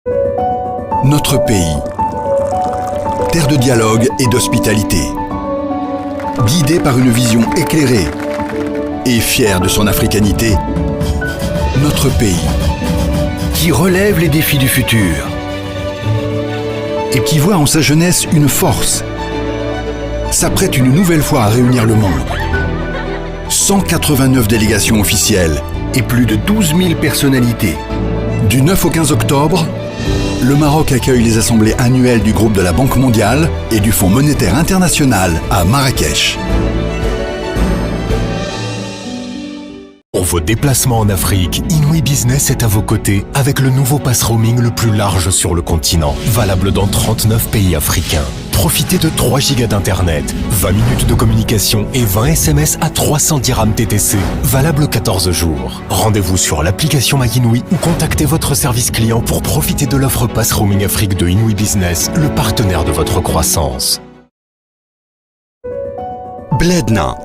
Notre pays, terre de dialogue et d'hospitalité, guidé par une vision éclairée et fier de son africanité, notre pays, qui relève les défis du futur et qui voit en sa jeunesse une force, s'apprête une nouvelle fois à réunir le monde. 189 délégations officielles et plus de 12 000 personnalités. Du 9 au 15 octobre, le Maroc accueille les assemblées annuelles du groupe de la Banque mondiale et du Fonds monétaire international à Marrakech. Pour vos déplacements en Afrique, Inouï Business est à vos côtés avec le nouveau pass roaming le plus large sur le continent, valable dans 39 pays africains. Profitez de 3 gigas d'internet, 20 minutes de communication et 20 SMS à 300 dirhams TTC, valable 14 jours. Rendez-vous sur l'application MyInouï ou contactez votre service client pour profiter de l'offre pass roaming Afrique de Inouï Business, le partenaire de votre croissance. بلادنا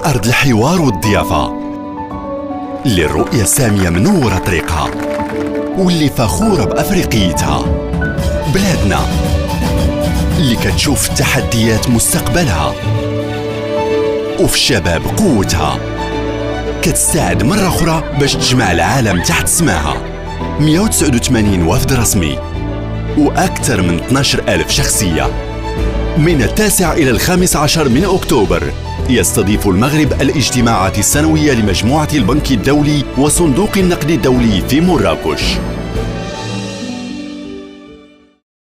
أرض الحوار والضيافة اللي الرؤية السامية منورة طريقها واللي فخورة بأفريقيتها. بلادنا اللي كتشوف التحديات مستقبلها وفي الشباب قوتها، كتستعد مرة أخرى باش تجمع العالم تحت سماها. 189 وفد رسمي وأكثر من 12,000 شخصية. من 9 إلى 15 من أكتوبر يستضيف المغرب الاجتماعات السنوية لمجموعة البنك الدولي وصندوق النقد الدولي في مراكش.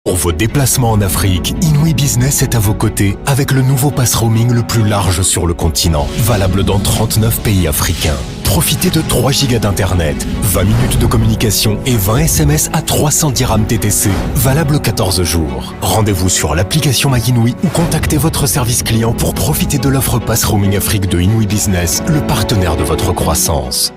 Pour vos déplacements en Afrique, Inouï Business est à vos côtés avec le nouveau pass roaming le plus large sur le continent, valable dans 39 pays africains. Profitez de 3 gigas d'internet, 20 minutes de communication et 20 SMS à 300 dirhams TTC, valable 14 jours. Rendez-vous sur l'application MyInouï ou contactez votre service client pour profiter de l'offre pass roaming Afrique de Inouï Business, le partenaire de votre croissance.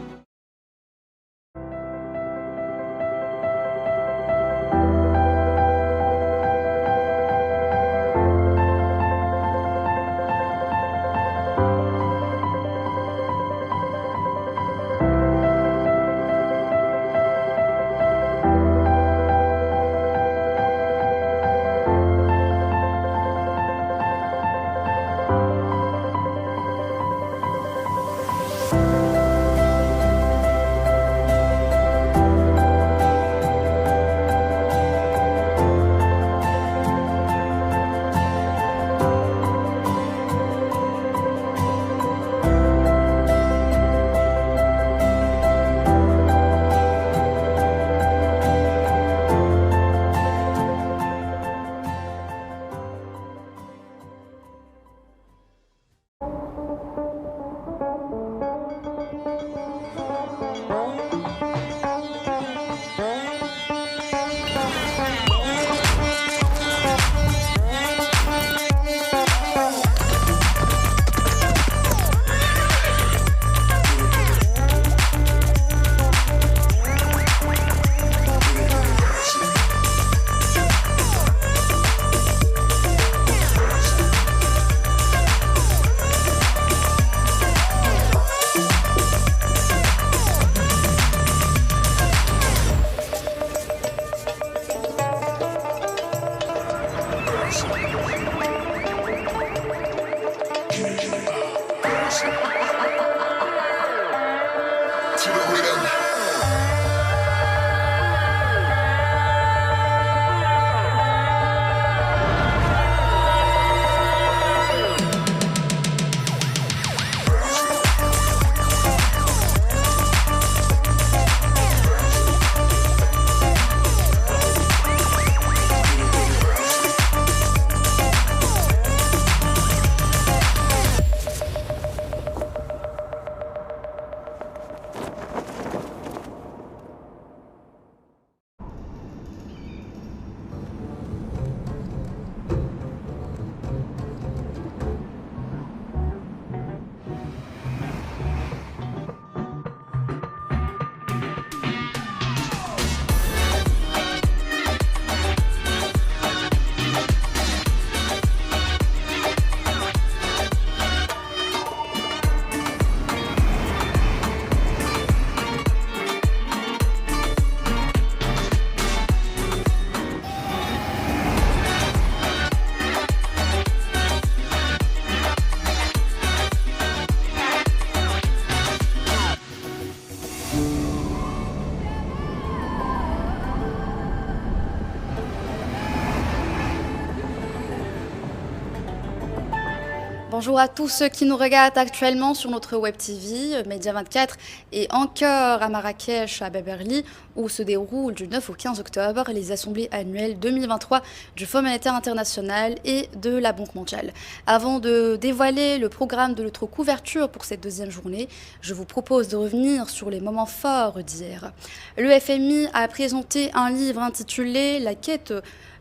Bonjour à tous ceux qui nous regardent actuellement sur notre web TV, Média 24, et en cœur à Marrakech, à Beberly, où se déroulent du 9 au 15 octobre les assemblées annuelles 2023 du Fonds monétaire international et de la Banque mondiale. Avant de dévoiler le programme de notre couverture pour cette deuxième journée, je vous propose de revenir sur les moments forts d'hier. Le FMI a présenté un livre intitulé « La quête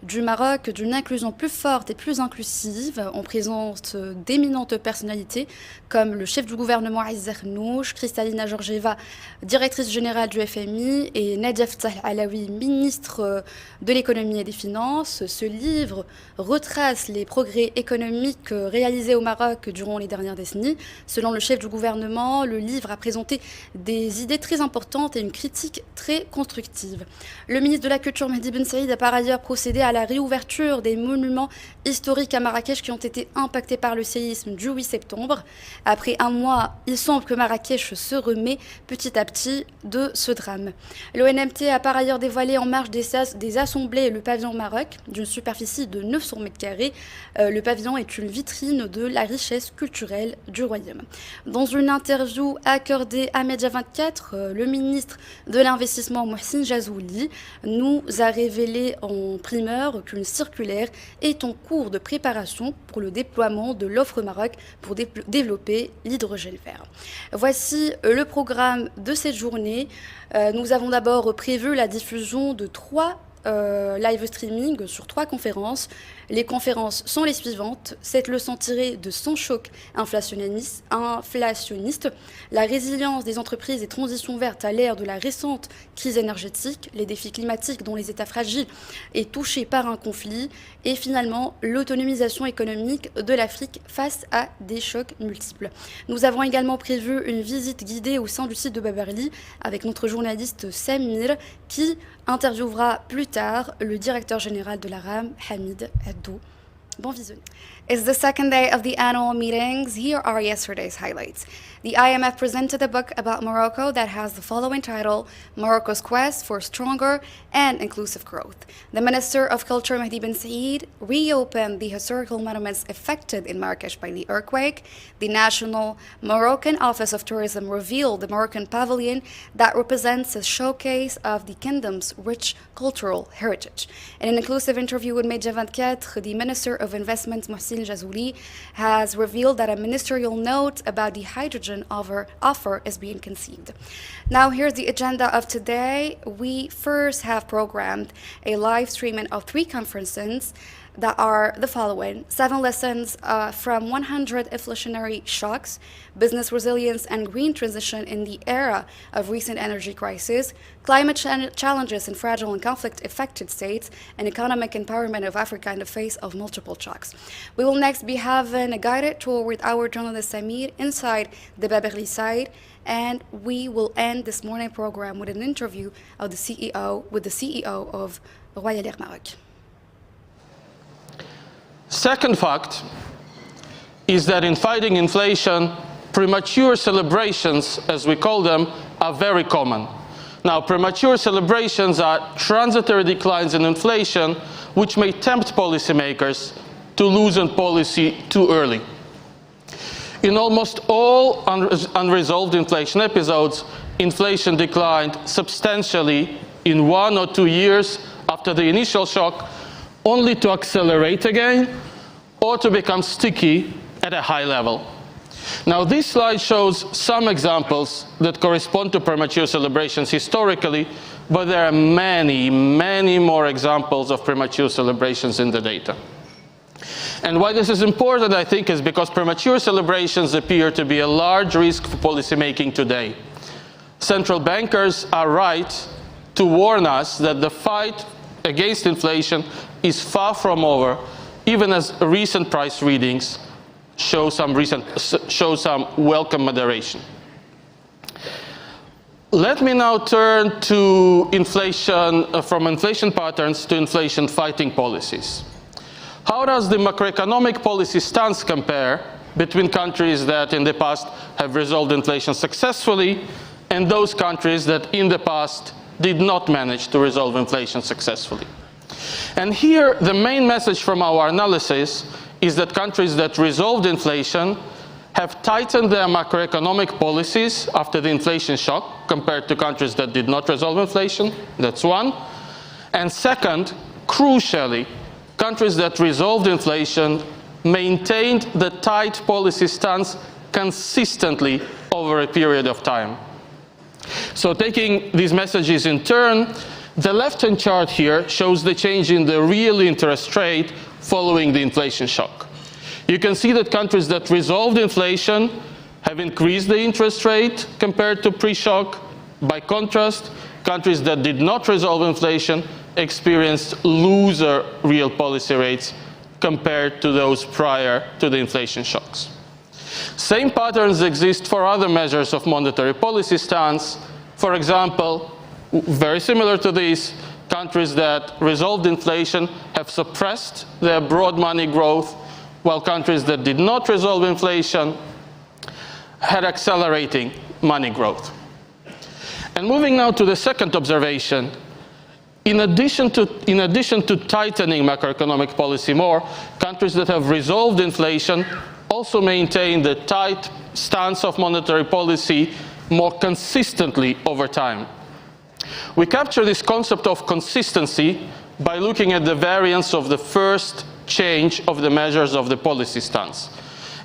du Maroc d'une inclusion plus forte et plus inclusive ». On présente d'éminentes personnalités comme le chef du gouvernement Aziz Ghannouch, Kristalina Georgieva, directrice générale du FMI, et Nadia Fattah Alaoui, ministre de l'économie et des finances. Ce livre retrace les progrès économiques réalisés au Maroc durant les dernières décennies. Selon le chef du gouvernement, le livre a présenté des idées très importantes et une critique très constructive. Le ministre de la Culture Mehdi Ben Saïd a par ailleurs procédé à la réouverture des monuments historiques à Marrakech qui ont été impactés par le séisme du 8 septembre. Après un mois, il semble que Marrakech se remet petit à petit de ce drame. L'ONMT a par ailleurs dévoilé en marge des assemblées le pavillon Maroc d'une superficie de 900 m². Le pavillon est une vitrine de la richesse culturelle du royaume. Dans une interview accordée à Média 24, le ministre de l'Investissement Mohsin Jazouli nous a révélé en primeur qu'une circulaire est en cours de préparation pour le déploiement de l'offre Maroc pour développer l'hydrogène vert. Voici le programme de cette journée. Nous avons d'abord prévu la diffusion de 3 live streaming sur 3 conférences. Les conférences sont les suivantes. Cette leçon tirée de son choc inflationniste, la résilience des entreprises et transition verte à l'ère de la récente crise énergétique, les défis climatiques dont les États fragiles et touchés par un conflit, et finalement l'autonomisation économique de l'Afrique face à des chocs multiples. Nous avons également prévu une visite guidée au sein du site de Beberly avec notre journaliste Samir qui interviewera plus tard le directeur général de la RAM, Hamid Addou. Bon visionnage. It's the second day of the annual meetings. Here are yesterday's highlights. The IMF presented a book about Morocco that has the following title, Morocco's Quest for Stronger and Inclusive Growth. The Minister of Culture, Mehdi Ben Saïd, reopened the historical monuments affected in Marrakech by the earthquake. The National Moroccan Office of Tourism revealed the Moroccan pavilion that represents a showcase of the kingdom's rich cultural heritage. In an inclusive interview with Média 24, the Minister of Investment, Mohsin Jazouli, has revealed that a ministerial note about the hydrogen offer is being conceived. Now here's the agenda of today. We first have programmed a live streaming of 3 conferences that are the following: 7 lessons from 100 inflationary shocks, business resilience and green transition in the era of recent energy crisis, climate challenges in fragile and conflict-affected states, and economic empowerment of Africa in the face of multiple shocks. We will next be having a guided tour with our journalist Samir inside the Beberly site, and we will end this morning program with an interview of the CEO of Royal Air Maroc. Second fact is that in fighting inflation, premature celebrations, as we call them, are very common. Now, premature celebrations are transitory declines in inflation, which may tempt policymakers to loosen policy too early. In almost all unresolved inflation episodes, inflation declined substantially in 1 or 2 years after the initial shock, only to accelerate again or to become sticky at a high level. Now, this slide shows some examples that correspond to premature celebrations historically, but there are many, many more examples of premature celebrations in the data. And why this is important, I think, is because premature celebrations appear to be a large risk for policymaking today. Central bankers are right to warn us that the fight against inflation is far from over, even as recent price readings show some welcome moderation. Let me now turn to inflation, from inflation patterns to inflation fighting policies. How does the macroeconomic policy stance compare between countries that in the past have resolved inflation successfully and those countries that in the past did not manage to resolve inflation successfully? And here, the main message from our analysis is that countries that resolved inflation have tightened their macroeconomic policies after the inflation shock compared to countries that did not resolve inflation. That's one. And second, crucially, countries that resolved inflation maintained the tight policy stance consistently over a period of time. So taking these messages in turn, the left-hand chart here shows the change in the real interest rate following the inflation shock. You can see that countries that resolved inflation have increased the interest rate compared to pre-shock. By contrast, countries that did not resolve inflation experienced looser real policy rates compared to those prior to the inflation shocks. Same patterns exist for other measures of monetary policy stance. For example, very similar to these, countries that resolved inflation have suppressed their broad money growth, while countries that did not resolve inflation had accelerating money growth. And moving now to the second observation, in addition to tightening macroeconomic policy more, countries that have resolved inflation also maintain the tight stance of monetary policy more consistently over time. We capture this concept of consistency by looking at the variance of the first change of the measures of the policy stance.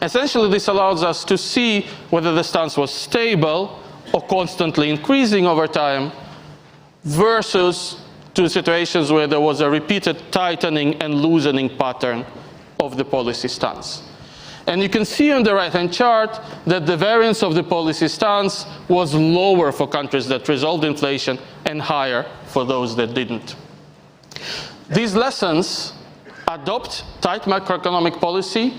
Essentially, this allows us to see whether the stance was stable or constantly increasing over time versus to situations where there was a repeated tightening and loosening pattern of the policy stance. And you can see on the right-hand chart that the variance of the policy stance was lower for countries that resolved inflation and higher for those that didn't. These lessons adopt tight macroeconomic policy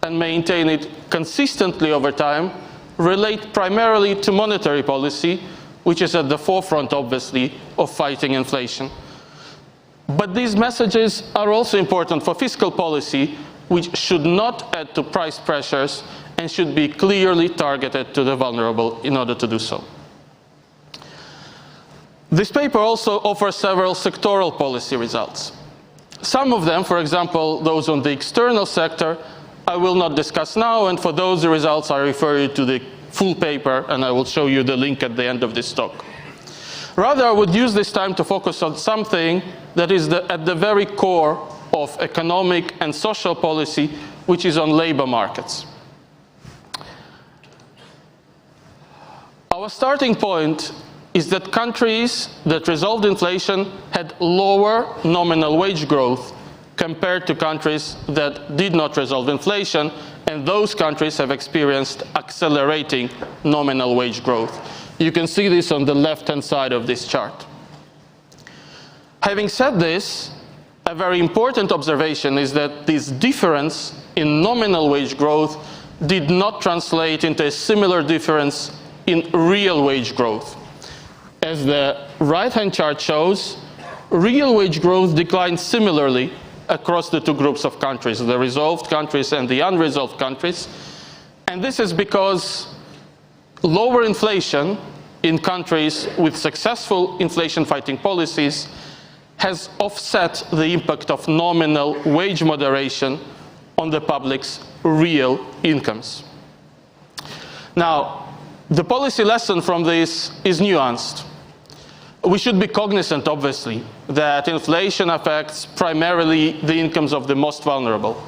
and maintain it consistently over time relate primarily to monetary policy, which is at the forefront, obviously, of fighting inflation. But these messages are also important for fiscal policy, which should not add to price pressures and should be clearly targeted to the vulnerable in order to do so. This paper also offers several sectoral policy results. Some of them, for example, those on the external sector, I will not discuss now, and for those results I refer you to the full paper, and I will show you the link at the end of this talk. Rather, I would use this time to focus on something that is at the very core of economic and social policy, which is on labor markets. Our starting point is that countries that resolved inflation had lower nominal wage growth compared to countries that did not resolve inflation, and those countries have experienced accelerating nominal wage growth. You can see this on the left-hand side of this chart. Having said this, a very important observation is that this difference in nominal wage growth did not translate into a similar difference in real wage growth. As the right-hand chart shows, real wage growth declined similarly across the two groups of countries, the resolved countries and the unresolved countries. And this is because lower inflation in countries with successful inflation-fighting policies has offset the impact of nominal wage moderation on the public's real incomes. Now, the policy lesson from this is nuanced. We should be cognizant, obviously, that inflation affects primarily the incomes of the most vulnerable.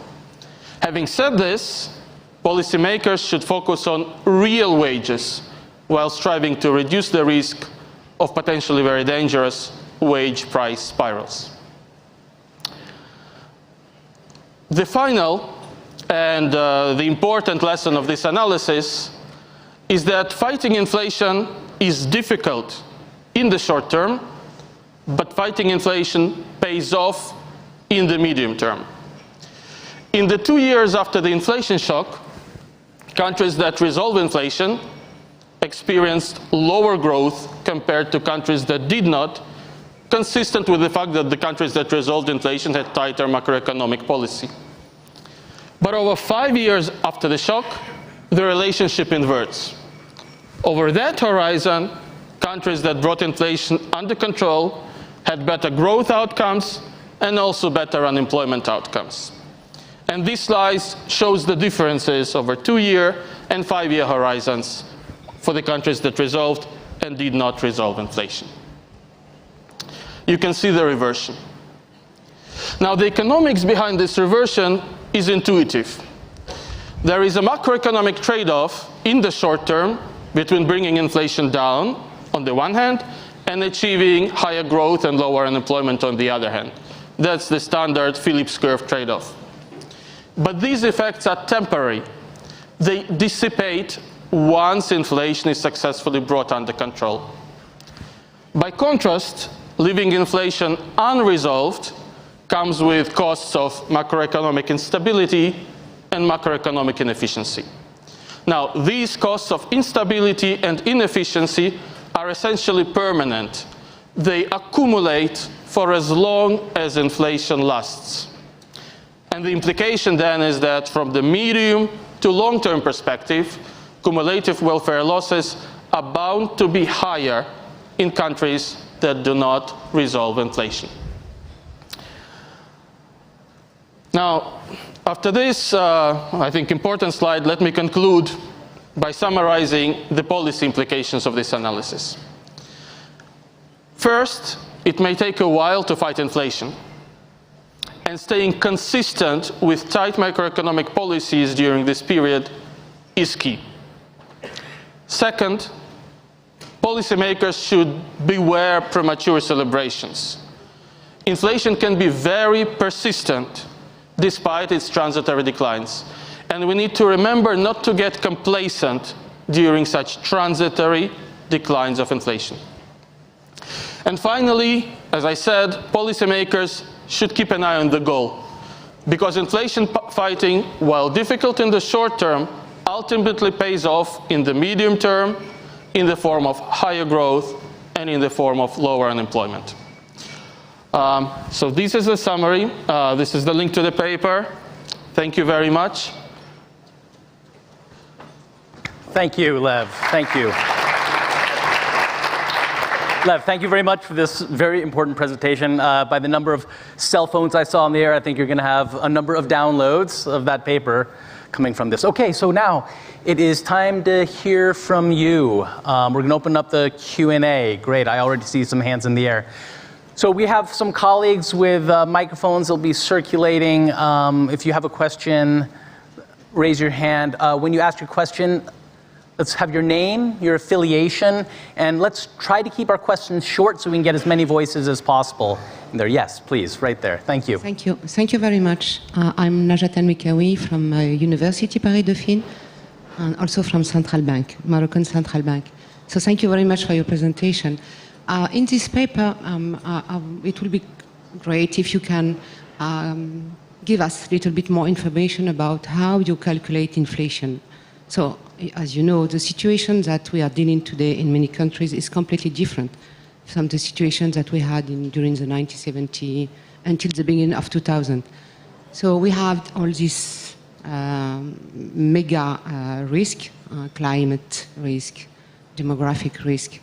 Having said this, policymakers should focus on real wages while striving to reduce the risk of potentially very dangerous wage price spirals. The final and the important lesson of this analysis is that fighting inflation is difficult in the short term, but fighting inflation pays off in the medium term. In the 2 years after the inflation shock, countries that resolved inflation experienced lower growth compared to countries that did not, consistent with the fact that the countries that resolved inflation had tighter macroeconomic policy. But over 5 years after the shock, the relationship inverts. Over that horizon, countries that brought inflation under control had better growth outcomes and also better unemployment outcomes. And this slide shows the differences over 2-year and 5-year horizons for the countries that resolved and did not resolve inflation. You can see the reversion. Now, the economics behind this reversion is intuitive. There is a macroeconomic trade-off in the short term between bringing inflation down on the one hand and achieving higher growth and lower unemployment on the other hand. That's the standard Phillips curve trade-off. But these effects are temporary. They dissipate once inflation is successfully brought under control. By contrast, leaving inflation unresolved comes with costs of macroeconomic instability and macroeconomic inefficiency. Now, these costs of instability and inefficiency are essentially permanent. They accumulate for as long as inflation lasts. And the implication then is that from the medium to long-term perspective, cumulative welfare losses are bound to be higher in countries that do not resolve inflation. Now, after this, I think, important slide, let me conclude by summarizing the policy implications of this analysis. First, it may take a while to fight inflation, and staying consistent with tight macroeconomic policies during this period is key. Second, policymakers should beware premature celebrations. Inflation can be very persistent despite its transitory declines. And we need to remember not to get complacent during such transitory declines of inflation. And finally, as I said, policymakers should keep an eye on the goal, because inflation fighting, while difficult in the short term, ultimately pays off in the medium term in the form of higher growth and in the form of lower unemployment. So this is the summary. This is the link to the paper. Thank you very much. Thank you, Lev. Thank you. Lev, thank you very much for this very important presentation. By the number of cell phones I saw in the air, I think you're going to have a number of downloads of that paper coming from this. Okay, so now it is time to hear from you. We're going to open up the Q&A. Great, I already see some hands in the air. So we have some colleagues with microphones. They'll be circulating. If you have a question, raise your hand. When you ask your question, let's have your name, your affiliation, and let's try to keep our questions short so we can get as many voices as possible. And there, yes, please, right there. Thank you. Thank you. Thank you very much. I'm Najat Al-Mikawi from University Paris Dauphine, and also from Central Bank, Moroccan Central Bank. So thank you very much for your presentation. In this paper, it will be great if you can give us a little bit more information about how you calculate inflation. So, as you know, the situation that we are dealing today in many countries is completely different from the situation that we had during the 1970s until the beginning of 2000. So we have all this mega risk, climate risk, demographic risk.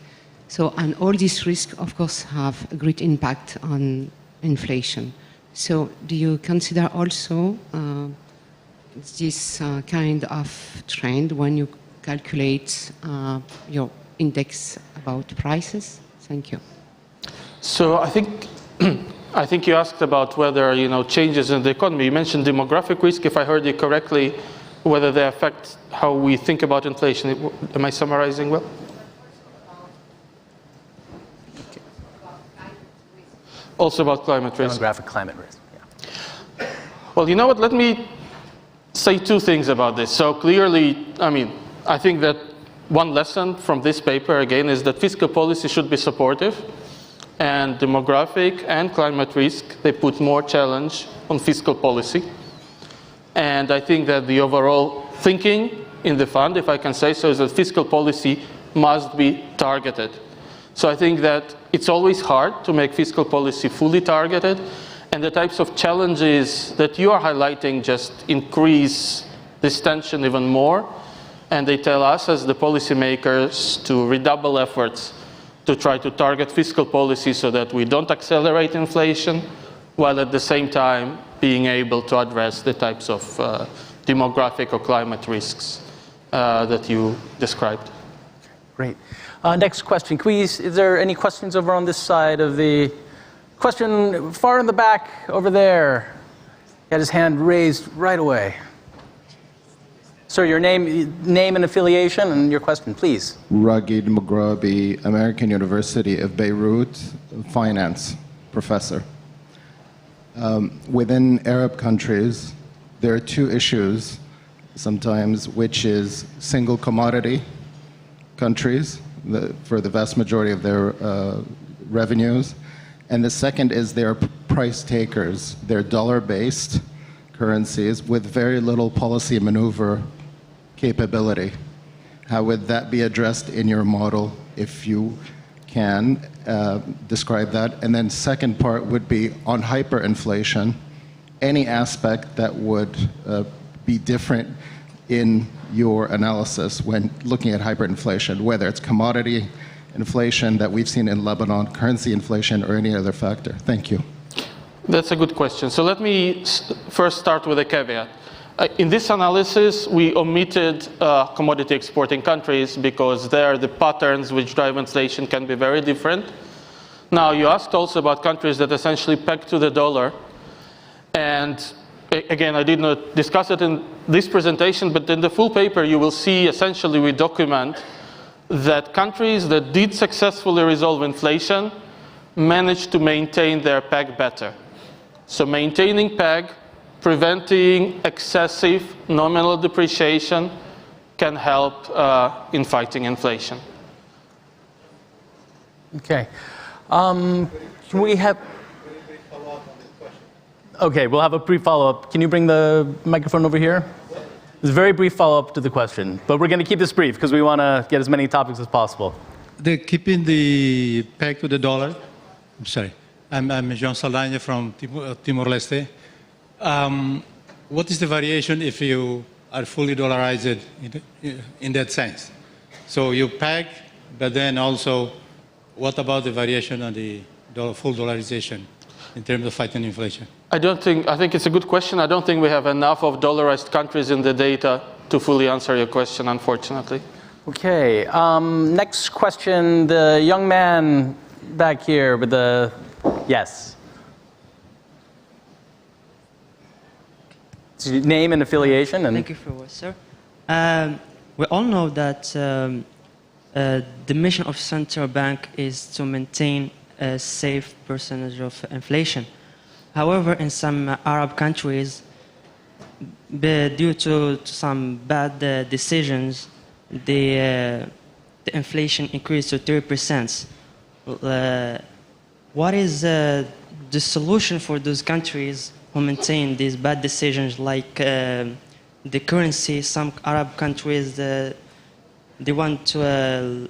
So, and all these risks, of course, have a great impact on inflation. So do you consider also this kind of trend when you calculate your index about prices? Thank you. So I think you asked about whether, changes in the economy. You mentioned demographic risk, if I heard you correctly, whether they affect how we think about inflation. Am I summarizing well? Also about climate risk. Demographic climate risk, yeah. Well, you know what? Let me say two things about this. So clearly, I think that one lesson from this paper, again, is that fiscal policy should be supportive, and demographic and climate risk, they put more challenge on fiscal policy. And I think that the overall thinking in the fund, if I can say so, is that fiscal policy must be targeted. So I think that it's always hard to make fiscal policy fully targeted, and the types of challenges that you are highlighting just increase this tension even more, and they tell us as the policymakers to redouble efforts to try to target fiscal policy so that we don't accelerate inflation, while at the same time being able to address the types of demographic or climate risks that you described. Great. Next question. Is there any questions over on this side of the question? Far in the back over there. He had his hand raised right away. Sir, your name and affiliation and your question, please. Ragid Mughrabi, American University of Beirut, finance professor. Within Arab countries, there are two issues sometimes, which is single commodity countries for the vast majority of their revenues. And the second is they're price takers. They're dollar-based currencies with very little policy maneuver capability. How would that be addressed in your model, if you can describe that? And then second part would be on hyperinflation, any aspect that would be different in your analysis when looking at hyperinflation, whether it's commodity inflation that we've seen in Lebanon, currency inflation, or any other factor. Thank you. That's a good question. So let me first start with a caveat. In this analysis, we omitted commodity exporting countries because there the patterns which drive inflation can be very different. Now, you asked also about countries that essentially peg to the dollar. And again, I did not discuss it in this presentation, but in the full paper, you will see essentially we document that countries that did successfully resolve inflation managed to maintain their peg better. So maintaining peg, preventing excessive nominal depreciation can help in fighting inflation. Okay. Can we have... Okay, we'll have a brief follow-up. Can you bring the microphone over here? It's a very brief follow-up to the question, but we're going to keep this brief because we want to get as many topics as possible. Keeping the peg to the dollar. I'm sorry. I'm Jean Saldaña from Timor-Leste. What is the variation if you are fully dollarized in that sense? So you peg, but then also, what about the variation on the full dollarization in terms of fighting inflation? I think it's a good question. I don't think we have enough of dollarized countries in the data to fully answer your question, unfortunately. Okay, next question, the young man back here with the, yes. Name and affiliation. And thank you for what, sir. We all know that the mission of central bank is to maintain a safe percentage of inflation. However, in some Arab countries, due to some bad decisions, the inflation increased to 30%. What is the solution for those countries who maintain these bad decisions, like the currency? Some Arab countries, they want to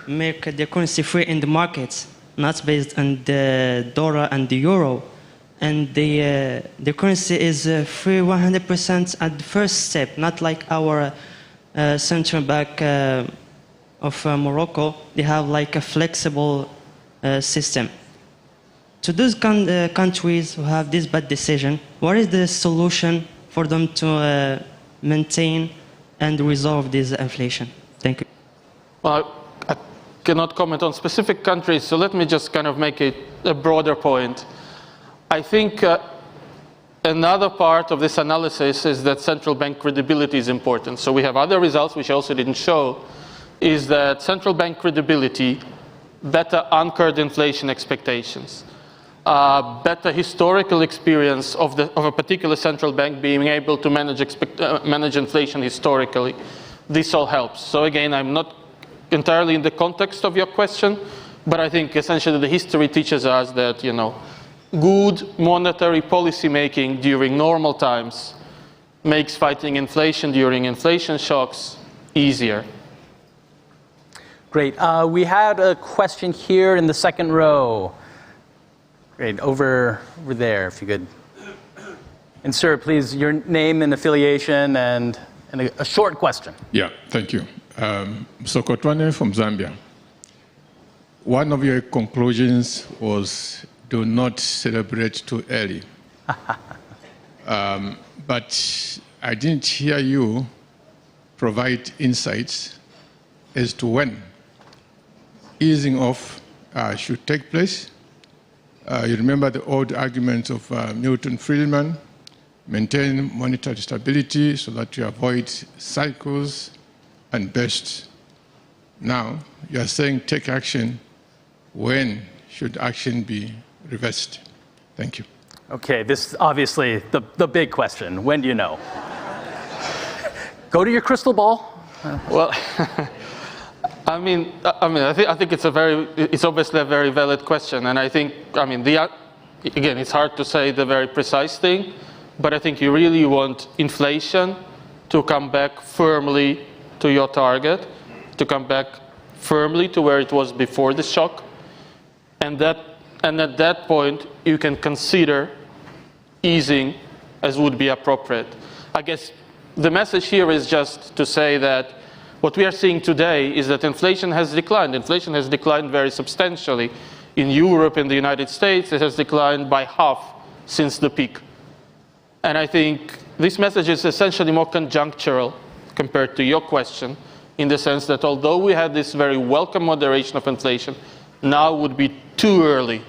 make their currency free in the markets, not based on the dollar and the euro. And the currency is free 100% at the first step, not like our central bank of Morocco. They have like a flexible system. To those countries who have this bad decision, what is the solution for them to maintain and resolve this inflation? Thank you. Well, I cannot comment on specific countries, so let me just kind of make it a broader point. I think another part of this analysis is that central bank credibility is important. So we have other results which I also didn't show, is that central bank credibility better anchored inflation expectations. Better historical experience of a particular central bank being able to manage inflation historically. This all helps. So again, I'm not entirely in the context of your question, but I think essentially the history teaches us that, you know, good monetary policy making during normal times makes fighting inflation during inflation shocks easier. Great. We had a question here in the second row. Great. Over there, if you could. And sir, please, your name and affiliation and a short question. Yeah, thank you. Sokotwane from Zambia. One of your conclusions was do not celebrate too early. But I didn't hear you provide insights as to when easing off should take place. You remember the old arguments of Milton Friedman, maintain monetary stability so that you avoid cycles and bursts. Now, you are saying take action. When should action be reversed? Thank you. Okay, this is obviously the big question. When do you know? Go to your crystal ball. Well, I think it's obviously a very valid question, and I think, again, it's hard to say the very precise thing, but I think you really want inflation to come back firmly to your target, to come back firmly to where it was before the shock, and at that point you can consider easing as would be appropriate. I guess the message here is just to say that what we are seeing today is that inflation has declined. Inflation has declined very substantially. In Europe, in the United States, it has declined by half since the peak. And I think this message is essentially more conjunctural compared to your question, in the sense that although we had this very welcome moderation of inflation, now would be too early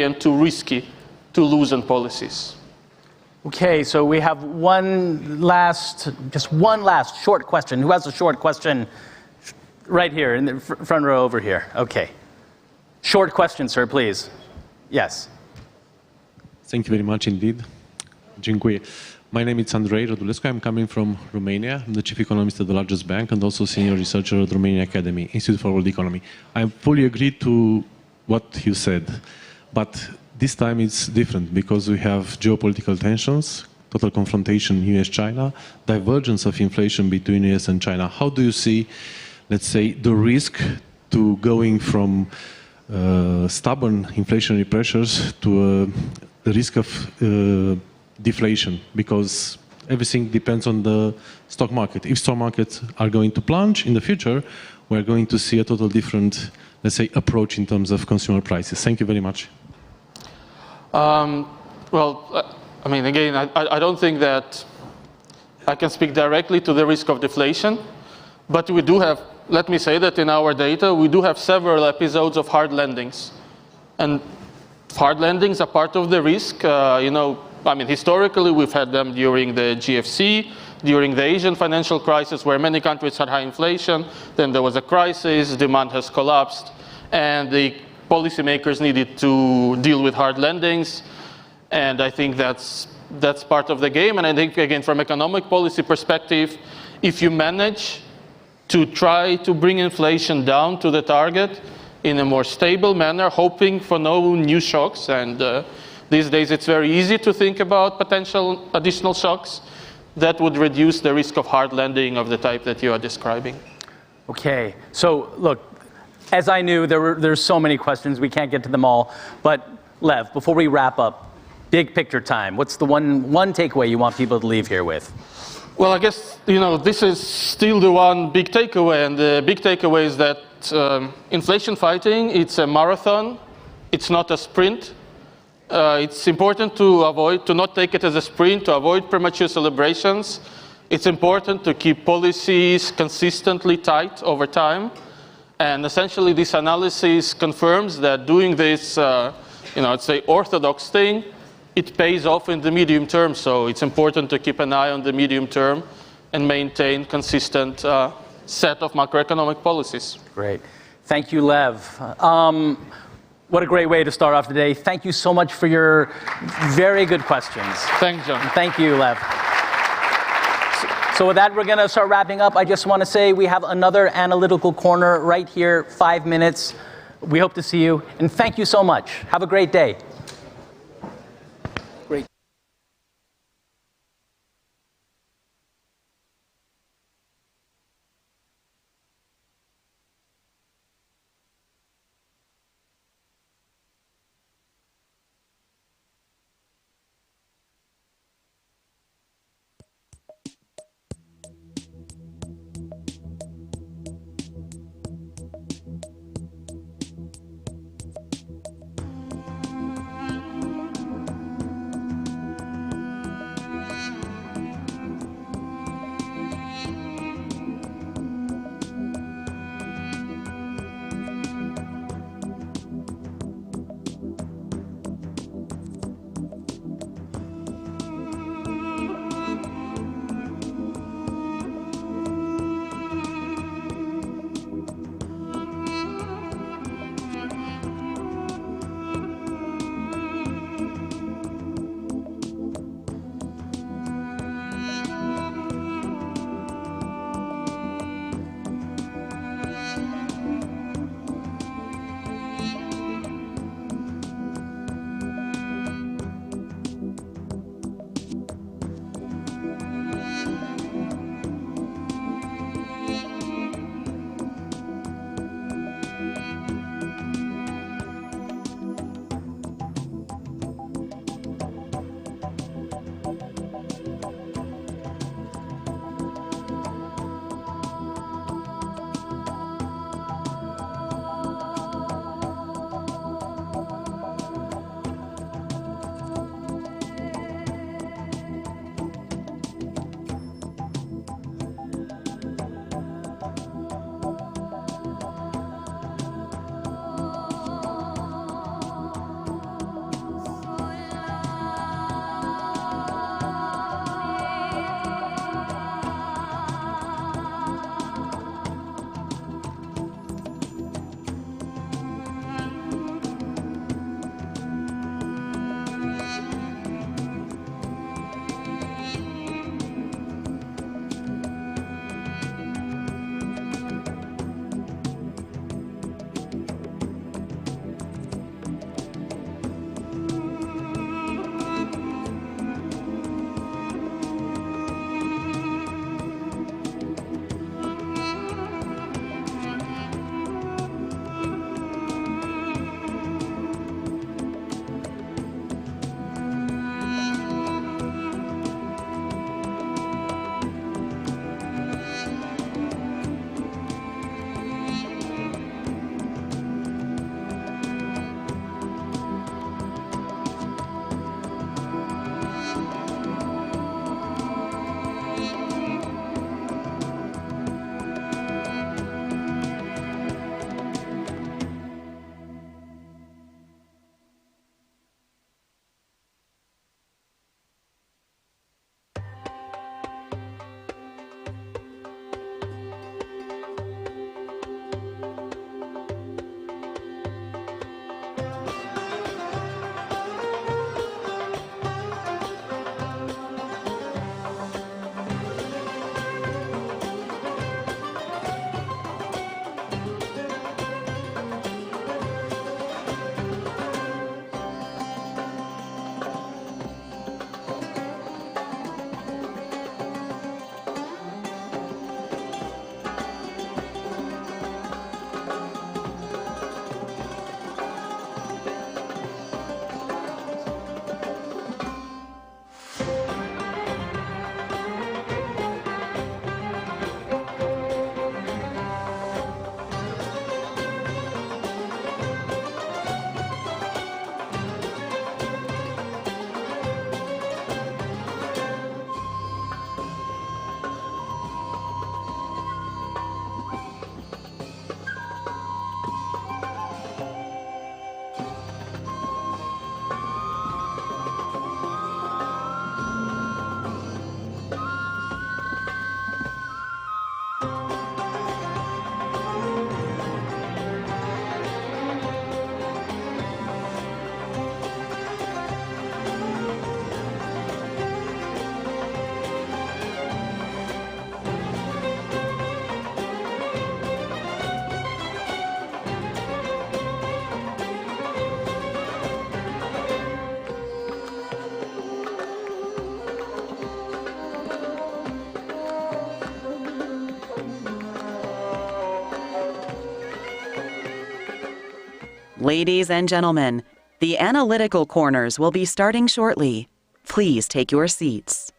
and too risky to loosen policies. Okay, so we have just one last short question. Who has a short question? Right here, in the front row over here. Okay. Short question, sir, please. Yes. Thank you very much indeed. Dziękuję. My name is Andrei Radulescu. I'm coming from Romania. I'm the chief economist at the largest bank and also senior researcher at Romania Academy, Institute for World Economy. I fully agree to what you said, but this time it's different because we have geopolitical tensions, total confrontation US-China, divergence of inflation between US and China. How do you see, let's say, the risk to going from stubborn inflationary pressures to the risk of deflation? Because everything depends on the stock market. If stock markets are going to plunge in the future, we're going to see a total different, let's say, approach in terms of consumer prices. Thank you very much. Again, I don't think that I can speak directly to the risk of deflation, but we do have, let me say that in our data, we do have several episodes of hard landings. And hard landings are part of the risk. Historically, we've had them during the GFC, during the Asian financial crisis, where many countries had high inflation. Then there was a crisis, demand has collapsed, and the policymakers needed to deal with hard landings. And I think that's part of the game. And I think, again, from economic policy perspective, if you manage to try to bring inflation down to the target in a more stable manner, hoping for no new shocks, and these days it's very easy to think about potential additional shocks, that would reduce the risk of hard landing of the type that you are describing. Okay, so look, as I knew, there's so many questions, we can't get to them all. But Lev, before we wrap up, big picture time. What's the one takeaway you want people to leave here with? Well, I guess, this is still the one big takeaway. And the big takeaway is that inflation fighting, it's a marathon. It's not a sprint. It's important to not take it as a sprint, to avoid premature celebrations. It's important to keep policies consistently tight over time. And essentially, this analysis confirms that doing this, let's say, orthodox thing, it pays off in the medium term. So it's important to keep an eye on the medium term and maintain consistent set of macroeconomic policies. Great. Thank you, Lev. What a great way to start off today. Thank you so much for your very good questions. Thanks, John. Thank you, Lev. So with that, we're going to start wrapping up. I just want to say we have another analytical corner right here, 5 minutes. We hope to see you, and thank you so much. Have a great day. Ladies and gentlemen, the analytical corners will be starting shortly. Please take your seats.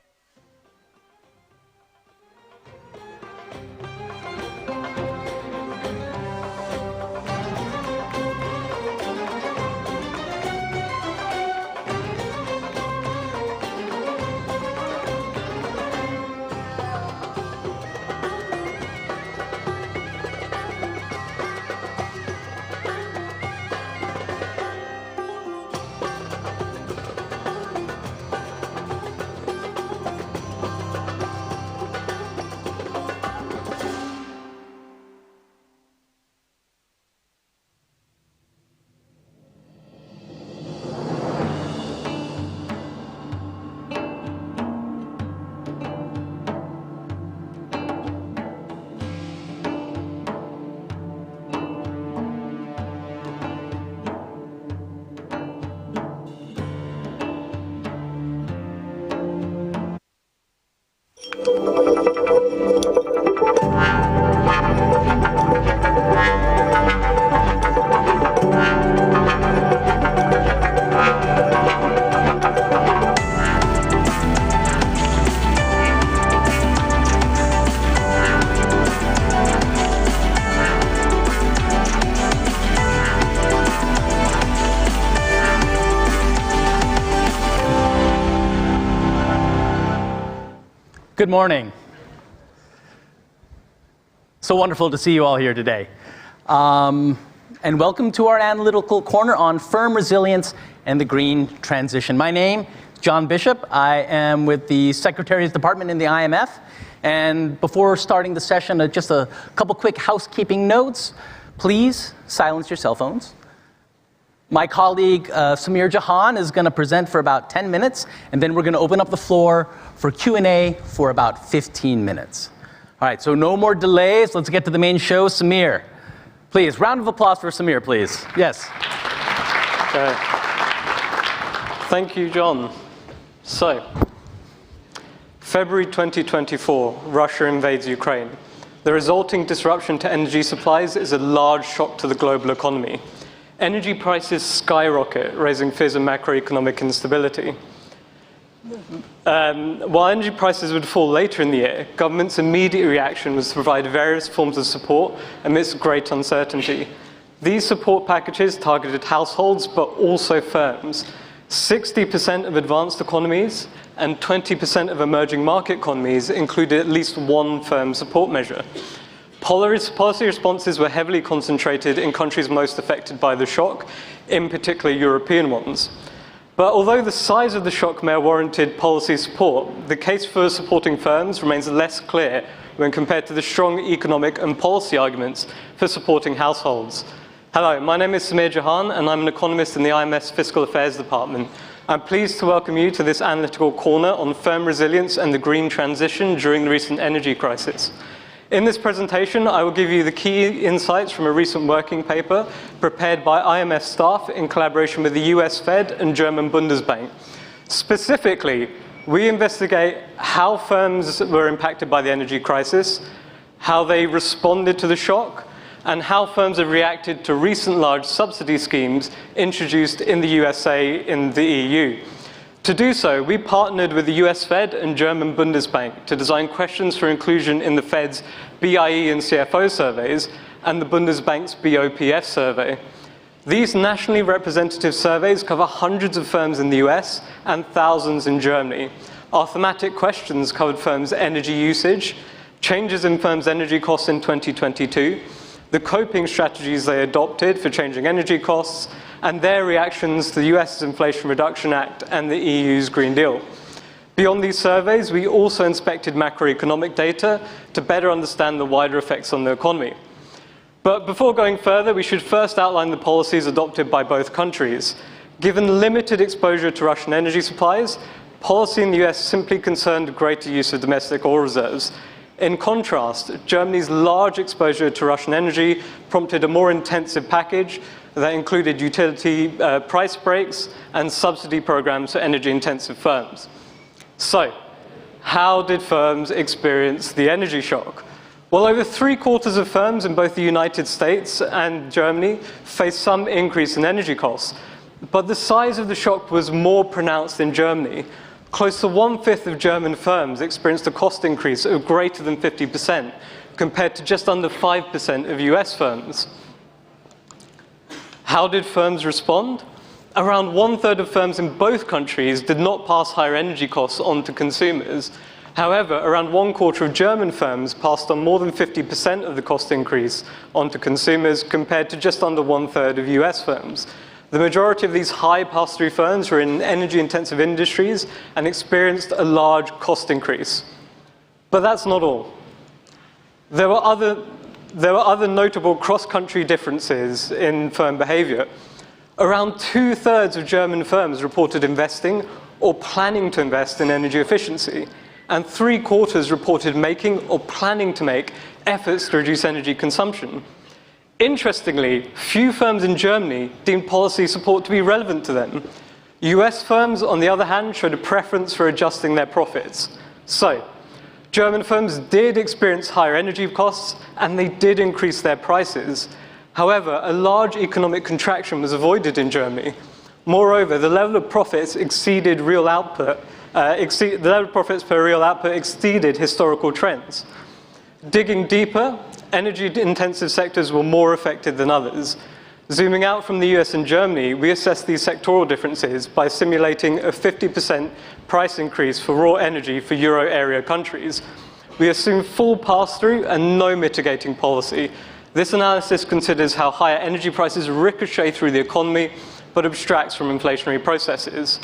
Good morning. So wonderful to see you all here today. And welcome to our analytical corner on firm resilience and the green transition. My name is John Bishop. I am with the Secretary's Department in the IMF. And before starting the session, just a couple quick housekeeping notes. Please silence your cell phones. My colleague Samir Jahan is going to present for about 10 minutes, and then we're going to open up the floor for Q&A for about 15 minutes. All right, so no more delays. Let's get to the main show. Samir, please, round of applause for Samir, please. Yes. Okay. Thank you, John. So, February 2024, Russia invades Ukraine. The resulting disruption to energy supplies is a large shock to the global economy. Energy prices skyrocket, raising fears of macroeconomic instability. While energy prices would fall later in the year, government's immediate reaction was to provide various forms of support amidst great uncertainty. These support packages targeted households, but also firms. 60% of advanced economies and 20% of emerging market economies included at least one firm support measure. Policy responses were heavily concentrated in countries most affected by the shock, in particular European ones. But although the size of the shock may have warranted policy support, the case for supporting firms remains less clear when compared to the strong economic and policy arguments for supporting households. Hello, my name is Samir Jahan, and I'm an economist in the IMF's Fiscal Affairs Department. I'm pleased to welcome you to this analytical corner on firm resilience and the green transition during the recent energy crisis. In this presentation, I will give you the key insights from a recent working paper prepared by IMF staff in collaboration with the US Fed and German Bundesbank. Specifically, we investigate how firms were impacted by the energy crisis, how they responded to the shock, and how firms have reacted to recent large subsidy schemes introduced in the USA and the EU. To do so, we partnered with the US Fed and German Bundesbank to design questions for inclusion in the Fed's BIE and CFO surveys and the Bundesbank's BOPF survey. These nationally representative surveys cover hundreds of firms in the US and thousands in Germany. Our thematic questions covered firms' energy usage, changes in firms' energy costs in 2022, the coping strategies they adopted for changing energy costs, and their reactions to the US's Inflation Reduction Act and the EU's Green Deal. Beyond these surveys, we also inspected macroeconomic data to better understand the wider effects on the economy. But before going further, we should first outline the policies adopted by both countries. Given limited exposure to Russian energy supplies, policy in the US simply concerned greater use of domestic oil reserves. In contrast, Germany's large exposure to Russian energy prompted a more intensive package that included utility price breaks and subsidy programs for energy-intensive firms. So, how did firms experience the energy shock? Well, over 3/4 of firms in both the United States and Germany faced some increase in energy costs, but the size of the shock was more pronounced in Germany. Close to 1/5 of German firms experienced a cost increase of greater than 50%, compared to just under 5% of US firms. How did firms respond? Around 1/3 of firms in both countries did not pass higher energy costs on to consumers. However, around 1/4 of German firms passed on more than 50% of the cost increase onto consumers, compared to just under 1/3 of US firms. The majority of these high pass-through firms were in energy-intensive industries and experienced a large cost increase. But that's not all. There were other notable cross-country differences in firm behavior. Around 2/3 of German firms reported investing or planning to invest in energy efficiency, and 3/4 reported making or planning to make efforts to reduce energy consumption. Interestingly, few firms in Germany deemed policy support to be relevant to them. US firms, on the other hand, showed a preference for adjusting their profits. So, German firms did experience higher energy costs, and they did increase their prices. However, a large economic contraction was avoided in Germany. Moreover, the level of profits exceeded real output. The level of profits per real output exceeded historical trends. Digging deeper, energy-intensive sectors were more affected than others. Zooming out from the US and Germany, we assessed these sectoral differences by simulating a 50% price increase for raw energy for Euro area countries. We assumed full pass-through and no mitigating policy. This analysis considers how higher energy prices ricochet through the economy, but abstracts from inflationary processes.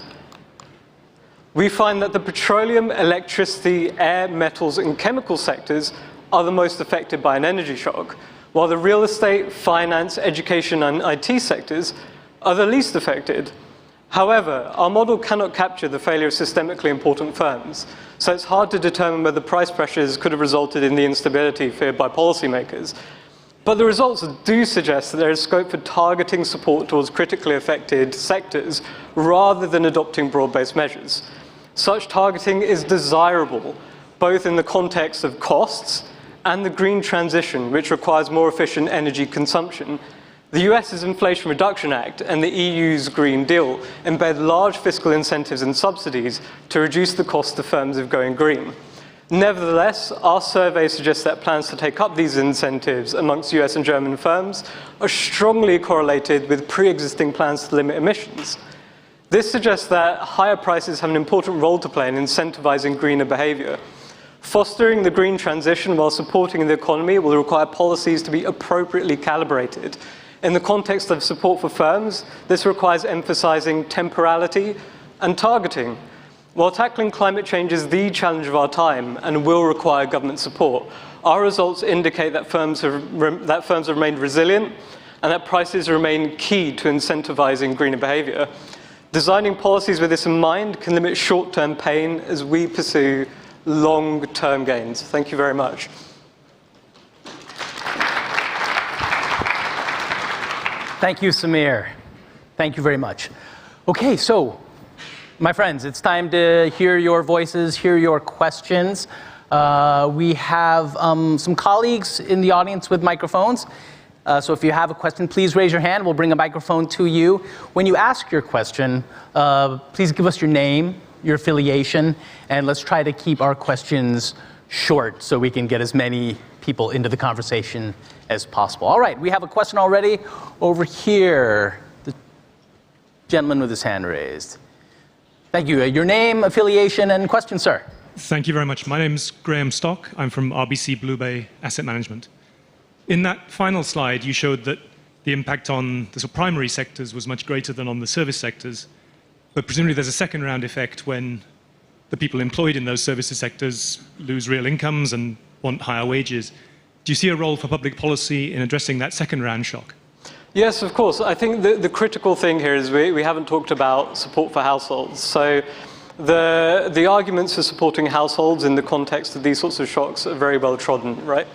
We find that the petroleum, electricity, air, metals, and chemical sectors are the most affected by an energy shock, while the real estate, finance, education, and IT sectors are the least affected. However, our model cannot capture the failure of systemically important firms, so it's hard to determine whether price pressures could have resulted in the instability feared by policymakers. But the results do suggest that there is scope for targeting support towards critically affected sectors rather than adopting broad-based measures. Such targeting is desirable, both in the context of costs and the green transition, which requires more efficient energy consumption. The US's Inflation Reduction Act and the EU's Green Deal embed large fiscal incentives and subsidies to reduce the cost to firms of going green. Nevertheless, our survey suggests that plans to take up these incentives amongst US and German firms are strongly correlated with pre-existing plans to limit emissions. This suggests that higher prices have an important role to play in incentivizing greener behavior. Fostering the green transition while supporting the economy will require policies to be appropriately calibrated. In the context of support for firms, this requires emphasizing temporality and targeting. While tackling climate change is the challenge of our time and will require government support, our results indicate that firms have remained resilient and that prices remain key to incentivizing greener behavior. Designing policies with this in mind can limit short-term pain as we pursue long-term gains. Thank you very much. Thank you, Samir. Thank you very much. Okay, so my friends, it's time to hear your voices, hear your questions. We have some colleagues in the audience with microphones. So if you have a question, please raise your hand. We'll bring a microphone to you. When you ask your question, please give us your name, your affiliation, and let's try to keep our questions short so we can get as many people into the conversation as possible. All right, we have a question already over here. The gentleman with his hand raised. Thank you. Your name, affiliation, and question, sir. Thank you very much. My name is Graham Stock. I'm from RBC Blue Bay Asset Management. In that final slide, you showed that the impact on the primary sectors was much greater than on the service sectors. But presumably there's a second round effect when the people employed in those services sectors lose real incomes and want higher wages. Do you see a role for public policy in addressing that second round shock? Yes, of course. I think the critical thing here is we haven't talked about support for households. So the arguments for supporting households in the context of these sorts of shocks are very well trodden, right?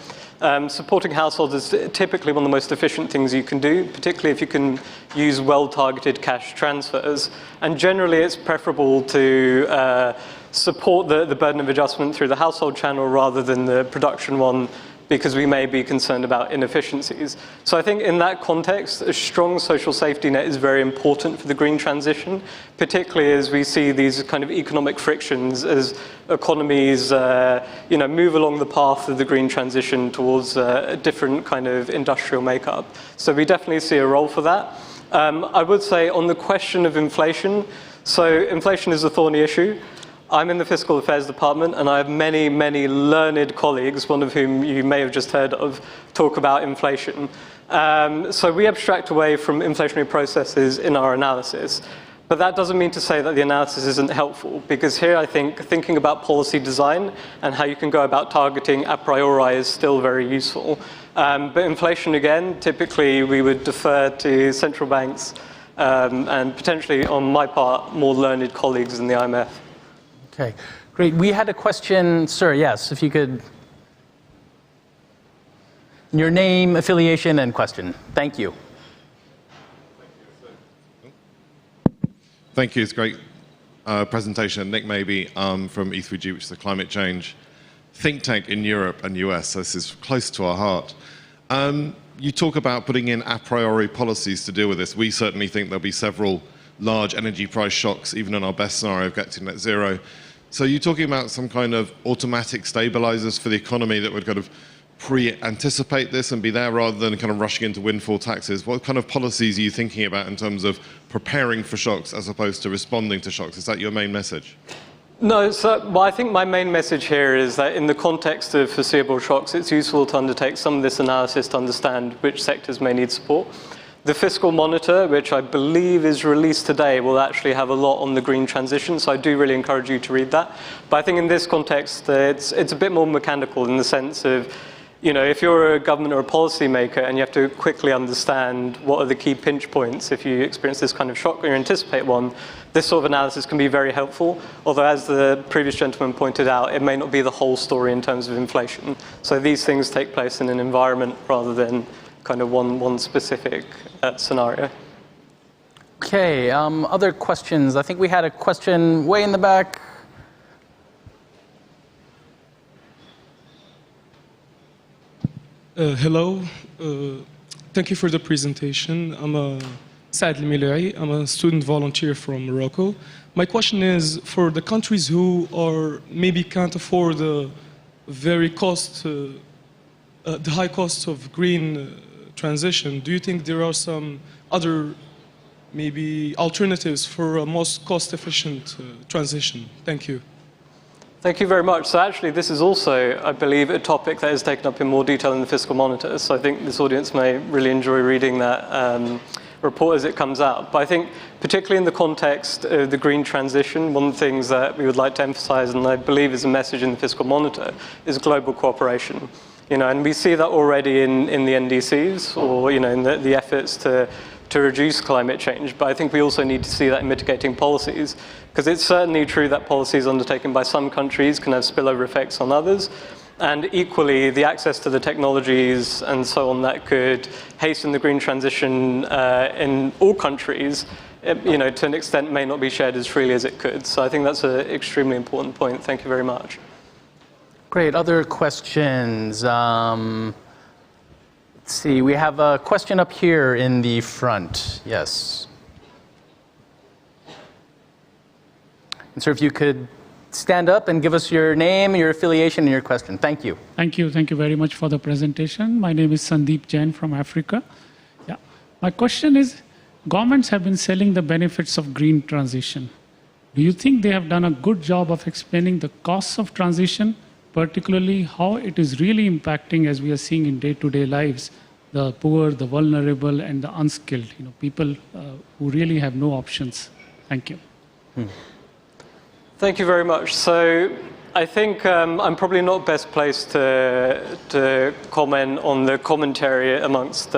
Supporting households is typically one of the most efficient things you can do, particularly if you can use well-targeted cash transfers. And generally, it's preferable to support the burden of adjustment through the household channel rather than the production one because we may be concerned about inefficiencies. So I think in that context, a strong social safety net is very important for the green transition, particularly as we see these kind of economic frictions as economies move along the path of the green transition towards a different kind of industrial makeup. So we definitely see a role for that. I would say on the question of inflation, so inflation is a thorny issue. I'm in the Fiscal Affairs Department, and I have many, many learned colleagues, one of whom you may have just heard of, talk about inflation. So we abstract away from inflationary processes in our analysis. But that doesn't mean to say that the analysis isn't helpful, because here I think thinking about policy design and how you can go about targeting a priori is still very useful. But inflation, again, typically we would defer to central banks and potentially, on my part, more learned colleagues in the IMF. Okay, great. We had a question, sir, yes, if you could. Your name, affiliation, and question. Thank you. Thank you. It's a great presentation. Nick Mabey from E3G, which is a climate change think tank in Europe and US, so this is close to our heart. You talk about putting in a priori policies to deal with this. We certainly think there'll be several large energy price shocks, even in our best scenario of getting net zero. So you're talking about some kind of automatic stabilizers for the economy that would kind of pre-anticipate this and be there rather than kind of rushing into windfall taxes. What kind of policies are you thinking about in terms of preparing for shocks as opposed to responding to shocks? Is that your main message? No, well, I think my main message here is that in the context of foreseeable shocks, it's useful to undertake some of this analysis to understand which sectors may need support. The Fiscal Monitor, which I believe is released today, will actually have a lot on the green transition, so I do really encourage you to read that. But I think in this context, it's a bit more mechanical in the sense of, if you're a government or a policymaker and you have to quickly understand what are the key pinch points if you experience this kind of shock or you anticipate one, this sort of analysis can be very helpful. Although, as the previous gentleman pointed out, it may not be the whole story in terms of inflation. So these things take place in an environment rather than kind of one specific scenario. Okay, other questions? I think we had a question way in the back. Hello, thank you for the presentation. I'm Saad El-Mila'i. I'm a student volunteer from Morocco. My question is, for the countries who maybe can't afford the high cost of green transition, do you think there are some other maybe alternatives for a most cost-efficient transition? Thank you. Thank you very much. So actually, this is also, I believe, a topic that is taken up in more detail in the Fiscal Monitor. So I think this audience may really enjoy reading that report as it comes out. But I think, particularly in the context of the green transition, one of the things that we would like to emphasize, and I believe is a message in the Fiscal Monitor, is global cooperation. And we see that already in the NDCs, or in the efforts to reduce climate change. But I think we also need to see that in mitigating policies, because it's certainly true that policies undertaken by some countries can have spillover effects on others. And equally, the access to the technologies and so on that could hasten the green transition in all countries, to an extent may not be shared as freely as it could. So I think that's an extremely important point. Thank you very much. Great. Other questions? Let's see. We have a question up here in the front. Yes. And sir, if you could stand up and give us your name, your affiliation, and your question. Thank you. Thank you. Thank you very much for the presentation. My name is Sandeep Jain from Africa. Yeah. My question is, governments have been selling the benefits of green transition. Do you think they have done a good job of explaining the costs of transition, particularly how it is really impacting, as we are seeing in day-to-day lives, the poor, the vulnerable, and the unskilled, people who really have no options? Thank you. Thank you very much. So I think I'm probably not best placed to comment on the commentary amongst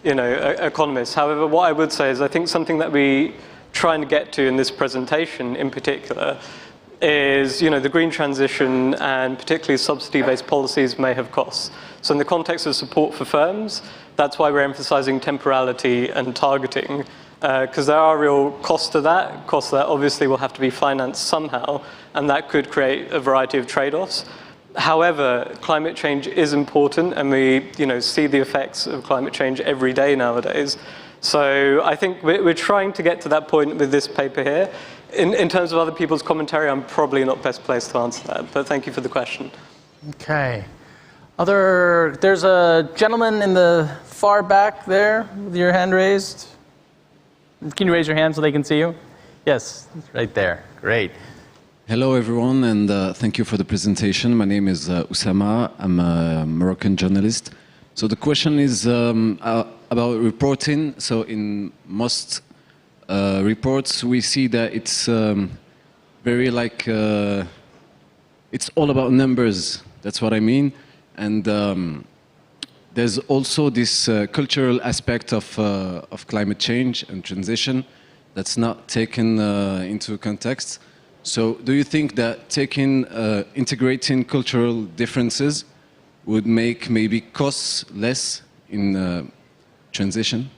economists. However, what I would say is I think something that we try and get to in this presentation in particular is, the green transition and particularly subsidy-based policies may have costs. So in the context of support for firms, that's why we're emphasizing temporality and targeting, because there are real costs to that, costs that obviously will have to be financed somehow, and that could create a variety of trade-offs. However, climate change is important, and we see the effects of climate change every day nowadays. So I think we're trying to get to that point with this paper here. In terms of other people's commentary, I'm probably not best placed to answer that, but thank you for the question. Okay. There's a gentleman in the far back there with your hand raised. Can you raise your hand so they can see you? Yes, right there. Great. Hello, everyone, and thank you for the presentation. My name is Oussama. I'm a Moroccan journalist. So the question is about reporting. So in most reports, we see that it's very it's all about numbers. That's what I mean. And there's also this cultural aspect of climate change and transition that's not taken into context. So do you think that integrating cultural differences would make maybe costs less in transition?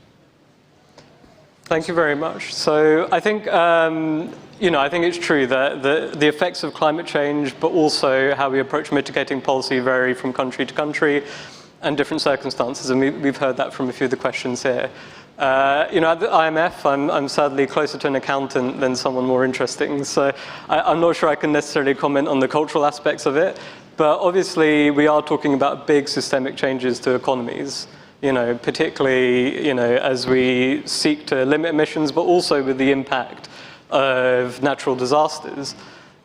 Thank you very much. So I think, I think it's true that the effects of climate change, but also how we approach mitigating policy vary from country to country and different circumstances. And we've heard that from a few of the questions here. At the IMF, I'm sadly closer to an accountant than someone more interesting. So I'm not sure I can necessarily comment on the cultural aspects of it. But obviously, we are talking about big systemic changes to economies, particularly, as we seek to limit emissions, but also with the impact of natural disasters.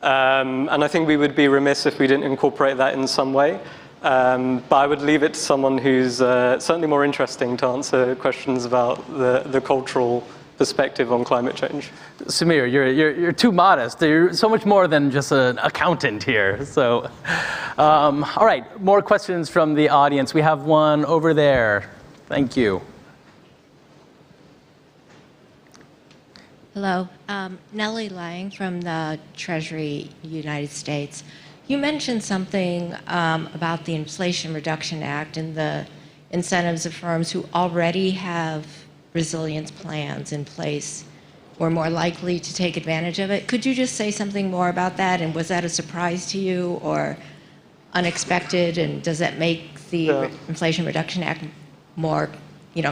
And I think we would be remiss if we didn't incorporate that in some way. But I would leave it to someone who's certainly more interesting to answer questions about the cultural perspective on climate change. Samir, you're too modest. You're so much more than just an accountant here. So, all right, more questions from the audience. We have one over there. Thank you. Hello, Nellie Lang from the Treasury, United States. You mentioned something about the Inflation Reduction Act and the incentives of firms who already have resilience plans in place were more likely to take advantage of it. Could you just say something more about that? And was that a surprise to you or unexpected? And does that make the Inflation Reduction Act more,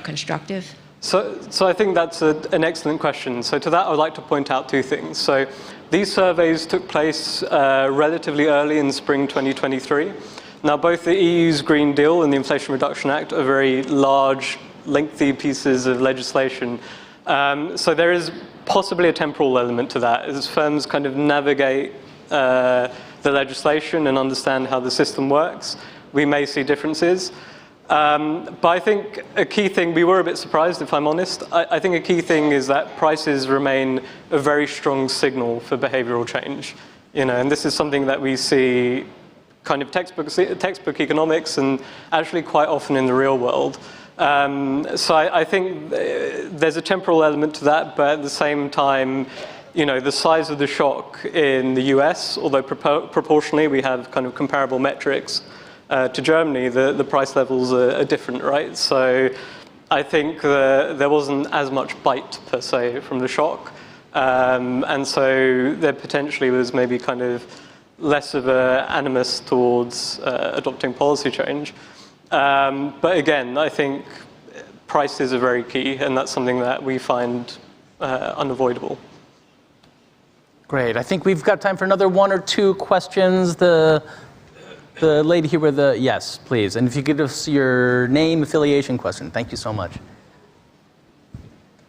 constructive? So I think that's an excellent question. So to that, I would like to point out two things. So these surveys took place relatively early in spring 2023. Now, both the EU's Green Deal and the Inflation Reduction Act are very large, lengthy pieces of legislation. So there is possibly a temporal element to that. As firms kind of navigate the legislation and understand how the system works, we may see differences. But I think a key thing, we were a bit surprised, if I'm honest. I think a key thing is that prices remain a very strong signal for behavioral change. And this is something that we see kind of textbook economics and actually quite often in the real world. So I think there's a temporal element to that, but at the same time, the size of the shock in the US, although proportionally we have kind of comparable metrics to Germany, the price levels are different, right? So I think there wasn't as much bite, per se, from the shock. And so there potentially was maybe kind of less of an animus towards adopting policy change. But again, I think prices are very key, and that's something that we find unavoidable. Great. I think we've got time for another one or two questions. The lady here with the, yes, please. And if you could give us your name, affiliation, question. Thank you so much.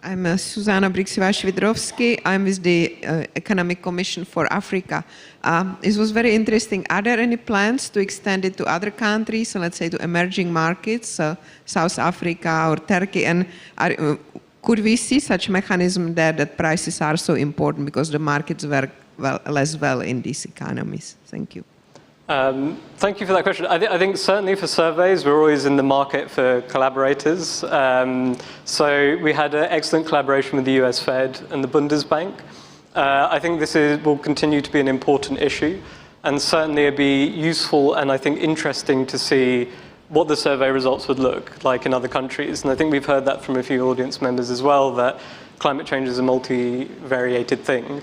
I'm Susanna Brixiva-Shvidrovsky. I'm with the Economic Commission for Africa. It was very interesting. Are there any plans to extend it to other countries, so let's say to emerging markets, South Africa or Turkey? And could we see such mechanism there that prices are so important because the markets work less well in these economies? Thank you. Thank you for that question. I think certainly for surveys, we're always in the market for collaborators. So we had an excellent collaboration with the US Fed and the Bundesbank. I think this will continue to be an important issue. And certainly it'd be useful and I think interesting to see what the survey results would look like in other countries. And I think we've heard that from a few audience members as well, that climate change is a multivariated thing.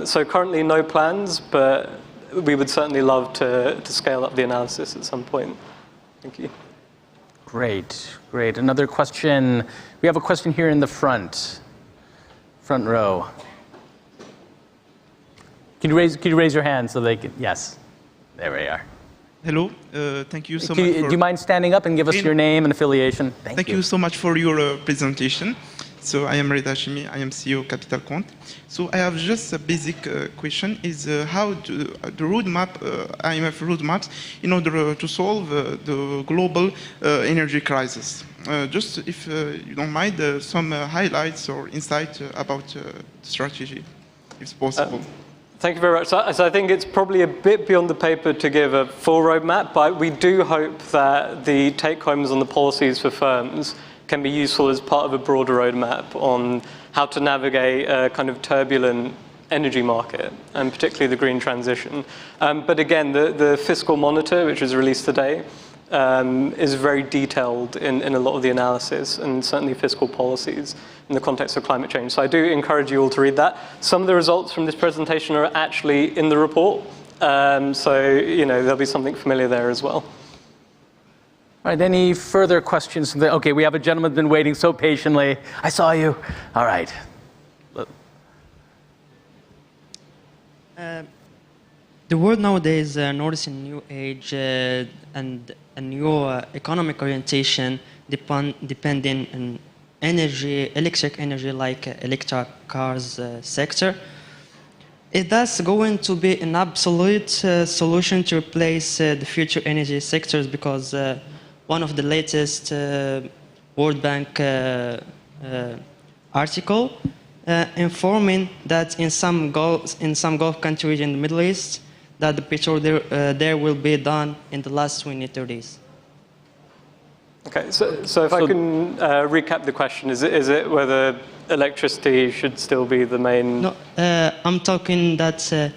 So currently no plans, but we would certainly love to scale up the analysis at some point. Thank you. Great, great. Another question. We have a question here in the front row. Could you raise your hand so they can, yes, there we are. Hello, thank you so much. Do you mind standing up and give us your name and affiliation? Thank you so much for your presentation. So I am Reda Hashimi, I am CEO Capital Quant. So I have just a basic question, is how the roadmap, IMF roadmaps, in order to solve the global energy crisis. Just if you don't mind, some highlights or insight about the strategy, if possible. Thank you very much. So I think it's probably a bit beyond the paper to give a full roadmap, but we do hope that the take-homes on the policies for firms can be useful as part of a broader roadmap on how to navigate a kind of turbulent energy market, and particularly the green transition. But again, the fiscal monitor, which was released today, is very detailed in a lot of the analysis, and certainly fiscal policies in the context of climate change. So I do encourage you all to read that. Some of the results from this presentation are actually in the report, so there'll be something familiar there as well. All right, any further questions? Okay, we have a gentleman who's been waiting so patiently. I saw you. All right. The world nowadays noticing a new age and a new economic orientation depending on energy, electric energy, like electric cars sector. Is that going to be an absolute solution to replace the future energy sectors? Because one of the latest World Bank article informing that in some Gulf countries in the Middle East, that the petrol there will be done in the last 2030s. Okay, so if I can recap the question, is it whether electricity should still be the main? No, I'm talking that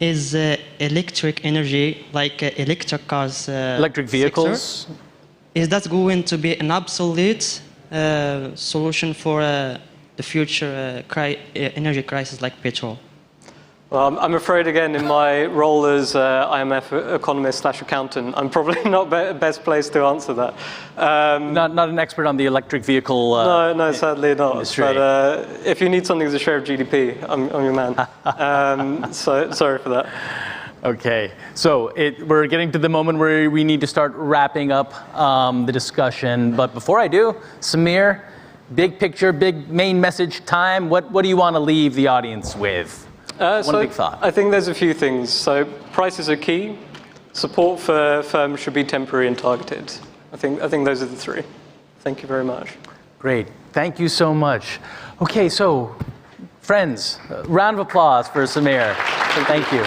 is electric energy, like electric cars, electric vehicles. Sector, is that going to be an absolute solution for the future energy crisis like petrol? Well, I'm afraid, again, in my role as IMF economist/accountant, I'm probably not best placed to answer that. Not an expert on the electric vehicle No, sadly not. Industry. But if you need something as a share of GDP, I'm your man. So sorry for that. Okay, so we're getting to the moment where we need to start wrapping up the discussion. But before I do, Samir, big picture, big main message time. What do you want to leave the audience with? One big thought. I think there's a few things. So prices are key. Support for firms should be temporary and targeted. I think those are the three. Thank you very much. Great. Thank you so much. Okay, so friends, round of applause for Samir. Thank you.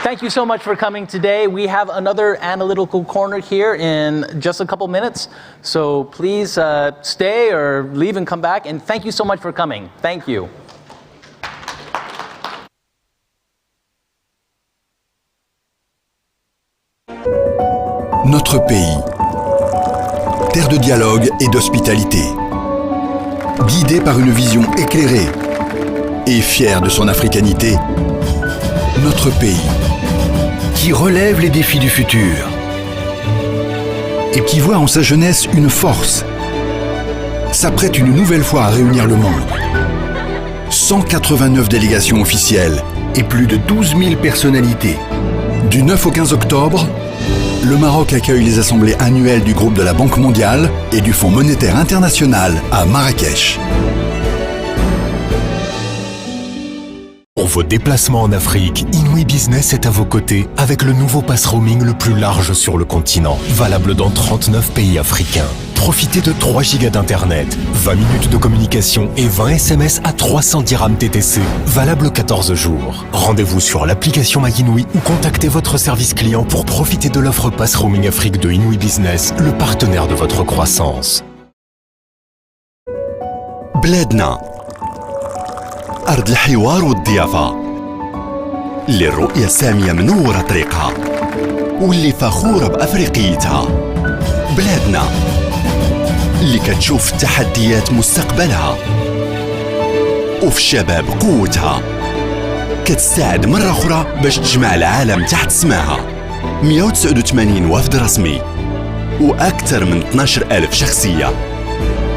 Thank you so much for coming today. We have another analytical corner here in just a couple minutes. So please stay or leave and come back. And thank you so much for coming. Thank you. Notre pays, terre de dialogue et d'hospitalité, guidé par une vision éclairée et fier de son africanité, notre pays, qui relève les défis du futur et qui voit en sa jeunesse une force, s'apprête une nouvelle fois à réunir le monde. 189 délégations officielles et plus de 12 000 personnalités. Du 9 au 15 octobre, le Maroc accueille les assemblées annuelles du groupe de la Banque mondiale et du Fonds monétaire international à Marrakech. Pour vos déplacements en Afrique, Inouï Business est à vos côtés avec le nouveau pass roaming le plus large sur le continent, valable dans 39 pays africains. Profitez de 3 gigas d'internet, 20 minutes de communication et 20 SMS à 300 dirhams TTC, valable 14 jours. Rendez-vous sur l'application MyInouï ou contactez votre service client pour profiter de l'offre pass roaming Afrique de Inouï Business, le partenaire de votre croissance. بلادنا أرض الحوار والضيافة للرؤية السامية منورة طريقها واللي فخورة بأفريقيتها. بلادنا اللي كتشوف التحديات مستقبلها وفي الشباب قوتها، كتستعد مرة أخرى باش تجمع العالم تحت سماها. 189 وفد رسمي وأكثر من 12,000 شخصية.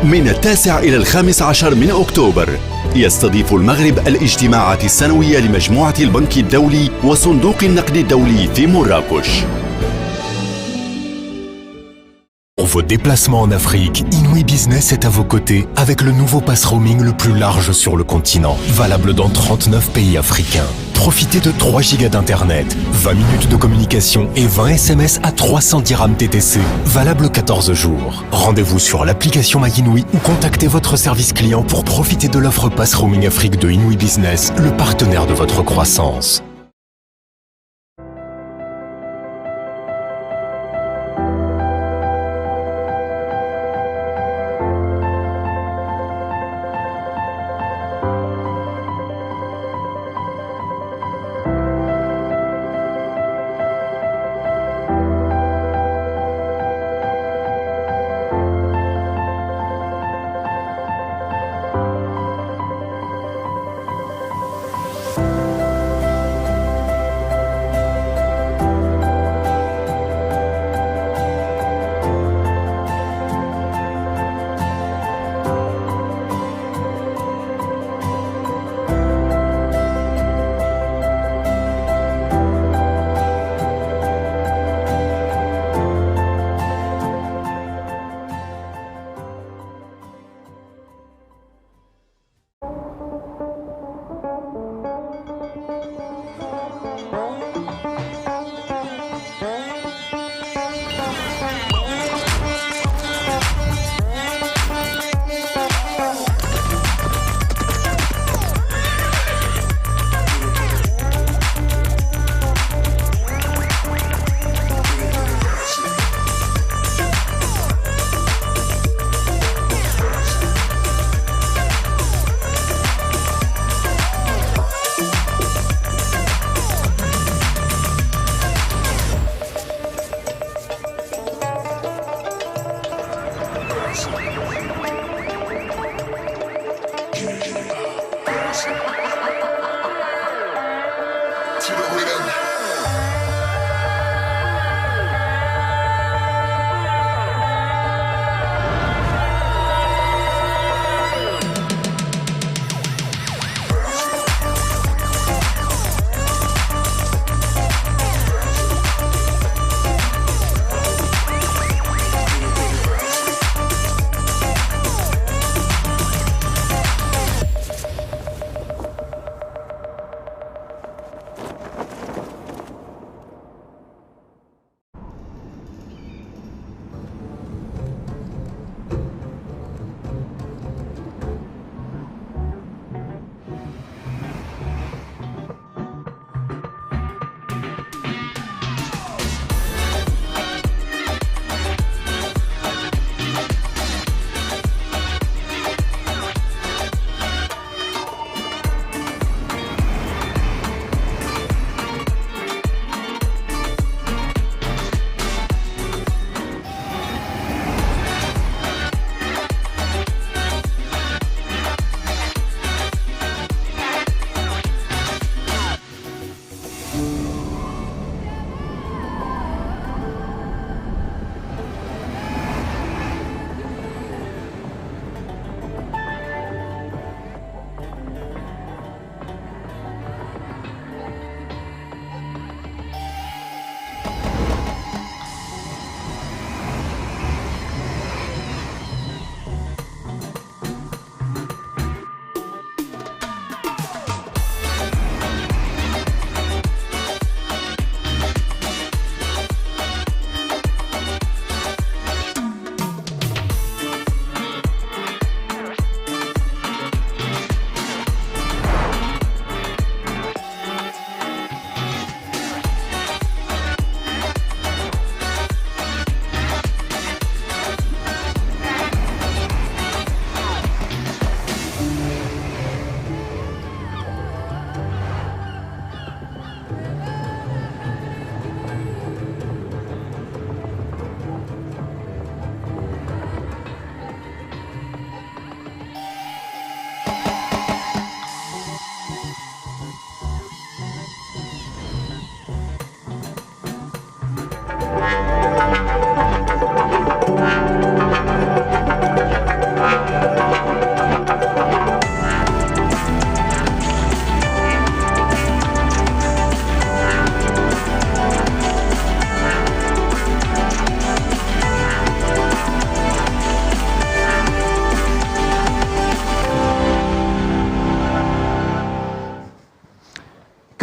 من 9 إلى 15 من أكتوبر يستضيف المغرب الاجتماعات السنوية لمجموعة البنك الدولي وصندوق النقد الدولي في مراكش. Pour vos déplacements en Afrique, Inouï Business est à vos côtés avec le nouveau pass roaming le plus large sur le continent, valable dans 39 pays africains. Profitez de 3 gigas d'internet, 20 minutes de communication et 20 SMS à 300 dirhams TTC, valable 14 jours. Rendez-vous sur l'application MyInouï ou contactez votre service client pour profiter de l'offre pass roaming Afrique de Inouï Business, le partenaire de votre croissance.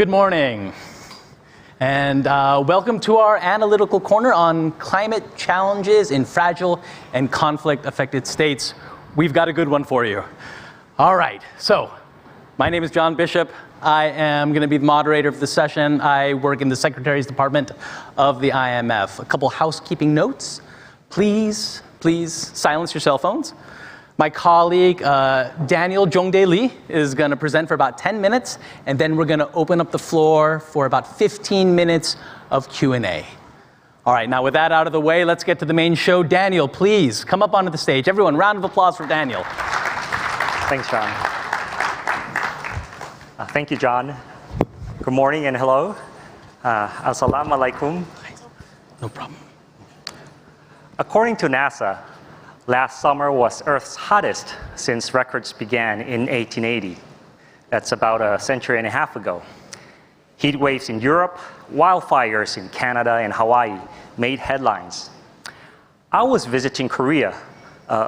Good morning, and welcome to our analytical corner on climate challenges in fragile and conflict-affected states. We've got a good one for you. All right, so my name is John Bishop. I am going to be the moderator of the session. I work in the Secretary's Department of the IMF. A couple housekeeping notes. Please silence your cell phones. My colleague, Daniel Jongdae Lee, is going to present for about 10 minutes, and then we're going to open up the floor for about 15 minutes of Q&A. All right, now with that out of the way, let's get to the main show. Daniel, please come up onto the stage. Everyone, round of applause for Daniel. Thanks, John. Thank you, John. Good morning and hello. Assalamu alaikum. No problem. According to NASA, last summer was Earth's hottest since records began in 1880. That's about a century and a half ago. Heat waves in Europe, wildfires in Canada and Hawaii made headlines. I was visiting Korea,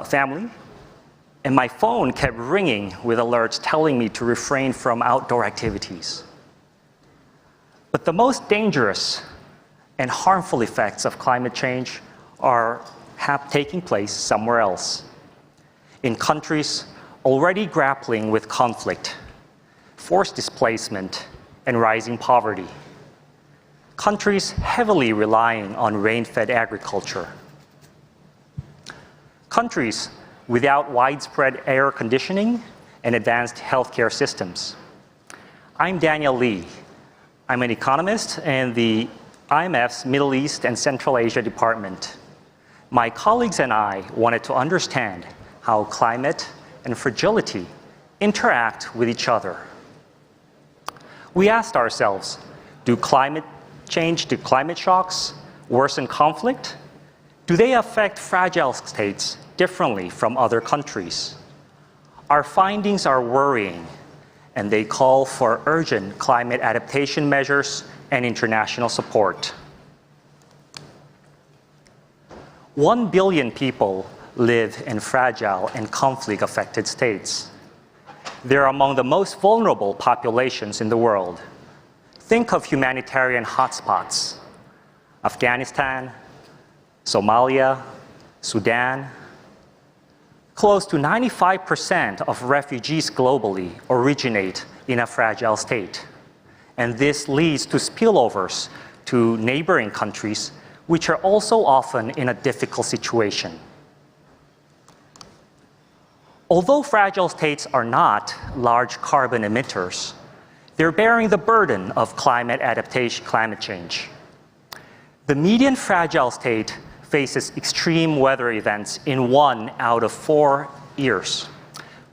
family, and my phone kept ringing with alerts telling me to refrain from outdoor activities. But the most dangerous and harmful effects of climate change are taking place somewhere else, in countries already grappling with conflict, forced displacement, and rising poverty. Countries heavily relying on rain-fed agriculture. Countries without widespread air conditioning and advanced healthcare systems. I'm Daniel Lee. I'm an economist in the IMF's Middle East and Central Asia Department. My colleagues and I wanted to understand how climate and fragility interact with each other. We asked ourselves, do climate shocks worsen conflict? Do they affect fragile states differently from other countries? Our findings are worrying, and they call for urgent climate adaptation measures and international support. 1 billion people live in fragile and conflict-affected states. They're among the most vulnerable populations in the world. Think of humanitarian hotspots: Afghanistan, Somalia, Sudan. Close to 95% of refugees globally originate in a fragile state. And this leads to spillovers to neighboring countries, which are also often in a difficult situation. Although fragile states are not large carbon emitters, they're bearing the burden of climate adaptation, climate change. The median fragile state faces extreme weather events in 1 out of 4 years,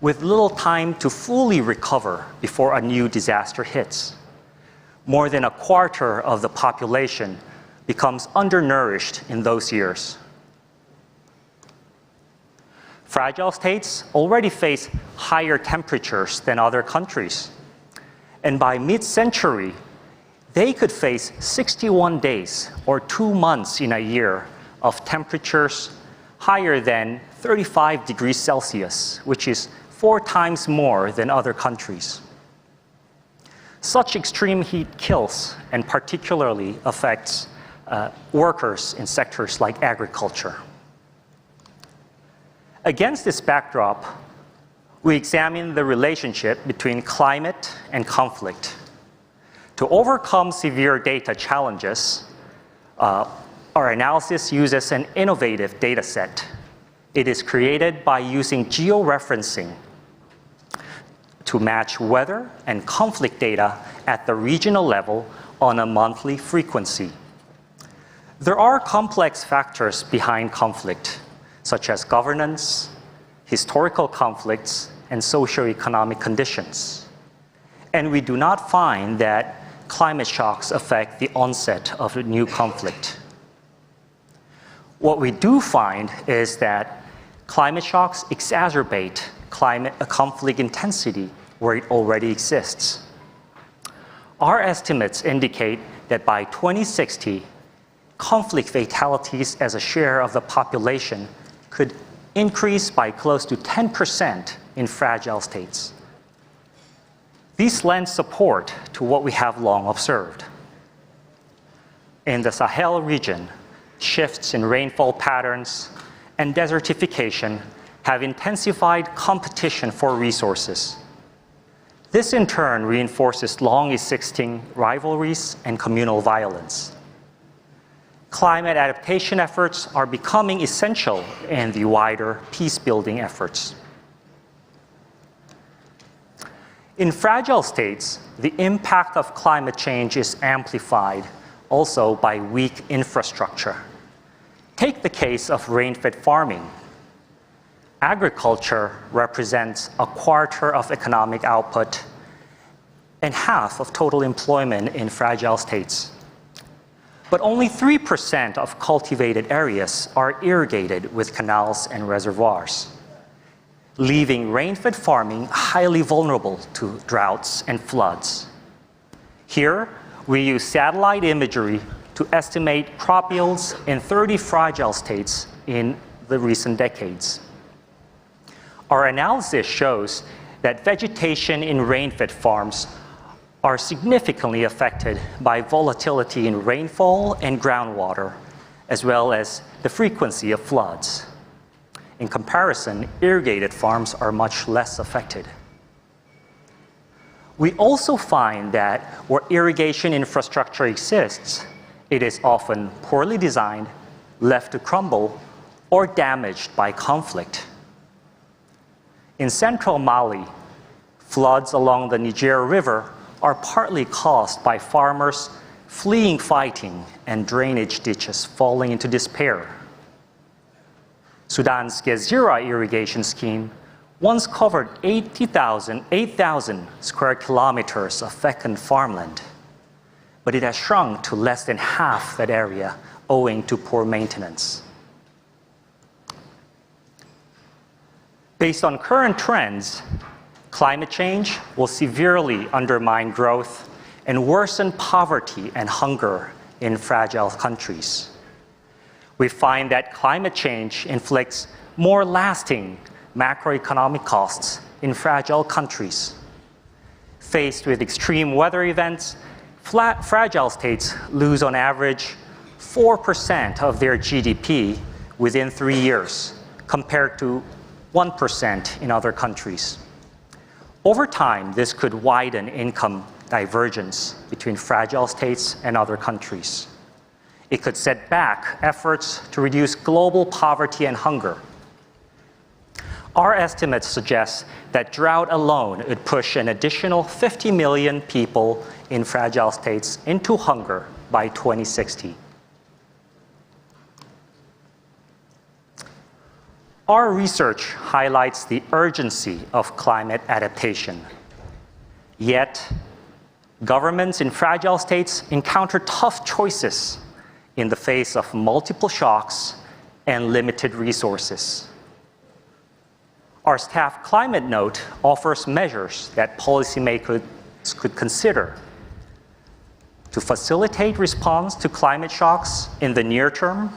with little time to fully recover before a new disaster hits. More than a quarter of the population becomes undernourished in those years. Fragile states already face higher temperatures than other countries. And by mid-century, they could face 61 days or 2 months in a year of temperatures higher than 35 degrees Celsius, which is 4 times more than other countries. Such extreme heat kills and particularly affects workers in sectors like agriculture. Against this backdrop, we examine the relationship between climate and conflict. To overcome severe data challenges, our analysis uses an innovative data set. It is created by using georeferencing to match weather and conflict data at the regional level on a monthly frequency. There are complex factors behind conflict, such as governance, historical conflicts, and socioeconomic conditions. And we do not find that climate shocks affect the onset of a new conflict. What we do find is that climate shocks exacerbate conflict intensity where it already exists. Our estimates indicate that by 2060, conflict fatalities as a share of the population could increase by close to 10% in fragile states. These lend support to what we have long observed. In the Sahel region, shifts in rainfall patterns and desertification have intensified competition for resources. This in turn reinforces long-existing rivalries and communal violence. Climate adaptation efforts are becoming essential in the wider peace-building efforts. In fragile states, the impact of climate change is amplified also by weak infrastructure. Take the case of rain-fed farming. Agriculture represents a quarter of economic output and half of total employment in fragile states. But only 3% of cultivated areas are irrigated with canals and reservoirs, leaving rain-fed farming highly vulnerable to droughts and floods. Here, we use satellite imagery to estimate crop yields in 30 fragile states in the recent decades. Our analysis shows that vegetation in rain-fed farms are significantly affected by volatility in rainfall and groundwater, as well as the frequency of floods. In comparison, irrigated farms are much less affected. We also find that where irrigation infrastructure exists, it is often poorly designed, left to crumble, or damaged by conflict. In central Mali, floods along the Niger River are partly caused by farmers fleeing fighting and drainage ditches falling into despair. Sudan's Gezira irrigation scheme once covered 8,000 square kilometers of fecund farmland, but it has shrunk to less than half that area owing to poor maintenance. Based on current trends, climate change will severely undermine growth and worsen poverty and hunger in fragile countries. We find that climate change inflicts more lasting macroeconomic costs in fragile countries. Faced with extreme weather events, fragile states lose on average 4% of their GDP within 3 years, compared to 1% in other countries. Over time, this could widen income divergence between fragile states and other countries. It could set back efforts to reduce global poverty and hunger. Our estimates suggest that drought alone would push an additional 50 million people in fragile states into hunger by 2060. Our research highlights the urgency of climate adaptation. Yet, governments in fragile states encounter tough choices in the face of multiple shocks and limited resources. Our staff climate note offers measures that policymakers could consider to facilitate response to climate shocks in the near term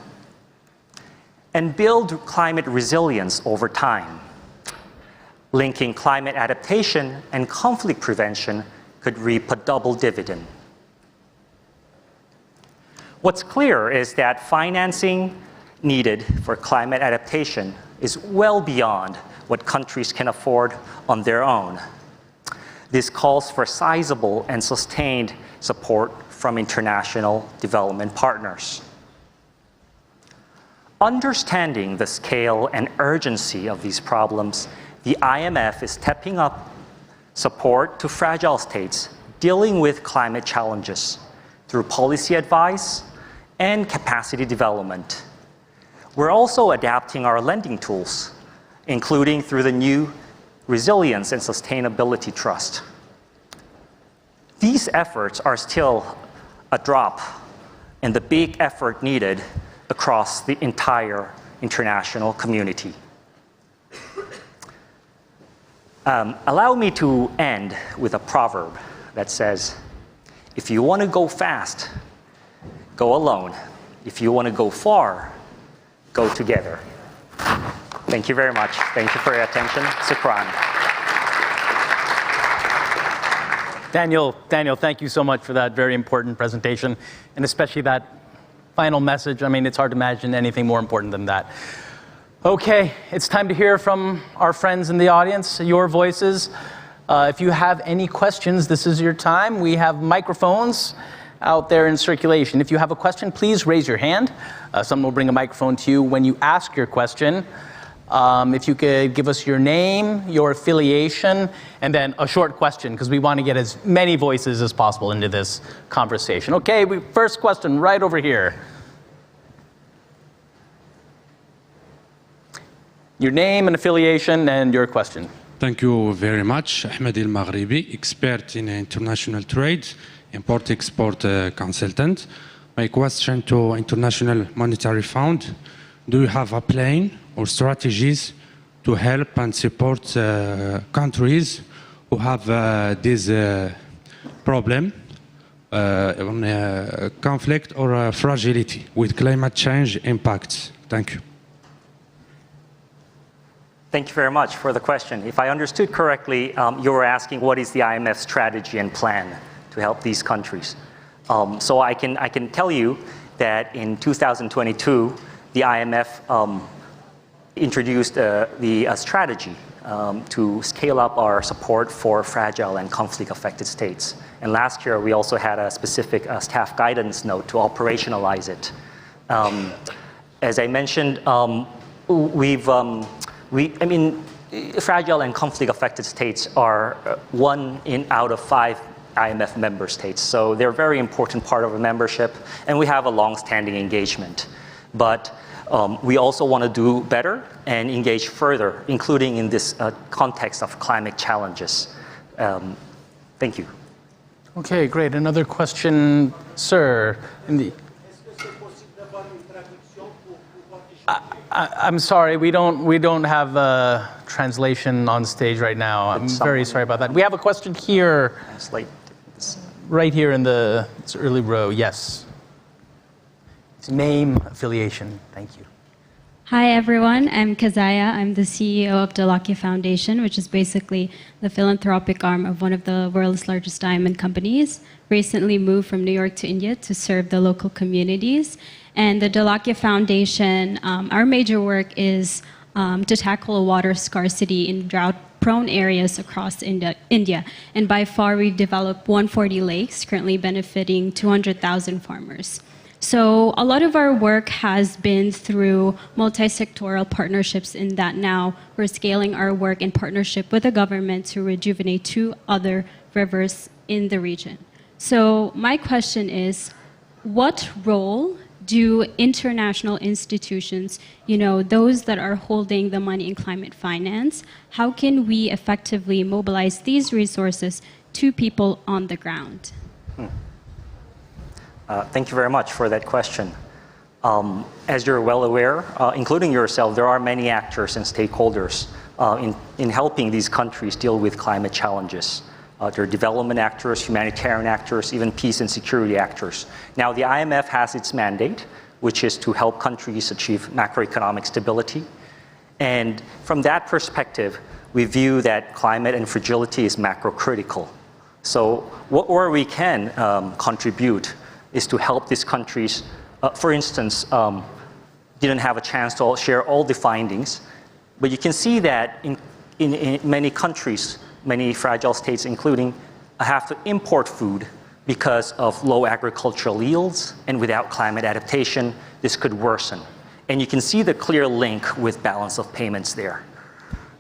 and build climate resilience over time. Linking climate adaptation and conflict prevention could reap a double dividend. What's clear is that financing needed for climate adaptation is well beyond what countries can afford on their own. This calls for sizable and sustained support from international development partners. Understanding the scale and urgency of these problems, the IMF is stepping up support to fragile states dealing with climate challenges through policy advice and capacity development. We're also adapting our lending tools, including through the new Resilience and Sustainability Trust. These efforts are still a drop in the big effort needed across the entire international community. Allow me to end with a proverb that says, if you want to go fast, go alone. If you want to go far, go together. Thank you very much. Thank you for your attention. Shukran. Daniel, thank you so much for that very important presentation, and especially that final message. I mean, it's hard to imagine anything more important than that. Okay, it's time to hear from our friends in the audience, your voices. If you have any questions, this is your time. We have microphones out there in circulation. If you have a question, please raise your hand. Someone will bring a microphone to you when you ask your question. If you could give us your name, your affiliation, and then a short question, because we want to get as many voices as possible into this conversation. Okay, first question right over here. Your name and affiliation and your question. Thank you very much. Ahmed El Maghribi, expert in international trade, import-export consultant. My question to International Monetary Fund, do you have a plan or strategies to help and support countries who have this problem, conflict or fragility with climate change impacts? Thank you. Thank you very much for the question. If I understood correctly, you were asking what is the IMF strategy and plan to help these countries. So I can tell you that in 2022, the IMF introduced the strategy to scale up our support for fragile and conflict-affected states. And last year, we also had a specific staff guidance note to operationalize it. As I mentioned, fragile and conflict-affected states are 1 out of 5 IMF member states. So they're a very important part of our membership, and we have a long-standing engagement. But we also want to do better and engage further, including in this context of climate challenges. Thank you. Okay, great. Another question, sir. I'm sorry, we don't have a translation on stage right now. I'm very sorry about that. We have a question here. Right here in the early row, yes. Name, affiliation, thank you. Hi everyone, I'm Kazaya. I'm the CEO of Dalakya Foundation, which is basically the philanthropic arm of one of the world's largest diamond companies. Recently moved from New York to India to serve the local communities. And the Dalakya Foundation, our major work is to tackle water scarcity in drought-prone areas across India. And by far, we've developed 140 lakes, currently benefiting 200,000 farmers. So a lot of our work has been through multi-sectoral partnerships in that now we're scaling our work in partnership with the government to rejuvenate 2 other rivers in the region. So my question is, what role do international institutions, those that are holding the money in climate finance, how can we effectively mobilize these resources to people on the ground? Thank you very much for that question. As you're well aware, including yourself, there are many actors and stakeholders in helping these countries deal with climate challenges. There are development actors, humanitarian actors, even peace and security actors. Now, the IMF has its mandate, which is to help countries achieve macroeconomic stability. And from that perspective, we view that climate and fragility is macro-critical. So where we can contribute is to help these countries, for instance, didn't have a chance to share all the findings, but you can see that in many countries, many fragile states, including, have to import food because of low agricultural yields, and without climate adaptation, this could worsen. And you can see the clear link with balance of payments there.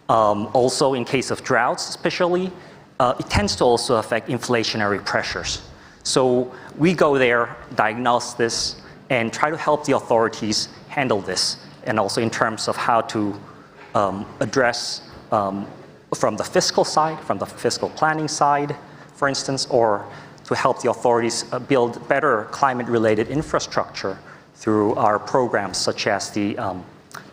Also, in case of droughts especially, it tends to also affect inflationary pressures. So we go there, diagnose this, and try to help the authorities handle this, and also in terms of how to address from the fiscal side, from the fiscal planning side, for instance, or to help the authorities build better climate-related infrastructure through our programs such as the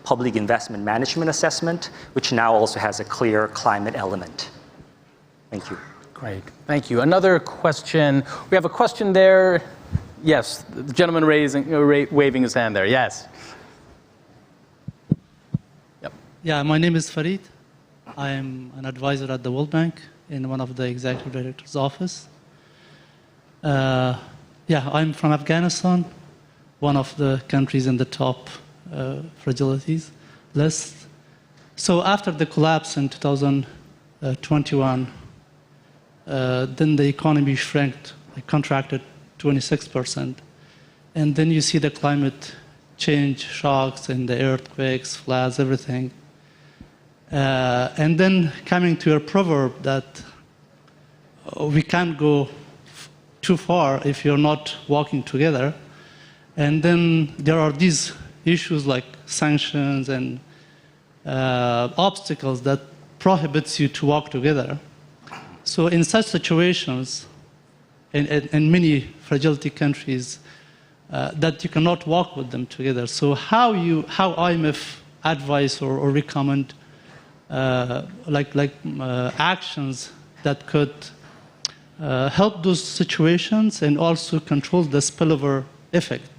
Public Investment Management Assessment, which now also has a clear climate element. Thank you. Great, thank you. Another question. We have a question there. Yes, the gentleman waving his hand there, yes. Yep. Yeah, my name is Farid. I am an advisor at the World Bank in one of the executive director's office. Yeah, I'm from Afghanistan, one of the countries in the top fragilities list. So after the collapse in 2021, then the economy contracted 26%. And then you see the climate change shocks and the earthquakes, floods, everything. And then coming to your proverb that we can't go too far if you're not walking together. And then there are these issues like sanctions and obstacles that prohibits you to walk together. So in such situations, in many fragility countries, that you cannot walk with them together. So how IMF advise or recommend actions that could help those situations and also control the spillover effect?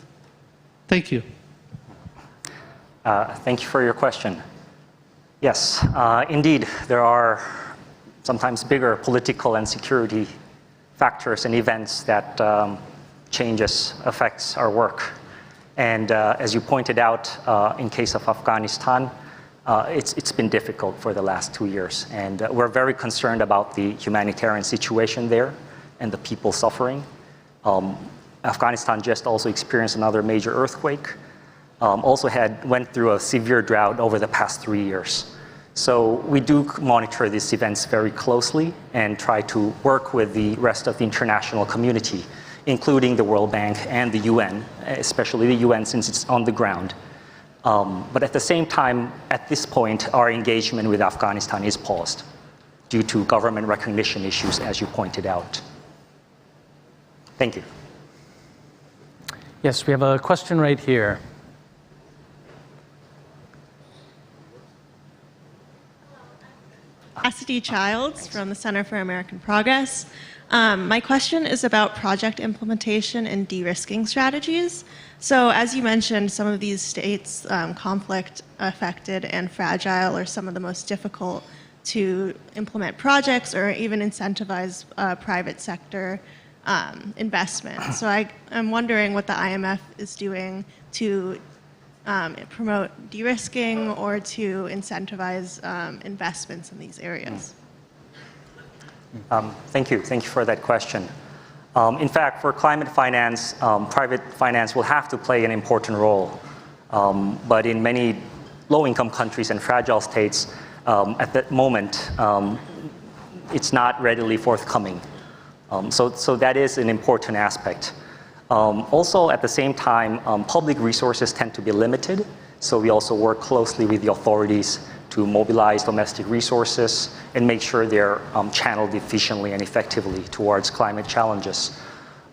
Thank you. Thank you for your question. Yes, indeed, there are sometimes bigger political and security factors and events that affects our work. And as you pointed out, in case of Afghanistan, it's been difficult for the last 2 years. And we're very concerned about the humanitarian situation there and the people suffering. Afghanistan just also experienced another major earthquake. Also went through a severe drought over the past 3 years. So we do monitor these events very closely and try to work with the rest of the international community, including the World Bank and the UN, especially the UN since it's on the ground. But at the same time, at this point, our engagement with Afghanistan is paused due to government recognition issues, as you pointed out. Thank you. Yes, we have a question right here. Cassidy Childs from the Center for American Progress. My question is about project implementation and de-risking strategies. So as you mentioned, some of these states, conflict affected and fragile, are some of the most difficult to implement projects or even incentivize private sector investment. So I'm wondering what the IMF is doing to promote de-risking or to incentivize investments in these areas. Thank you for that question. In fact, for climate finance, private finance will have to play an important role. But in many low-income countries and fragile states, at that moment, it's not readily forthcoming. So that is an important aspect. Also, at the same time, public resources tend to be limited, so we also work closely with the authorities to mobilize domestic resources and make sure they're channeled efficiently and effectively towards climate challenges.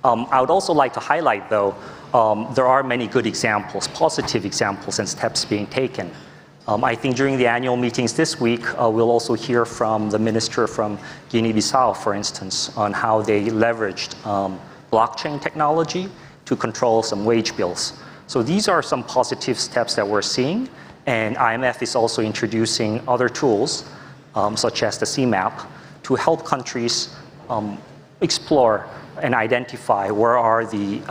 I would also like to highlight, though, there are many good examples, positive examples and steps being taken. I think during the annual meetings this week, we'll also hear from the minister from Guinea-Bissau, for instance, on how they leveraged blockchain technology to control some wage bills. So these are some positive steps that we're seeing, and IMF is also introducing other tools, such as the CMAP, to help countries explore and identify where are the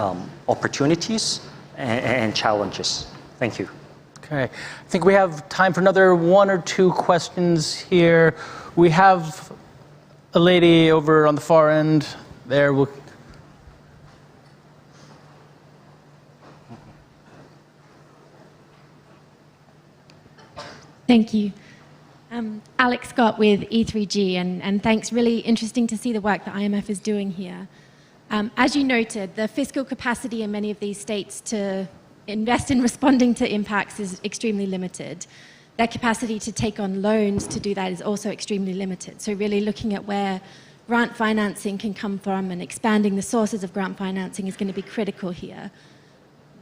opportunities and challenges. Thank you. Okay, I think we have time for another 1 or 2 questions here. We have a lady over on the far end there. Thank you. Alex Scott with E3G, and thanks. Really interesting to see the work that IMF is doing here. As you noted, the fiscal capacity in many of these states to invest in responding to impacts is extremely limited. Their capacity to take on loans to do that is also extremely limited. So really looking at where grant financing can come from and expanding the sources of grant financing is going to be critical here.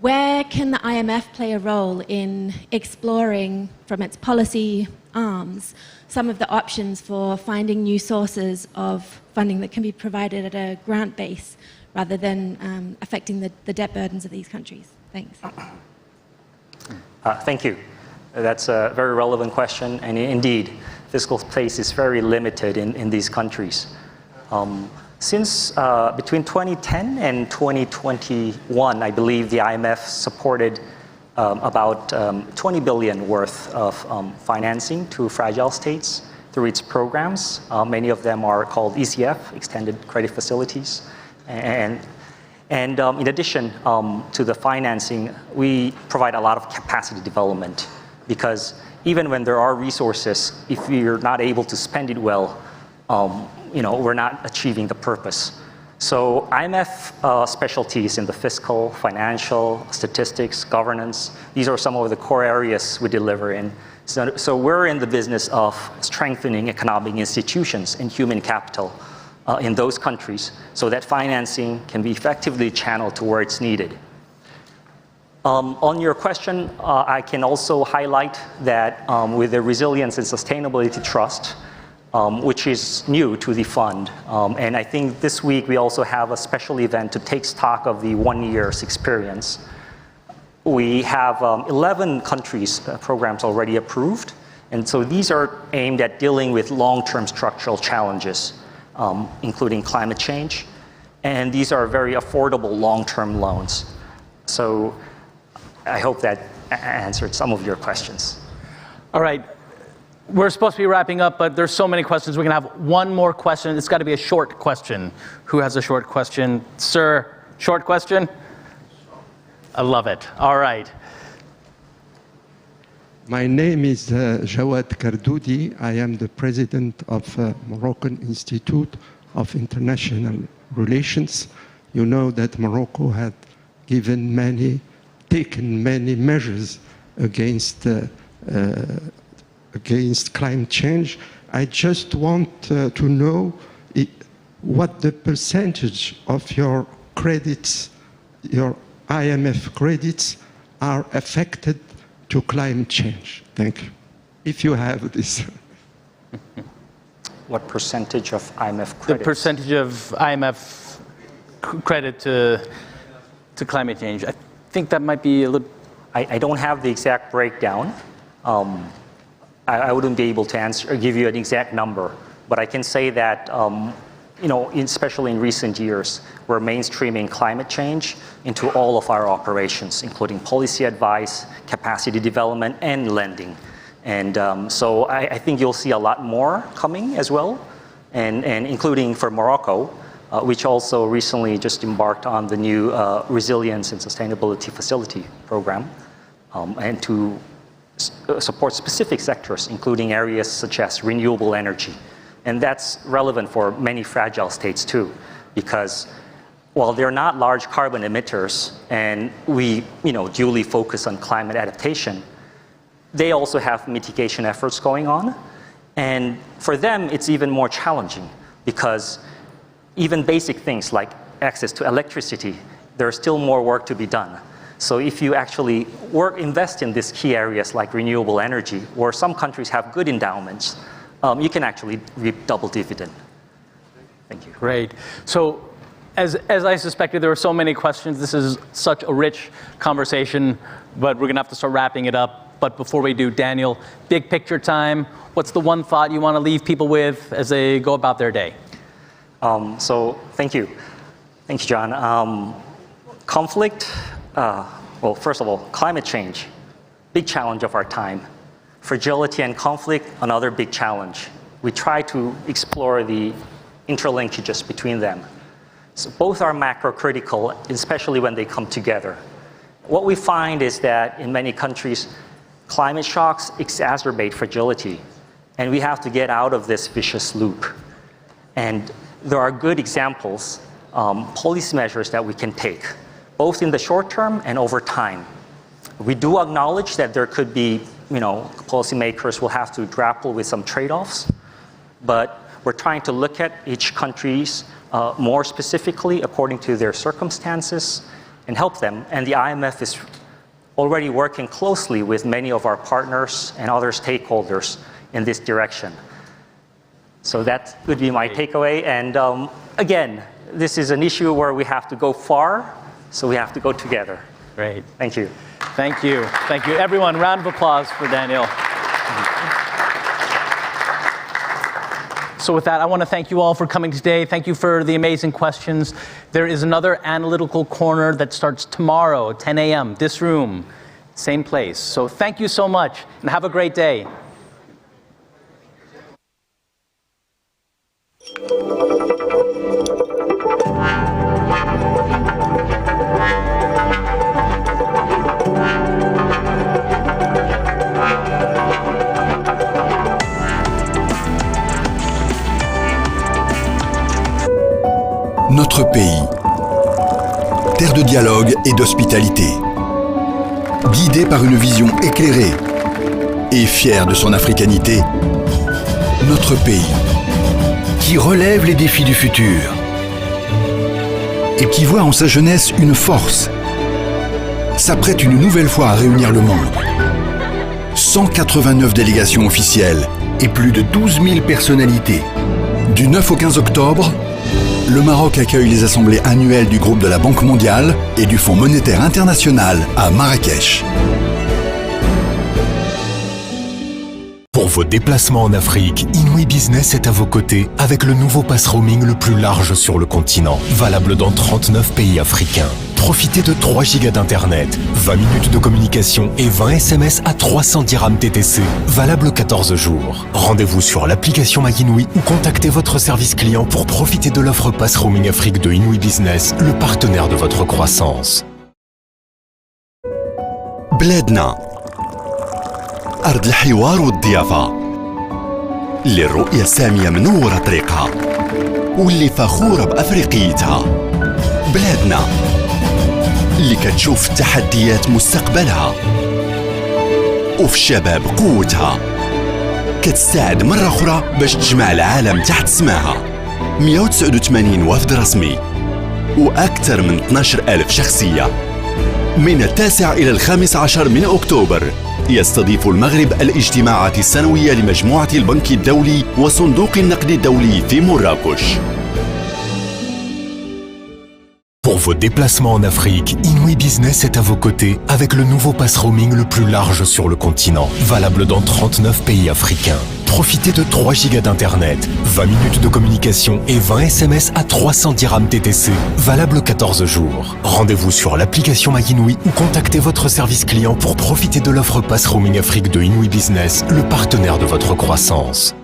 Where can the IMF play a role in exploring, from its policy arms, some of the options for finding new sources of funding that can be provided at a grant base rather than affecting the debt burdens of these countries? Thanks. Thank you. That's a very relevant question, and indeed, fiscal space is very limited in these countries. Since between 2010 and 2021, I believe the IMF supported about 20 billion worth of financing to fragile states through its programs. Many of them are called ECF, Extended Credit Facilities. And in addition to the financing, we provide a lot of capacity development, because even when there are resources, if you're not able to spend it well, we're not achieving the purpose. So IMF specialties in the fiscal, financial, statistics, governance, these are some of the core areas we deliver in. So we're in the business of strengthening economic institutions and human capital in those countries so that financing can be effectively channeled to where it's needed. On your question, I can also highlight that with the Resilience and Sustainability Trust, which is new to the fund. And I think this week we also have a special event to take stock of the 1 year's experience. We have 11 countries' programs already approved. And so these are aimed at dealing with long-term structural challenges, including climate change. And these are very affordable long-term loans. So I hope that answered some of your questions. All right. We're supposed to be wrapping up, but there's so many questions. We're going to have one more question. It's got to be a short question. Who has a short question? Sir, short question? I love it. All right. My name is Jawad Kardoudi. I am the president of Moroccan Institute of International Relations. You know that Morocco had taken many measures against climate change. I just want to know what the percentage of your credits, your IMF credits, are affected to climate change. Thank you. If you have this. What percentage of IMF credit? The percentage of IMF credit to climate change. I think that might be a little... I don't have the exact breakdown. I wouldn't be able to answer or give you an exact number, but I can say that, especially in recent years, we're mainstreaming climate change into all of our operations, including policy advice, capacity development, and lending. And so I think you'll see a lot more coming as well, and including for Morocco, which also recently just embarked on the new Resilience and Sustainability Facility program, and to support specific sectors, including areas such as renewable energy. And that's relevant for many fragile states too, because while they're not large carbon emitters and we duly focus on climate adaptation, they also have mitigation efforts going on. And for them, it's even more challenging because even basic things like access to electricity, there's still more work to be done. So if you actually invest in these key areas like renewable energy, where some countries have good endowments, you can actually reap double dividend. Thank you. Great. So as I suspected, there were so many questions. This is such a rich conversation, but we're going to have to start wrapping it up. But before we do, Daniel, big picture time. What's the one thought you want to leave people with as they go about their day? So thank you. Thank you, John. Conflict. Well, first of all, climate change, big challenge of our time. Fragility and conflict, another big challenge. We try to explore the interlinkages between them. So both are macro critical, especially when they come together. What we find is that in many countries, climate shocks exacerbate fragility, and we have to get out of this vicious loop. And there are good examples, policy measures that we can take, both in the short term and over time. We do acknowledge that there could be, policymakers will have to grapple with some trade-offs, but we're trying to look at each country's more specifically according to their circumstances and help them. And the IMF is already working closely with many of our partners and other stakeholders in this direction. So that would be my takeaway. And again, this is an issue where we have to go far, so we have to go together. Great. Thank you. Thank you. Thank you. Everyone, round of applause for Daniel. So with that, I want to thank you all for coming today. Thank you for the amazing questions. There is another analytical corner that starts tomorrow, 10 a.m., this room, same place. So thank you so much, and have a great day. Notre pays, terre de dialogue et d'hospitalité, guidé par une vision éclairée et fier de son africanité, notre pays, qui relève les défis du futur et qui voit en sa jeunesse une force, s'apprête une nouvelle fois à réunir le monde. 189 délégations officielles et plus de 12 000 personnalités. Du 9 au 15 octobre, le Maroc accueille les assemblées annuelles du groupe de la Banque mondiale et du Fonds monétaire international à Marrakech. Pour vos déplacements en Afrique, Inouï Business est à vos côtés avec le nouveau pass roaming le plus large sur le continent, valable dans 39 pays africains. Profitez de 3 gigas d'internet, 20 minutes de communication et 20 SMS à 300 dirhams TTC, valable 14 jours. Rendez-vous sur l'application MyInouï ou contactez votre service client pour profiter de l'offre pass roaming Afrique de Inouï Business, le partenaire de votre croissance. بلادنا أرض الحوار والضيافة اللي الرؤية السامية منورة طريقها واللي فخورة بأفريقيتها. بلادنا اللي كتشوف التحديات مستقبلها وفي الشباب قوتها، كتستعد مرة أخرى باش تجمع العالم تحت سماها. 189 وفد رسمي وأكثر من 12,000 شخصية. من 9 إلى 15 من أكتوبر يستضيف المغرب الاجتماعات السنوية لمجموعة البنك الدولي وصندوق النقد الدولي في مراكش. Pour vos déplacements en Afrique, Inouï Business est à vos côtés avec le nouveau pass roaming le plus large sur le continent, valable dans 39 pays africains. Profitez de 3 gigas d'internet, 20 minutes de communication et 20 SMS à 300 dirhams TTC, valable 14 jours. Rendez-vous sur l'application MyInouï ou contactez votre service client pour profiter de l'offre pass roaming Afrique de Inouï Business, le partenaire de votre croissance.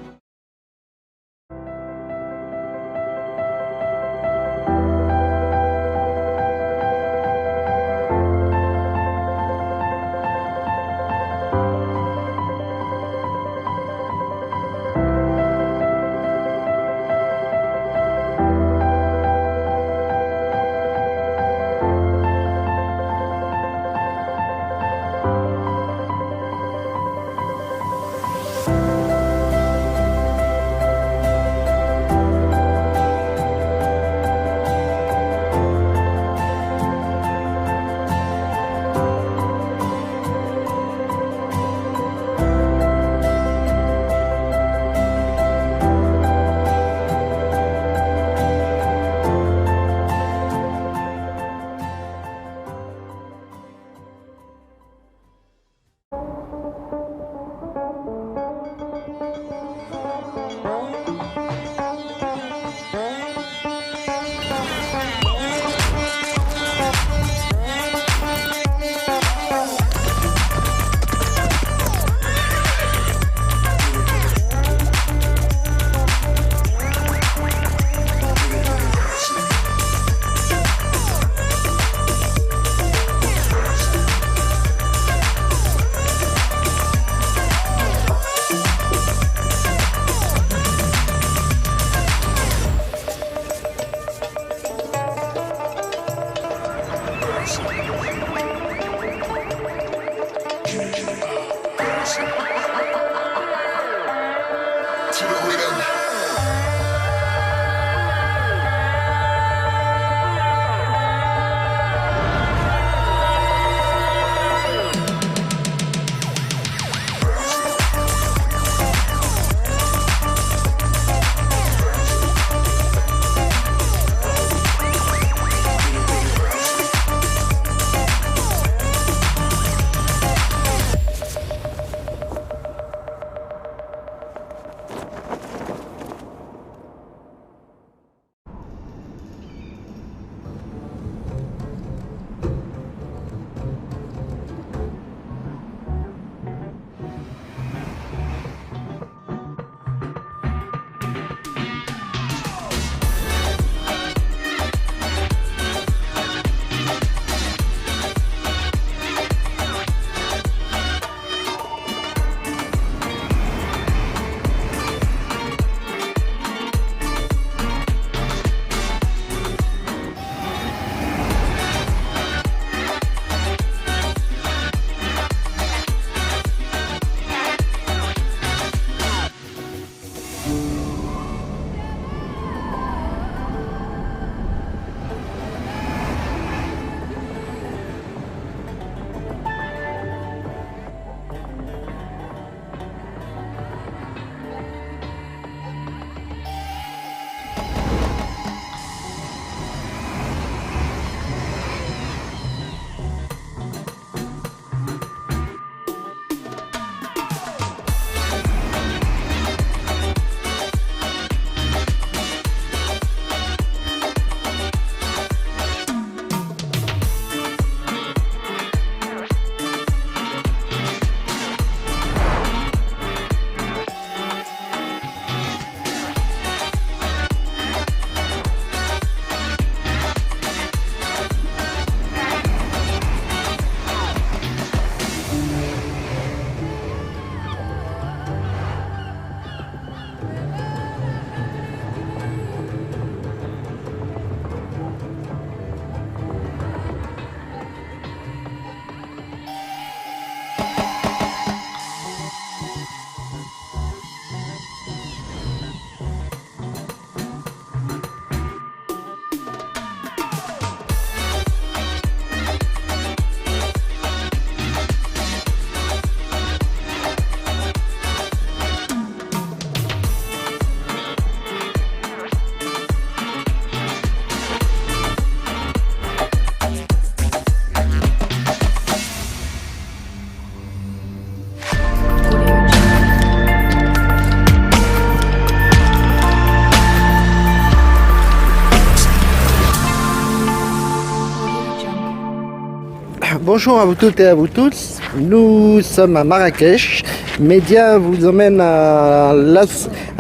Bonjour à vous toutes et à vous tous. Nous sommes à Marrakech. Média vous emmène à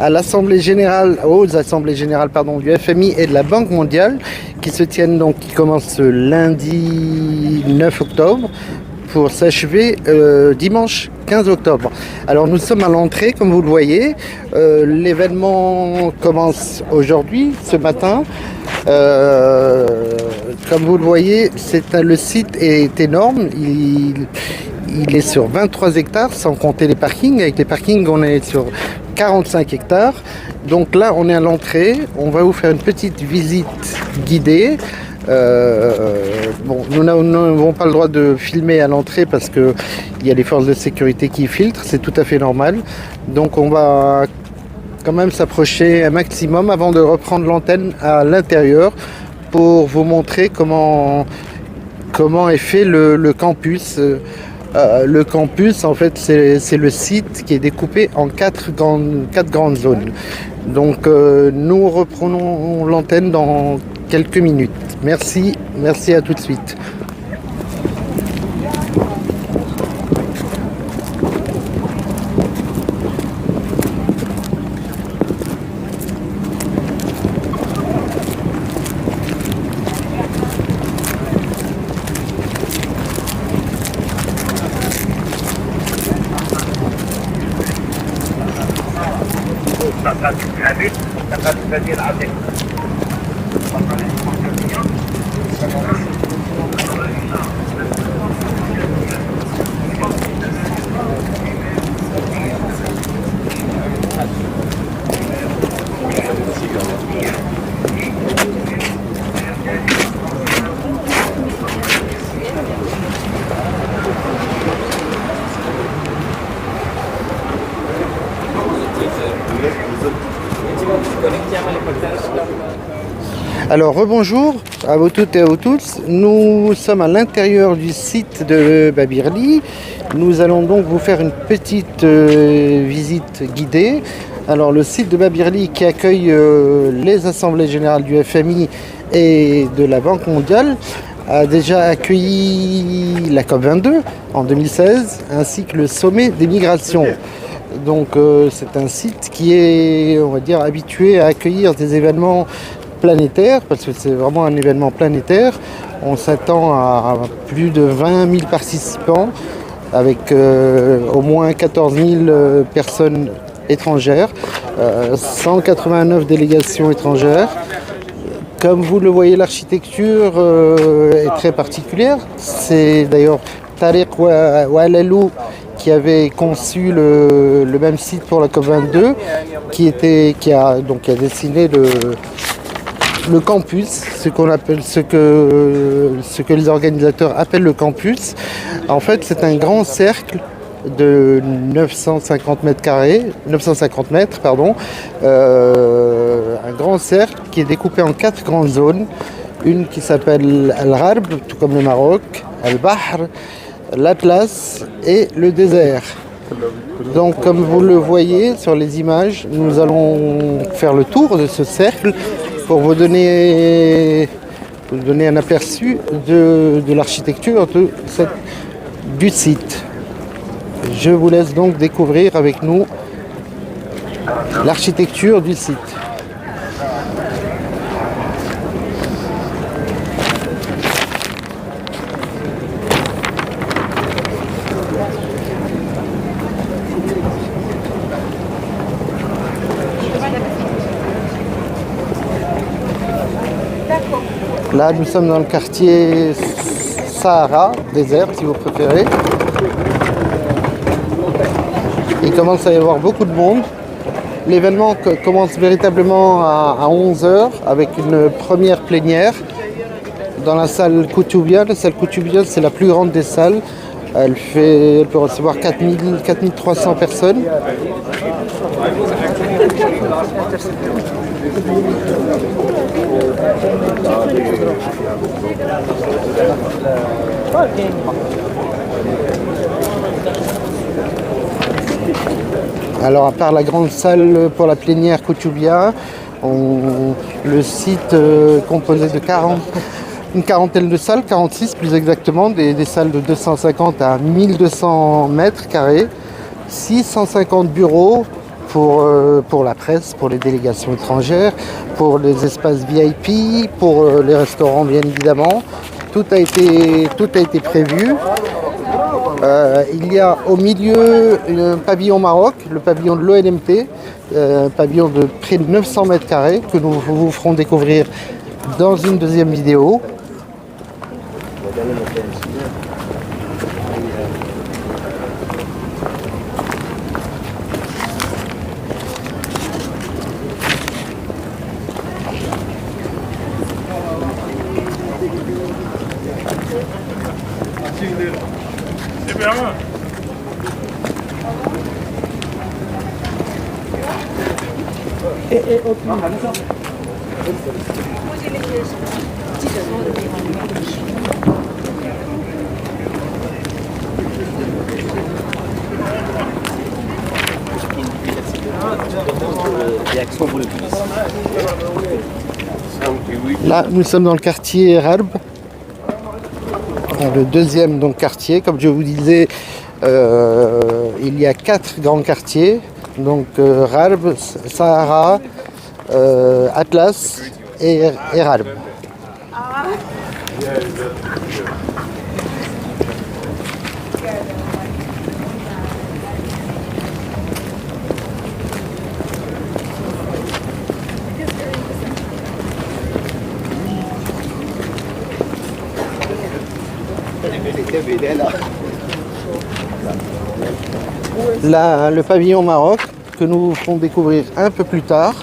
l'Assemblée générale, aux Assemblées générales du FMI et de la Banque mondiale qui commencent lundi 9 octobre pour s'achever dimanche 15 octobre. Alors nous sommes à l'entrée, comme vous le voyez. L'événement commence aujourd'hui, ce matin. Comme vous le voyez, le site est énorme. Il est sur 23 hectares, sans compter les parkings. Avec les parkings, on est sur 45 hectares. Donc là, on est à l'entrée. On va vous faire une petite visite guidée. Nous n'avons pas le droit de filmer à l'entrée parce qu'il y a les forces de sécurité qui filtrent. C'est tout à fait normal. Donc on va quand même s'approcher un maximum avant de reprendre l'antenne à l'intérieur pour vous montrer comment est fait le campus. Le campus, en fait, c'est le site qui est découpé en quatre grandes zones. Donc nous reprenons l'antenne dans quelques minutes. Merci à tout de suite. Alors rebonjour à vous toutes et à vous tous. Nous sommes à l'intérieur du site de Babirli. Nous allons donc vous faire une petite visite guidée. Alors le site de Babirli qui accueille les assemblées générales du FMI et de la Banque mondiale a déjà accueilli la COP22 en 2016 ainsi que le sommet des migrations. Donc c'est un site qui est, on va dire, habitué à accueillir des événements planétaire, parce que c'est vraiment un événement planétaire. On s'attend à plus de 20 000 participants avec au moins 14 000 personnes étrangères, 189 délégations étrangères. Comme vous le voyez, l'architecture est très particulière. C'est d'ailleurs Tariq Walalou qui avait conçu le même site pour la COP22, qui a dessiné le campus, ce que les organisateurs appellent le campus. En fait, c'est un grand cercle de 950 mètres, un grand cercle qui est découpé en 4 grandes zones. Une qui s'appelle Al-Gharb, tout comme le Maroc, Al-Bahr, l'Atlas et le désert. Donc comme vous le voyez sur les images, nous allons faire le tour de ce cercle pour vous donner un aperçu de l'architecture du site. Je vous laisse donc découvrir avec nous l'architecture du site. Là, nous sommes dans le quartier Sahara, désert si vous préférez. Il commence à y avoir beaucoup de monde. L'événement commence véritablement à 11h avec une première plénière dans la salle Koutoubia. La salle Koutoubia, c'est la plus grande des salles. Elle peut recevoir 4300 personnes. Alors à part la grande salle pour la plénière Koutoubia, le site composé de une quarantaine de salles, 46 plus exactement, des salles de 250 à 1200 mètres carrés, 650 bureaux pour la presse, pour les délégations étrangères, pour les espaces VIP, pour les restaurants bien évidemment. Tout a été prévu. Il y a au milieu un pavillon Maroc, le pavillon de l'ONMT, un pavillon de près de 900 mètres carrés que nous vous ferons découvrir dans une deuxième vidéo. Là, nous sommes dans le quartier Rarb, le deuxième donc, quartier. Comme je vous disais, il y a 4 grands quartiers, donc Rarb, Sahara, Atlas et Rarb. Là, le pavillon Maroc que nous vous ferons découvrir un peu plus tard,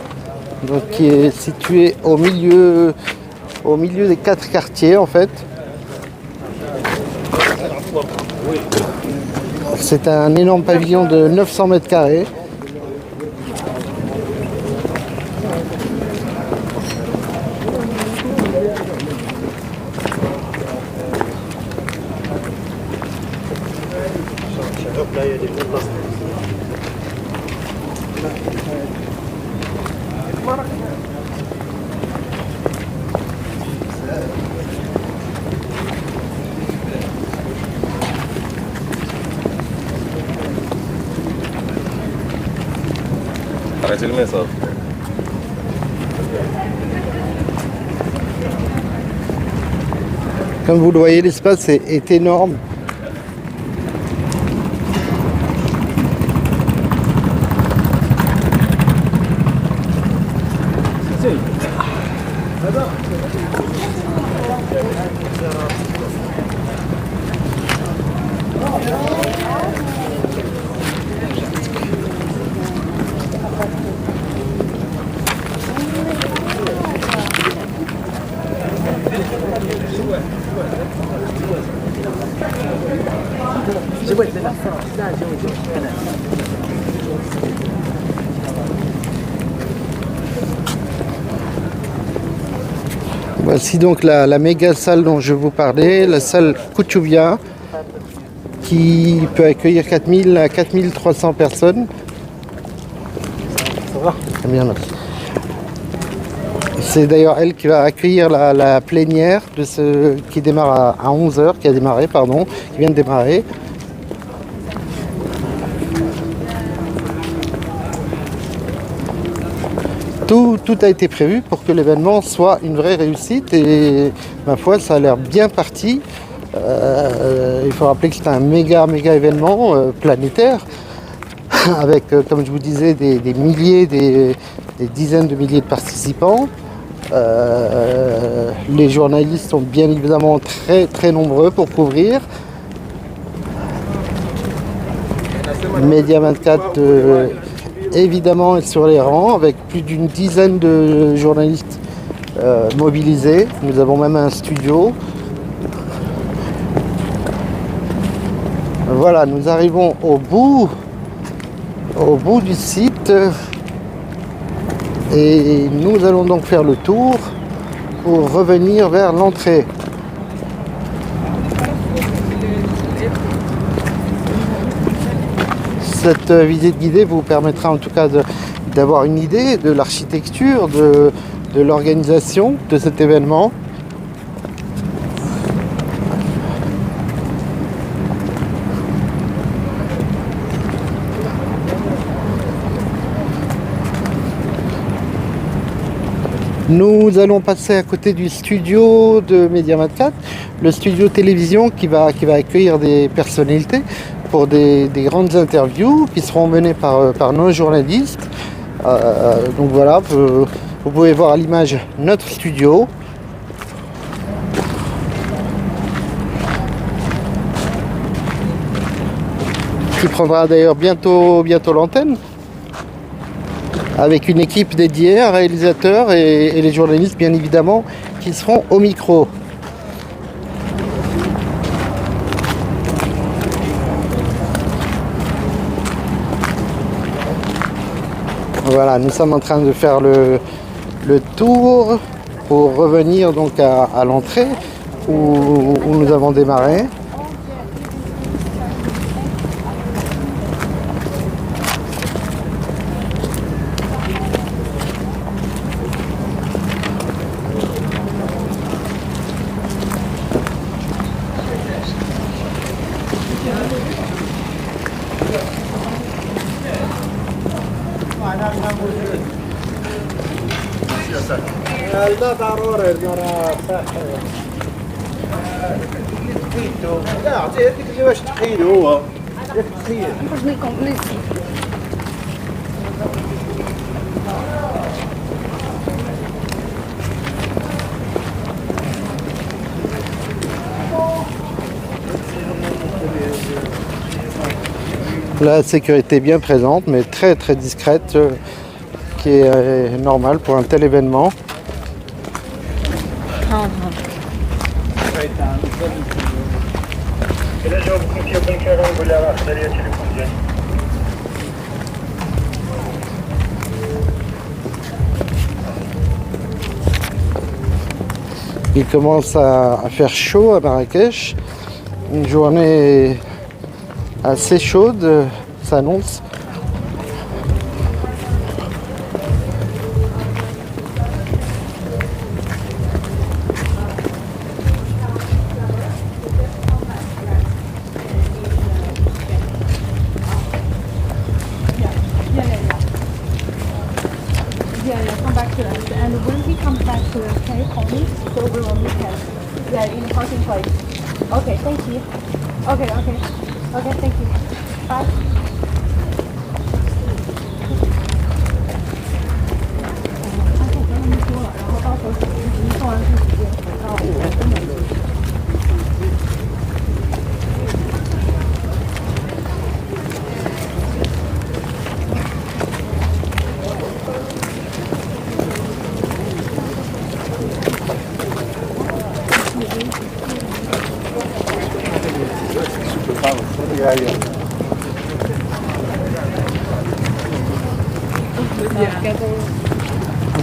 donc, qui est situé au milieu des 4 quartiers en fait. C'est un énorme pavillon de 900 mètres carrés. Comme vous le voyez, l'espace est énorme. Voici donc la méga salle dont je vous parlais, la salle Kouchoubia, qui peut accueillir 4000 à 4300 personnes. Ça va ? Très bien, merci. C'est d'ailleurs elle qui va accueillir la plénière qui démarre à 11h, qui vient de démarrer. Tout a été prévu pour que l'événement soit une vraie réussite et ma foi ça a l'air bien parti. Il faut rappeler que c'est un méga événement planétaire avec, comme je vous disais, des milliers, des dizaines de milliers de participants. Les journalistes sont bien évidemment très nombreux pour couvrir. Média 24 évidemment est sur les rangs avec plus d'une dizaine de journalistes mobilisés. Nous avons même un studio. Voilà, nous arrivons au bout du site et nous allons donc faire le tour pour revenir vers l'entrée. Cette visite guidée vous permettra en tout cas d'avoir une idée de l'architecture, de l'organisation de cet événement. Nous allons passer à côté du studio de Mediamat 4, le studio télévision qui va accueillir des personnalités pour des grandes interviews qui seront menées par nos journalistes. Donc voilà, vous pouvez voir à l'image notre studio. Qui prendra d'ailleurs bientôt l'antenne, avec une équipe dédiée, un réalisateur et les journalistes bien évidemment qui seront au micro. Voilà, nous sommes en train de faire le tour pour revenir donc à l'entrée où nous avons démarré. La sécurité bien présente, mais très très discrète, qui est normale pour un tel événement. Il commence à faire chaud à Marrakech. Une journée assez chaude s'annonce. Come back to us. And when he comes back to us, can you call me? So we will meet him. Yeah, in the parking place. Okay, thank you. Okay, thank you. Bye.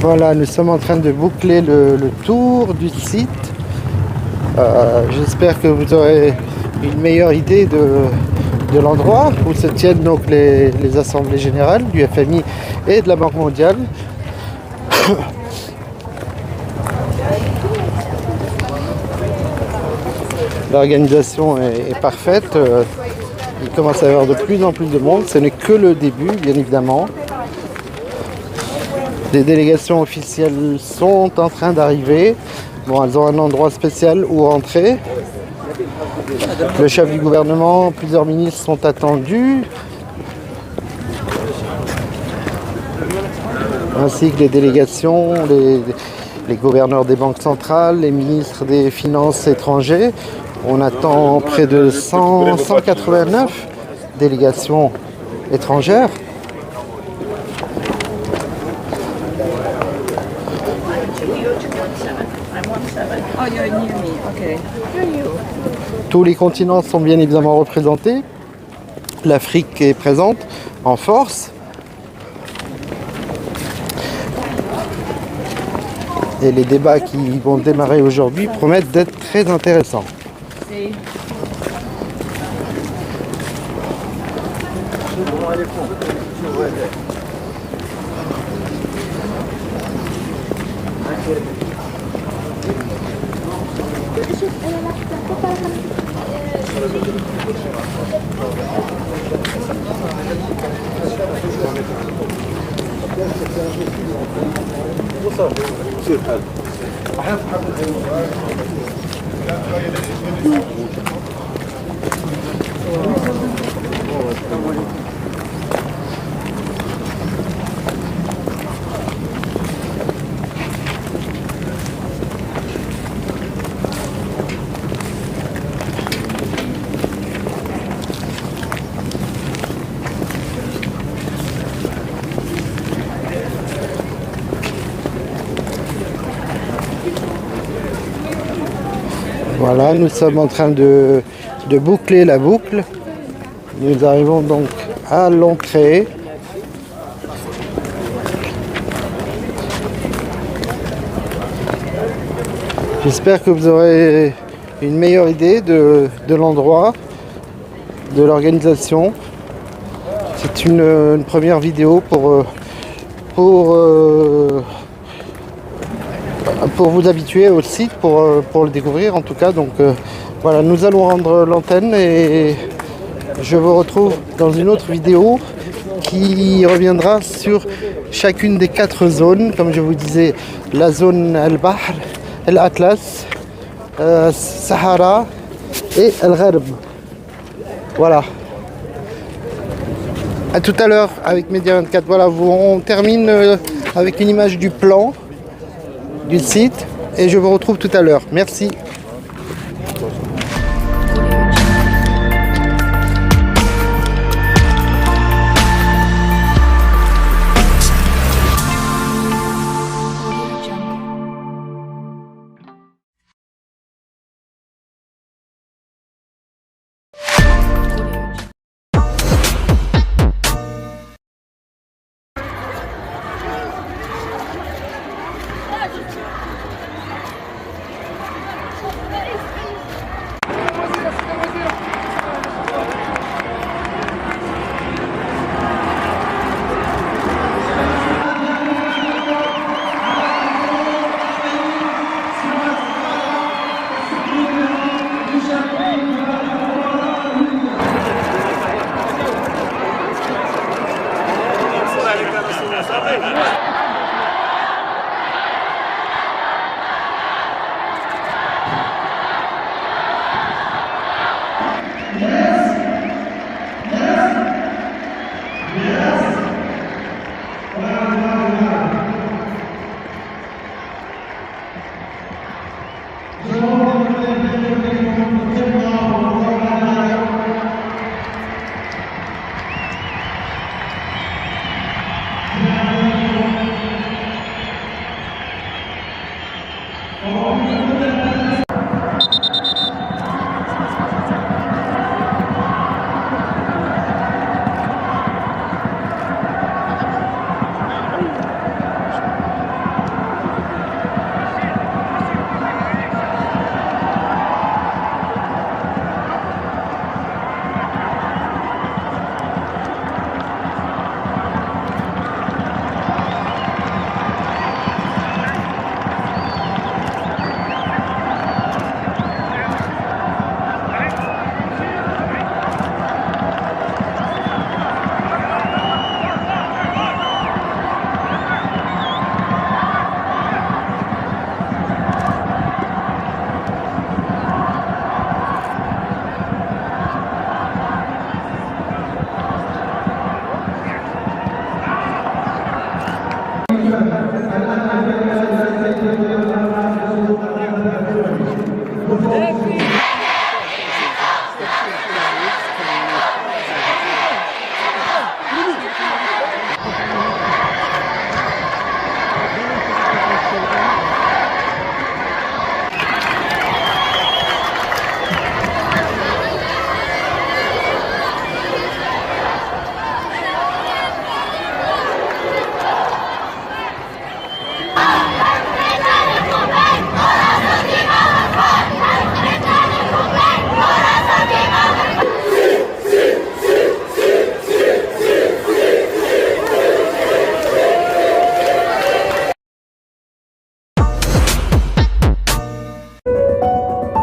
Voilà, nous sommes en train de boucler le tour du site. J'espère que vous aurez une meilleure idée de l'endroit où se tiennent donc les assemblées générales du FMI et de la Banque mondiale. L'organisation est parfaite. Il commence à y avoir de plus en plus de monde. Ce n'est que le début, bien évidemment. Les délégations officielles sont en train d'arriver. Bon, elles ont un endroit spécial où rentrer. Le chef du gouvernement, plusieurs ministres sont attendus. Ainsi que les délégations, les gouverneurs des banques centrales, les ministres des Finances étrangers. On attend près de 189 délégations étrangères. Tous les continents sont bien évidemment représentés. L'Afrique est présente en force. Et les débats qui vont démarrer aujourd'hui promettent d'être très intéressants. Voilà, nous sommes en train de boucler la boucle. Nous arrivons donc à l'entrée. J'espère que vous aurez une meilleure idée de l'endroit, de l'organisation. C'est une première vidéo pour vous habituer au site, pour le découvrir en tout cas. Donc voilà, nous allons rendre l'antenne et je vous retrouve dans une autre vidéo qui reviendra sur chacune des 4 zones. Comme je vous disais, la zone Al-Bahr, Al-Atlas, Sahara et Al-Gharb. Voilà. A tout à l'heure avec Média 24. Voilà, on termine avec une image du plan du site et je vous retrouve tout à l'heure. Merci.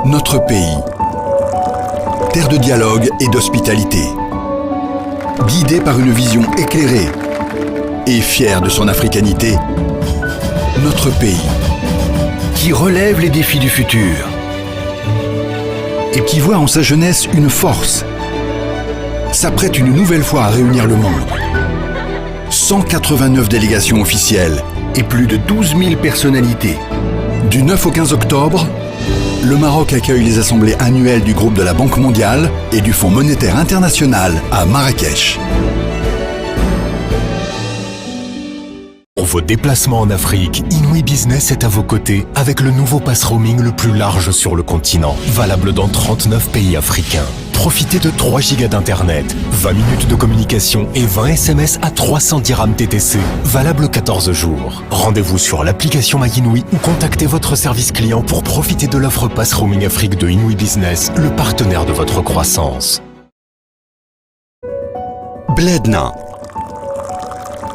Notre pays, terre de dialogue et d'hospitalité, guidé par une vision éclairée et fier de son africanité, notre pays qui relève les défis du futur et qui voit en sa jeunesse une force, s'apprête une nouvelle fois à réunir le monde. 189 délégations officielles et plus de 12 000 personnalités. Du 9 au 15 octobre, le Maroc accueille les assemblées annuelles du groupe de la Banque mondiale et du Fonds monétaire international à Marrakech. Pour vos déplacements en Afrique, Inouï Business est à vos côtés avec le nouveau pass roaming le plus large sur le continent, valable dans 39 pays africains. Profitez de 3 gigas d'internet, 20 minutes de communication et 20 SMS à 300 dirhams TTC, valable 14 jours. Rendez-vous sur l'application MyInouï ou contactez votre service client pour profiter de l'offre pass roaming Afrique de Inouï Business, le partenaire de votre croissance. بلادنا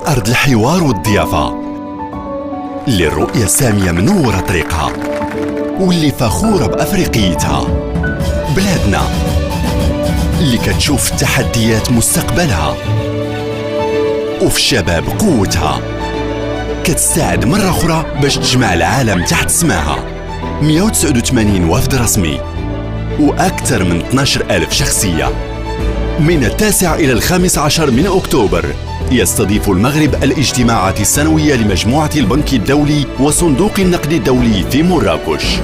أرض الحوار والضيافة اللي الرؤية السامية منورة طريقها واللي فخورة بأفريقيتها. بلادنا اللي كتشوف التحديات مستقبلها وفي الشباب قوتها، كتساعد مرة أخرى باش تجمع العالم تحت سماها. 189 وفد رسمي وأكثر من 12,000 شخصية. من 9 إلى 15 من أكتوبر يستضيف المغرب الاجتماعات السنوية لمجموعة البنك الدولي وصندوق النقد الدولي في مراكش.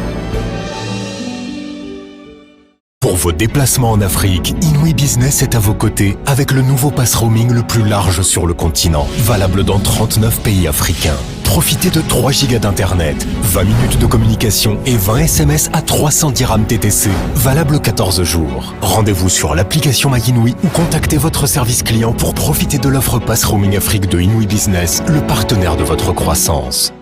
Pour vos déplacements en Afrique, Inouï Business est à vos côtés avec le nouveau pass roaming le plus large sur le continent, valable dans 39 pays africains. Profitez de 3 gigas d'internet, 20 minutes de communication et 20 SMS à 300 dirhams TTC, valable 14 jours. Rendez-vous sur l'application MyInouï ou contactez votre service client pour profiter de l'offre pass roaming Afrique de Inouï Business, le partenaire de votre croissance.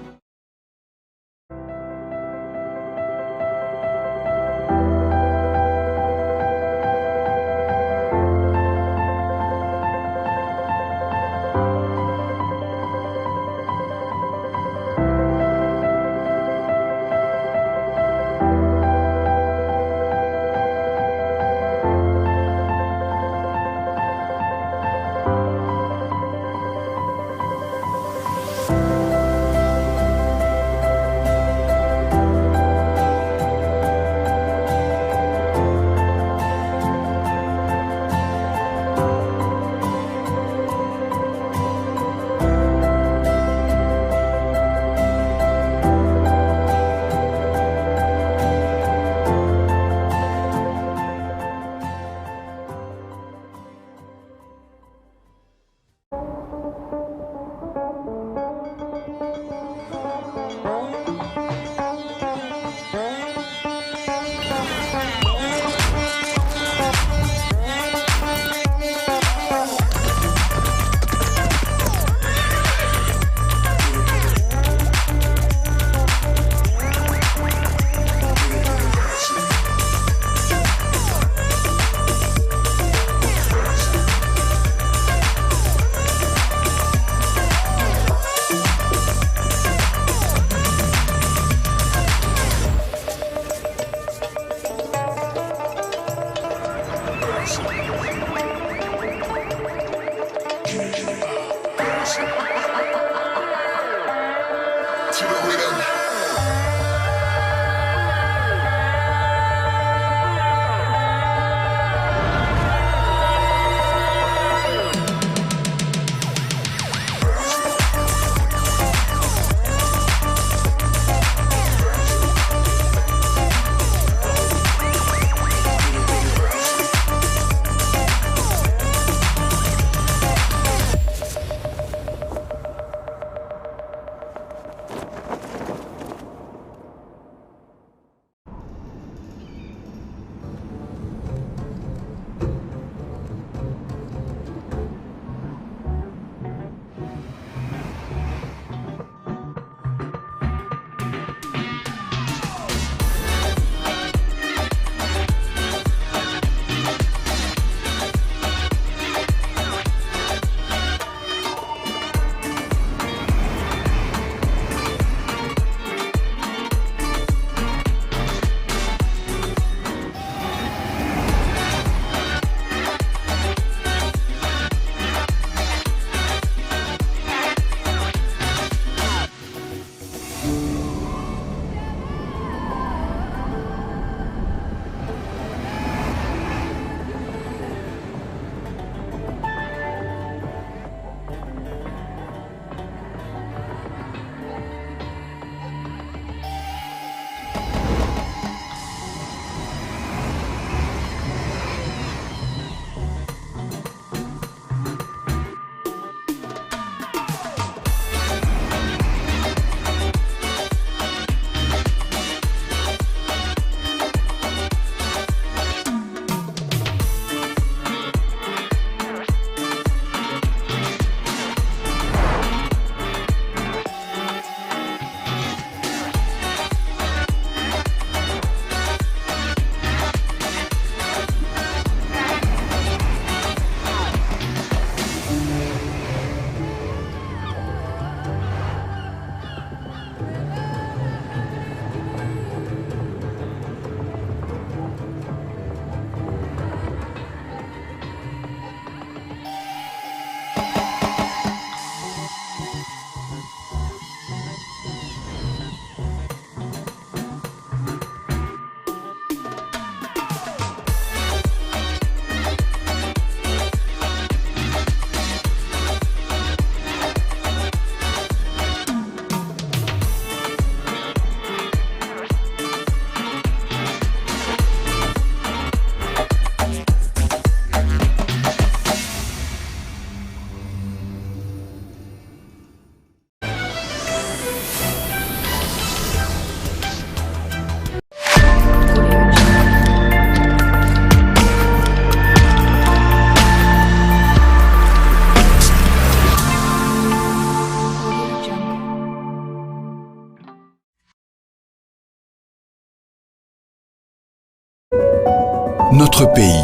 Notre pays,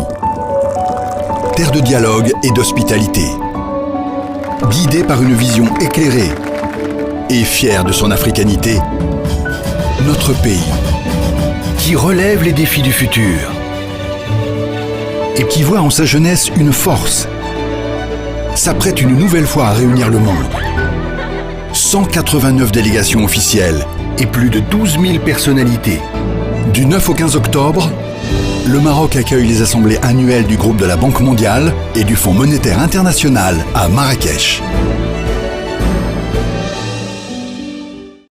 terre de dialogue et d'hospitalité. Guidé par une vision éclairée et fier de son africanité, notre pays, qui relève les défis du futur et qui voit en sa jeunesse une force, s'apprête une nouvelle fois à réunir le monde. 189 délégations officielles et plus de 12 000 personnalités. Du 9 au 15 octobre, le Maroc accueille les assemblées annuelles du groupe de la Banque mondiale et du Fonds monétaire international à Marrakech.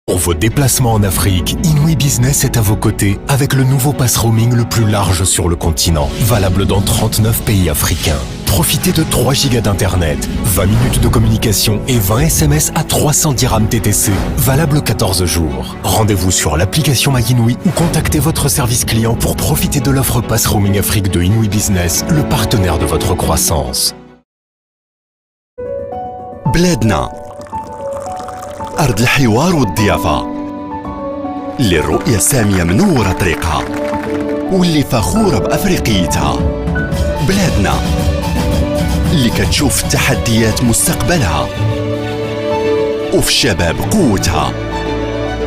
Pour vos déplacements en Afrique, Inouï Business est à vos côtés avec le nouveau pass roaming le plus large sur le continent, valable dans 39 pays africains. Profitez de 3 gigas d'internet, 20 minutes de communication et 20 SMS à 300 dirhams TTC, valable 14 jours. Rendez-vous sur l'application MyInouï ou contactez votre service client pour profiter de l'offre pass roaming Afrique de Inouï Business, le partenaire de votre croissance. بلادنا أرض الحوار والضيافة للرؤية السامية منورة طريقها واللي فخورة بأفريقيتها. بلادنا اللي كتشوف التحديات مستقبلها وفي الشباب قوتها،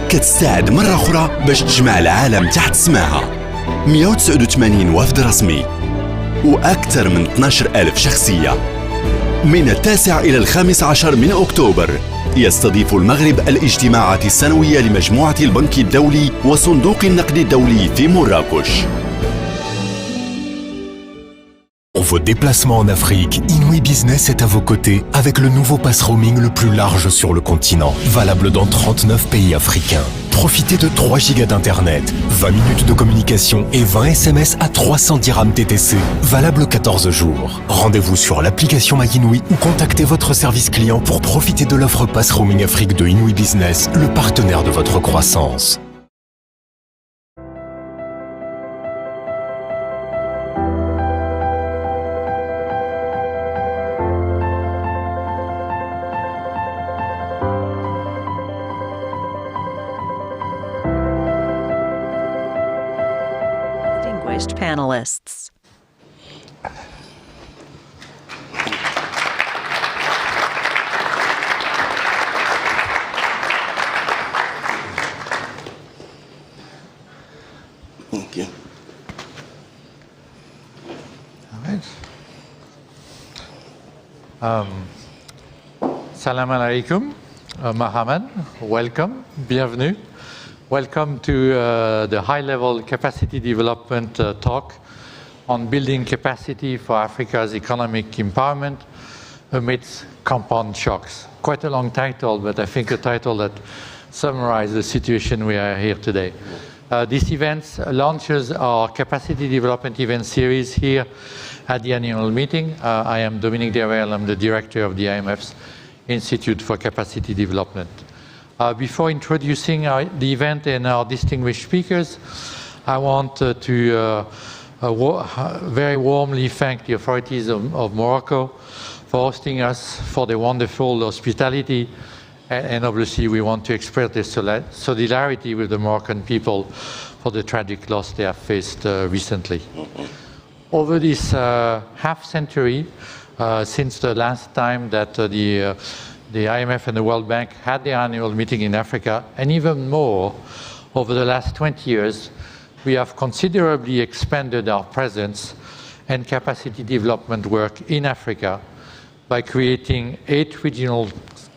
كتساعد مرة أخرى باش تجمع العالم تحت سماها. 189 وفد رسمي وأكثر من 12,000 شخصية. من 9 إلى 15 من أكتوبر يستضيف المغرب الاجتماعات السنوية لمجموعة البنك الدولي وصندوق النقد الدولي في مراكش. Pour vos déplacements en Afrique, Inouï Business est à vos côtés avec le nouveau pass roaming le plus large sur le continent, valable dans 39 pays africains. Profitez de 3 gigas d'internet, 20 minutes de communication et 20 SMS à 300 dirhams TTC, valable 14 jours. Rendez-vous sur l'application MyInouï ou contactez votre service client pour profiter de l'offre pass roaming Afrique de Inouï Business, le partenaire de votre croissance. Distinguished panelists. Thank you. All right. Salam alaikum, Mohammed, welcome, bienvenue. Welcome to the high-level capacity development talk on building capacity for Africa's economic empowerment amidst compound shocks. Quite a long title, but I think a title that summarizes the situation we are here today. This event launches our capacity development event series here at the annual meeting. I am Dominique Derrel, I'm the director of the IMF's Institute for Capacity Development. Before introducing the event and our distinguished speakers, I want to very warmly thank the authorities of Morocco for hosting us, for their wonderful hospitality, and obviously we want to express their solidarity with the Moroccan people for the tragic loss they have faced recently. Over this half century, since the last time that the IMF and the World Bank had their annual meeting in Africa, and even more over the last 20 years, we have considerably expanded our presence and capacity development work in Africa by creating 8 regional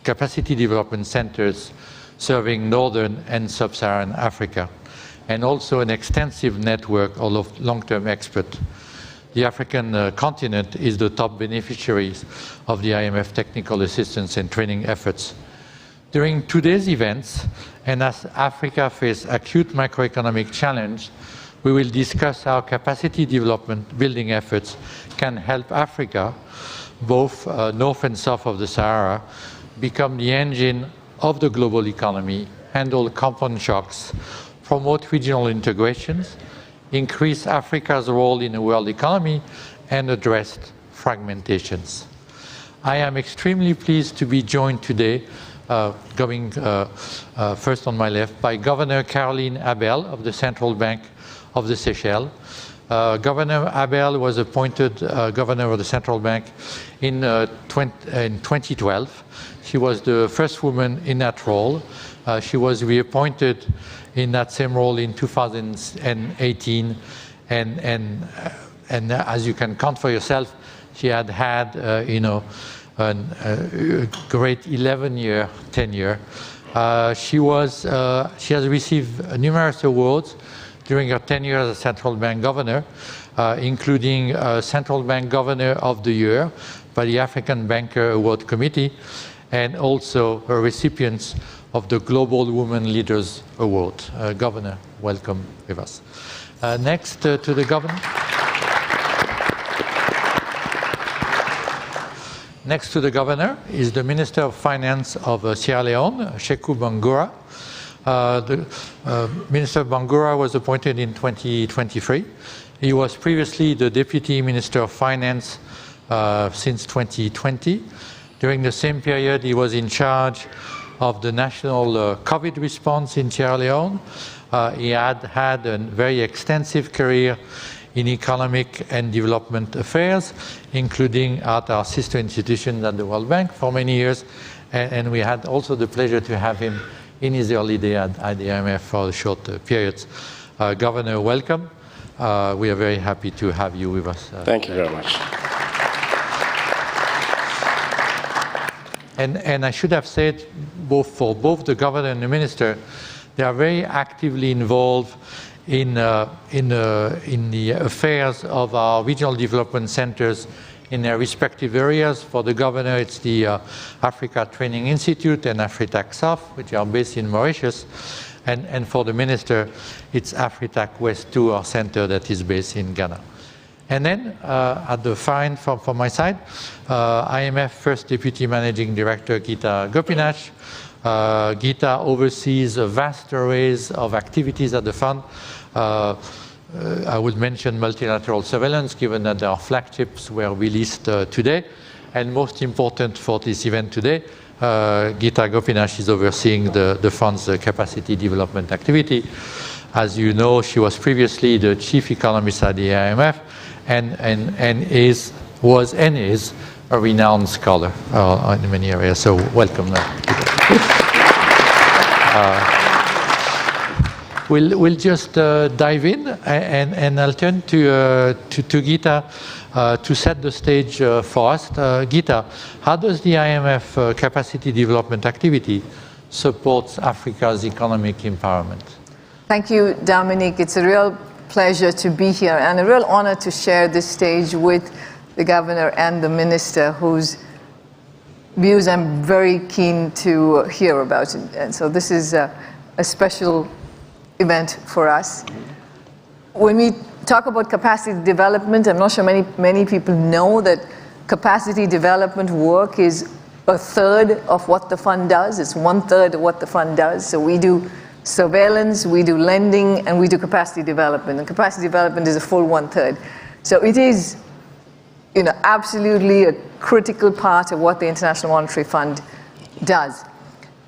capacity development centers serving northern and sub-Saharan Africa, and also an extensive network of long-term experts. The African continent is the top beneficiaries of the IMF technical assistance and training efforts. During today's events, and as Africa faces acute macroeconomic challenge, we will discuss how capacity development building efforts can help Africa, both north and south of the Sahara, become the engine of the global economy, handle compound shocks, promote regional integrations, increase Africa's role in the world economy, and address fragmentations. I am extremely pleased to be joined today, first on my left, by Governor Caroline Abel of the Central Bank of the Seychelles, Governor Abel was appointed governor of the central bank in 2012. She was the first woman in that role. She was reappointed in that same role in 2018, and as you can count for yourself, she had a great 11-year tenure. She has received numerous awards during her tenure as a central bank governor, including Central Bank Governor of the Year by the African Banker Award Committee, and also a recipient of the Global Women Leaders Award. Governor, welcome with us. Next to the governor. Next to the governor is the Minister of Finance of Sierra Leone, Sheku Bangura. The Minister Bangura was appointed in 2023. He was previously the Deputy Minister of Finance since 2020. During the same period, he was in charge of the national COVID response in Sierra Leone. He had a very extensive career in economic and development affairs, including at our sister institution at the World Bank for many years. And we had also the pleasure to have him in his early day at the IMF for a short periods. Governor, welcome. We are very happy to have you with us. Thank you very much. And I should have said, for both the governor and the minister, they are very actively involved in the affairs of our regional development centers in their respective areas. For the governor, it's the Africa Training Institute and Afritac South, which are based in Mauritius. And for the minister, it's Afritac West 2, our center that is based in Ghana. And then at the fine from my side, IMF First Deputy Managing Director Gita Gopinath. Gita oversees a vast array of activities at the fund. I would mention multilateral surveillance, given that our flagships were released today. And most important for this event today, Gita Gopinath is overseeing the fund's capacity development activity. As you know, she was previously the chief economist at the IMF, and was a renowned scholar in many areas. So welcome. We'll just dive in, and I'll turn to Gita to set the stage for us. Gita, how does the IMF capacity development activity support Africa's economic empowerment? Thank you, Dominique. It's a real pleasure to be here and a real honor to share this stage with the governor and the minister, whose views I'm very keen to hear about. And so this is a special event for us. When we talk about capacity development, I'm not sure many people know that capacity development work is a third of what the fund does. It's 1/3 of what the fund does. So we do surveillance, we do lending, and we do capacity development. And capacity development is a full 1/3. So it is, absolutely a critical part of what the International Monetary Fund does.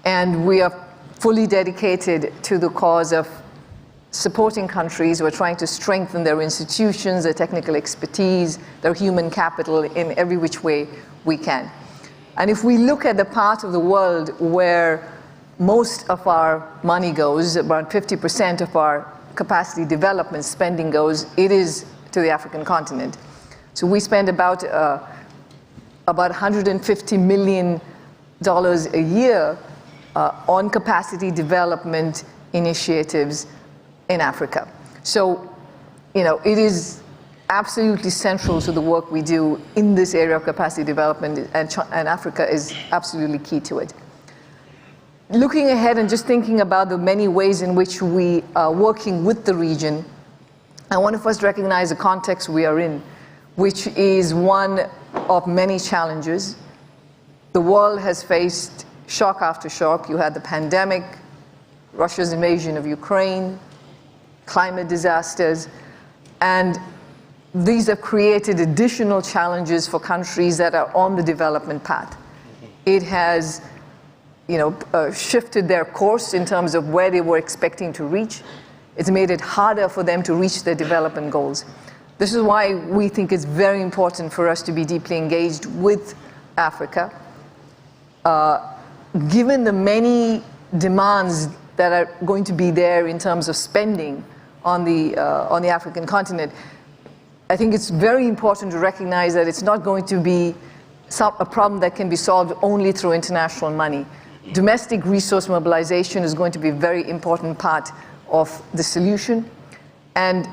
And we are fully dedicated to the cause of supporting countries who are trying to strengthen their institutions, their technical expertise, their human capital in every which way we can. And if we look at the part of the world where most of our money goes, about 50% of our capacity development spending goes, it is to the African continent. So we spend about $150 million a year on capacity development initiatives in Africa. So, it is absolutely central to the work we do in this area of capacity development, and Africa is absolutely key to it. Looking ahead and just thinking about the many ways in which we are working with the region, I want to first recognize the context we are in, which is one of many challenges. The world has faced shock after shock. You had the pandemic, Russia's invasion of Ukraine, climate disasters, and these have created additional challenges for countries that are on the development path. It has shifted their course in terms of where they were expecting to reach. It's made it harder for them to reach their development goals. This is why we think it's very important for us to be deeply engaged with Africa. Given the many demands that are going to be there in terms of spending on the African continent, I think it's very important to recognize that it's not going to be a problem that can be solved only through international money. Domestic resource mobilization is going to be a very important part of the solution. And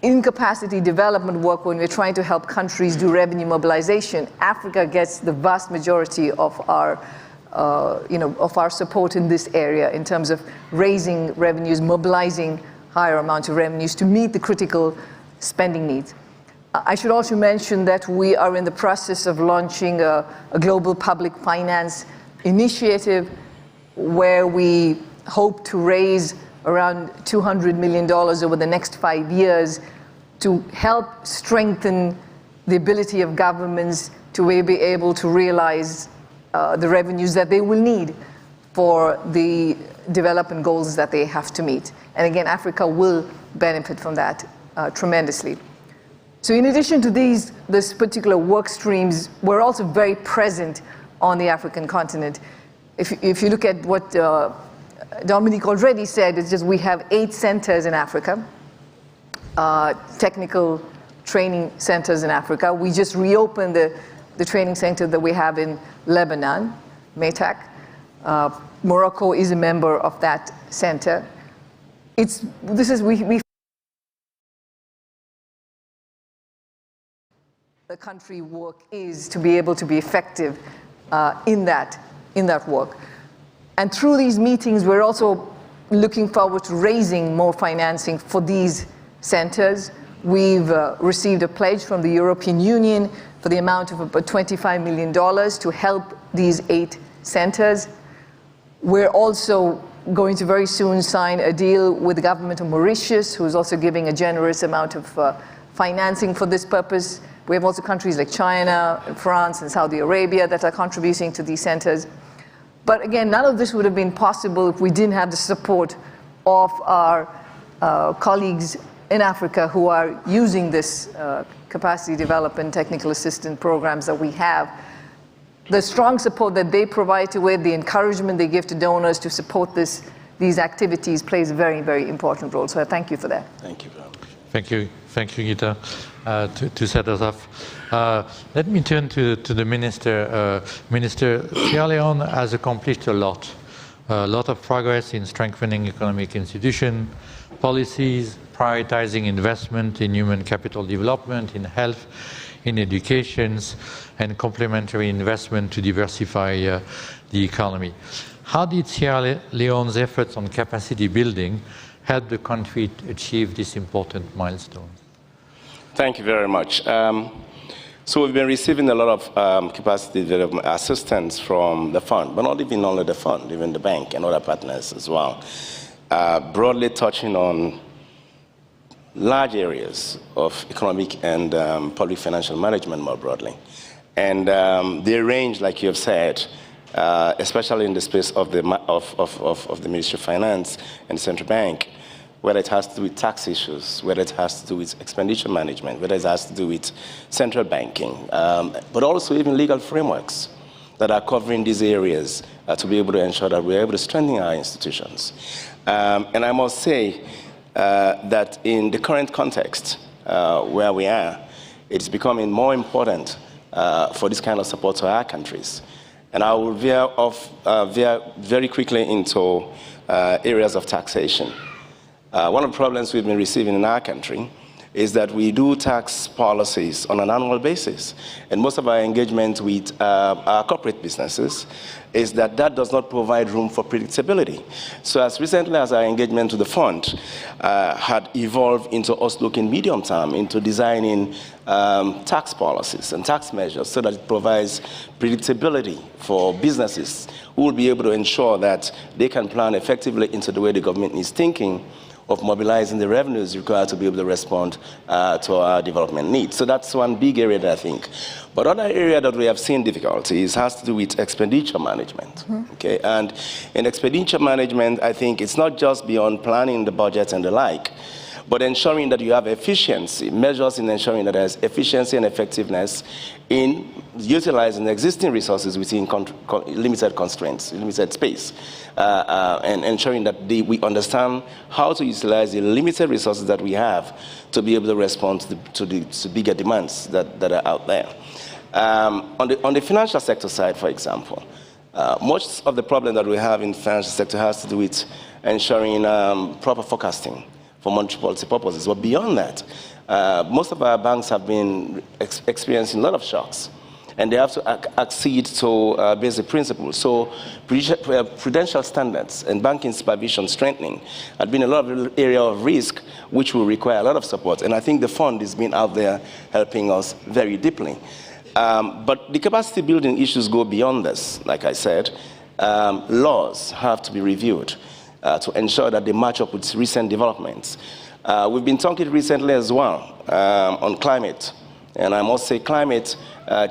in capacity development work, when we're trying to help countries do revenue mobilization, Africa gets the vast majority of our support in this area in terms of raising revenues, mobilizing higher amounts of revenues to meet the critical spending needs. I should also mention that we are in the process of launching a global public finance initiative where we hope to raise around $200 million over the next 5 years to help strengthen the ability of governments to be able to realize the revenues that they will need for the development goals that they have to meet. And again, Africa will benefit from that tremendously. So in addition to this particular work streams, we're also very present on the African continent. If you look at what Dominique already said, it's just we have 8 centers in Africa, technical training centers in Africa. We just reopened the training center that we have in Lebanon, METAC. Morocco is a member of that center. The country work is to be able to be effective in that work. And through these meetings, we're also looking forward to raising more financing for these centers. We've received a pledge from the European Union for the amount of about $25 million to help these 8 centers. We're also going to very soon sign a deal with the government of Mauritius, who is also giving a generous amount of financing for this purpose. We have also countries like China, and France, and Saudi Arabia that are contributing to these centers. But again, none of this would have been possible if we didn't have the support of our colleagues in Africa who are using this capacity development technical assistance programs that we have. The strong support that they provide to it, the encouragement they give to donors to support these activities plays a very, very important role. So I thank you for that. Thank you very much. Thank you, Gita, to set us up. Let me turn to the Minister. Minister, Sierra Leone has accomplished a lot of progress in strengthening economic institutions, policies, prioritizing investment in human capital development, in health, in education, and complementary investment to diversify the economy. How did Sierra Leone's efforts on capacity building help the country achieve this important milestone? Thank you very much. So we've been receiving a lot of capacity development assistance from the fund, but not even only the fund, even the bank and other partners as well, broadly touching on large areas of economic and public financial management more broadly. And they range, like you have said, especially in the space of the Ministry of Finance and the Central Bank, whether it has to do with tax issues, whether it has to do with expenditure management, whether it has to do with central banking, but also even legal frameworks that are covering these areas to be able to ensure that we're able to strengthen our institutions. And I must say that in the current context where we are, it's becoming more important for this kind of support to our countries. And I will veer very quickly into areas of taxation. One of the problems we've been receiving in our country is that we do tax policies on an annual basis. And most of our engagement with our corporate businesses is that does not provide room for predictability. So as recently as our engagement with the fund had evolved into us looking medium term into designing tax policies and tax measures so that it provides predictability for businesses who will be able to ensure that they can plan effectively into the way the government is thinking of mobilizing the revenues required to be able to respond to our development needs. So that's one big area that I think. But another area that we have seen difficulties has to do with expenditure management. Okay, and in expenditure management, I think it's not just beyond planning the budget and the like, but ensuring that you have efficiency, measures in ensuring that there's efficiency and effectiveness in utilizing existing resources within limited constraints, limited space, and ensuring that we understand how to utilize the limited resources that we have to be able to respond to the bigger demands that are out there. On the financial sector side, for example, much of the problem that we have in the financial sector has to do with ensuring proper forecasting for monetary policy purposes. But beyond that, most of our banks have been experiencing a lot of shocks, and they have to accede to basic principles. So prudential standards and banking supervision strengthening have been a lot of area of risk, which will require a lot of support. And I think the fund has been out there helping us very deeply. But the capacity building issues go beyond this. Like I said, laws have to be reviewed to ensure that they match up with recent developments. We've been talking recently as well on climate. And I must say climate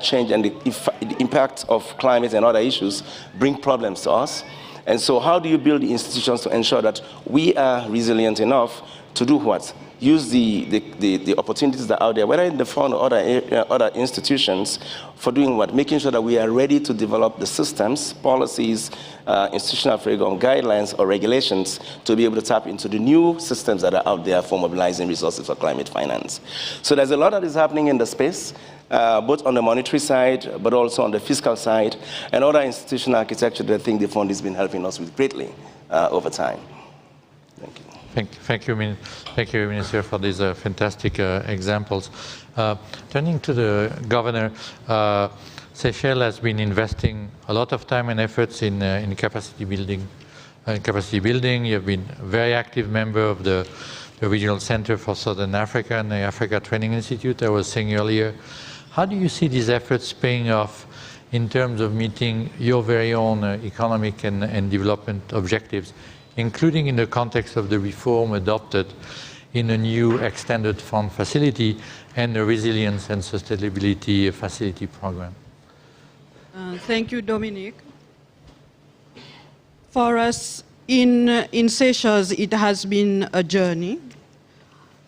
change and the impact of climate and other issues bring problems to us. And so how do you build the institutions to ensure that we are resilient enough to do what? Use the opportunities that are out there, whether in the fund or other institutions, for doing what? Making sure that we are ready to develop the systems, policies, institutional framework, guidelines, or regulations to be able to tap into the new systems that are out there for mobilizing resources for climate finance. So there's a lot that is happening in the space, both on the monetary side, but also on the fiscal side, and other institutional architecture that I think the fund has been helping us with greatly over time. Thank you. Thank you, Minister, for these fantastic examples. Turning to the Governor, Seychelles has been investing a lot of time and efforts in capacity building. You have been a very active member of the Regional Center for Southern Africa and the Africa Training Institute I was saying earlier. How do you see these efforts paying off in terms of meeting your very own economic and development objectives, including in the context of the reform adopted in a new extended fund facility and the resilience and sustainability facility program? Thank you, Dominic. For us in Seychelles, it has been a journey.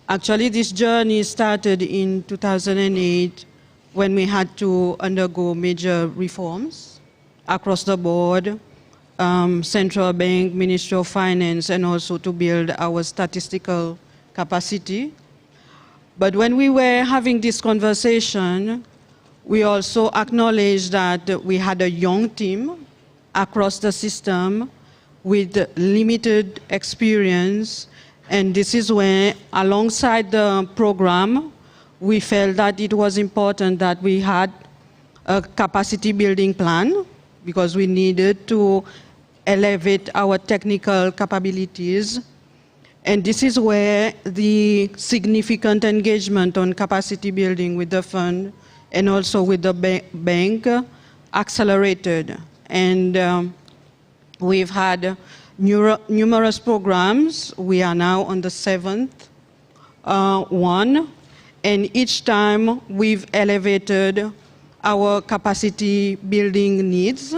Actually, this journey started in 2008 when we had to undergo major reforms across the board, central bank, Ministry of Finance, and also to build our statistical capacity. But when we were having this conversation, we also acknowledged that we had a young team across the system with limited experience, and this is where, alongside the program, we felt that it was important that we had a capacity building plan, because we needed to elevate our technical capabilities. And this is where the significant engagement on capacity building with the fund and also with the bank accelerated. And we've had numerous programs. We are now on the 7th one. And each time we've elevated our capacity building needs,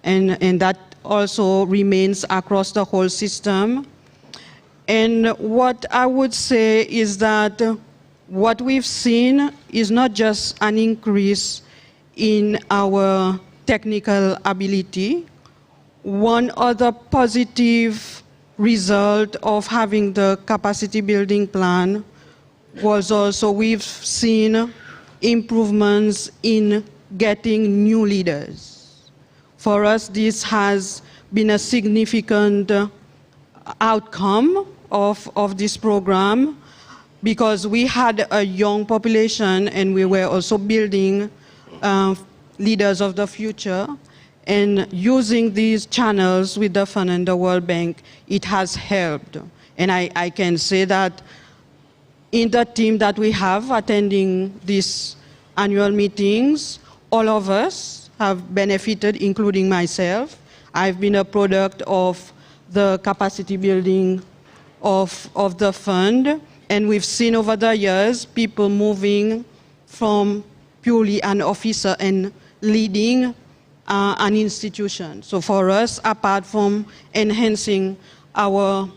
and that also remains across the whole system. And what I would say is that what we've seen is not just an increase in our technical ability. One other positive result of having the capacity building plan was also we've seen improvements in getting new leaders. For us, this has been a significant outcome of this program, because we had a young population and we were also building leaders of the future. And using these channels with the fund and the World Bank, it has helped. And I can say that in the team that we have attending these annual meetings, all of us have benefited, including myself. I've been a product of the capacity building of the fund, and we've seen over the years people moving from purely an officer and leading an institution. So for us, apart from enhancing our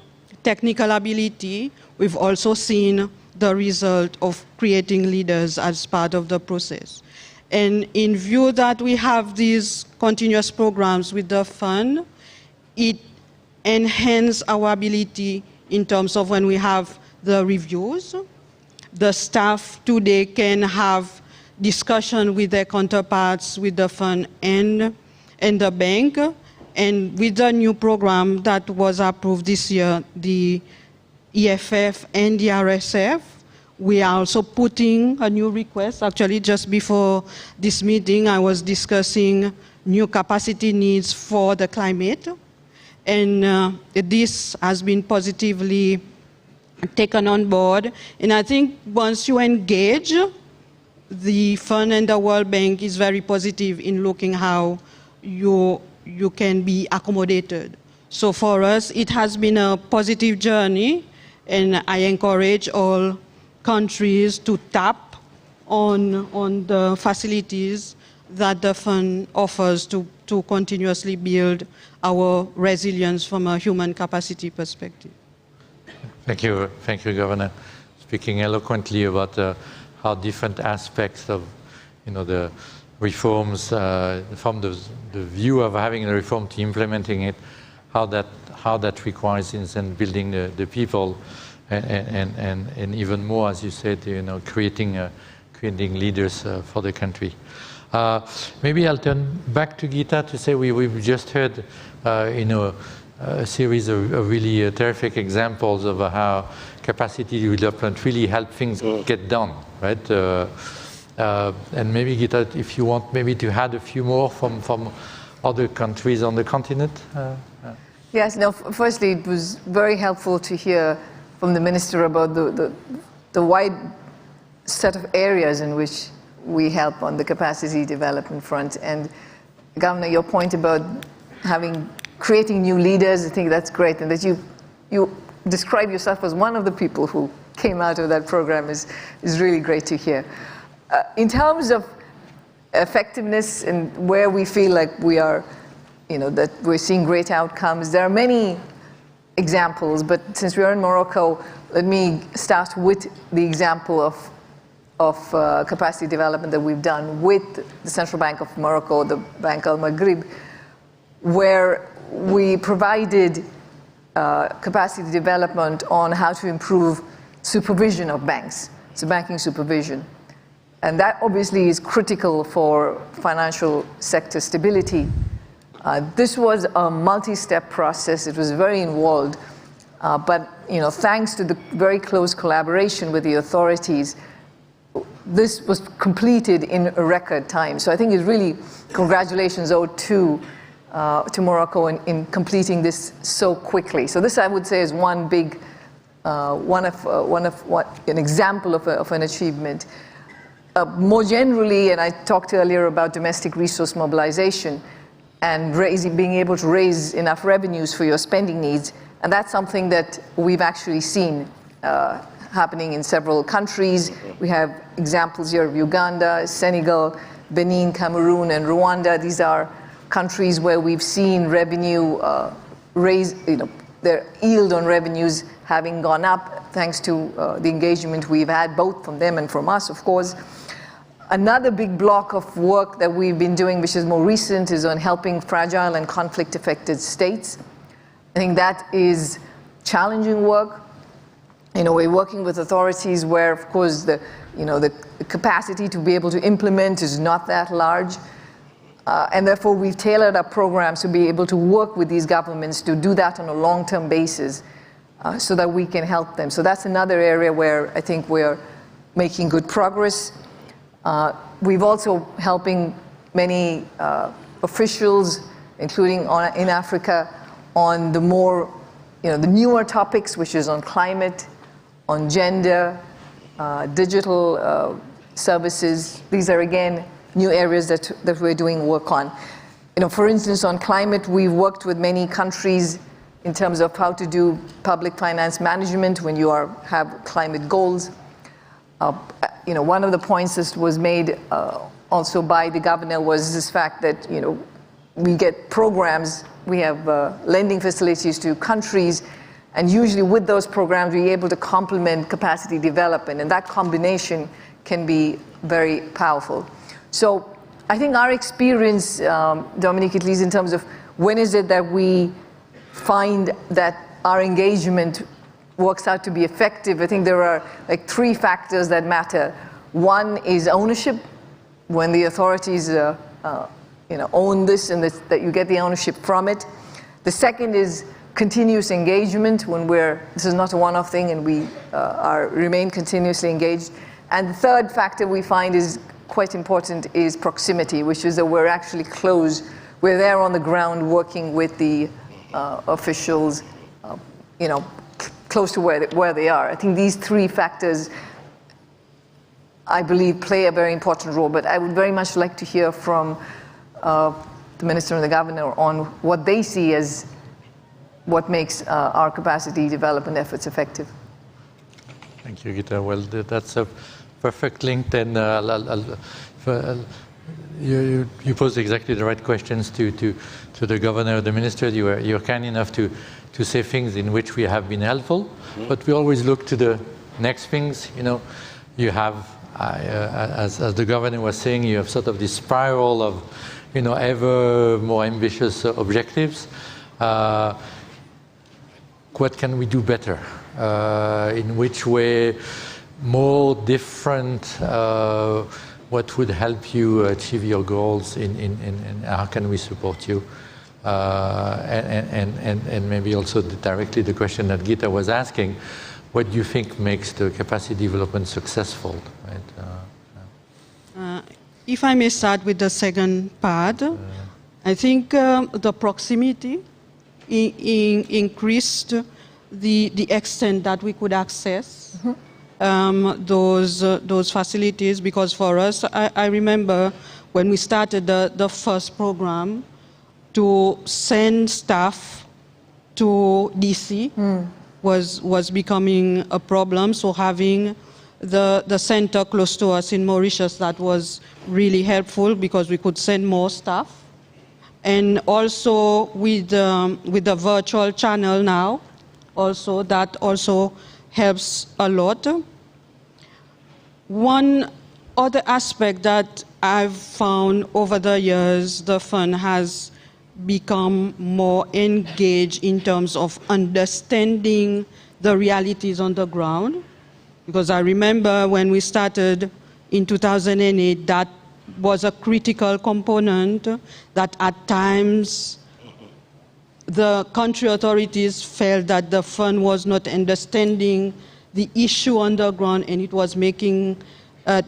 technical ability, we've also seen the result of creating leaders as part of the process. And in view that we have these continuous programs with the fund, it enhances our ability in terms of when we have the reviews. The staff today can have discussion with their counterparts with the fund and the bank. And with the new program that was approved this year, the EFF and the RSF, we are also putting a new request. Actually, just before this meeting, I was discussing new capacity needs for the climate. And this has been positively taken on board. And I think once you engage, the fund and the World Bank is very positive in looking how you can be accommodated. So for us, it has been a positive journey, and I encourage all countries to tap on the facilities that the fund offers to continuously build our resilience from a human capacity perspective. Thank you, Governor. Speaking eloquently about how different aspects of, the reforms, from the view of having a reform to implementing it, how that requires in building the people, and even more, as you said, creating leaders for the country. Maybe I'll turn back to Geeta to say we've just heard, a series of really terrific examples of how capacity development really help things get done, right? And maybe Geeta, if you want maybe to add a few more from other countries on the continent. Yes, no, firstly, it was very helpful to hear from the Minister about the wide set of areas in which we help on the capacity development front. And Governor, your point about creating new leaders, I think that's great. And that you describe yourself as one of the people who came out of that program is really great to hear. In terms of effectiveness and where we feel like we are, that we're seeing great outcomes, there are many examples, but since we're in Morocco, let me start with the example of capacity development that we've done with the Central Bank of Morocco, the Bank Al Maghrib, where we provided capacity development on how to improve supervision of banks, so banking supervision. And that obviously is critical for financial sector stability. This was a multi-step process. It was very involved. But thanks to the very close collaboration with the authorities, this was completed in a record time. So I think it's really congratulations owed to Morocco in completing this so quickly. So this, I would say, is one big, an example of an achievement. More generally, and I talked earlier about domestic resource mobilization and being able to raise enough revenues for your spending needs, and that's something that we've actually seen happening in several countries. We have examples here of Uganda, Senegal, Benin, Cameroon, and Rwanda. These are countries where we've seen revenue their yield on revenues having gone up thanks to the engagement we've had both from them and from us, of course. Another big block of work that we've been doing, which is more recent, is on helping fragile and conflict-affected states. I think that is challenging work. We're working with authorities where, of course, the capacity to be able to implement is not that large. And therefore, we've tailored our programs to be able to work with these governments to do that on a long-term basis so that we can help them. So that's another area where I think we're making good progress. We've also helping many officials, including in Africa, on the more, the newer topics, which is on climate, on gender, digital services. These are, again, new areas that we're doing work on. For instance, on climate, we've worked with many countries in terms of how to do public finance management when you have climate goals. One of the points that was made also by the governor was this fact that, we get programs, we have lending facilities to countries, And usually with those programs, we're able to complement capacity development, and that combination can be very powerful. So I think our experience, Dominique, at least in terms of when is it that we find that our engagement works out to be effective, I think there are like 3 factors that matter. One is ownership, when the authorities own this and that you get the ownership from it. The second is continuous engagement, when this is not a one-off thing and we remain continuously engaged. And the third factor we find is quite important is proximity, which is that we're actually close. We're there on the ground working with the officials, close to where they are. I think these 3 factors, I believe, play a very important role. But I would very much like to hear from the Minister and the Governor on what they see as what makes our capacity development efforts effective. Thank you, Gita. Well, that's a perfect link. Then you posed exactly the right questions to the Governor, the Minister. You're kind enough to say things in which we have been helpful, but we always look to the next things. You have, as the Governor was saying, you have sort of this spiral of, ever more ambitious objectives. What can we do better? In which way, more different, what would help you achieve your goals, and how can we support you? And maybe also directly the question that Gita was asking, what do you think makes the capacity development successful? Right? If I may start with the second part, I think the proximity increased the extent that we could access those facilities, because for us, I remember when we started the first program, to send staff to DC was becoming a problem. So having the center close to us in Mauritius, that was really helpful because we could send more staff. And also with the virtual channel now, also that also helps a lot. One other aspect that I've found over the years, the fund has become more engaged in terms of understanding the realities on the ground. Because I remember when we started in 2008, that was a critical component that at times the country authorities felt that the fund was not understanding the issue on the ground, and it was making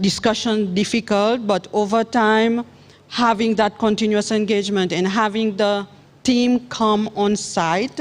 discussion difficult. But over time, having that continuous engagement and having the team come on site,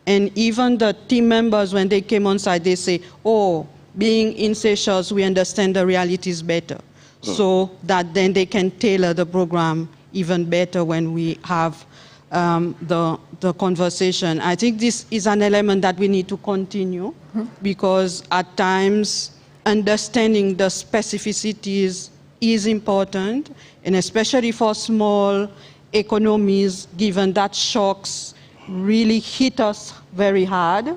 and even the team members, when they came on site, they say, oh, being in Seychelles, we understand the realities better. So that then they can tailor the program even better when we have the conversation. I think this is an element that we need to continue, because at times understanding the specificities is important, and especially for small economies, given that shocks really hit us very hard.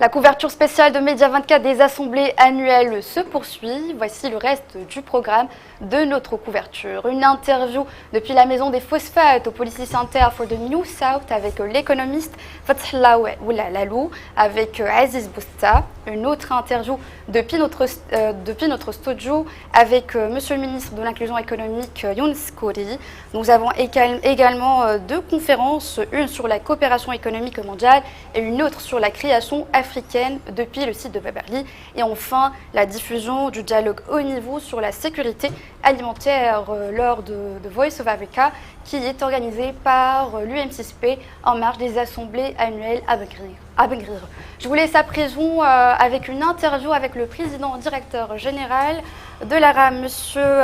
La couverture spéciale de Média 24 des assemblées annuelles se poursuit. Voici le reste du programme de notre couverture. Une interview depuis la maison des phosphates au Policy Center for the New South avec l'économiste Fathallah Lalou, avec Aziz Bousta. Une autre interview depuis notre studio avec Monsieur le ministre de l'Inclusion économique Younes Khoury. Nous avons également deux conférences, une sur la coopération économique mondiale et une autre sur la création africaine depuis le site de Baberly. Et enfin, la diffusion du dialogue haut niveau sur la sécurité alimentaire lors de Voice of Africa, qui est organisé par l'UM6P en marge des assemblées annuelles à Bengrir. Je vous laisse à présent avec une interview avec le président directeur général de l'ARAM, Monsieur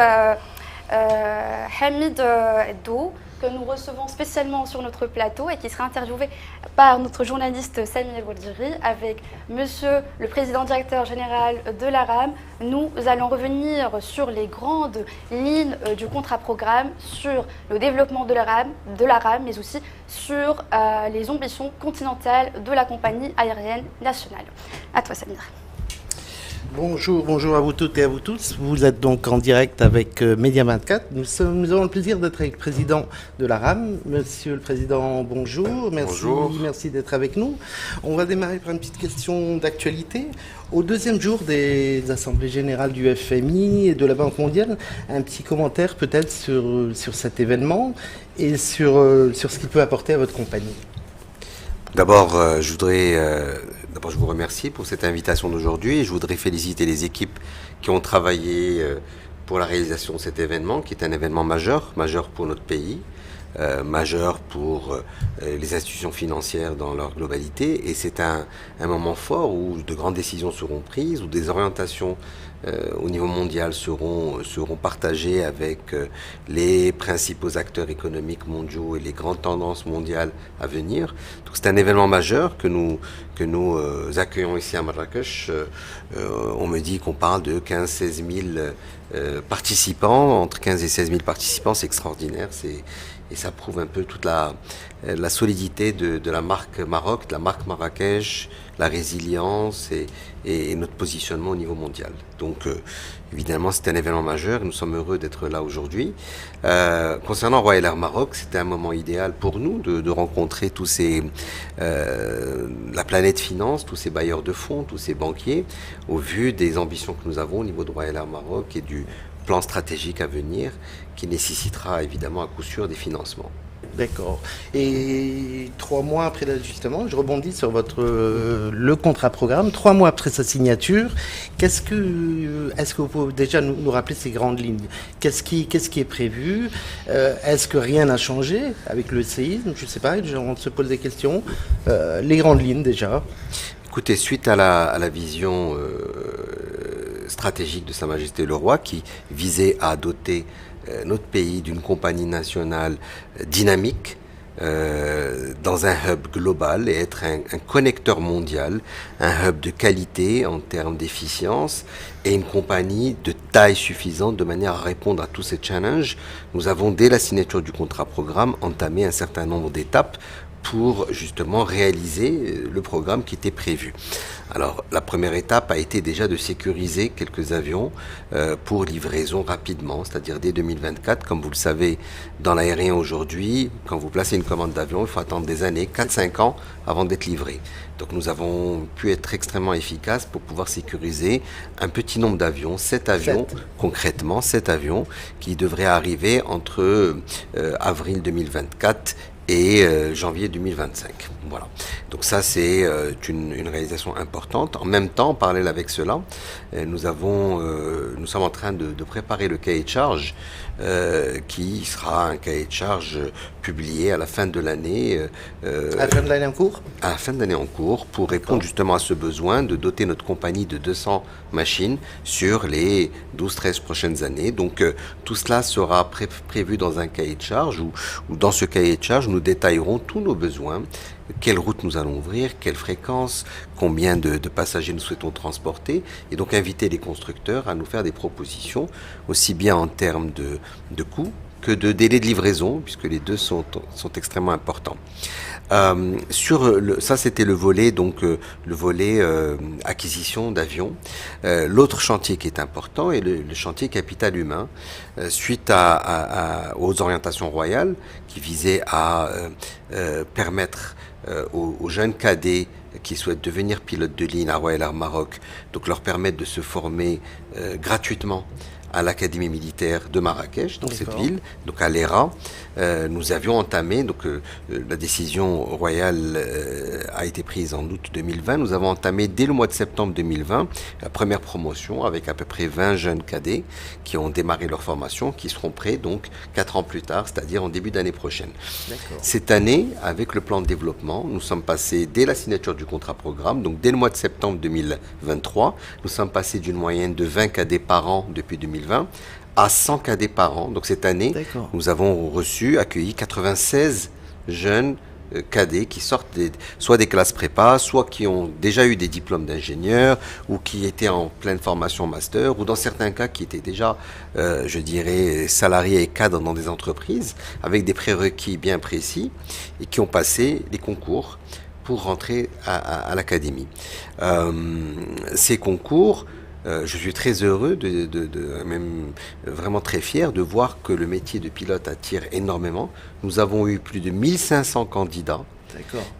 Hamid Eddo, que nous recevons spécialement sur notre plateau et qui sera interviewé par notre journaliste Sami El-Waldiri avec Monsieur le président directeur général de l'ARAM. Nous allons revenir sur les grandes lignes du contrat programme, sur le développement de l'ARAM, mais aussi sur les ambitions continentales de la compagnie aérienne nationale. À toi, Samir. Bonjour à vous toutes et à vous tous. Vous êtes donc en direct avec Média 24. Nous avons le plaisir d'être avec le président de l'ARAM. Monsieur le président, bonjour. Merci d'être avec nous. On va démarrer par une petite question d'actualité. Au deuxième jour des assemblées générales du FMI et de la Banque mondiale, un petit commentaire peut-être sur cet événement et sur ce qu'il peut apporter à votre compagnie. D'abord, je vous remercie pour cette invitation d'aujourd'hui et je voudrais féliciter les équipes qui ont travaillé pour la réalisation de cet événement, qui est un événement majeur pour notre pays, majeur pour les institutions financières dans leur globalité. Et c'est un moment fort où de grandes décisions seront prises, où des orientations au niveau mondial seront partagées avec les principaux acteurs économiques mondiaux et les grandes tendances mondiales à venir. Donc c'est un événement majeur que nous accueillons ici à Marrakech. On me dit qu'on parle de 15-16 000 participants, entre 15 et 16 000 participants, c'est extraordinaire. Et ça prouve un peu toute la solidité de la marque Maroc, de la marque Marrakech, la résilience et notre positionnement au niveau mondial. Donc évidemment c'est un événement majeur et nous sommes heureux d'être là aujourd'hui. Concernant Royal Air Maroc, c'était un moment idéal pour nous de rencontrer tous la planète finance, tous ces bailleurs de fonds, tous ces banquiers, au vu des ambitions que nous avons au niveau de Royal Air Maroc et du plan stratégique à venir qui nécessitera évidemment à coup sûr des financements. D'accord. Et 3 mois après l'ajustement, je rebondis sur le contrat programme. 3 mois après sa signature, est-ce que vous pouvez déjà nous rappeler ces grandes lignes? Qu'est-ce qui est prévu? Est-ce que rien n'a changé avec le séisme? Je ne sais pas, on se pose des questions. Les grandes lignes déjà. Écoutez, suite à la vision stratégique de Sa Majesté le Roi qui visait à doter notre pays d'une compagnie nationale dynamique dans un hub global et être un connecteur mondial, un hub de qualité en termes d'efficience et une compagnie de taille suffisante de manière à répondre à tous ces challenges. Nous avons, dès la signature du contrat programme, entamé un certain nombre d'étapes pour justement réaliser le programme qui était prévu. Alors la première étape a été déjà de sécuriser quelques avions pour livraison rapidement, c'est-à-dire dès 2024. Comme vous le savez, dans l'aérien aujourd'hui, quand vous placez une commande d'avion, il faut attendre des années, 4-5 ans avant d'être livré. Donc nous avons pu être extrêmement efficaces pour pouvoir sécuriser un petit nombre d'avions, 7 avions, concrètement 7 avions, qui devraient arriver entre avril 2024 et janvier 2025. Voilà. Donc ça, c'est une réalisation importante. En même temps, en parallèle avec cela, nous sommes en train de préparer le cahier de charge qui sera un cahier de charge publié à la fin de l'année. À la fin de l'année en cours? À la fin de l'année en cours, pour répondre justement à ce besoin de doter notre compagnie de 200 machines sur les 12-13 prochaines années. Donc tout cela sera prévu dans un cahier de charge où dans ce cahier de charge, nous détaillerons tous nos besoins, quelle route nous allons ouvrir, quelle fréquence, combien de passagers nous souhaitons transporter, et donc inviter les constructeurs à nous faire des propositions, aussi bien en termes de coûts que de délai de livraison, puisque les deux sont extrêmement importants. Ça, c'était le volet, acquisition d'avions. L'autre chantier qui est important est le chantier capital humain, suite aux orientations royales qui visaient à permettre aux jeunes cadets qui souhaitent devenir pilotes de ligne à Royal Air Maroc, donc leur permettre de se former gratuitement à l'Académie militaire de Marrakech, dans cette ville, donc à l'ERA. Nous avions entamé, la décision royale a été prise en août 2020, nous avons entamé dès le mois de septembre 2020 la première promotion avec à peu près 20 jeunes cadets qui ont démarré leur formation, qui seront prêts donc 4 ans plus tard, c'est-à-dire en début d'année prochaine. Cette année, avec le plan de développement, nous sommes passés dès la signature du contrat programme, donc dès le mois de septembre 2023, nous sommes passés d'une moyenne de 20 cadets par an depuis 2020 à 100 cadets par an. Donc cette année, nous avons accueilli 96 jeunes cadets qui sortent soit des classes prépa, soit qui ont déjà eu des diplômes d'ingénieur, ou qui étaient en pleine formation master, ou dans certains cas qui étaient déjà, salariés et cadres dans des entreprises, avec des prérequis bien précis, et qui ont passé les concours pour rentrer à l'académie. Ces concours, je suis très heureux, même vraiment très fier de voir que le métier de pilote attire énormément. Nous avons eu plus de 1500 candidats,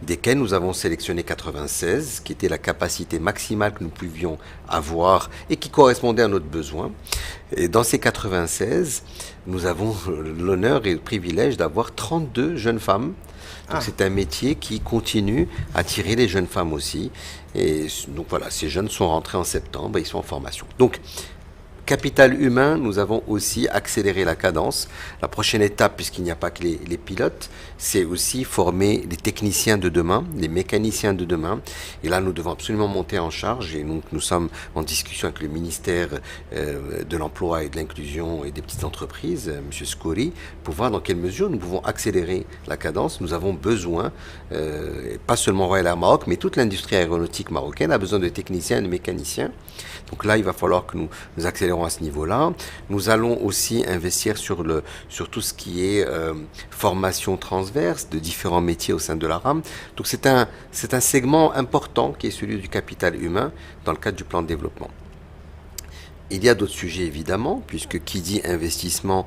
desquels nous avons sélectionné 96, qui était la capacité maximale que nous pouvions avoir et qui correspondait à notre besoin. Et dans ces 96, nous avons l'honneur et le privilège d'avoir 32 jeunes femmes. Donc c'est un métier qui continue à attirer les jeunes femmes aussi. Et donc voilà, ces jeunes sont rentrés en septembre et ils sont en formation. Donc, capital humain, nous avons aussi accéléré la cadence. La prochaine étape, puisqu'il n'y a pas que les pilotes, c'est aussi former les techniciens de demain, les mécaniciens de demain. Et là, nous devons absolument monter en charge. Et donc, nous sommes en discussion avec le ministère de l'Emploi et de l'Inclusion et des petites entreprises, M. Skouri, pour voir dans quelle mesure nous pouvons accélérer la cadence. Nous avons besoin, pas seulement Royal Air Maroc, mais toute l'industrie aéronautique marocaine a besoin de techniciens et de mécaniciens. Donc là, il va falloir que nous accélérons à ce niveau-là. Nous allons aussi investir sur tout ce qui est formation transverse de différents métiers au sein de la RAM. Donc c'est un segment important qui est celui du capital humain dans le cadre du plan de développement. Il y a d'autres sujets évidemment, puisque qui dit investissement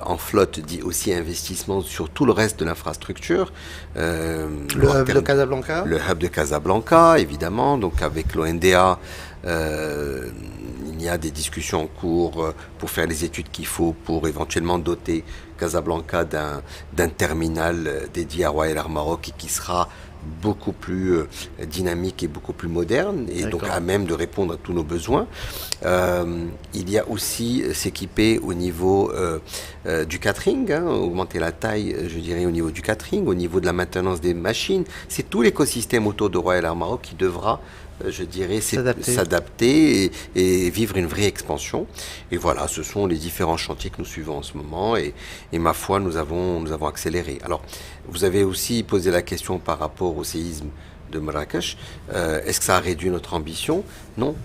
en flotte dit aussi investissement sur tout le reste de l'infrastructure. Le hub de Casablanca. Le hub de Casablanca, évidemment, donc avec l'ONDA. Il y a des discussions en cours pour faire les études qu'il faut pour éventuellement doter Casablanca d'un terminal dédié à Royal Air Maroc et qui sera beaucoup plus dynamique et beaucoup plus moderne et donc à même de répondre à tous nos besoins. Il y a aussi s'équiper au niveau du catering, augmenter la taille, je dirais, au niveau du catering, au niveau de la maintenance des machines. C'est tout l'écosystème autour de Royal Air Maroc qui devra s'adapter et vivre une vraie expansion. Et voilà, ce sont les différents chantiers que nous suivons en ce moment et ma foi, nous avons accéléré. Alors, vous avez aussi posé la question par rapport au séisme de Marrakech. Est-ce que ça a réduit notre ambition? Non.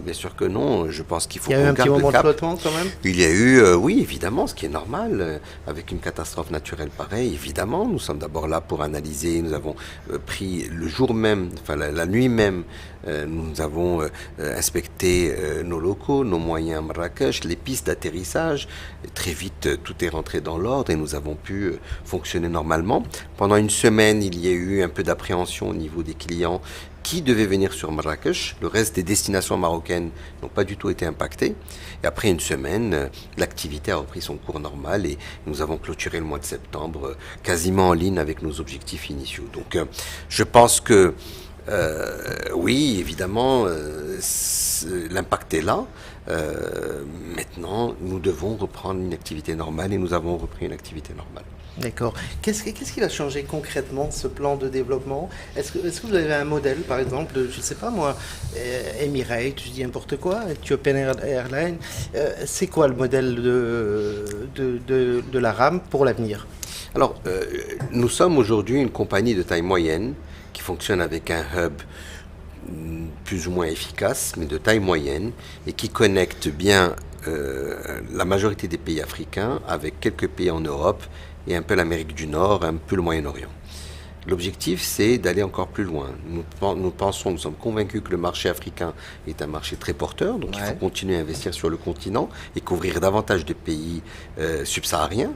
Bien sûr que non, je pense qu'il faut qu'on garde le cap. Il y a eu un petit moment de flottement quand même? Il y a eu, oui, évidemment, ce qui est normal, avec une catastrophe naturelle pareille, évidemment. Nous sommes d'abord là pour analyser, nous avons pris le jour même, enfin la nuit même, nous avons inspecté nos locaux, nos moyens à Marrakech, les pistes d'atterrissage. Très vite, tout est rentré dans l'ordre et nous avons pu fonctionner normalement. Pendant une semaine, il y a eu un peu d'appréhension au niveau des clients qui devaient venir sur Marrakech. Le reste des destinations marocaines n'ont pas du tout été impactées. Et après une semaine, l'activité a repris son cours normal et nous avons clôturé le mois de septembre quasiment en ligne avec nos objectifs initiaux. Donc je pense que oui, évidemment, l'impact est là. Maintenant, nous devons reprendre une activité normale et nous avons repris une activité normale. D'accord. Qu'est-ce qui va changer concrètement ce plan de développement? Est-ce que vous avez un modèle, par exemple, de, je ne sais pas moi, Emirates, je dis n'importe quoi, Ethiopian Airlines, c'est quoi le modèle de la RAM pour l'avenir? Alors, nous sommes aujourd'hui une compagnie de taille moyenne qui fonctionne avec un hub plus ou moins efficace, mais de taille moyenne, et qui connecte bien la majorité des pays africains, avec quelques pays en Europe et un peu l'Amérique du Nord, un peu le Moyen-Orient. L'objectif, c'est d'aller encore plus loin. Nous sommes convaincus que le marché africain est un marché très porteur, donc il faut continuer à investir sur le continent et couvrir davantage de pays subsahariens,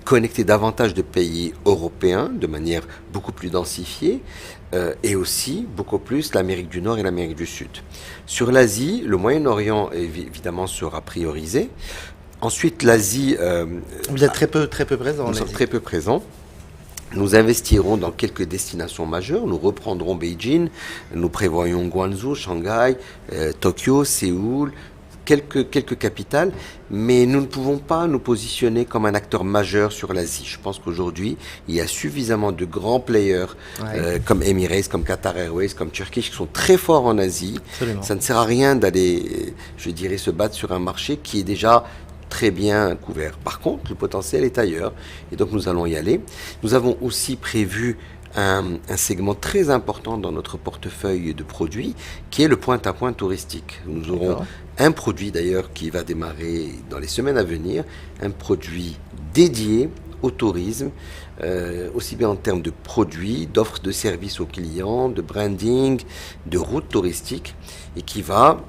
connecter davantage de pays européens de manière beaucoup plus densifiée, et aussi beaucoup plus l'Amérique du Nord et l'Amérique du Sud. Sur l'Asie, le Moyen-Orient évidemment sera priorisé. Ensuite, l'Asie... Vous êtes très peu présent. Nous sommes très peu présents. Nous investirons dans quelques destinations majeures. Nous reprendrons Beijing. Nous prévoyons Guangzhou, Shanghai, Tokyo, Séoul, quelques capitales. Mais nous ne pouvons pas nous positionner comme un acteur majeur sur l'Asie. Je pense qu'aujourd'hui, il y a suffisamment de grands players comme Emirates, comme Qatar Airways, comme Turkish qui sont très forts en Asie. Absolument. Ça ne sert à rien d'aller, je dirais, se battre sur un marché qui est déjà très bien couvert. Par contre, le potentiel est ailleurs et donc nous allons y aller. Nous avons aussi prévu un segment très important dans notre portefeuille de produits qui est le point-à-point touristique. Nous aurons un produit d'ailleurs qui va démarrer dans les semaines à venir, un produit dédié au tourisme, aussi bien en termes de produits, d'offres de services aux clients, de branding, de routes touristiques et qui va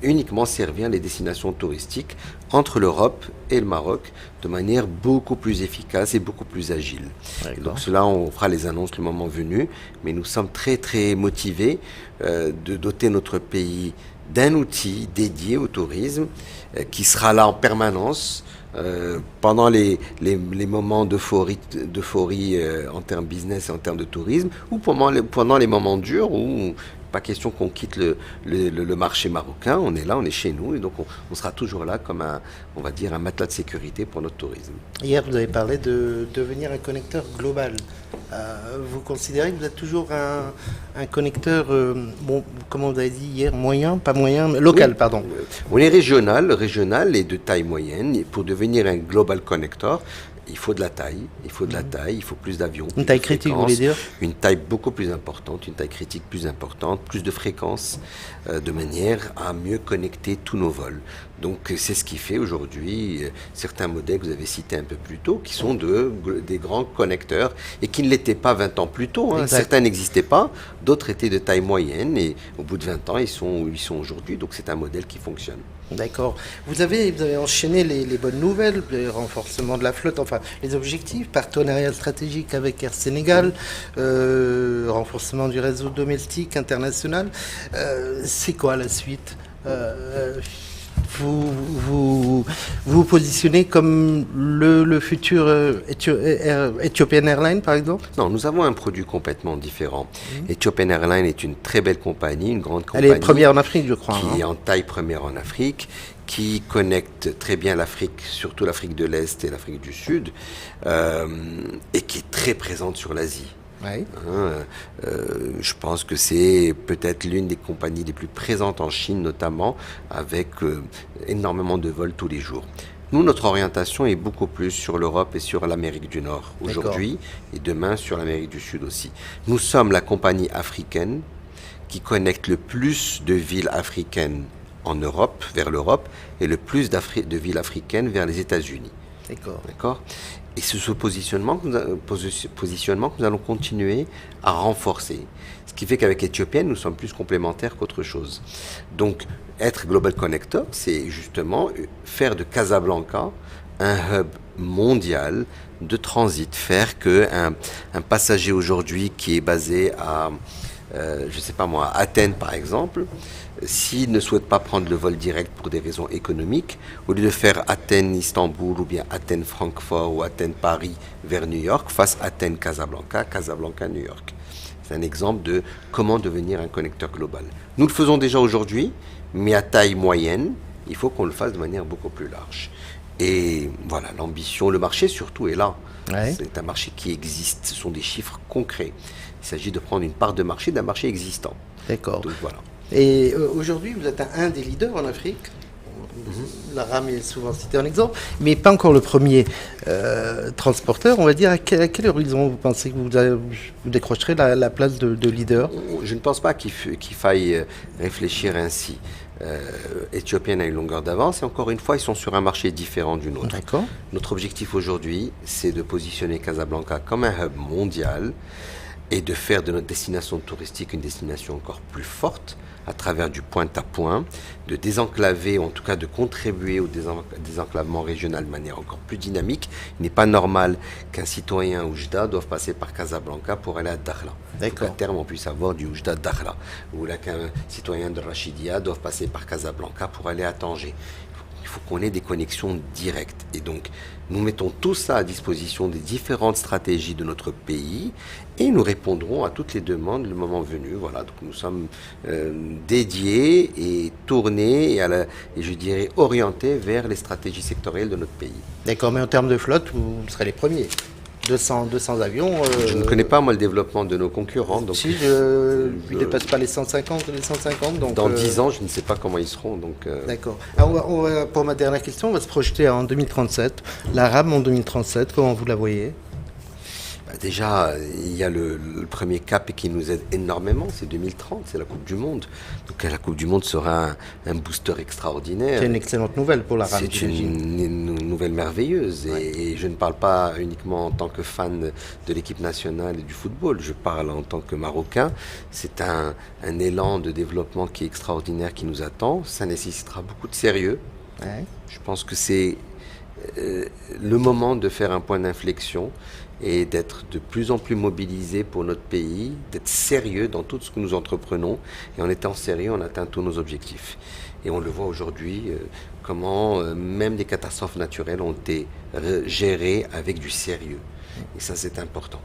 uniquement servir les destinations touristiques entre l'Europe et le Maroc de manière beaucoup plus efficace et beaucoup plus agile. Et donc cela, on fera les annonces le moment venu, mais nous sommes très très motivés de doter notre pays d'un outil dédié au tourisme qui sera là en permanence pendant les moments d'euphorie en termes business et en termes de tourisme ou pendant les moments durs où pas question qu'on quitte le marché marocain, on est là, on est chez nous et donc on sera toujours là comme on va dire un matelas de sécurité pour notre tourisme. Hier, vous avez parlé de devenir un connecteur global. Vous considérez que vous êtes toujours un connecteur, comme vous avez dit hier, local, pardon. On est régional et de taille moyenne. Et pour devenir un global connector, il faut de la taille, il faut plus d'avions. Une taille critique, vous voulez dire ? Une taille beaucoup plus importante, une taille critique plus importante, plus de fréquences, de manière à mieux connecter tous nos vols. Donc c'est ce qui fait aujourd'hui certains modèles que vous avez cités un peu plus tôt, qui sont des grands connecteurs et qui ne l'étaient pas 20 ans plus tôt. Certains n'existaient pas, d'autres étaient de taille moyenne et au bout de 20 ans, ils sont où ils sont aujourd'hui. Donc c'est un modèle qui fonctionne. D'accord. Vous avez enchaîné les bonnes nouvelles, le renforcement de la flotte, enfin les objectifs, partenariat stratégique avec Air Sénégal, renforcement du réseau domestique international. C'est quoi la suite ? Vous positionnez comme le futur Ethiopian Airlines, par exemple ? Non, nous avons un produit complètement différent. Ethiopian Airlines est une très belle compagnie, une grande compagnie. Elle est première en Afrique, je crois. Qui est en taille première en Afrique, qui connecte très bien l'Afrique, surtout l'Afrique de l'Est et l'Afrique du Sud, et qui est très présente sur l'Asie. Je pense que c'est peut-être l'une des compagnies les plus présentes en Chine notamment, avec énormément de vols tous les jours. Nous, notre orientation est beaucoup plus sur l'Europe et sur l'Amérique du Nord aujourd'hui et demain sur l'Amérique du Sud aussi. Nous sommes la compagnie africaine qui connecte le plus de villes africaines en Europe, vers l'Europe, et le plus de villes africaines vers les États-Unis. D'accord. Et c'est ce positionnement que nous allons continuer à renforcer. Ce qui fait qu'avec Ethiopian, nous sommes plus complémentaires qu'autre chose. Donc, être Global Connector, c'est justement faire de Casablanca un hub mondial de transit. Faire qu'un passager aujourd'hui qui est basé à, Athènes par exemple, s'il ne souhaite pas prendre le vol direct pour des raisons économiques, au lieu de faire Athènes-Istanbul ou bien Athènes-Francfort ou Athènes-Paris vers New York, fasse Athènes-Casablanca, Casablanca-New York. C'est un exemple de comment devenir un connecteur global. Nous le faisons déjà aujourd'hui, mais à taille moyenne, il faut qu'on le fasse de manière beaucoup plus large. Et voilà, l'ambition, le marché surtout est là. C'est un marché qui existe, ce sont des chiffres concrets. Il s'agit de prendre une part de marché d'un marché existant. D'accord. Donc voilà. Et aujourd'hui, vous êtes un des leaders en Afrique. La RAM est souvent citée en exemple, mais pas encore le premier transporteur. On va dire, à quel horizon vous pensez que vous décrocherez la place de leader? Je ne pense pas qu'il faille réfléchir ainsi. Ethiopian a une longueur d'avance et encore une fois, ils sont sur un marché différent du nôtre. D'accord. Notre objectif aujourd'hui, c'est de positionner Casablanca comme un hub mondial et de faire de notre destination touristique une destination encore plus forte à travers du point à point, de désenclaver, ou en tout cas de contribuer au désenclavement régional de manière encore plus dynamique. Il n'est pas normal qu'un citoyen Oujda doive passer par Casablanca pour aller à Dakhla. À terme, on puisse avoir du Oujda Dakhla. Ou là qu'un citoyen de Rachidia doive passer par Casablanca pour aller à Tanger. Il faut qu'on ait des connexions directes. Et donc, nous mettons tout ça à disposition des différentes stratégies de notre pays et nous répondrons à toutes les demandes le moment venu. Voilà, donc nous sommes dédiés et tournés et je dirais orientés vers les stratégies sectorielles de notre pays. D'accord, mais en termes de flotte, vous serez les premiers. 200 avions. Je ne connais pas, moi, le développement de nos concurrents. Donc si, je ne dépasse pas les 150. Donc, dans 10 ans, je ne sais pas comment ils seront. D'accord. Alors, pour ma dernière question, on va se projeter en 2037. La RAM en 2037, comment vous la voyez? Déjà, il y a le premier cap qui nous aide énormément, c'est 2030, c'est la Coupe du Monde. Donc la Coupe du Monde sera un booster extraordinaire. C'est une excellente nouvelle pour la RAM. C'est une nouvelle merveilleuse. Et je ne parle pas uniquement en tant que fan de l'équipe nationale et du football, je parle en tant que Marocain. C'est un élan de développement qui est extraordinaire qui nous attend. Ça nécessitera beaucoup de sérieux. Ouais. Je pense que c'est le moment de faire un point d'inflexion et d'être de plus en plus mobilisé pour notre pays, d'être sérieux dans tout ce que nous entreprenons. Et en étant sérieux, on atteint tous nos objectifs. Et on le voit aujourd'hui, comment même des catastrophes naturelles ont été gérées avec du sérieux. Et ça, c'est important.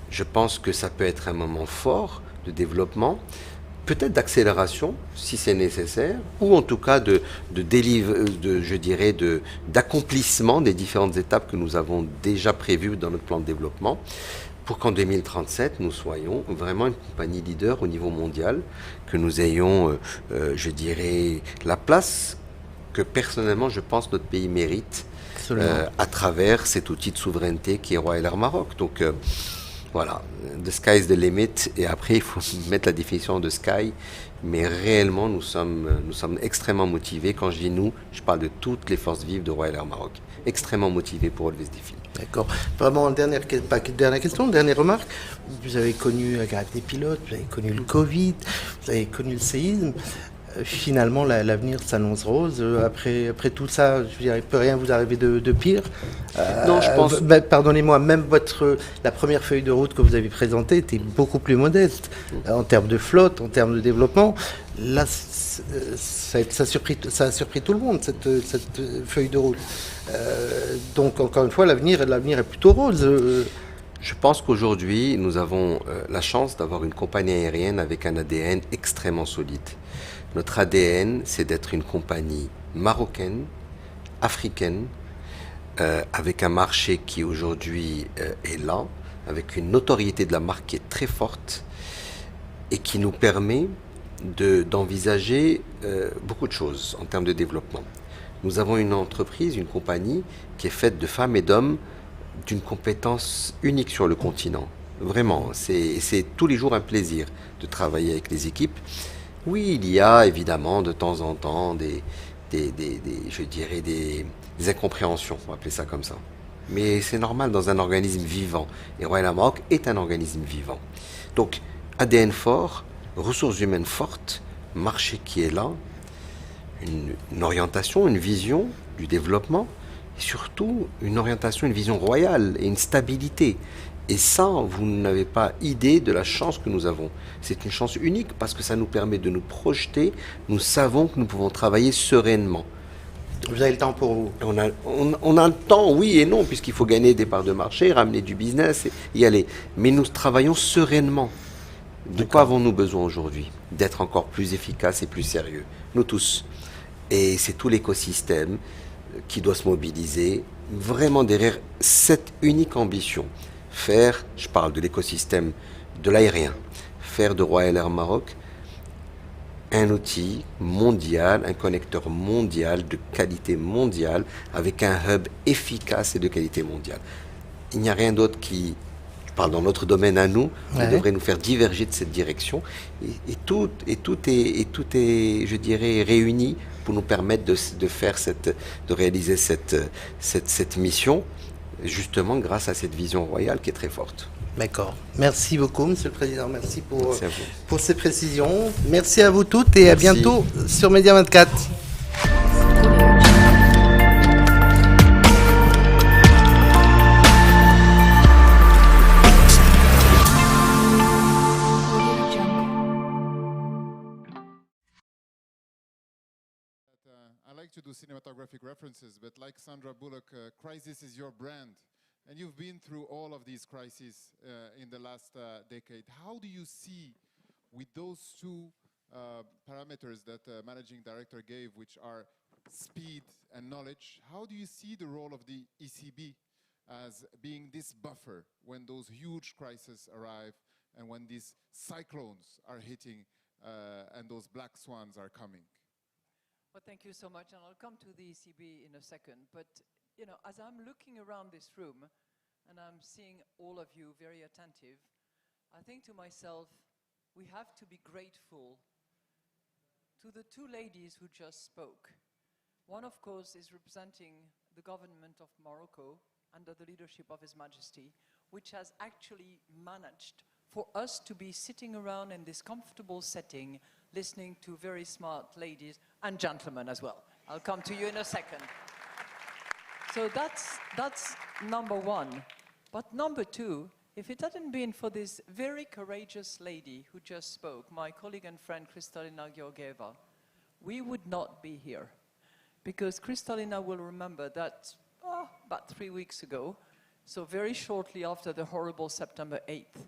Je pense que ça peut être un moment fort de développement, peut-être d'accélération, si c'est nécessaire, ou en tout cas d'accomplissement des différentes étapes que nous avons déjà prévues dans notre plan de développement, pour qu'en 2037, nous soyons vraiment une compagnie leader au niveau mondial, que nous ayons, la place que personnellement, je pense, notre pays mérite à travers cet outil de souveraineté qui est Royal Air Maroc. Donc, voilà, the sky is the limit, et après il faut mettre la définition de sky, mais réellement nous sommes extrêmement motivés. Quand je dis nous, je parle de toutes les forces vives de Royal Air Maroc, extrêmement motivés pour relever ce défi. D'accord. Vraiment, dernière question, dernière remarque. Vous avez connu la grève des pilotes, vous avez connu le Covid, vous avez connu le séisme. Finalement, l'avenir s'annonce rose. Après tout ça, je veux dire, il ne peut rien vous arriver de pire. Non, je pense... Pardonnez-moi, même la première feuille de route que vous avez présentée était beaucoup plus modeste en termes de flotte, en termes de développement. Là, ça a surpris tout le monde, cette feuille de route. Donc, encore une fois, l'avenir est plutôt rose. Je pense qu'aujourd'hui, nous avons la chance d'avoir une compagnie aérienne avec un ADN extrêmement solide. Notre ADN, c'est d'être une compagnie marocaine, africaine, avec un marché qui aujourd'hui est là, avec une notoriété de la marque qui est très forte et qui nous permet d'envisager beaucoup de choses en termes de développement. Nous avons une entreprise, une compagnie qui est faite de femmes et d'hommes d'une compétence unique sur le continent. Vraiment, c'est tous les jours un plaisir de travailler avec les équipes. Oui, il y a évidemment de temps en temps des incompréhensions, on va appeler ça comme ça. Mais c'est normal dans un organisme vivant. Et Royal Air Maroc est un organisme vivant. Donc, ADN fort, ressources humaines fortes, marché qui est là, une orientation, une vision du développement, et surtout une orientation, une vision royale et une stabilité. Et ça, vous n'avez pas idée de la chance que nous avons. C'est une chance unique parce que ça nous permet de nous projeter. Nous savons que nous pouvons travailler sereinement. Vous avez le temps pour vous? On a le temps, oui et non, puisqu'il faut gagner des parts de marché, ramener du business et y aller. Mais nous travaillons sereinement. De quoi avons-nous besoin aujourd'hui? D'être encore plus efficaces et plus sérieux. Nous tous. Et c'est tout l'écosystème qui doit se mobiliser vraiment derrière cette unique ambition. Je parle de l'écosystème de l'aérien, faire de Royal Air Maroc un outil mondial, un connecteur mondial de qualité mondiale avec un hub efficace et de qualité mondiale. Il n'y a rien d'autre qui, je parle dans notre domaine à nous, qui devrait nous faire diverger de cette direction. Et tout est, je dirais, réuni pour nous permettre de réaliser cette mission, justement grâce à cette vision royale qui est très forte. D'accord. Merci beaucoup, Monsieur le Président. Merci pour ces précisions. Merci à vous toutes et à bientôt sur Média 24. I like to do cinematographic references, but like Sandra Bullock, crisis is your brand. And you've been through all of these crises in the last decade. How do you see, with those two parameters that Managing Director gave, which are speed and knowledge, how do you see the role of the ECB as being this buffer when those huge crises arrive and when these cyclones are hitting and those black swans are coming? Well, thank you so much, and I'll come to the ECB in a second. But, you know, as I'm looking around this room, and I'm seeing all of you very attentive, I think to myself, we have to be grateful to the two ladies who just spoke. One, of course, is representing the government of Morocco under the leadership of His Majesty, which has actually managed for us to be sitting around in this comfortable setting, listening to very smart ladies and gentlemen as well. I'll come to you in a second. So that's number one. But number two, if it hadn't been for this very courageous lady who just spoke, my colleague and friend Kristalina Georgieva, we would not be here. Because Kristalina will remember that about 3 weeks ago, so very shortly after the horrible September 8th,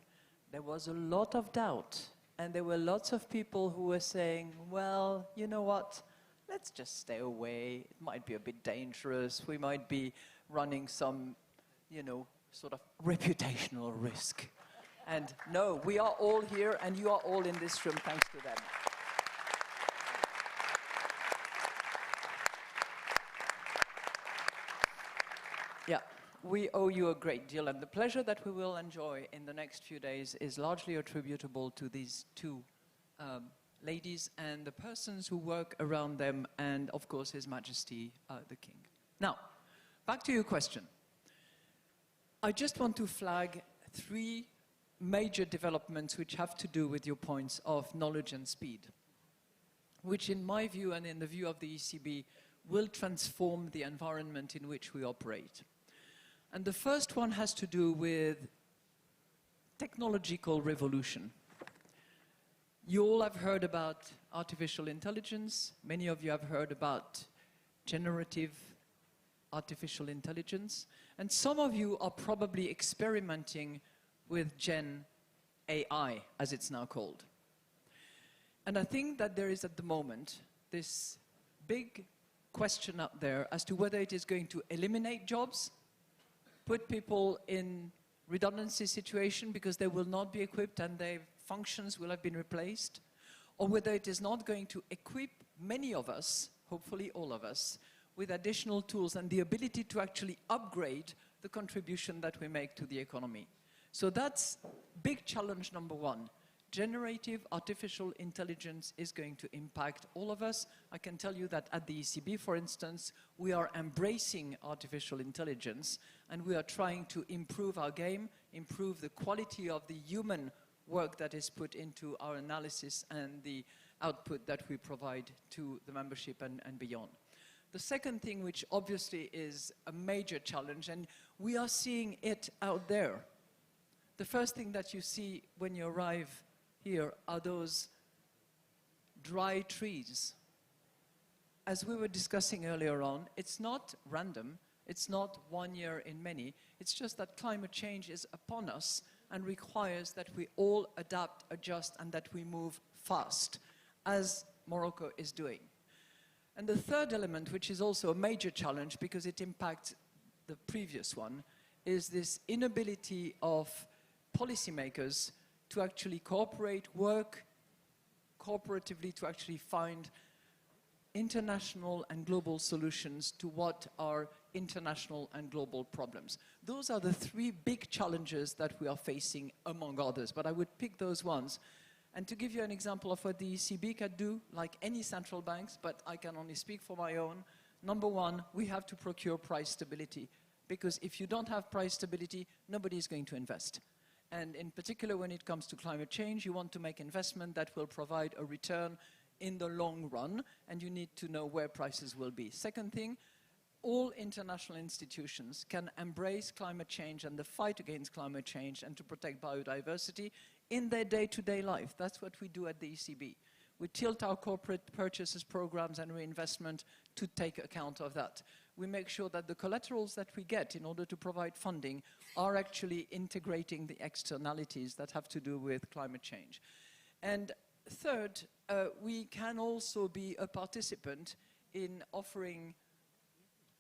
there was a lot of doubt. And there were lots of people who were saying, well, you know what, let's just stay away. It might be a bit dangerous. We might be running some, you know, sort of reputational risk. And no, we are all here, and you are all in this room thanks to them. Yeah. We owe you a great deal, and the pleasure that we will enjoy in the next few days is largely attributable to these two ladies and the persons who work around them, and of course His Majesty the King. Now, back to your question. I just want to flag 3 major developments which have to do with your points of knowledge and speed, which in my view and in the view of the ECB will transform the environment in which we operate. And the first one has to do with technological revolution. You all have heard about artificial intelligence. Many of you have heard about generative artificial intelligence. And some of you are probably experimenting with Gen AI, as it's now called. And I think that there is at the moment this big question out there as to whether it is going to eliminate jobs, put people in redundancy situation because they will not be equipped and their functions will have been replaced, or whether it is not going to equip many of us, hopefully all of us, with additional tools and the ability to actually upgrade the contribution that we make to the economy. So that's big challenge number one. Generative artificial intelligence is going to impact all of us. I can tell you that at the ECB, for instance, we are embracing artificial intelligence and we are trying to improve our game, improve the quality of the human work that is put into our analysis and the output that we provide to the membership and beyond. The second thing, which obviously is a major challenge, and we are seeing it out there. The first thing that you see when you arrive here are those dry trees. As we were discussing earlier on, it's not random, it's not 1 year in many, it's just that climate change is upon us and requires that we all adapt, adjust, and that we move fast, as Morocco is doing. And the third element, which is also a major challenge because it impacts the previous one, is this inability of policymakers to actually cooperate, work cooperatively to actually find international and global solutions to what are international and global problems. Those are the three big challenges that we are facing, among others, but I would pick those ones. And to give you an example of what the ECB can do, like any central banks, but I can only speak for my own, number one, we have to procure price stability. Because if you don't have price stability, nobody is going to invest. And in particular, when it comes to climate change, you want to make investment that will provide a return in the long run, and you need to know where prices will be. Second thing, all international institutions can embrace climate change and the fight against climate change and to protect biodiversity in their day-to-day life. That's what we do at the ECB. We tilt our corporate purchases programs and reinvestment to take account of that. We make sure that the collaterals that we get in order to provide funding are actually integrating the externalities that have to do with climate change. And third, we can also be a participant in offering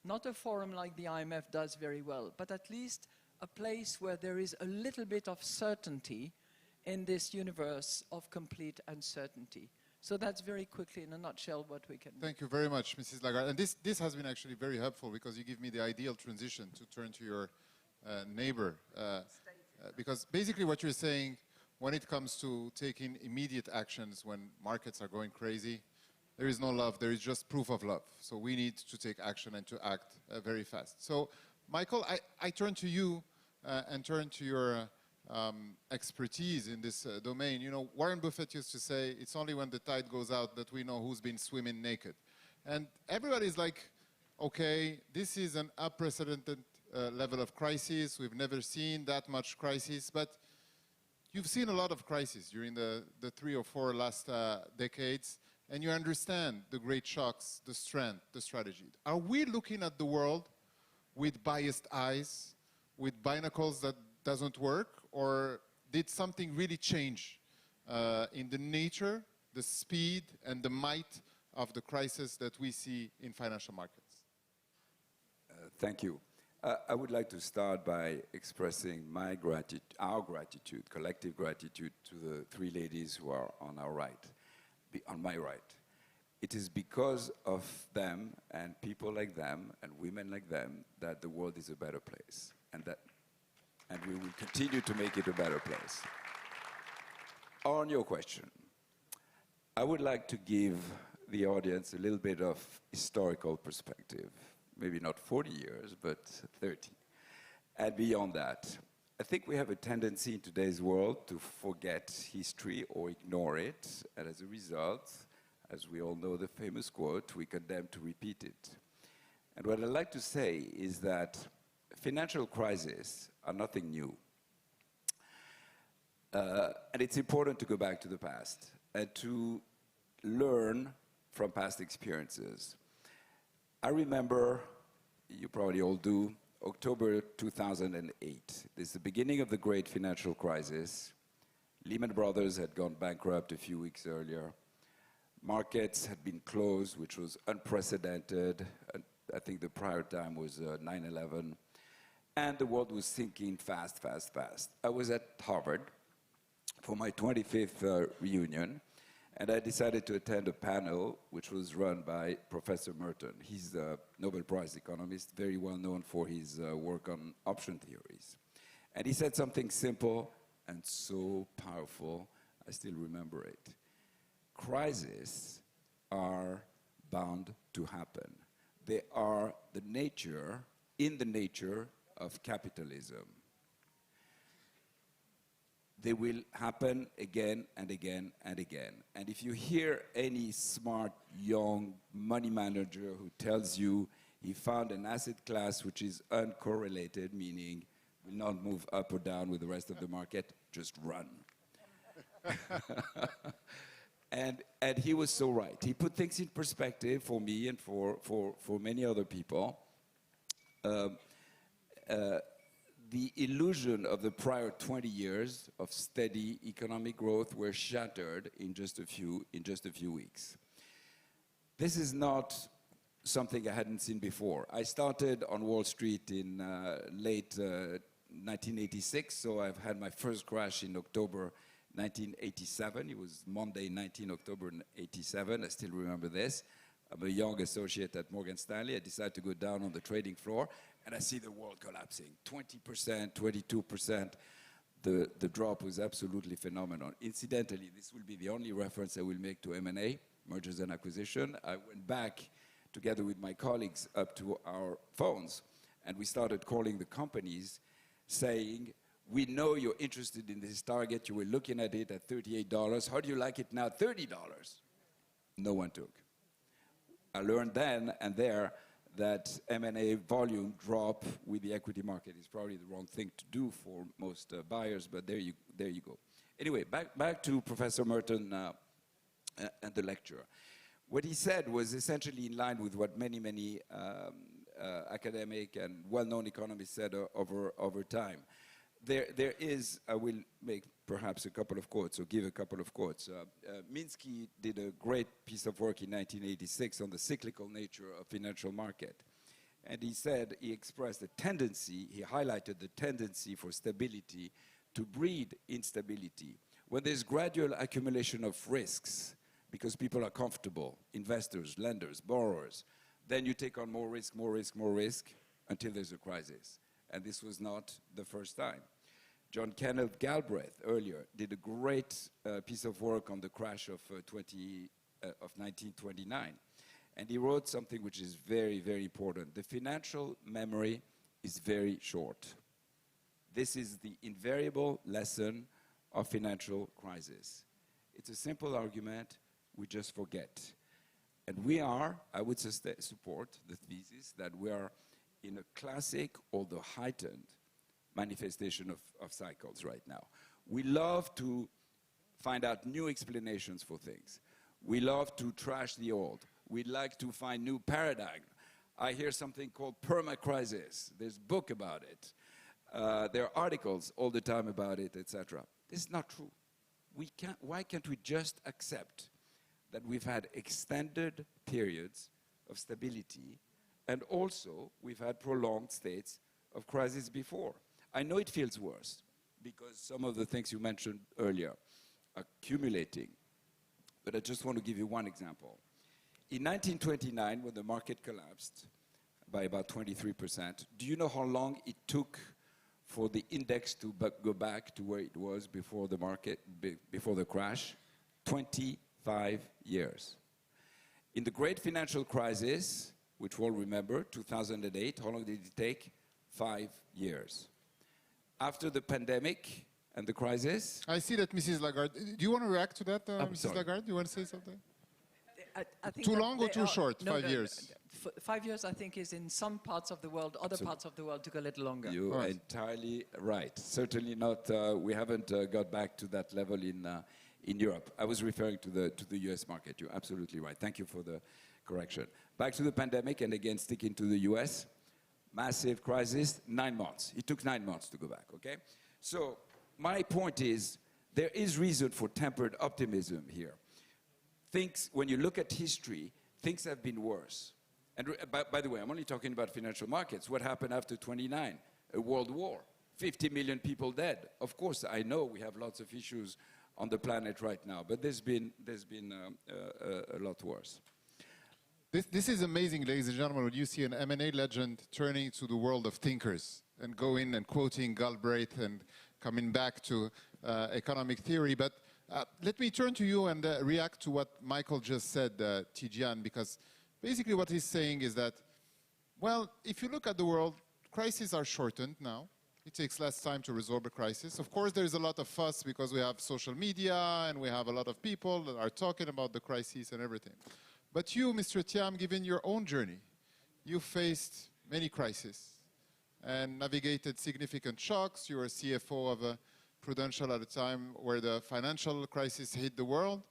not a forum like the IMF does very well, but at least a place where there is a little bit of certainty in this universe of complete uncertainty. So that's very quickly, in a nutshell, what we can do. Thank you very much, Mrs. Lagarde. And this has been actually very helpful because you give me the ideal transition to turn to your neighbor. Because basically what you're saying, when it comes to taking immediate actions when markets are going crazy, there is no love, there is just proof of love. So we need to take action and to act very fast. So, Michael, I turn to you and turn to your expertise in this domain. You know, Warren Buffett used to say, it's only when the tide goes out that we know who's been swimming naked. And everybody's like, okay, this is an unprecedented level of crisis. We've never seen that much crisis, but you've seen a lot of crises during the 3 or 4 last decades, and you understand the great shocks, the strength, the strategy. Are we looking at the world with biased eyes, with binacles that doesn't work, or did something really change in the nature, the speed, and the might of the crisis that we see in financial markets? Thank you. I would like to start by expressing my gratitude, our gratitude, collective gratitude to the 3 ladies who are on our right, on my right. It is because of them and people like them and women like them that the world is a better place, and we will continue to make it a better place. On your question, I would like to give the audience a little bit of historical perspective. Maybe not 40 years, but 30. And beyond that, I think we have a tendency in today's world to forget history or ignore it. And as a result, as we all know the famous quote, we condemn to repeat it. And what I'd like to say is that financial crises are nothing new. And it's important to go back to the past and to learn from past experiences. I remember, you probably all do, October 2008. This is the beginning of the great financial crisis. Lehman Brothers had gone bankrupt a few weeks earlier. Markets had been closed, which was unprecedented. I think the prior time was 9/11. And the world was sinking fast, fast, fast. I was at Harvard for my 25th reunion. And I decided to attend a panel which was run by Professor Merton. He's a Nobel Prize economist, very well known for his work on option theories. And he said something simple and so powerful, I still remember it. Crises are bound to happen. They are in the nature of capitalism. They will happen again and again and again. And if you hear any smart, young money manager who tells you he found an asset class which is uncorrelated, meaning will not move up or down with the rest of the market, just run. and he was so right. He put things in perspective for me and for many other people. The illusion of the prior 20 years of steady economic growth were shattered in just a few weeks. This is not something I hadn't seen before. I started on Wall Street in late 1986, so I've had my first crash in October 1987. It was Monday, 19 October 87. I still remember this. I'm a young associate at Morgan Stanley. I decided to go down on the trading floor, and I see the world collapsing. 20%, 22%. The drop was absolutely phenomenal. Incidentally, this will be the only reference I will make to M&A, mergers and acquisition. I went back together with my colleagues up to our phones, and we started calling the companies saying, we know you're interested in this target. You were looking at it at $38. How do you like it now, $30? No one took. I learned then and there that M&A volume drop with the equity market is probably the wrong thing to do for most buyers, but there you go. Anyway, back to Professor Merton and the lecture. What he said was essentially in line with what many academic and well-known economists said over time. There is, I will make perhaps a couple of quotes, or give a couple of quotes. Minsky did a great piece of work in 1986 on the cyclical nature of financial market. And he said, he expressed a tendency, he highlighted the tendency for stability to breed instability. When there's gradual accumulation of risks, because people are comfortable, investors, lenders, borrowers, then you take on more risk, until there's a crisis. And this was not the first time. John Kenneth Galbraith earlier did a great piece of work on the crash of 1929. And he wrote something which is very, very important. The financial memory is very short. This is the invariable lesson of financial crisis. It's a simple argument, we just forget. And we are, I would support the thesis that we are in a classic, although heightened, manifestation of cycles right now. We love to find out new explanations for things. We love to trash the old. We like to find new paradigm. I hear something called perma-crisis. There's a book about it. There are articles all the time about it, etc. This is not true. Why can't we just accept that we've had extended periods of stability, and also we've had prolonged states of crisis before? I know it feels worse because some of the things you mentioned earlier are accumulating, but I just want to give you one example. In 1929, when the market collapsed by about 23%, do you know how long it took for the index to go back to where it was before the market, before the crash? 25 years. In the great financial crisis, which we'll remember, 2008, how long did it take? 5 years. After the pandemic and the crisis... I see that Mrs. Lagarde... Do you want to react to that, Mrs. sorry. Lagarde? Do you want to say something? I think too long or too short? No, 5 years? 5 years, I think, is in some parts of the world. Other parts of the world took a little longer. You're entirely right. Certainly not. We haven't got back to that level in Europe. I was referring to the US market. You're absolutely right. Thank you for the correction. Back to the pandemic, and again, sticking to the US. Massive crisis, 9 months. It took 9 months to go back, okay? So my point is, there is reason for tempered optimism here. Things, when you look at history, things have been worse. And by the way, I'm only talking about financial markets. What happened after 29? A world war. 50 million people dead. Of course, I know we have lots of issues on the planet right now, but there's been a lot worse. This is amazing, ladies and gentlemen, when you see an M&A legend turning to the world of thinkers and going and quoting Galbraith and coming back to economic theory. But let me turn to you and react to what Michael just said, Tidjane, because basically what he's saying is that, well, if you look at the world, crises are shortened now. It takes less time to resolve a crisis. Of course, there's a lot of fuss because we have social media and we have a lot of people that are talking about the crises and everything. But you, Mr. Thiam, given your own journey, you faced many crises and navigated significant shocks. You were CFO of a Prudential at a time where the financial crisis hit the world.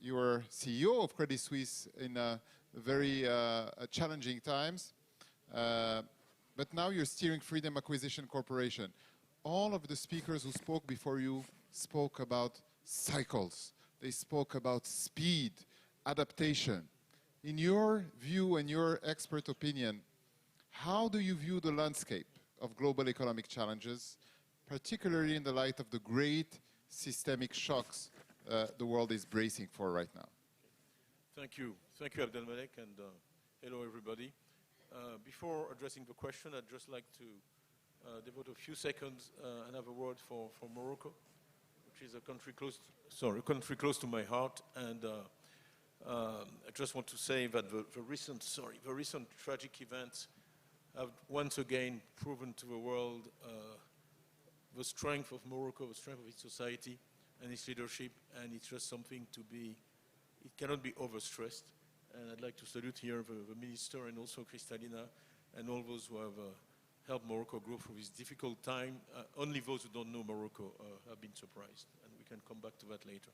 You were CEO of Credit Suisse in very challenging times. But now you're steering Freedom Acquisition Corporation. All of the speakers who spoke before you spoke about cycles. They spoke about speed, adaptation. In your view and your expert opinion, how do you view the landscape of global economic challenges, particularly in the light of the great systemic shocks the world is bracing for right now? Thank you. Thank you, Abdelmalek, and hello, everybody. Before addressing the question, I'd just like to devote a few seconds and have a word for Morocco, which is a country close to my heart. And I just want to say that the recent tragic events have once again proven to the world the strength of Morocco, the strength of its society and its leadership, and it's just something to be, it cannot be overstressed. And I'd like to salute here the minister and also Kristalina and all those who have helped Morocco grow through this difficult time. Only those who don't know Morocco have been surprised, and we can come back to that later.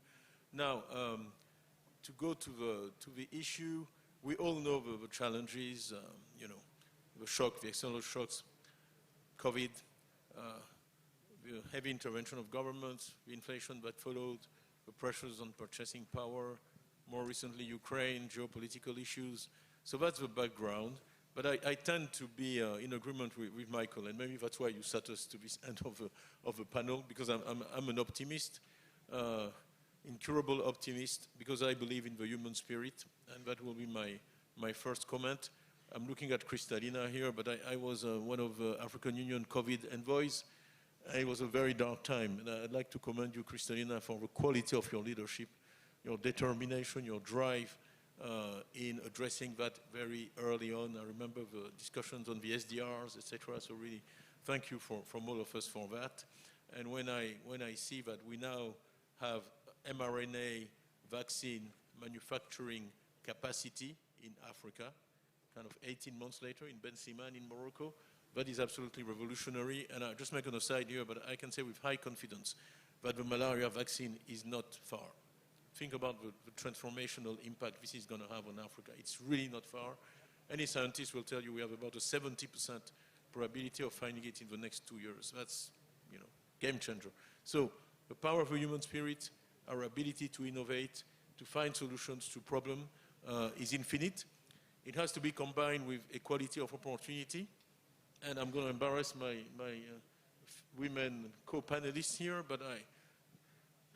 Now, to go to the issue, we all know the challenges, you know, the shock, the external shocks, COVID, the heavy intervention of governments, the inflation that followed, the pressures on purchasing power, more recently Ukraine, geopolitical issues. So that's the background. But I tend to be in agreement with Michael, and maybe that's why you sat us to this end of the panel, because I'm an optimist, incurable optimist, because I believe in the human spirit, and that will be my first comment. I'm looking at Kristalina here, but I was one of the African Union COVID envoys. It was a very dark time, and I'd like to commend you, Kristalina, for the quality of your leadership, your determination, your drive in addressing that very early on. I remember the discussions on the SDRs, etc. So really, thank you from all of us for that. And when I see that we now have mRNA vaccine manufacturing capacity in Africa, kind of 18 months later in Ben Siman in Morocco, that is absolutely revolutionary. And I'll just make an aside here, but I can say with high confidence that the malaria vaccine is not far. Think about the transformational impact this is going to have on Africa. It's really not far. Any scientist will tell you we have about a 70% probability of finding it in the next 2 years. That's, you know, game changer. So the power of the human spirit, our ability to innovate, to find solutions to problems is infinite. It has to be combined with equality of opportunity. And I'm going to embarrass my women co-panelists here, but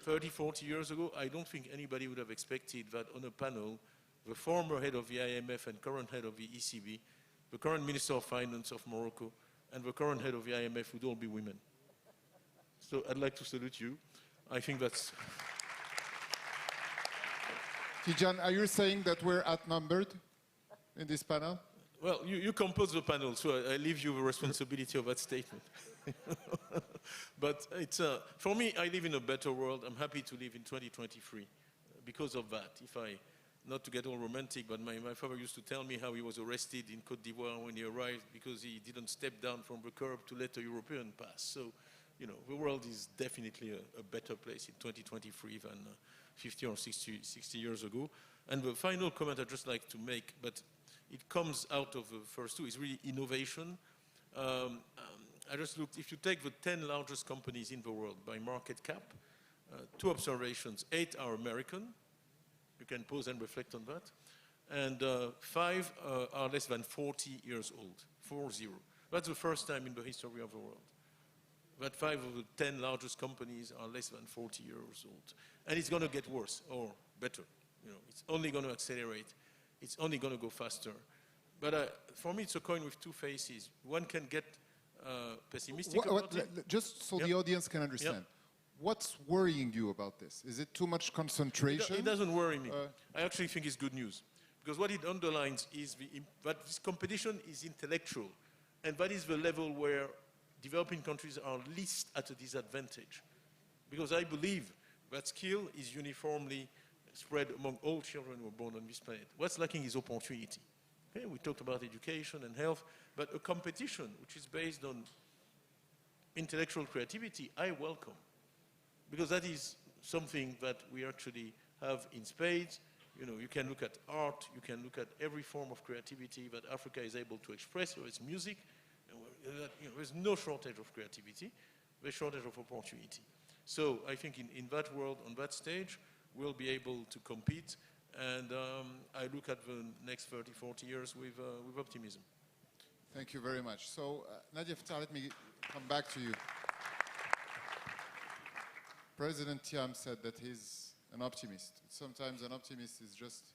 30, 40 years ago, I don't think anybody would have expected that on a panel, the former head of the IMF and current head of the ECB, the current Minister of Finance of Morocco, and the current head of the IMF would all be women. So I'd like to salute you. I think that's... Tidjane, are you saying that we're outnumbered in this panel? Well, you compose the panel, so I leave you the responsibility of that statement. But it's, for me, I live in a better world. I'm happy to live in 2023 because of that. Not to get all romantic, but my father used to tell me how he was arrested in Côte d'Ivoire when he arrived because he didn't step down from the curb to let a European pass. So, you know, the world is definitely a better place in 2023 than 50 or 60 years ago. And the final comment I'd just like to make, but it comes out of the first two, is really innovation. I just looked, if you take the 10 largest companies in the world by market cap, 2 observations, 8 are American, you can pause and reflect on that, and 5 are less than 40 years old, 40. That's the first time in the history of the world that 5 of the 10 largest companies are less than 40 years old. And it's going to get worse or better. You know, it's only going to accelerate. It's only going to go faster. But for me, it's a coin with 2 faces. One can get pessimistic about it. Just so the audience can understand, what's worrying you about this? Is it too much concentration? It doesn't worry me. I actually think it's good news. Because what it underlines is that this competition is intellectual. And that is the level where developing countries are least at a disadvantage. Because I believe that skill is uniformly spread among all children who are born on this planet. What's lacking is opportunity. Okay, we talked about education and health, but a competition which is based on intellectual creativity, I welcome. Because that is something that we actually have in spades. You know, you can look at art, you can look at every form of creativity that Africa is able to express, whether it's music. You know, there's no shortage of creativity, there's shortage of opportunity. So I think in that world, on that stage, we'll be able to compete. And I look at the next 30, 40 years with optimism. Thank you very much. So, Nadia Fattar, let me come back to you. President Thiam said that he's an optimist. Sometimes an optimist is just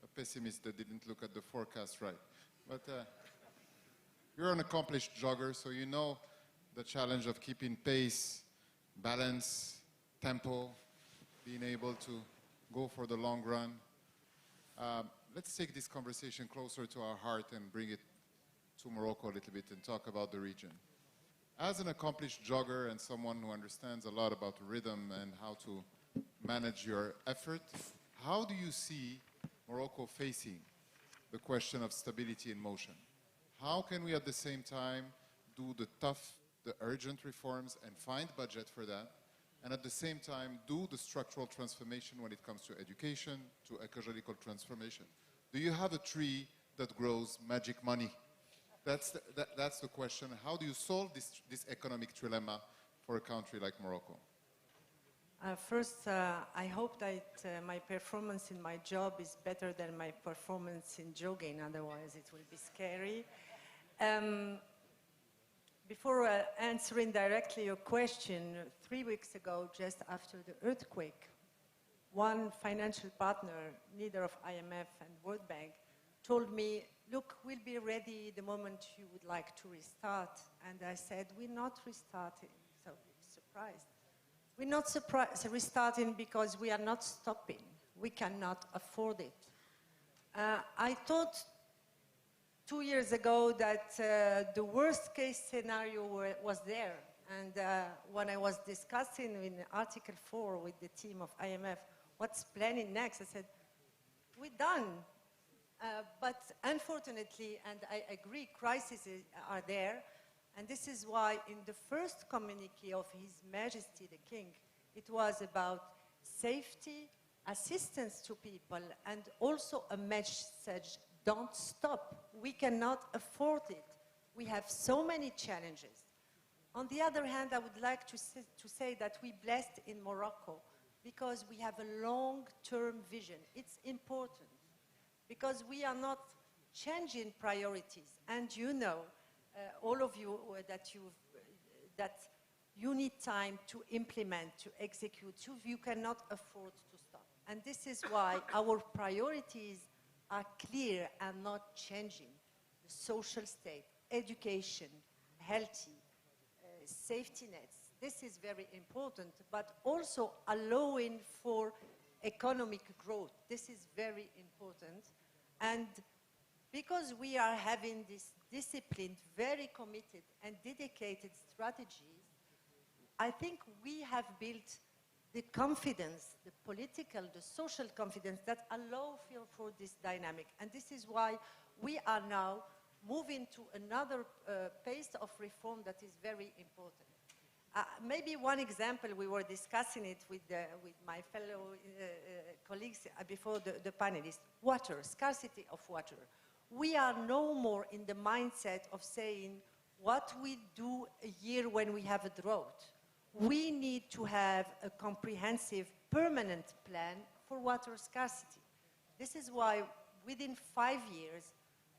a pessimist that didn't look at the forecast right. But you're an accomplished jogger, so you know the challenge of keeping pace, balance, tempo, being able to go for the long run. Let's take this conversation closer to our heart and bring it to Morocco a little bit and talk about the region. As an accomplished jogger and someone who understands a lot about rhythm and how to manage your effort, how do you see Morocco facing the question of stability in motion? How can we at the same time do the tough, the urgent reforms and find budget for that, and at the same time do the structural transformation when it comes to education, to ecological transformation? Do you have a tree that grows magic money? That's the question. How do you solve this economic trilemma for a country like Morocco? First, I hope that my performance in my job is better than my performance in jogging, otherwise it will be scary. Before answering directly your question, 3 weeks ago, just after the earthquake, one financial partner, neither of IMF and World Bank, told me, look, we'll be ready the moment you would like to restart. And I said, we're not restarting, so surprised. We're not restarting because we are not stopping. We cannot afford it. I thought 2 years ago that the worst case scenario was there. And when I was discussing in Article 4 with the team of IMF, what's planning next, I said, we're done. But unfortunately, and I agree, crises are there. And this is why in the first communique of His Majesty the King, it was about safety, assistance to people, and also a message, don't stop. We cannot afford it. We have so many challenges. On the other hand, I would like to say that we're blessed in Morocco because we have a long-term vision. It's important because we are not changing priorities. And you know, all of you, that you need time to implement, to execute. You cannot afford to stop. And this is why our priorities are clear and not changing. The social state, education, healthy, safety nets. This is very important, but also allowing for economic growth. This is very important. And because we are having this disciplined, very committed and dedicated strategies, I think we have built the confidence, the political, the social confidence that allow for this dynamic. And this is why we are now moving to another pace of reform that is very important. Maybe one example, we were discussing it with my fellow colleagues before the panelists, water, scarcity of water. We are no more in the mindset of saying what we do a year when we have a drought. We need to have a comprehensive, permanent plan for water scarcity. This is why within 5 years,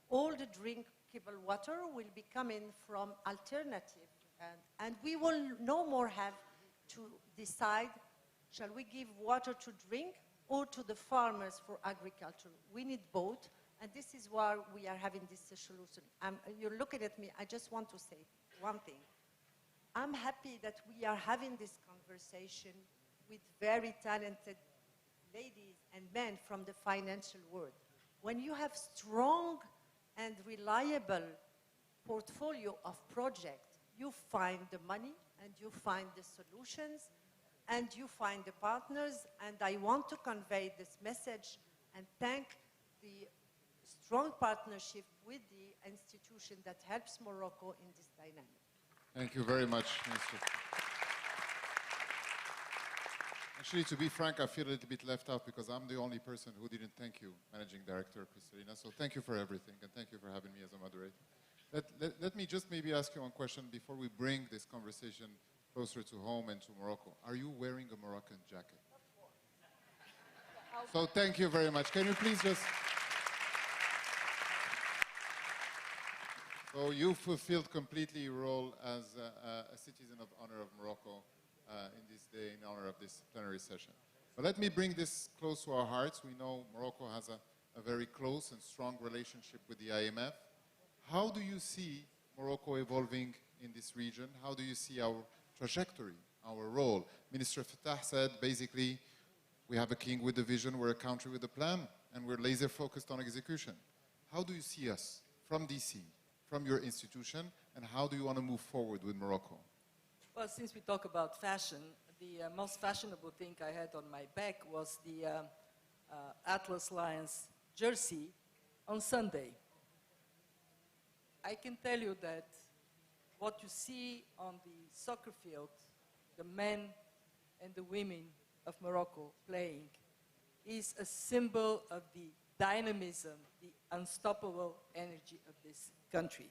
all the drinkable water will be coming from alternative. And we will no more have to decide, shall we give water to drink or to the farmers for agriculture? We need both, and this is why we are having this solution. You're looking at me, I just want to say one thing. I'm happy that we are having this conversation with very talented ladies and men from the financial world. When you have strong and reliable portfolio of projects, you find the money and you find the solutions and you find the partners. And I want to convey this message and thank the strong partnership with the institution that helps Morocco in this dynamic. Thank you very much, Minister. Actually, to be frank, I feel a little bit left out because I'm the only person who didn't thank you, Managing Director Kristalina. So thank you for everything, and thank you for having me as a moderator. Let me just maybe ask you one question before we bring this conversation closer to home and to Morocco. Are you wearing a Moroccan jacket? So thank you very much. Can you please just... So you fulfilled completely your role as a citizen of honor of Morocco. in this day in honor of this plenary session. But let me bring this close to our hearts. We know Morocco has a very close and strong relationship with the IMF. How do you see Morocco evolving in this region? How do you see our trajectory, our role? Minister Fattah said, basically, we have a king with a vision, we're a country with a plan, and we're laser focused on execution. How do you see us from DC, from your institution, and how do you want to move forward with Morocco? Well, since we talk about fashion, the most fashionable thing I had on my back was the Atlas Lions jersey on Sunday. I can tell you that what you see on the soccer field, the men and the women of Morocco playing, is a symbol of the dynamism, the unstoppable energy of this country.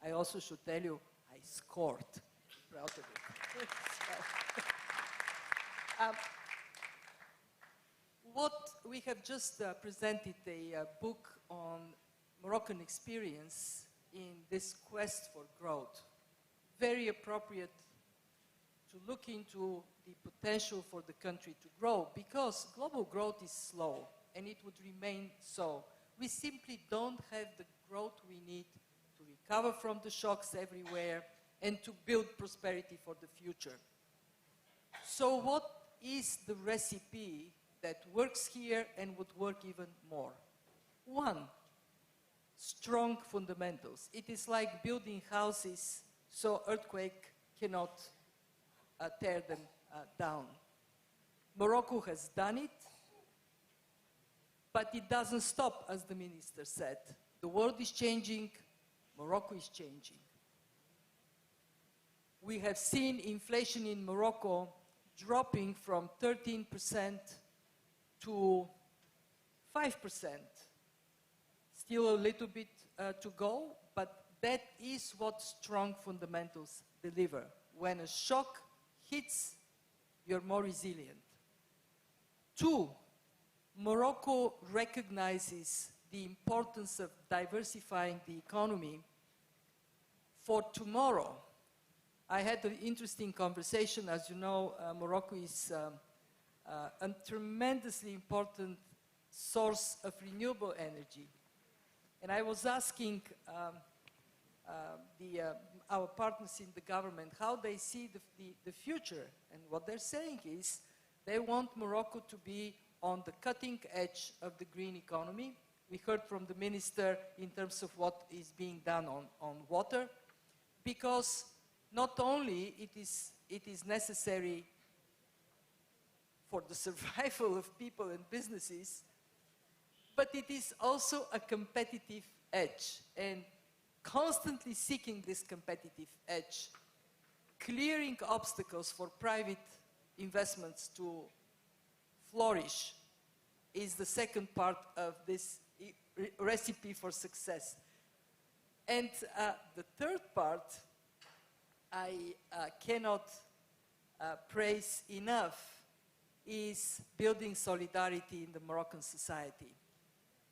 I also should tell you, I scored. Proud of it. What we have just presented a book on Moroccan experience in this quest for growth. Very appropriate to look into the potential for the country to grow, because global growth is slow and it would remain so. We simply don't have the growth we need to recover from the shocks everywhere and to build prosperity for the future. So what is the recipe that works here and would work even more? One, strong fundamentals. It is like building houses so earthquake cannot tear them down. Morocco has done it, but it doesn't stop, as the minister said. The world is changing, Morocco is changing. We have seen inflation in Morocco dropping from 13% to 5%. Still a little bit to go, but that is what strong fundamentals deliver. When a shock hits, you're more resilient. Two, Morocco recognizes the importance of diversifying the economy for tomorrow. I had an interesting conversation. As you know, Morocco is a tremendously important source of renewable energy. And I was asking our partners in the government how they see the future. And what they're saying is they want Morocco to be on the cutting edge of the green economy. We heard from the minister in terms of what is being done on water, because not only it is necessary for the survival of people and businesses, but it is also a competitive edge, and constantly seeking this competitive edge, clearing obstacles for private investments to flourish is the second part of this recipe for success. And the third part, I cannot praise enough, is building solidarity in the Moroccan society,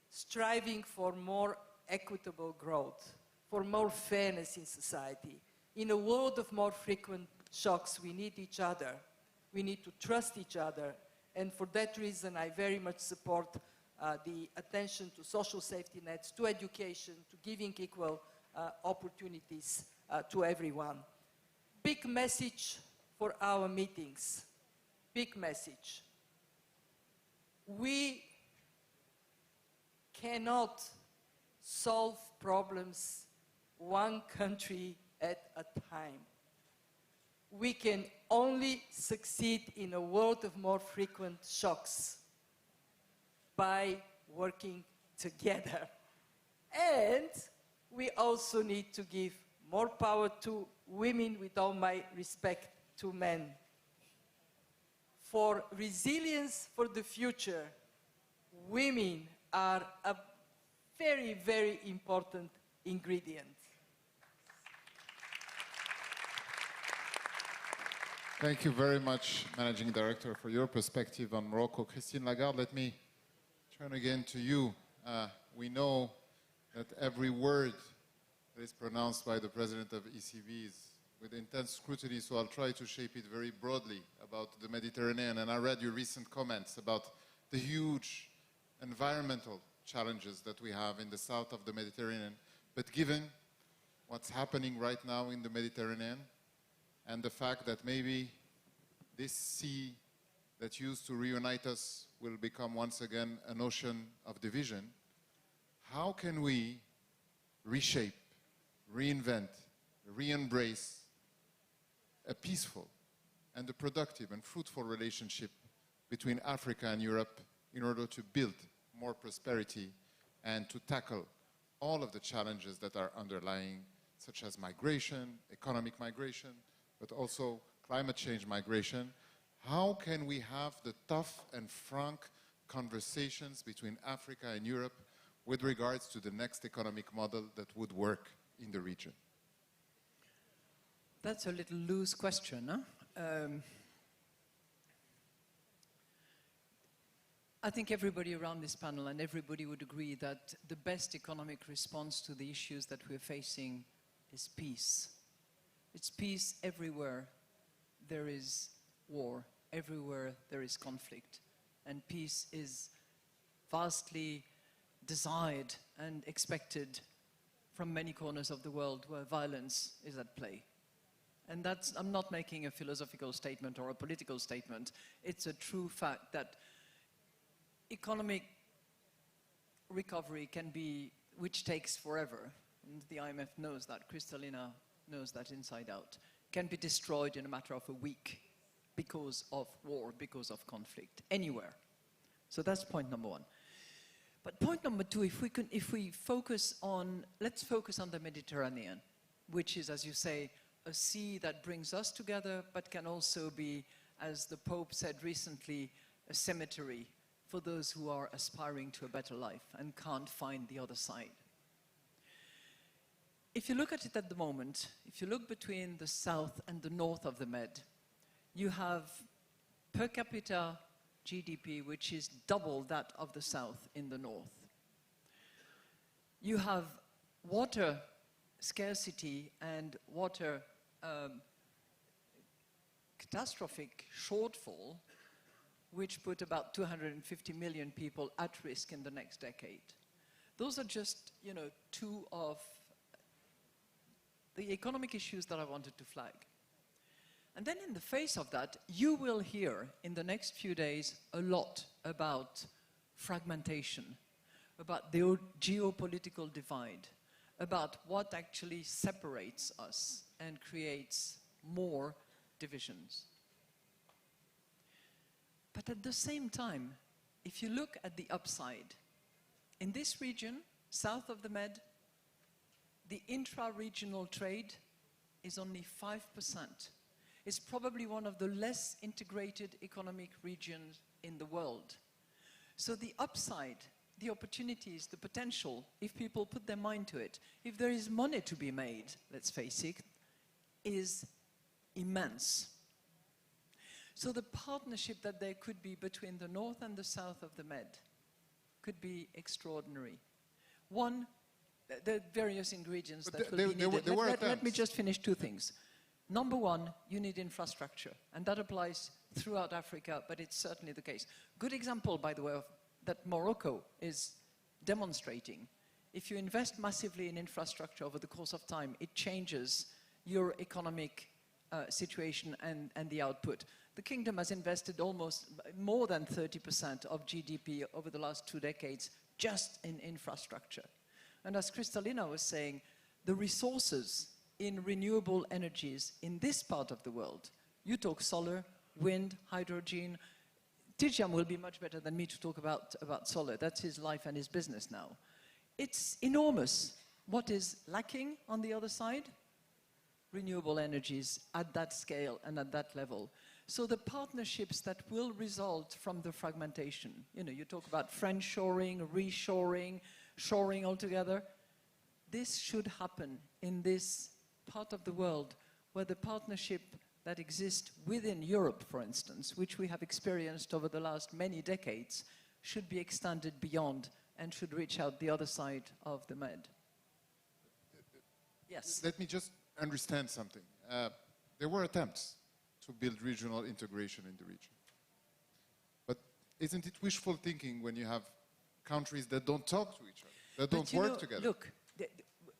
striving for more equitable growth, for more fairness in society. In a world of more frequent shocks, we need each other. We need to trust each other. And for that reason, I very much support the attention to social safety nets, to education, to giving equal opportunities to everyone. Big message for our meetings. Big message. We cannot solve problems one country at a time. We can only succeed in a world of more frequent shocks by working together. And we also need to give more power to women, with all my respect to men. For resilience for the future, women are a very, very important ingredient. Thank you very much, Managing Director, for your perspective on Morocco. Christine Lagarde, let me turn again to you. We know that every word that is pronounced by the President of ECB is with intense scrutiny, so I'll try to shape it very broadly about the Mediterranean. And I read your recent comments about the huge environmental challenges that we have in the south of the Mediterranean. But given what's happening right now in the Mediterranean and the fact that maybe this sea that used to reunite us will become once again an ocean of division, how can we reshape, reinvent, re-embrace a peaceful and a productive and fruitful relationship between Africa and Europe in order to build more prosperity and to tackle all of the challenges that are underlying, such as migration, economic migration, but also climate change migration? How can we have the tough and frank conversations between Africa and Europe with regards to the next economic model that would work in the region? That's a little loose question, huh? I think everybody around this panel and everybody would agree that the best economic response to the issues that we're facing is peace. It's peace everywhere there is war, everywhere there is conflict. And peace is vastly desired and expected from many corners of the world where violence is at play. And that's, I'm not making a philosophical statement or a political statement. It's a true fact that economic recovery can be, which takes forever, and the IMF knows that, Kristalina knows that inside out, can be destroyed in a matter of a week because of war, because of conflict, anywhere. So that's point number one. But point number two, if we focus on, let's focus on the Mediterranean, which is, as you say, a sea that brings us together, but can also be, as the Pope said recently, a cemetery for those who are aspiring to a better life and can't find the other side. If you look at it at the moment, if you look between the south and the north of the Med, you have per capita GDP, which is double that of the south in the north. You have water scarcity and water catastrophic shortfall, which put about 250 million people at risk in the next decade. Those are just, two of the economic issues that I wanted to flag. And then in the face of that, you will hear in the next few days a lot about fragmentation, about the geopolitical divide, about what actually separates us and creates more divisions. But at the same time, if you look at the upside, in this region, south of the Med, the intra-regional trade is only 5%. It's probably one of the less integrated economic regions in the world. So the upside, the opportunities, the potential, if people put their mind to it, if there is money to be made, let's face it, is immense. So the partnership that there could be between the north and the south of the Med could be extraordinary. One, there are various ingredients that will be needed. Let me just finish two things. Number one, you need infrastructure, and that applies throughout Africa, but it's certainly the case. Good example, by the way, of that Morocco is demonstrating. If you invest massively in infrastructure over the course of time, it changes your economic situation and the output. The kingdom has invested almost more than 30% of GDP over the last 2 decades just in infrastructure. And as Kristalina was saying, the resources in renewable energies in this part of the world, you talk solar, wind, hydrogen. Tidjam will be much better than me to talk about solar. That's his life and his business now. It's enormous. What is lacking on the other side? Renewable energies at that scale and at that level. So the partnerships that will result from the fragmentation, you talk about friendshoring, reshoring, shoring altogether. This should happen in this part of the world where the partnership that exists within Europe, for instance, which we have experienced over the last many decades, should be extended beyond and should reach out the other side of the Med. Yes. Let me just understand something. there were attempts to build regional integration in the region. But isn't it wishful thinking when you have countries that don't talk to each other, that don't work together? Look,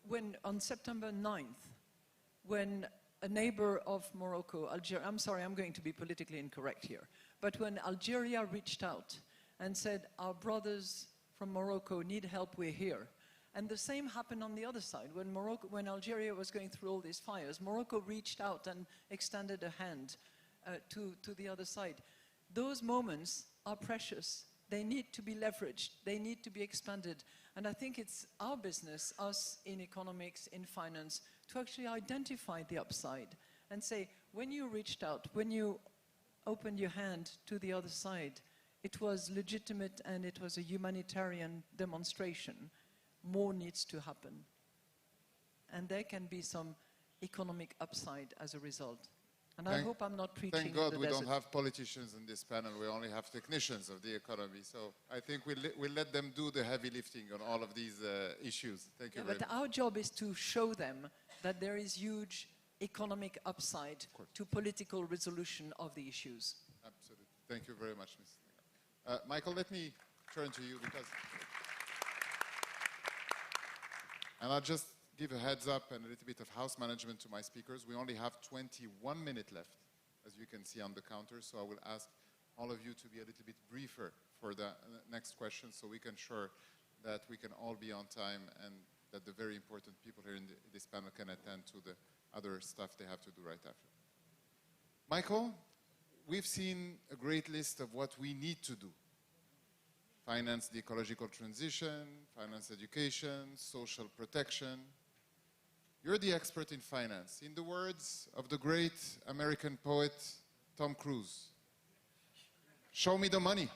when on September 9th, when a neighbor of Morocco, Algeria, I'm sorry, I'm going to be politically incorrect here, but when Algeria reached out and said, our brothers from Morocco need help, we're here. And the same happened on the other side. When Algeria was going through all these fires, Morocco reached out and extended a hand to the other side. Those moments are precious. They need to be leveraged. They need to be expanded. And I think it's our business, us in economics, in finance, to actually identify the upside and say, when you reached out, when you opened your hand to the other side, it was legitimate and it was a humanitarian demonstration. More needs to happen. And there can be some economic upside as a result. And I hope I'm not preaching. Thank God we don't have politicians in this panel. We only have technicians of the economy. So I think we'll let them do the heavy lifting on all of these issues. Thank you very much. But our job is to show them that there is huge economic upside to political resolution of the issues. Absolutely. Thank you very much, Ms. Michael, let me turn to you because... And I'll just give a heads up and a little bit of house management to my speakers. We only have 21 minutes left, as you can see on the counter, so I will ask all of you to be a little bit briefer for the next question so we can ensure that we can all be on time and that the very important people here in this panel can attend to the other stuff they have to do right after. Michael, we've seen a great list of what we need to do. Finance the ecological transition, finance education, social protection. You're the expert in finance. In the words of the great American poet, Tom Cruise, show me the money.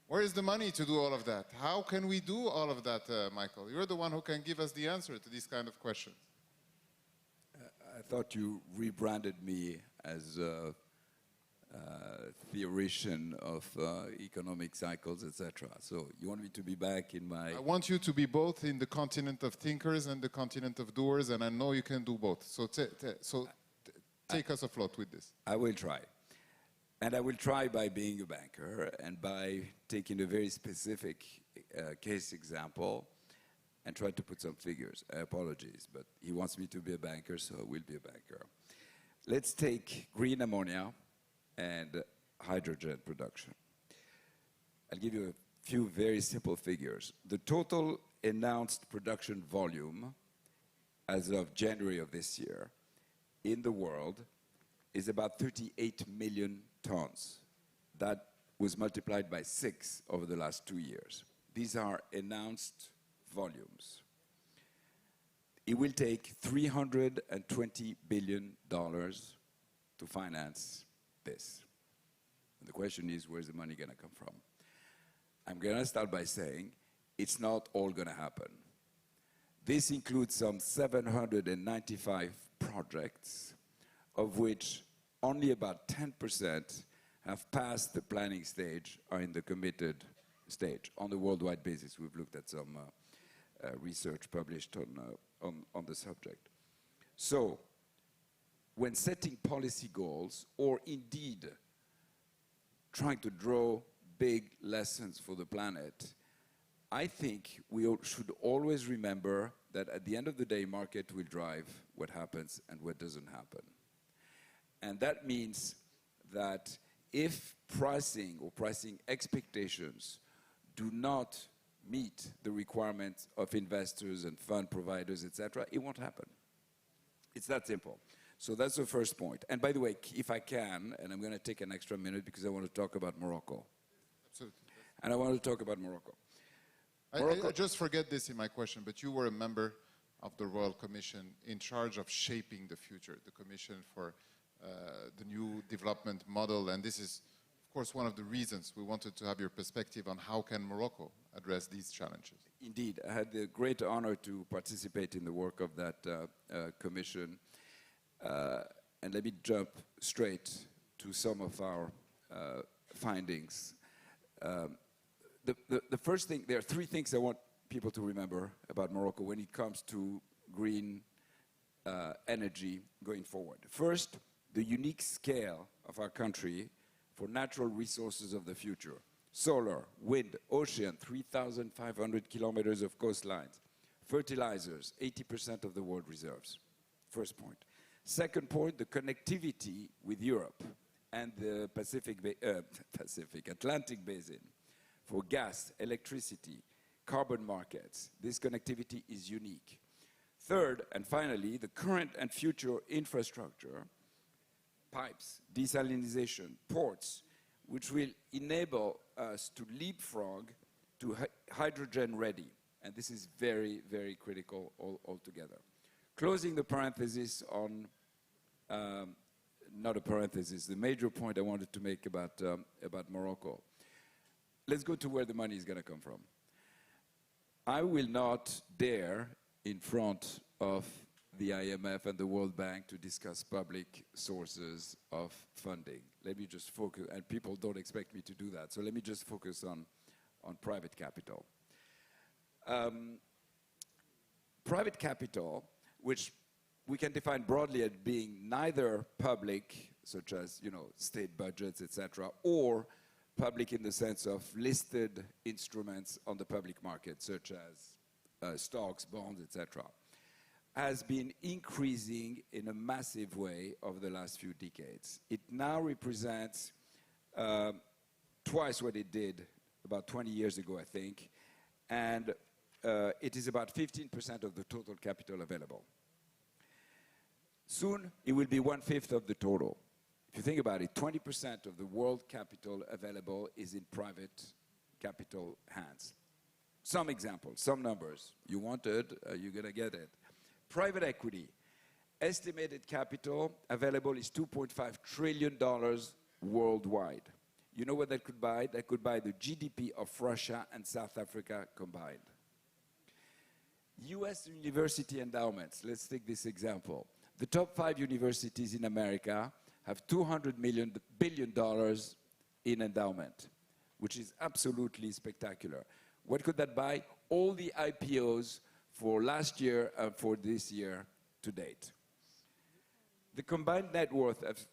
Where is the money to do all of that? How can we do all of that, Michael? You're the one who can give us the answer to these kind of questions. I thought you rebranded me as a theoretician of economic cycles, etc. So you want me to be back in my... I want you to be both in the continent of thinkers and the continent of doers, and I know you can do both. So, take us afloat with this. I will try. And I will try by being a banker and by taking a very specific case example and try to put some figures. Apologies, but he wants me to be a banker, so I will be a banker. Let's take green ammonia and hydrogen production. I'll give you a few very simple figures. The total announced production volume as of January of this year in the world is about 38 million tons. That was multiplied by 6 over the last 2 years. These are announced volumes. It will take $320 billion to finance this. And the question is, where's the money going to come from? I'm going to start by saying it's not all going to happen. This includes some 795 projects, of which only about 10% have passed the planning stage, are in the committed stage. On a worldwide basis, we've looked at some research published on the subject. So, when setting policy goals, or indeed trying to draw big lessons for the planet, I think we should always remember that at the end of the day, market will drive what happens and what doesn't happen. And that means that if pricing or pricing expectations do not meet the requirements of investors and fund providers, etc., it won't happen. It's that simple. So that's the first point. And by the way, if I can, and I'm going to take an extra minute because I want to talk about Morocco. Absolutely. And I want to talk about Morocco. I just forget this in my question, but you were a member of the Royal Commission in charge of shaping the future, the Commission for the new development model. And this is, of course, one of the reasons we wanted to have your perspective on how can Morocco address these challenges. Indeed. I had the great honor to participate in the work of that commission. And let me jump straight to some of our findings. The first thing, there are 3 things I want people to remember about Morocco when it comes to green energy going forward. First, the unique scale of our country for natural resources of the future. Solar, wind, ocean, 3,500 kilometers of coastlines. Fertilizers, 80% of the world reserves. First point. Second point, the connectivity with Europe and the Atlantic Basin for gas, electricity, carbon markets. This connectivity is unique. Third, and finally, the current and future infrastructure, pipes, desalinization, ports, which will enable us to leapfrog to hydrogen ready. And this is very, very critical altogether. Closing the parenthesis on, not a parenthesis, the major point I wanted to make about Morocco. Let's go to where the money is going to come from. I will not dare in front of the IMF and the World Bank to discuss public sources of funding. Let me just focus, and people don't expect me to do that, so let me just focus on private capital. Private capital, which we can define broadly as being neither public, such as state budgets, etc., or public in the sense of listed instruments on the public market, such as stocks, bonds, etc., has been increasing in a massive way over the last few decades. It now represents twice what it did about 20 years ago, I think, and it is about 15% of the total capital available. Soon, it will be 1/5 of the total. If you think about it, 20% of the world capital available is in private capital hands. Some examples, some numbers. You want it, you're going to get it. Private equity, estimated capital available is $2.5 trillion worldwide. You know what that could buy? That could buy the GDP of Russia and South Africa combined. US university endowments, let's take this example. The top 5 universities in America have $200 billion in endowment, which is absolutely spectacular. What could that buy? All the IPOs for last year and for this year to date. The combined net worth, I've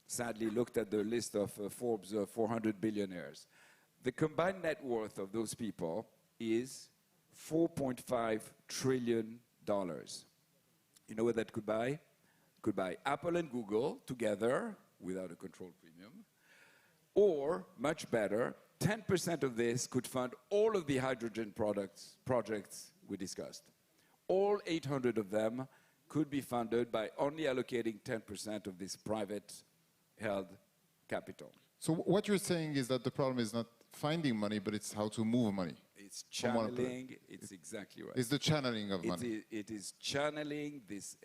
sadly looked at the list of Forbes 400 billionaires. The combined net worth of those people is $4.5 trillion. You know what that could buy? Could buy Apple and Google together without a control premium, or much better, 10% of this could fund all of the hydrogen projects we discussed. All 800 of them could be funded by only allocating 10% of this private held capital. So what you're saying is that the problem is not finding money, but it's how to move money. It's channeling, it's exactly right. It's the channeling of money. It is channeling these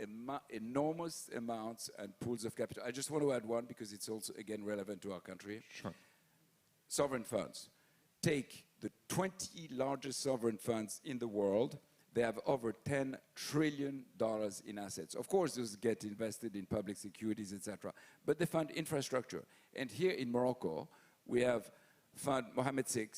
enormous amounts and pools of capital. I just want to add one because it's also, again, relevant to our country. Sure. Sovereign funds. Take the 20 largest sovereign funds in the world. They have over $10 trillion in assets. Of course, those get invested in public securities, etc., but they fund infrastructure. And here in Morocco, we have Fund Mohammed VI,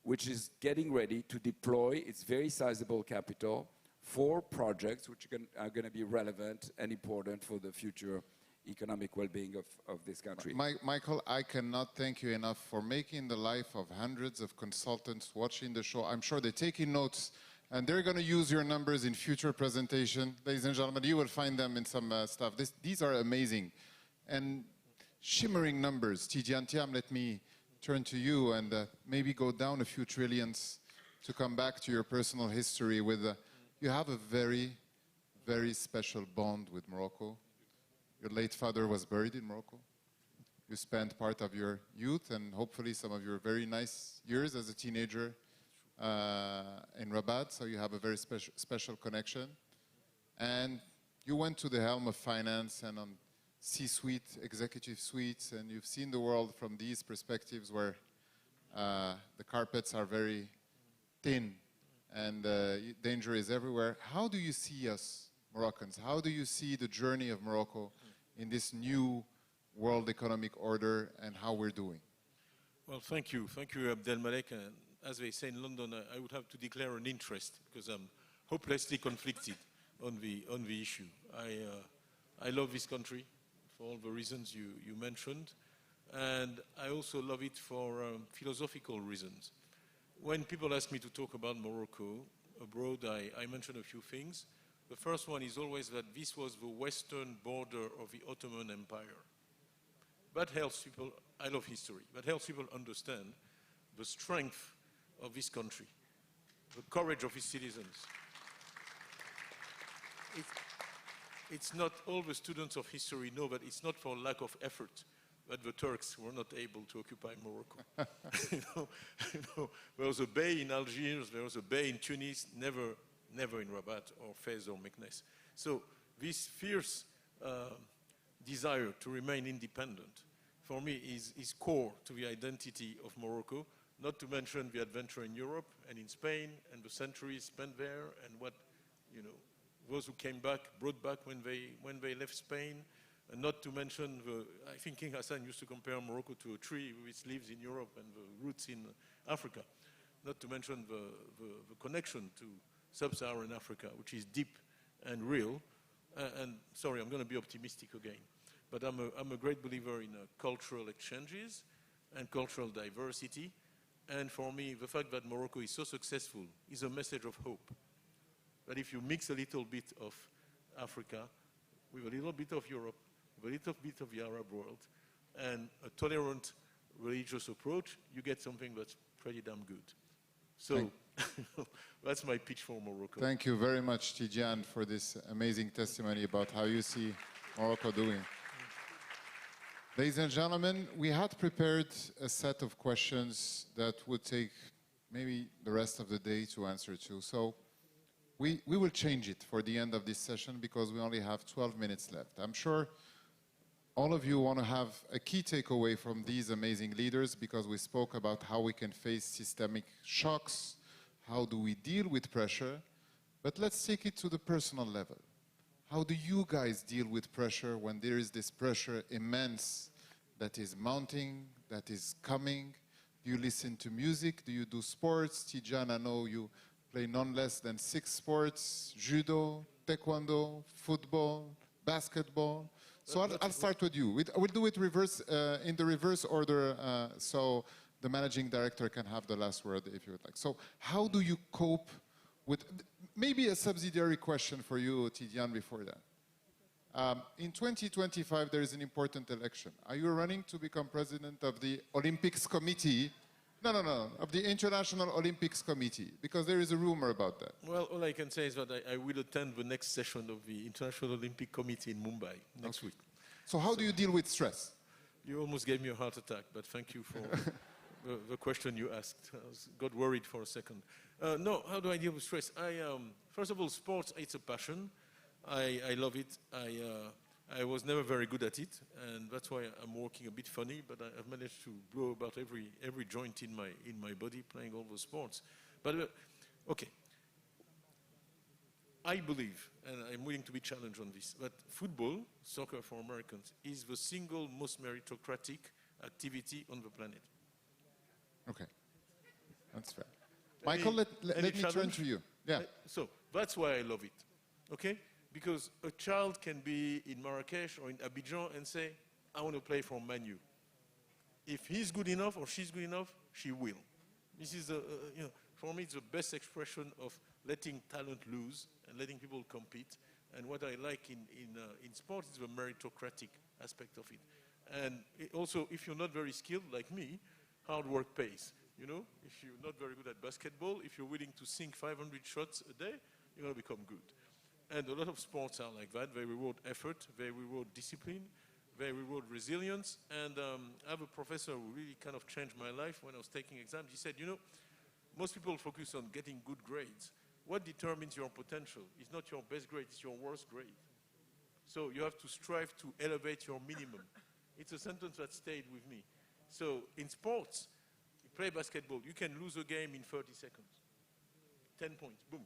which is getting ready to deploy its very sizable capital for projects which are going to be relevant and important for the future economic well-being of this country. Michael, I cannot thank you enough for making the life of hundreds of consultants watching the show. I'm sure they're taking notes, and they're going to use your numbers in future presentation. Ladies and gentlemen, you will find them in some stuff. These are amazing and shimmering numbers. Tidjane Thiam, let me turn to you and maybe go down a few trillions to come back to your personal history with, you have a very, very special bond with Morocco. Your late father was buried in Morocco. You spent part of your youth and hopefully some of your very nice years as a teenager in Rabat, so you have a very special connection. And you went to the helm of finance and on C-suite, executive suites, and you've seen the world from these perspectives where the carpets are very thin and danger is everywhere. How do you see us, Moroccans? How do you see the journey of Morocco in this new world economic order and how we're doing? Well, thank you. Thank you, Abdelmalek. And as they say in London, I would have to declare an interest because I'm hopelessly conflicted on the issue. I love this country for all the reasons you mentioned, and I also love it for philosophical reasons. When people ask me to talk about Morocco abroad, I mention a few things. The first one is always that this was the western border of the Ottoman Empire. That helps people, I love history, that helps people understand the strength of this country, the courage of its citizens. It's not all the students of history know that it's not for lack of effort that the Turks were not able to occupy Morocco. you know, there was a bay in Algiers, there was a bay in Tunis, never in Rabat or Fez or Meknes. So this fierce desire to remain independent, for me, is core to the identity of Morocco, not to mention the adventure in Europe and in Spain and the centuries spent there and what, those who came back, brought back when they left Spain, and not to mention I think King Hassan used to compare Morocco to a tree with its leaves in Europe and the roots in Africa, not to mention the connection to sub-Saharan Africa, which is deep and real. And sorry, I'm going to be optimistic again, but I'm a great believer in cultural exchanges and cultural diversity. And for me, the fact that Morocco is so successful is a message of hope. That if you mix a little bit of Africa with a little bit of Europe, with a little bit of the Arab world, and a tolerant religious approach, you get something that's pretty damn good. So that's my pitch for Morocco. Thank you very much, Tidjane, for this amazing testimony about how you see Morocco doing. Ladies and gentlemen, we had prepared a set of questions that would take maybe the rest of the day to answer to. So we will change it for the end of this session because we only have 12 minutes left. I'm sure all of you want to have a key takeaway from these amazing leaders because we spoke about how we can face systemic shocks, how do we deal with pressure, but let's take it to the personal level. How do you guys deal with pressure when there is this pressure immense that is mounting, that is coming? Do you listen to music? Do you do sports? Tidjane, I know you play none less than 6 sports: judo, taekwondo, football, basketball. So I'll start with you. We'll do it in the reverse order so the managing director can have the last word if you would like. So how do you cope with, maybe a subsidiary question for you, Tidjane, before that. In 2025, there is an important election. Are you running to become president of the Olympics Committee? No, of the International Olympics Committee, because there is a rumor about that. Well, all I can say is that I will attend the next session of the International Olympic Committee in Mumbai next week. So how do you deal with stress? You almost gave me a heart attack, but thank you for the question you asked. I got worried for a second. No, how do I deal with stress? First of all, sports, it's a passion. I love it. I was never very good at it, and that's why I'm working a bit funny, but I've managed to blow about every joint in my body playing all those sports. But, okay. I believe, and I'm willing to be challenged on this, that football, soccer for Americans, is the single most meritocratic activity on the planet. Okay. That's fair. Michael, let me turn to you. Yeah. So that's why I love it, okay? Because a child can be in Marrakesh or in Abidjan and say, I want to play for Man U. If he's good enough or she's good enough, she will. This is, for me, it's the best expression of letting talent loose and letting people compete. And what I like in sports is the meritocratic aspect of it. And also, if you're not very skilled like me, hard work pays. If you're not very good at basketball, if you're willing to sink 500 shots a day, you're going to become good. And a lot of sports are like that. They reward effort, they reward discipline, they reward resilience. And I have a professor who really kind of changed my life when I was taking exams. He said, most people focus on getting good grades. What determines your potential is not your best grade, it's your worst grade. So you have to strive to elevate your minimum. It's a sentence that stayed with me. So in sports, you play basketball, you can lose a game in 30 seconds. 10 points, boom,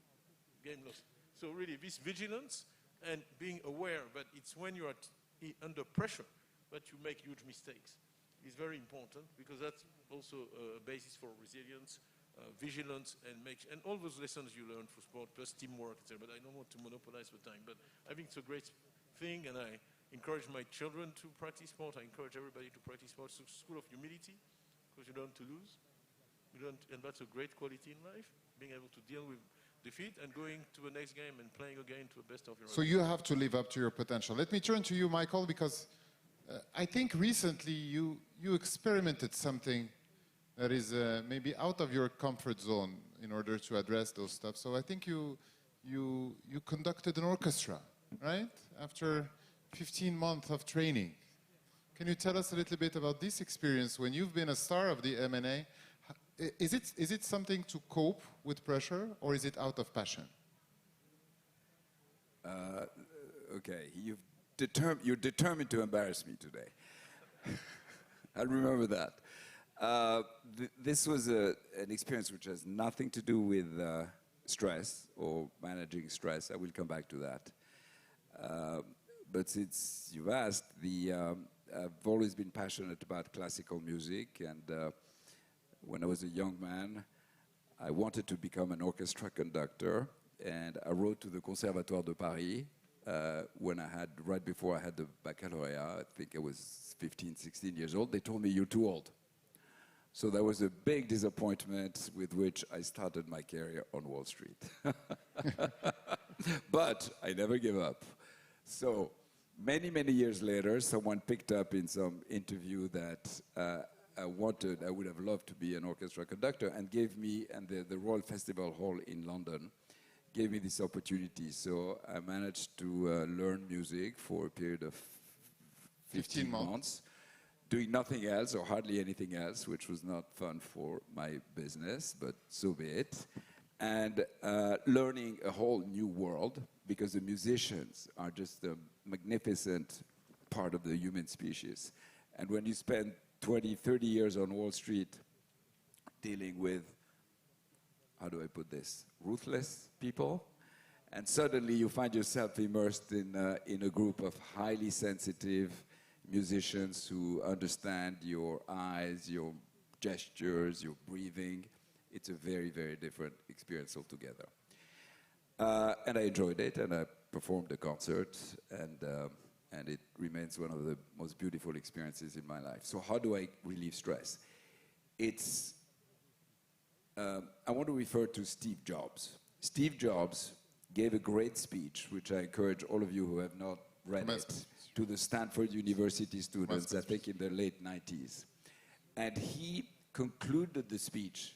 game lost. So really, this vigilance and being aware that it's when you are under pressure that you make huge mistakes is very important, because that's also a basis for resilience vigilance, and all those lessons you learn for sport, plus teamwork, etc. But I don't want to monopolize the time. But I think it's a great thing, and I encourage my children to practice sport. I encourage everybody to practice sport. It's a school of humility, because you don't want to lose. And that's a great quality in life, being able to deal with defeat and going to the next game and playing again to the best of your So you have to live up to your potential. Let me turn to you, Michael, because I think recently you experimented something that is maybe out of your comfort zone in order to address those stuff. So I think you conducted an orchestra, right? After 15 months of training. Can you tell us a little bit about this experience when you've been a star of the MNA? Is it something to cope with pressure, or is it out of passion? Okay, you're determined to embarrass me today. I remember that. This was an experience which has nothing to do with stress or managing stress. I will come back to that. But since you've asked, I've always been passionate about classical music, and when I was a young man, I wanted to become an orchestra conductor, and I wrote to the Conservatoire de Paris right before I had the baccalaureate. I think I was 15, 16 years old. They told me, "You're too old." So that was a big disappointment with which I started my career on Wall Street. But I never give up. So many, many years later, someone picked up in some interview that I would have loved to be an orchestra conductor, and gave me, and the Royal Festival Hall in London gave me this opportunity. So I managed to learn music for a period of 15 months, doing nothing else or hardly anything else, which was not fun for my business, but so be it. And learning a whole new world, because the musicians are just a magnificent part of the human species. And when you spend 20, 30 years on Wall Street dealing with, how do I put this, ruthless people, and suddenly you find yourself immersed in a group of highly sensitive musicians who understand your eyes, your gestures, your breathing. It's a very, very different experience altogether. And I enjoyed it, and I performed the concert, and it remains one of the most beautiful experiences in my life. So how do I relieve stress? I want to refer to Steve Jobs. Steve Jobs gave a great speech, which I encourage all of you who have not read it, to the Stanford University students, I think in the late 90s. And he concluded the speech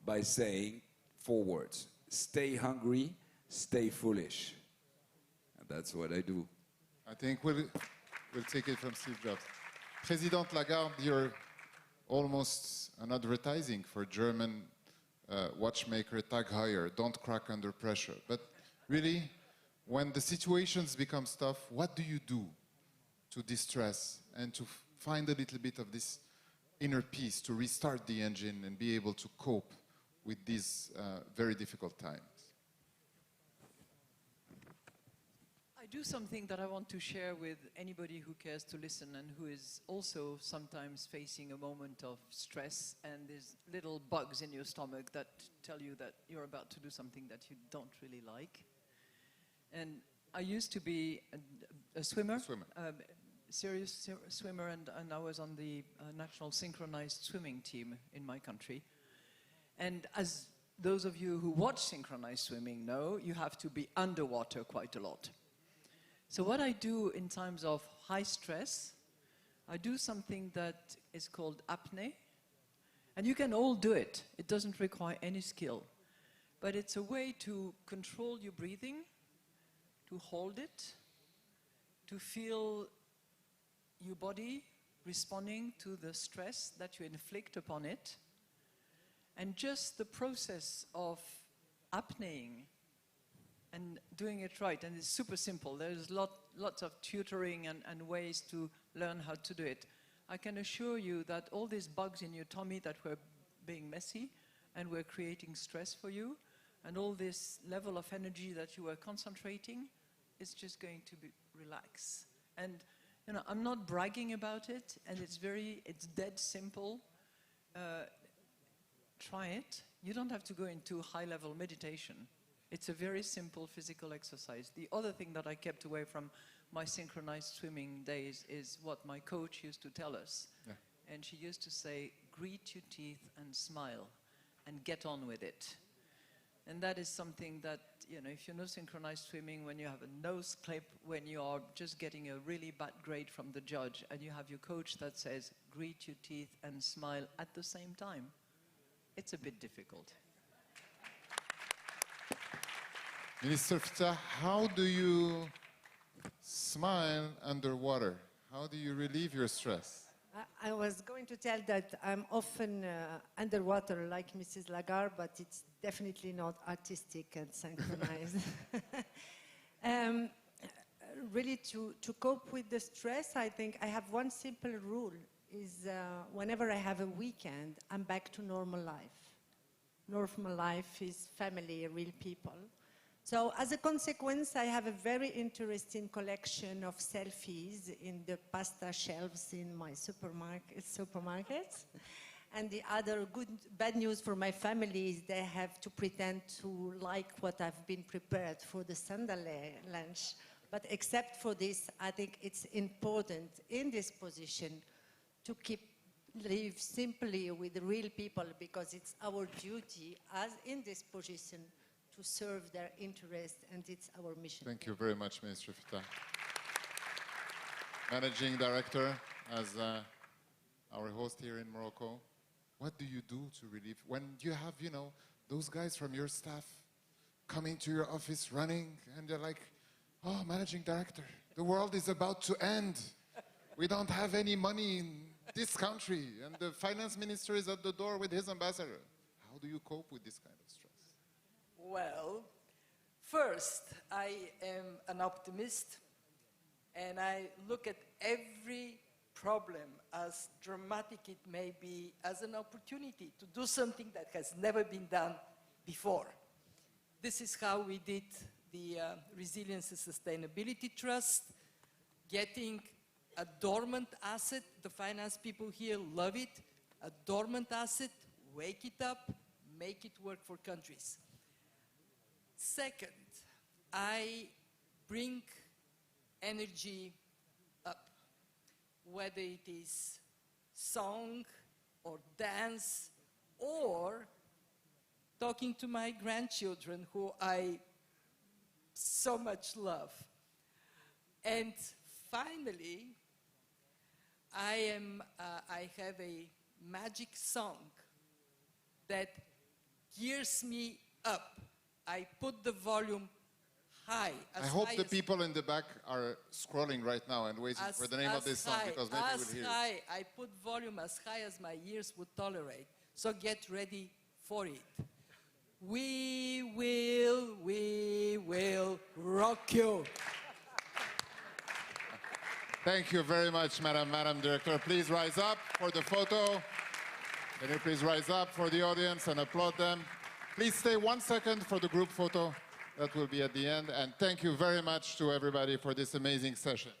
by saying 4 words: stay hungry, stay foolish. And that's what I do. I think we'll take it from Steve Jobs. President Lagarde, you're almost an advertising for German watchmaker Tag Heuer, don't crack under pressure. But really, when the situations become tough, what do you do to distress and to find a little bit of this inner peace, to restart the engine and be able to cope with these very difficult times? I do something that I want to share with anybody who cares to listen and who is also sometimes facing a moment of stress, and there's little bugs in your stomach that tell you that you're about to do something that you don't really like. And I used to be a swimmer. Serious swimmer, and I was on the national synchronized swimming team in my country. And as those of you who watch synchronized swimming know, you have to be underwater quite a lot. So what I do in times of high stress, I do something that is called apnea. And you can all do it. It doesn't require any skill. But it's a way to control your breathing, to hold it, to feel your body responding to the stress that you inflict upon it. And just the process of apneaing and doing it right, and it's super simple. There's lots of tutoring and ways to learn how to do it. I can assure you that all these bugs in your tummy that were being messy and were creating stress for you, and all this level of energy that you were concentrating, is just going to be relax. And you know, I'm not bragging about it, and it's dead simple. Try it. you don't have to go into high-level meditation. It's a very simple physical exercise. The other thing that I kept away from my synchronized swimming days is what my coach used to tell us. Yeah. And she used to say, grit your teeth and smile and get on with it. And that is something that, you know, if you know synchronized swimming, when you have a nose clip, when you are just getting a really bad grade from the judge, and you have your coach that says, grit your teeth and smile at the same time, it's a bit difficult. Minister Fita, how do you smile underwater? How do you relieve your stress? I was going to tell that I'm often underwater like Mrs. Lagarde, but it's definitely not artistic and synchronized. Really, to cope with the stress, I think I have one simple rule, is whenever I have a weekend, I'm back to normal life. Normal life is family, real people. So as a consequence, I have a very interesting collection of selfies in the pasta shelves in my supermarkets. And the other bad news for my family is they have to pretend to like what I've been prepared for the Sunday lunch. But except for this, I think it's important in this position to live simply with real people, because it's our duty as in this position to serve their interest, and it's our mission. Thank you very much, Minister Fita. Managing Director, as our host here in Morocco, what do you do to relieve, when you have, you know, those guys from your staff coming to your office running, and they're like, oh, Managing Director, the world is about to end. We don't have any money in this country, and the finance minister is at the door with his ambassador. How do you cope with this kind of stress? Well, first, I am an optimist, and I look at every problem, as dramatic it may be, as an opportunity to do something that has never been done before. This is how we did the Resilience and Sustainability Trust, getting a dormant asset. The finance people here love it. A dormant asset, wake it up, make it work for countries. Second, I bring energy up, whether it is song or dance or talking to my grandchildren, who I so much love. And finally, I have a magic song that gears me up. I put the volume high. I hope the people in the back are scrolling right now and waiting for the name of this song, because maybe we'll hear it. I put volume as high as my ears would tolerate. So get ready for it. We will rock you. Thank you very much, Madam Director. Please rise up for the photo. Can you please rise up for the audience and applaud them? Please stay 1 second for the group photo. That will be at the end. And thank you very much to everybody for this amazing session.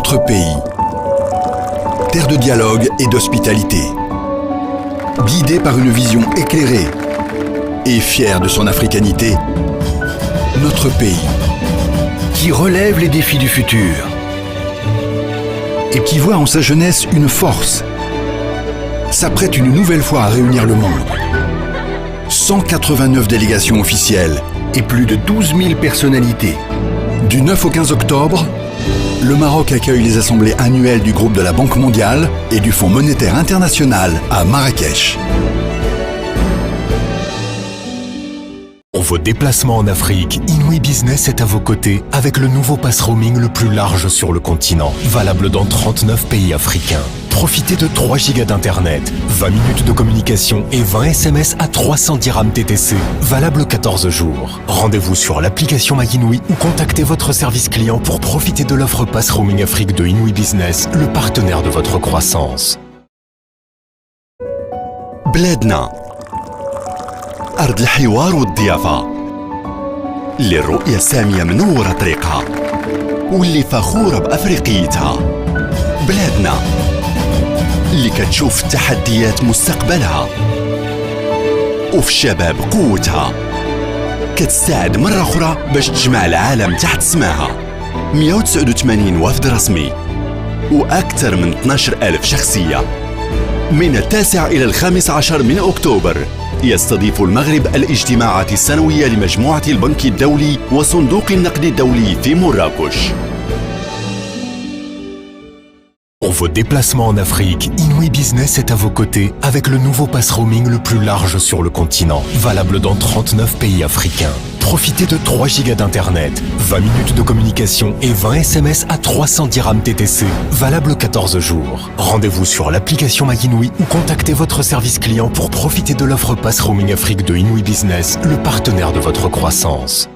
notre pays. Terre de dialogue et d'hospitalité. Guidé par une vision éclairée et fier de son africanité, notre pays, qui relève les défis du futur et qui voit en sa jeunesse une force, s'apprête une nouvelle fois à réunir le monde. 189 délégations officielles et plus de 12 000 personnalités. Du 9 au 15 octobre, le Maroc accueille les assemblées annuelles du groupe de la Banque mondiale et du Fonds monétaire international à Marrakech. Pour vos déplacements en Afrique, Inouï Business est à vos côtés avec le nouveau pass roaming le plus large sur le continent, valable dans 39 pays africains. Profitez de 3 gigas d'internet, 20 minutes de communication et 20 SMS à 300 dirhams TTC, valable 14 jours. Rendez-vous sur l'application MyInouï ou contactez votre service client pour profiter de l'offre pass roaming Afrique de Inouï Business, le partenaire de votre croissance. بلادنا أرض الحوار والضيافة اللي الرؤية السامية منورة طريقها واللي فخورة بأفريقيتها. بلادنا اللي كتشوف التحديات مستقبلها وفي الشباب قوتها، كتساعد مرة أخرى باش تجمع العالم تحت سماها. 189 وفد رسمي وأكثر من 12,000 شخصية. من 9 إلى 15 من أكتوبر يستضيف المغرب الاجتماعات السنوية لمجموعة البنك الدولي وصندوق النقد الدولي في مراكش. Pour vos déplacements en Afrique, Inouï Business est à vos côtés avec le nouveau pass roaming le plus large sur le continent, valable dans 39 pays africains. Profitez de 3 gigas d'internet, 20 minutes de communication et 20 SMS à 300 dirhams TTC, valable 14 jours. Rendez-vous sur l'application MyInouï ou contactez votre service client pour profiter de l'offre pass roaming Afrique de Inouï Business, le partenaire de votre croissance.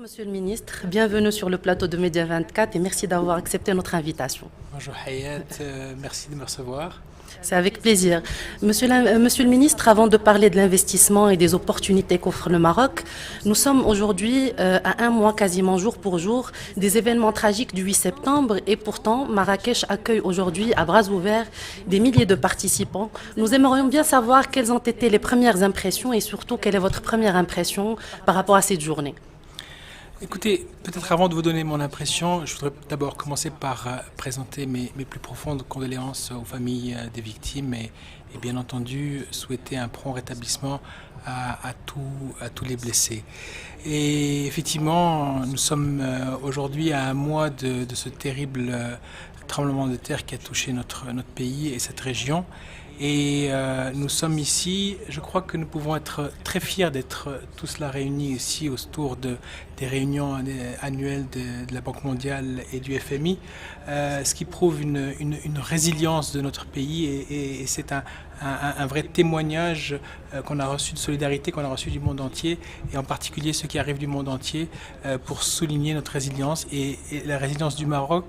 Monsieur le ministre, bienvenue sur le plateau de Média 24 et merci d'avoir accepté notre invitation. Bonjour Hayat, merci de me recevoir. C'est avec plaisir. Monsieur le ministre, avant de parler de l'investissement et des opportunités qu'offre le Maroc, nous sommes aujourd'hui à un mois quasiment jour pour jour des événements tragiques du 8 septembre et pourtant Marrakech accueille aujourd'hui à bras ouverts des milliers de participants. Nous aimerions bien savoir quelles ont été les premières impressions et surtout quelle est votre première impression par rapport à cette journée. Écoutez, peut-être avant de vous donner mon impression, je voudrais d'abord commencer par présenter mes plus profondes condoléances aux familles des victimes et bien entendu souhaiter un prompt rétablissement à tous les blessés. Et effectivement, nous sommes aujourd'hui à un mois de ce terrible tremblement de terre qui a touché notre pays et cette région. Et nous sommes ici, je crois que nous pouvons être très fiers d'être tous là réunis ici autour des réunions annuelles de la Banque mondiale et du FMI, ce qui prouve une résilience de notre pays et c'est un vrai témoignage qu'on a reçu de solidarité, qu'on a reçu du monde entier et en particulier ceux qui arrivent du monde entier pour souligner notre résilience et la résilience du Maroc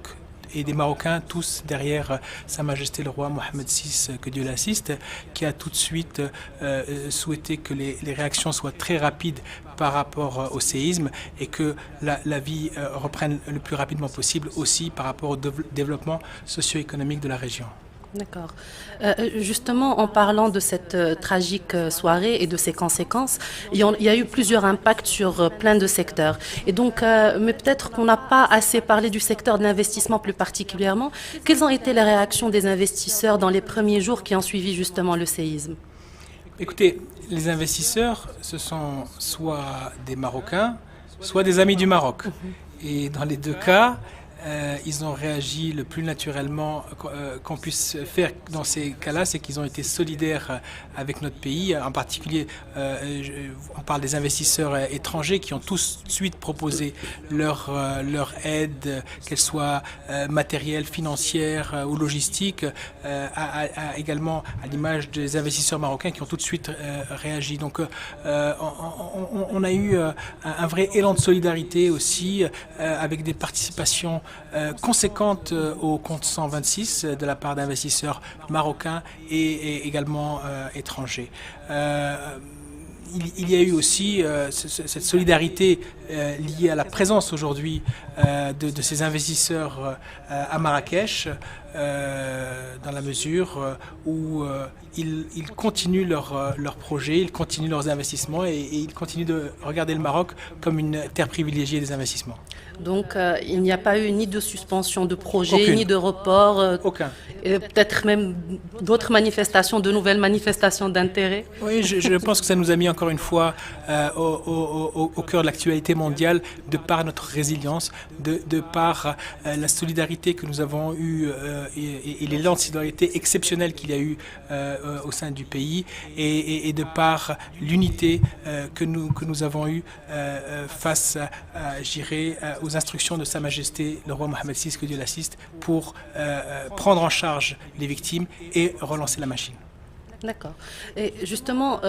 et des Marocains, tous derrière Sa Majesté le Roi Mohamed VI, que Dieu l'assiste, qui a tout de suite souhaité que les réactions soient très rapides par rapport au séisme et que la vie reprenne le plus rapidement possible aussi par rapport au développement socio-économique de la région. D'accord. Justement, en parlant de cette tragique soirée et de ses conséquences, il y a eu plusieurs impacts sur plein de secteurs. Et donc, mais peut-être qu'on n'a pas assez parlé du secteur de l'investissement plus particulièrement. Quelles ont été les réactions des investisseurs dans les premiers jours qui ont suivi justement le séisme? Écoutez, les investisseurs, ce sont soit des Marocains, soit des amis du Maroc. Et dans les deux cas, ils ont réagi le plus naturellement qu'on puisse faire dans ces cas-là, c'est qu'ils ont été solidaires avec notre pays. En particulier, on parle des investisseurs étrangers qui ont tous de suite proposé leur aide, qu'elle soit matérielle, financière ou logistique, également à l'image des investisseurs marocains qui ont tout de suite réagi. Donc on a eu un vrai élan de solidarité aussi avec des participations conséquentes au compte 126 de la part d'investisseurs marocains et également étrangers. Il y a eu aussi cette solidarité liée à la présence aujourd'hui de ces investisseurs à Marrakech, dans la mesure où ils continuent leurs projets, ils continuent leurs investissements et ils continuent de regarder le Maroc comme une terre privilégiée des investissements. Donc il n'y a pas eu ni de suspension de projet, Aucune. ni de report, Aucun. Et peut-être même d'autres manifestations, de nouvelles manifestations d'intérêt. Oui, je pense que ça nous a mis encore une fois au cœur de l'actualité mondiale, de par notre résilience, de par la solidarité que nous avons eue et l'élan de solidarité exceptionnel qu'il y a eu au sein du pays et de par l'unité que nous avons eue face, je dirais, aux instructions de Sa Majesté le Roi Mohamed VI, que Dieu l'assiste, pour prendre en charge les victimes et relancer la machine. D'accord. Et justement,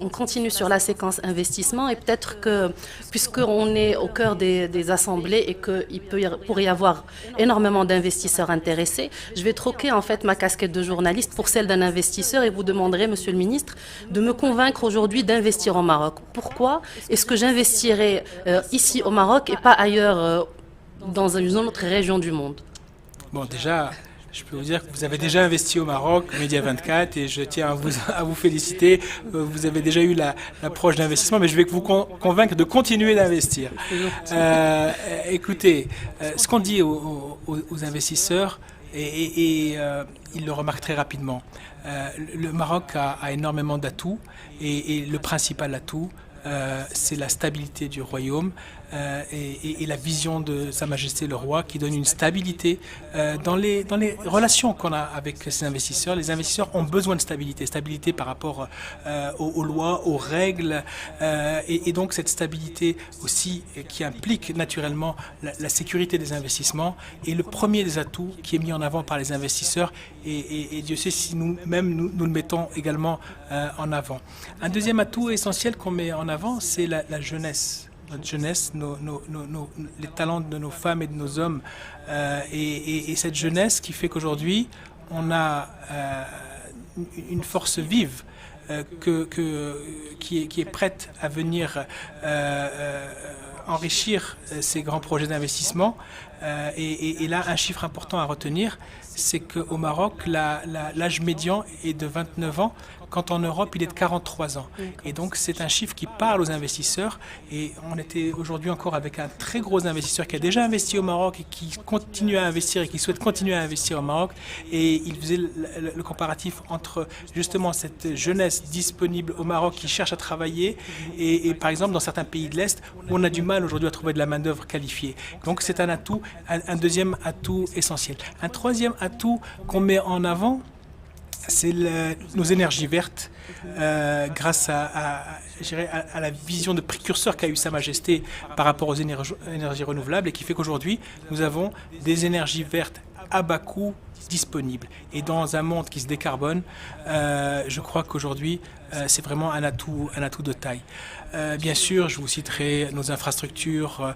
on continue sur la séquence investissement et peut-être que, puisqu'on est au cœur des assemblées et qu'il pourrait y avoir énormément d'investisseurs intéressés, je vais troquer en fait ma casquette de journaliste pour celle d'un investisseur et vous demanderai, Monsieur le Ministre, de me convaincre aujourd'hui d'investir au Maroc. Pourquoi est-ce que j'investirais ici au Maroc et pas ailleurs dans une autre région du monde? Bon, déjà, je peux vous dire que vous avez déjà investi au Maroc, Média 24, et je tiens à vous féliciter. Vous avez déjà eu l'approche d'investissement, mais je vais vous convaincre de continuer d'investir. Écoutez, ce qu'on dit aux investisseurs, et ils le remarquent très rapidement, le Maroc a énormément d'atouts, et le principal atout, c'est la stabilité du royaume et la vision de Sa Majesté le Roi qui donne une stabilité dans les relations qu'on a avec ces investisseurs. Les investisseurs ont besoin de stabilité par rapport aux lois, aux règles et donc cette stabilité aussi qui implique naturellement la sécurité des investissements est le premier des atouts qui est mis en avant par les investisseurs et Dieu sait si nous-mêmes nous le mettons également en avant. Un deuxième atout essentiel qu'on met en avant, c'est la jeunesse notre jeunesse, les talents de nos femmes et de nos hommes, et cette jeunesse qui fait qu'aujourd'hui, on a une force vive qui est prête à venir enrichir ces grands projets d'investissement. Et là, un chiffre important à retenir, c'est qu'au Maroc, l'âge médian est de 29 ans, quand en Europe, il est de 43 ans. Et donc, c'est un chiffre qui parle aux investisseurs. Et on était aujourd'hui encore avec un très gros investisseur qui a déjà investi au Maroc et qui continue à investir et qui souhaite continuer à investir au Maroc. Et il faisait le comparatif entre justement cette jeunesse disponible au Maroc qui cherche à travailler et par exemple dans certains pays de l'Est où on a du mal aujourd'hui à trouver de la main-d'œuvre qualifiée. Donc, c'est un atout, un deuxième atout essentiel. Un troisième atout qu'on met en avant, c'est nos énergies vertes, grâce à la vision de précurseur qu'a eu Sa Majesté par rapport aux énergies renouvelables et qui fait qu'aujourd'hui, nous avons des énergies vertes à bas coût disponibles. Et dans un monde qui se décarbone, je crois qu'aujourd'hui, c'est vraiment un atout de taille. Bien sûr, je vous citerai nos infrastructures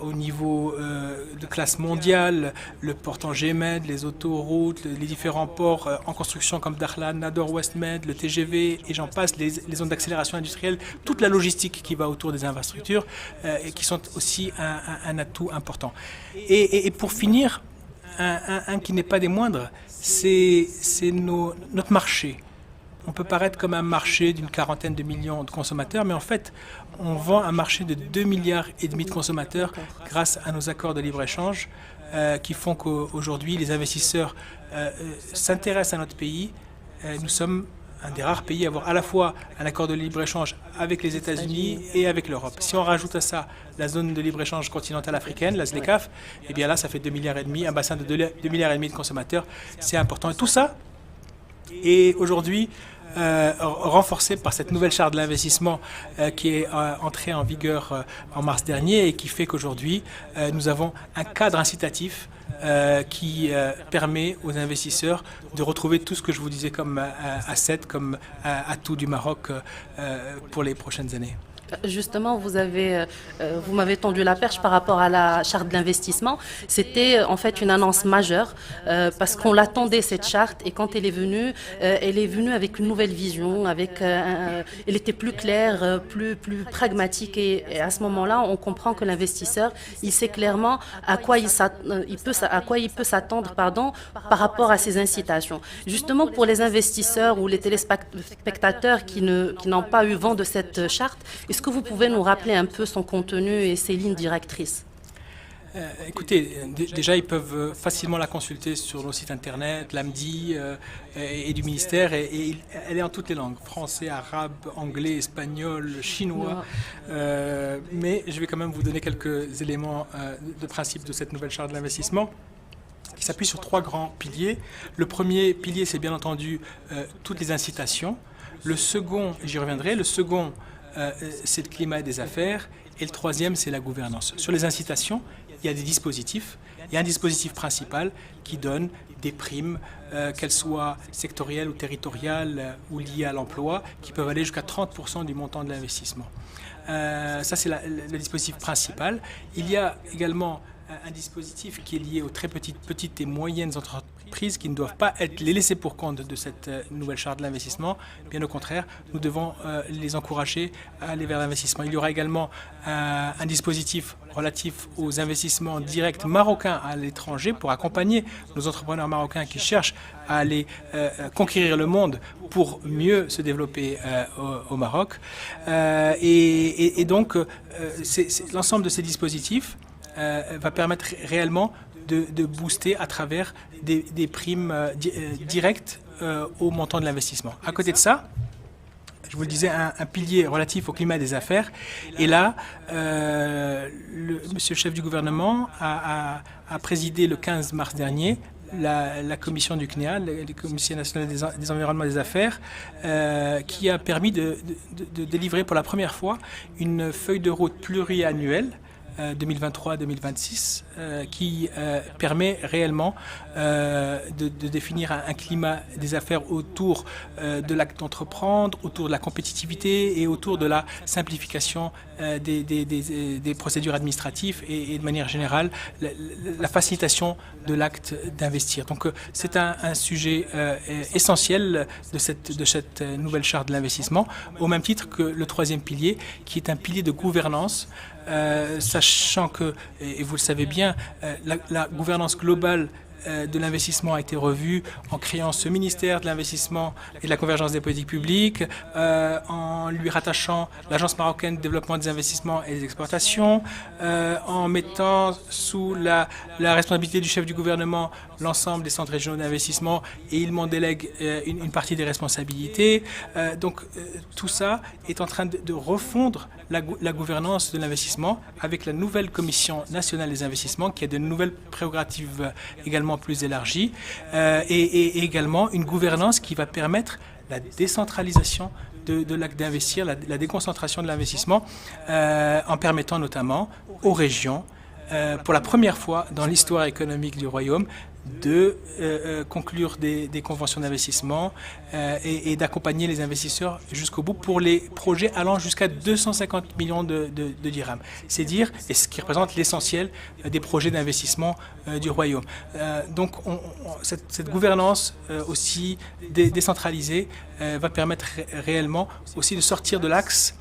au niveau de classe mondiale, le port en Gémed, les autoroutes, les différents ports en construction comme Dakhla, Nador, Westmed, le TGV et j'en passe, les zones d'accélération industrielle, toute la logistique qui va autour des infrastructures et qui sont aussi un atout important. Et pour finir, un qui n'est pas des moindres, c'est notre marché. On peut paraître comme un marché d'une quarantaine de millions de consommateurs, mais en fait, on vend un marché de 2,5 milliards de consommateurs grâce à nos accords de libre-échange qui font qu'aujourd'hui, les investisseurs s'intéressent à notre pays. Nous sommes un des rares pays à avoir à la fois un accord de libre-échange avec les États-Unis et avec l'Europe. Si on rajoute à ça la zone de libre-échange continentale africaine, la ZLECAf, et bien là, ça fait 2,5 milliards, un bassin de 2,5 milliards de consommateurs. C'est important. Et tout ça est aujourd'hui renforcé par cette nouvelle charte de l'investissement qui est entrée en vigueur en mars dernier et qui fait qu'aujourd'hui, nous avons un cadre incitatif qui permet aux investisseurs de retrouver tout ce que je vous disais comme asset, comme atout du Maroc pour les prochaines années. Justement, vous m'avez tendu la perche par rapport à la charte de l'investissement. C'était en fait une annonce majeure parce qu'on l'attendait cette charte et quand elle est venue avec une nouvelle vision, elle était plus claire, plus pragmatique et à ce moment-là, on comprend que l'investisseur, il sait clairement à quoi il peut s'attendre par rapport à ces incitations. Justement, pour les investisseurs ou les téléspectateurs qui n'ont pas eu vent de cette charte, est-ce que vous pouvez nous rappeler un peu son contenu et ses lignes directrices ? Écoutez, déjà ils peuvent facilement la consulter sur nos sites internet, l'AMDI et du ministère, et elle est en toutes les langues, français, arabe, anglais, espagnol, chinois, mais je vais quand même vous donner quelques éléments de principe de cette nouvelle charte de l'investissement qui s'appuie sur 3 grands piliers. Le premier pilier, c'est bien entendu toutes les incitations. Le second, j'y reviendrai, c'est le climat des affaires. Et le troisième, c'est la gouvernance. Sur les incitations, il y a des dispositifs. Il y a un dispositif principal qui donne des primes, qu'elles soient sectorielles ou territoriales ou liées à l'emploi, qui peuvent aller jusqu'à 30% du montant de l'investissement. Ça, c'est le dispositif principal. Il y a également un dispositif qui est lié aux très petites et moyennes entreprises qui ne doivent pas être les laissés pour compte de cette nouvelle charte de l'investissement. Bien au contraire, nous devons les encourager à aller vers l'investissement. Il y aura également un dispositif relatif aux investissements directs marocains à l'étranger pour accompagner nos entrepreneurs marocains qui cherchent à aller conquérir le monde pour mieux se développer au Maroc. Et donc, l'ensemble de ces dispositifs va permettre réellement de booster à travers des primes directes au montant de l'investissement. À côté de ça, je vous le disais, un pilier relatif au climat des affaires. Et là, monsieur le chef du gouvernement a présidé le 15 mars dernier la commission du CNEA, la Commission nationale des environnements et des affaires, qui a permis de délivrer pour la première fois une feuille de route pluriannuelle 2023-2026 qui permet réellement de définir un climat des affaires autour de l'acte d'entreprendre, autour de la compétitivité et autour de la simplification des procédures administratives et de manière générale la facilitation de l'acte d'investir. Donc c'est un sujet essentiel de cette nouvelle charte de l'investissement, au même titre que le troisième pilier, qui est un pilier de gouvernance, sachant que, et vous le savez bien, la gouvernance globale de l'investissement a été revue en créant ce ministère de l'investissement et de la convergence des politiques publiques, en lui rattachant l'Agence marocaine de développement des investissements et des exportations, en mettant sous la responsabilité du chef du gouvernement l'ensemble des centres régionaux d'investissement, et il m'en délègue une partie des responsabilités. Donc tout ça est en train de refondre la gouvernance de l'investissement avec la nouvelle Commission nationale des investissements qui a de nouvelles prérogatives également plus élargies et également une gouvernance qui va permettre la décentralisation de l'acte d'investir, la déconcentration de l'investissement en permettant notamment aux régions, pour la première fois dans l'histoire économique du Royaume, de conclure des conventions d'investissement et d'accompagner les investisseurs jusqu'au bout pour les projets allant jusqu'à 250 millions de dirhams. C'est dire, et ce qui représente l'essentiel des projets d'investissement du Royaume. Donc cette gouvernance aussi décentralisée va permettre réellement aussi de sortir de l'axe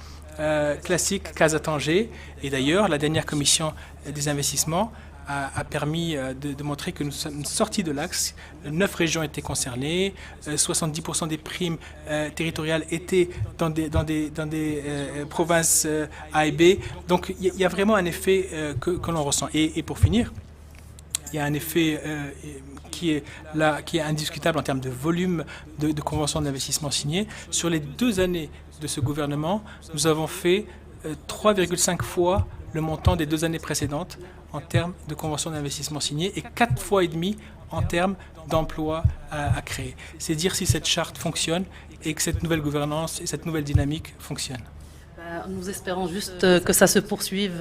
classique Casa-Tanger. Et d'ailleurs, la dernière commission des investissements a permis de montrer que nous sommes sortis de l'axe. 9 régions étaient concernées, 70% des primes territoriales étaient dans des provinces A et B. Donc il y a vraiment un effet que l'on ressent. Et pour finir, il y a un effet qui est indiscutable en termes de volume de conventions d'investissement signées. Sur les 2 années de ce gouvernement, nous avons fait 3,5 fois le montant des 2 années précédentes en termes de conventions d'investissement signées et 4,5 fois en termes d'emplois à créer. C'est dire si cette charte fonctionne et que cette nouvelle gouvernance et cette nouvelle dynamique fonctionnent. Nous espérons juste que ça se poursuive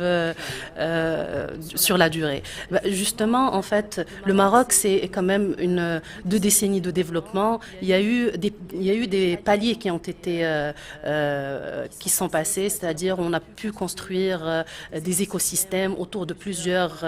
sur la durée. Justement, en fait, le Maroc, c'est quand même 2 décennies de développement. Il y a eu des paliers qui ont été, qui sont passés, c'est-à-dire on a pu construire des écosystèmes autour de plusieurs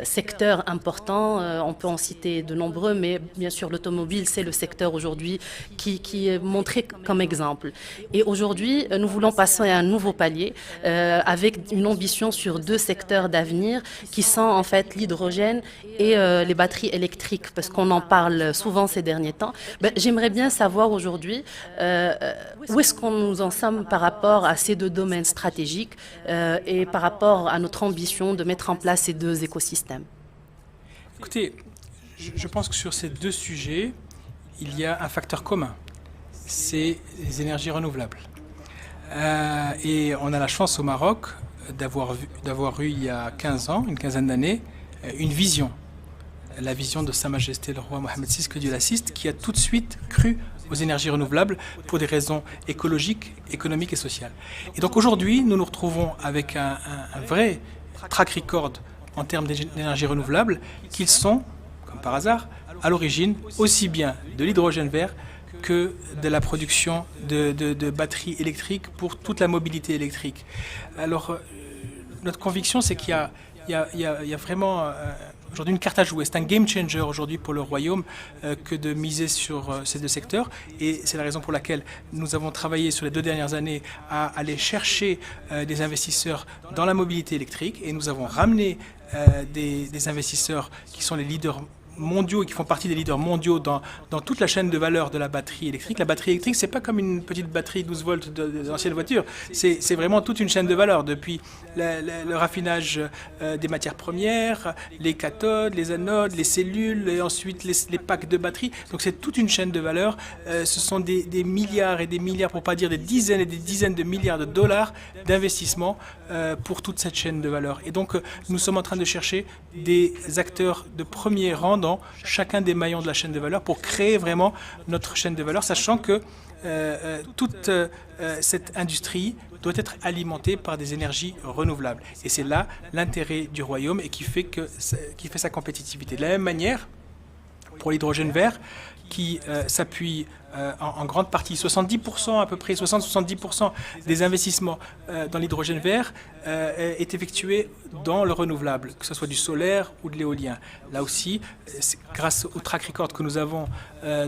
secteurs importants. On peut en citer de nombreux, mais bien sûr l'automobile, c'est le secteur aujourd'hui qui est montré comme exemple. Et aujourd'hui, nous voulons passer à un nouveau palier avec une ambition sur 2 secteurs d'avenir qui sont en fait l'hydrogène et les batteries électriques, parce qu'on en parle souvent ces derniers temps. J'aimerais bien savoir aujourd'hui où est-ce qu'on nous en sommes par rapport à ces 2 domaines stratégiques et par rapport à notre ambition de mettre en place ces 2 écosystèmes. Écoutez, je pense que sur ces 2 sujets, il y a un facteur commun, c'est les énergies renouvelables. Et on a la chance au Maroc d'avoir eu il y a 15 ans, une quinzaine d'années, une vision. La vision de Sa Majesté le roi Mohammed VI, que Dieu l'assiste, qui a tout de suite cru aux énergies renouvelables pour des raisons écologiques, économiques et sociales. Et donc aujourd'hui, nous nous retrouvons avec un vrai track record en termes d'énergie renouvelable, qu'ils sont, comme par hasard, à l'origine aussi bien de l'hydrogène vert que de la production de batteries électriques pour toute la mobilité électrique. Alors, notre conviction, c'est qu'il y a vraiment aujourd'hui une carte à jouer. C'est un game changer aujourd'hui pour le Royaume que de miser sur ces 2 secteurs. Et c'est la raison pour laquelle nous avons travaillé sur les 2 dernières années à aller chercher des investisseurs dans la mobilité électrique. Et nous avons ramené des investisseurs qui sont les leaders mondiaux et qui font partie des leaders mondiaux dans toute la chaîne de valeur de la batterie électrique. La batterie électrique, c'est pas comme une petite batterie 12 volts des anciennes voitures. C'est vraiment toute une chaîne de valeur, depuis le raffinage des matières premières, les cathodes, les anodes, les cellules, et ensuite les packs de batteries. Donc c'est toute une chaîne de valeur. Ce sont des milliards et des milliards, pour pas dire des dizaines et des dizaines de milliards de dollars d'investissement pour toute cette chaîne de valeur. Et donc nous sommes en train de chercher des acteurs de premier rang dans chacun des maillons de la chaîne de valeur pour créer vraiment notre chaîne de valeur, sachant que toute cette industrie doit être alimentée par des énergies renouvelables. Et c'est là l'intérêt du royaume et qui fait sa compétitivité. De la même manière, pour l'hydrogène vert, qui s'appuie en grande partie, 70% à peu près, 60-70% des investissements dans l'hydrogène vert est effectué dans le renouvelable, que ce soit du solaire ou de l'éolien. Là aussi, grâce au track record que nous avons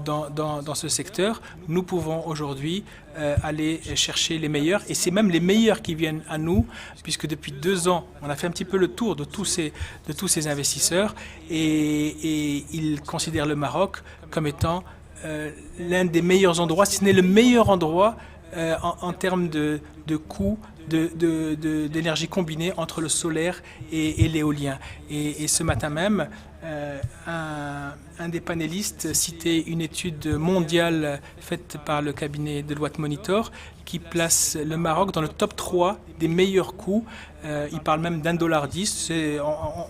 dans ce secteur, nous pouvons aujourd'hui aller chercher les meilleurs, et c'est même les meilleurs qui viennent à nous, puisque depuis 2 ans, on a fait un petit peu le tour de tous ces investisseurs, et ils considèrent le Maroc comme étant l'un des meilleurs endroits, si ce n'est le meilleur endroit en termes de coûts d'énergie combinée entre le solaire et l'éolien. Et ce matin même, un des panélistes citait une étude mondiale faite par le cabinet Deloitte Monitor qui place le Maroc dans le top 3 des meilleurs coûts. Il parle même d'1,10 $.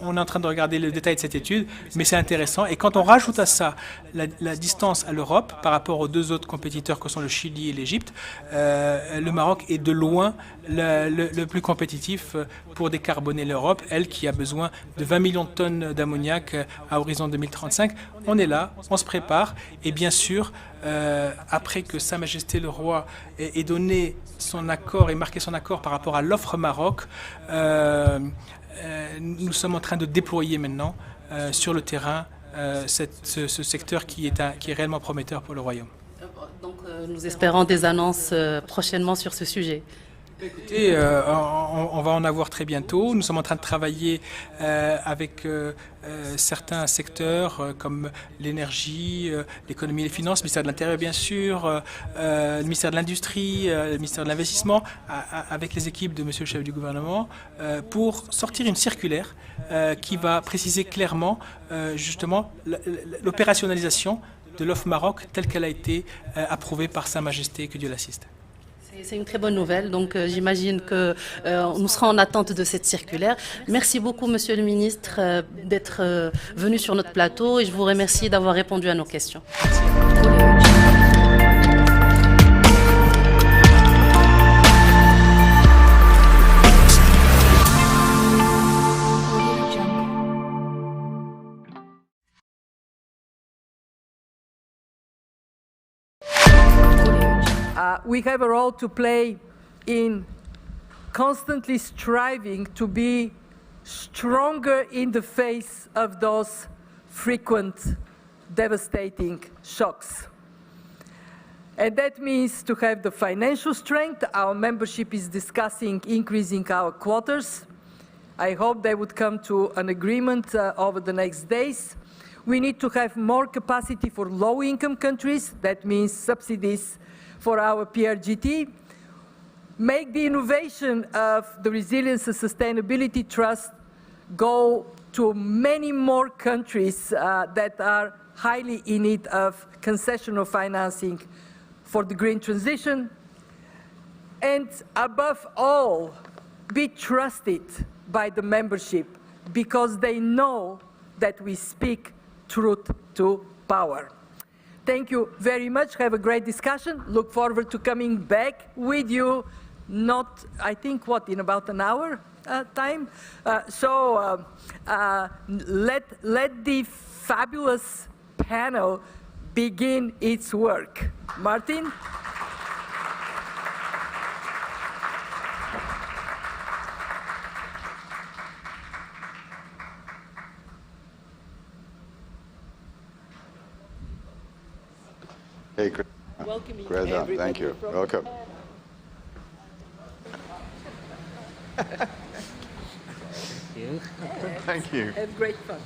On est en train de regarder le détail de cette étude, mais c'est intéressant. Et quand on rajoute à ça la distance à l'Europe par rapport aux 2 autres compétiteurs que sont le Chili et l'Égypte, le Maroc est de loin le plus compétitif pour décarboner l'Europe, elle qui a besoin de 20 millions de tonnes d'ammoniac à horizon 2035. On est là, on se prépare, et bien sûr, après que Sa Majesté le Roi ait donné son accord et marqué son accord par rapport à l'offre Maroc, nous sommes en train de déployer maintenant sur le terrain ce secteur qui est réellement prometteur pour le Royaume. Donc nous espérons des annonces prochainement sur ce sujet. Écoutez, on va en avoir très bientôt. Nous sommes en train de travailler avec certains secteurs comme l'énergie, l'économie et les finances, le ministère de l'Intérieur bien sûr, le ministère de l'Industrie, le ministère de l'Investissement, avec les équipes de Monsieur le chef du gouvernement, pour sortir une circulaire qui va préciser clairement justement l'opérationnalisation de l'offre Maroc telle qu'elle a été approuvée par Sa Majesté, que Dieu l'assiste. C'est une très bonne nouvelle, donc j'imagine que nous serons en attente de cette circulaire. Merci beaucoup, Monsieur le Ministre, d'être venu sur notre plateau, et je vous remercie d'avoir répondu à nos questions. We have a role to play in constantly striving to be stronger in the face of those frequent, devastating shocks. And that means to have the financial strength. Our membership is discussing increasing our quotas. I hope they would come to an agreement over the next days. We need to have more capacity for low-income countries. That means subsidies for our PRGT, make the innovation of the Resilience and Sustainability Trust go to many more countries that are highly in need of concessional financing for the green transition, and above all, be trusted by the membership because they know that we speak truth to power. Thank you very much. Have a great discussion. Look forward to coming back with you, not, I think, what, in about an hour time? Let the fabulous panel begin its work. Martin? Hey, Chris. Welcome. Thank you. Welcome. Thank you. Have great fun.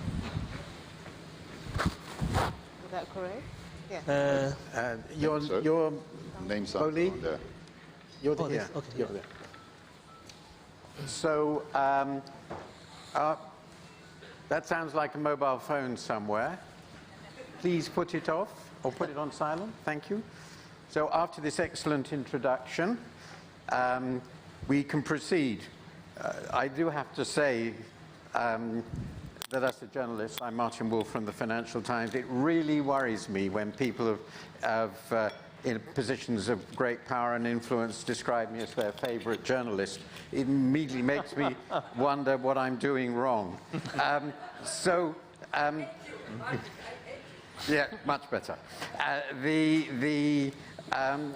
Is that correct? Yeah. Your name's on there. You're here. Okay. You're there. So that sounds like a mobile phone somewhere. Please put it off or put it on silent. Thank you. So after this excellent introduction, we can proceed. I do have to say that as a journalist, I'm Martin Wolf from the Financial Times. It really worries me when people have in positions of great power and influence describe me as their favorite journalist. It immediately makes me wonder what I'm doing wrong. Yeah, much better.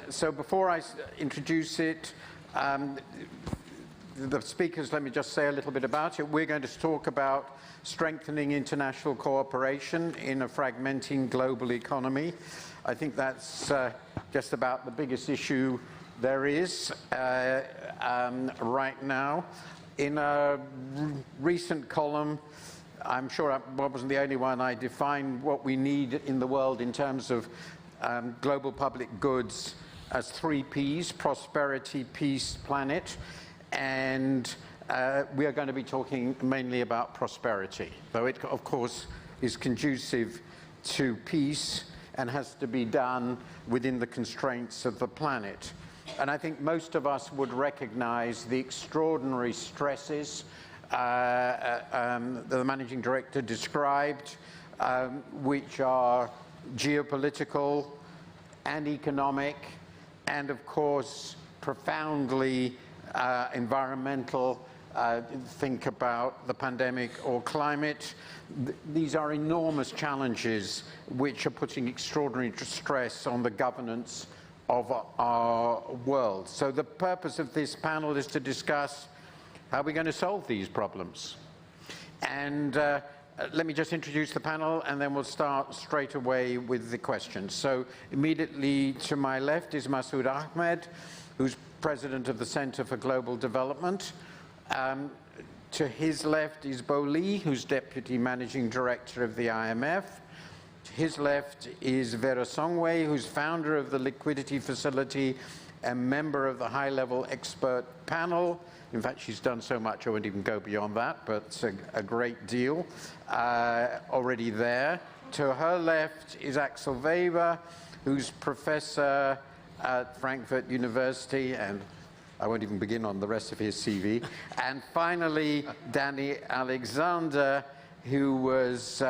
So before I introduce it, the speakers, let me just say a little bit about it. We're going to talk about strengthening international cooperation in a fragmenting global economy. I think that's just about the biggest issue there is right now. In a recent column, I'm sure I wasn't the only one, I defined what we need in the world in terms of global public goods as 3 Ps: prosperity, peace, planet. And we are going to be talking mainly about prosperity, though it, of course, is conducive to peace and has to be done within the constraints of the planet. And I think most of us would recognize the extraordinary stresses the managing director described, which are geopolitical and economic, and of course, profoundly environmental. Think about the pandemic or climate. These are enormous challenges which are putting extraordinary stress on the governance of our world. So the purpose of this panel is to discuss how we're going to solve these problems. And let me just introduce the panel, and then we'll start straight away with the questions. So immediately to my left is Masoud Ahmed, who's president of the Center for Global Development. To his left is Bo Li, who's deputy managing director of the IMF. To his left is Vera Songwei, who's founder of the Liquidity Facility and member of the high-level expert panel. In fact, she's done so much I won't even go beyond that, but it's a great deal already there. To her left is Axel Weber, who's professor at Frankfurt University, and I won't even begin on the rest of his CV. And finally, Danny Alexander, who is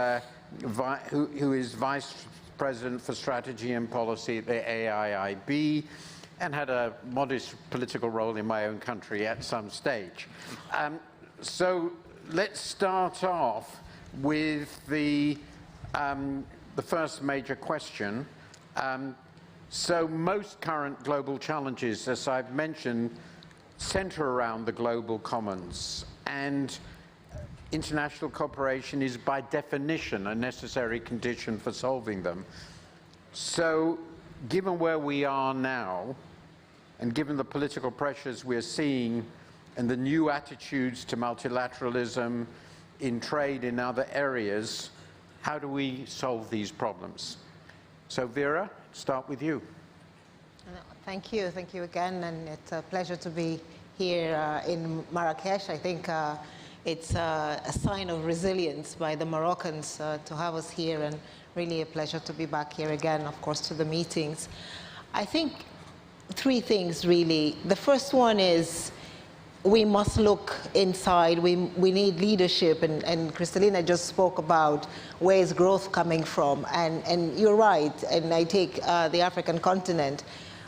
Vice President for Strategy and Policy at the AIIB, and had a modest political role in my own country at some stage. So let's start off with the first major question. So most current global challenges, as I've mentioned, center around the global commons, and international cooperation is by definition a necessary condition for solving them. So given where we are now, and given the political pressures we're seeing and the new attitudes to multilateralism in trade in other areas, how do we solve these problems? So Vera, start with you. Thank you again, and it's a pleasure to be here in Marrakesh. I think it's a sign of resilience by the Moroccans to have us here, and really a pleasure to be back here again, of course, to the meetings. I think 3 things really. The first one is we must look inside. We need leadership, and Kristalina just spoke about where is growth coming from, and you're right, and I take the African continent.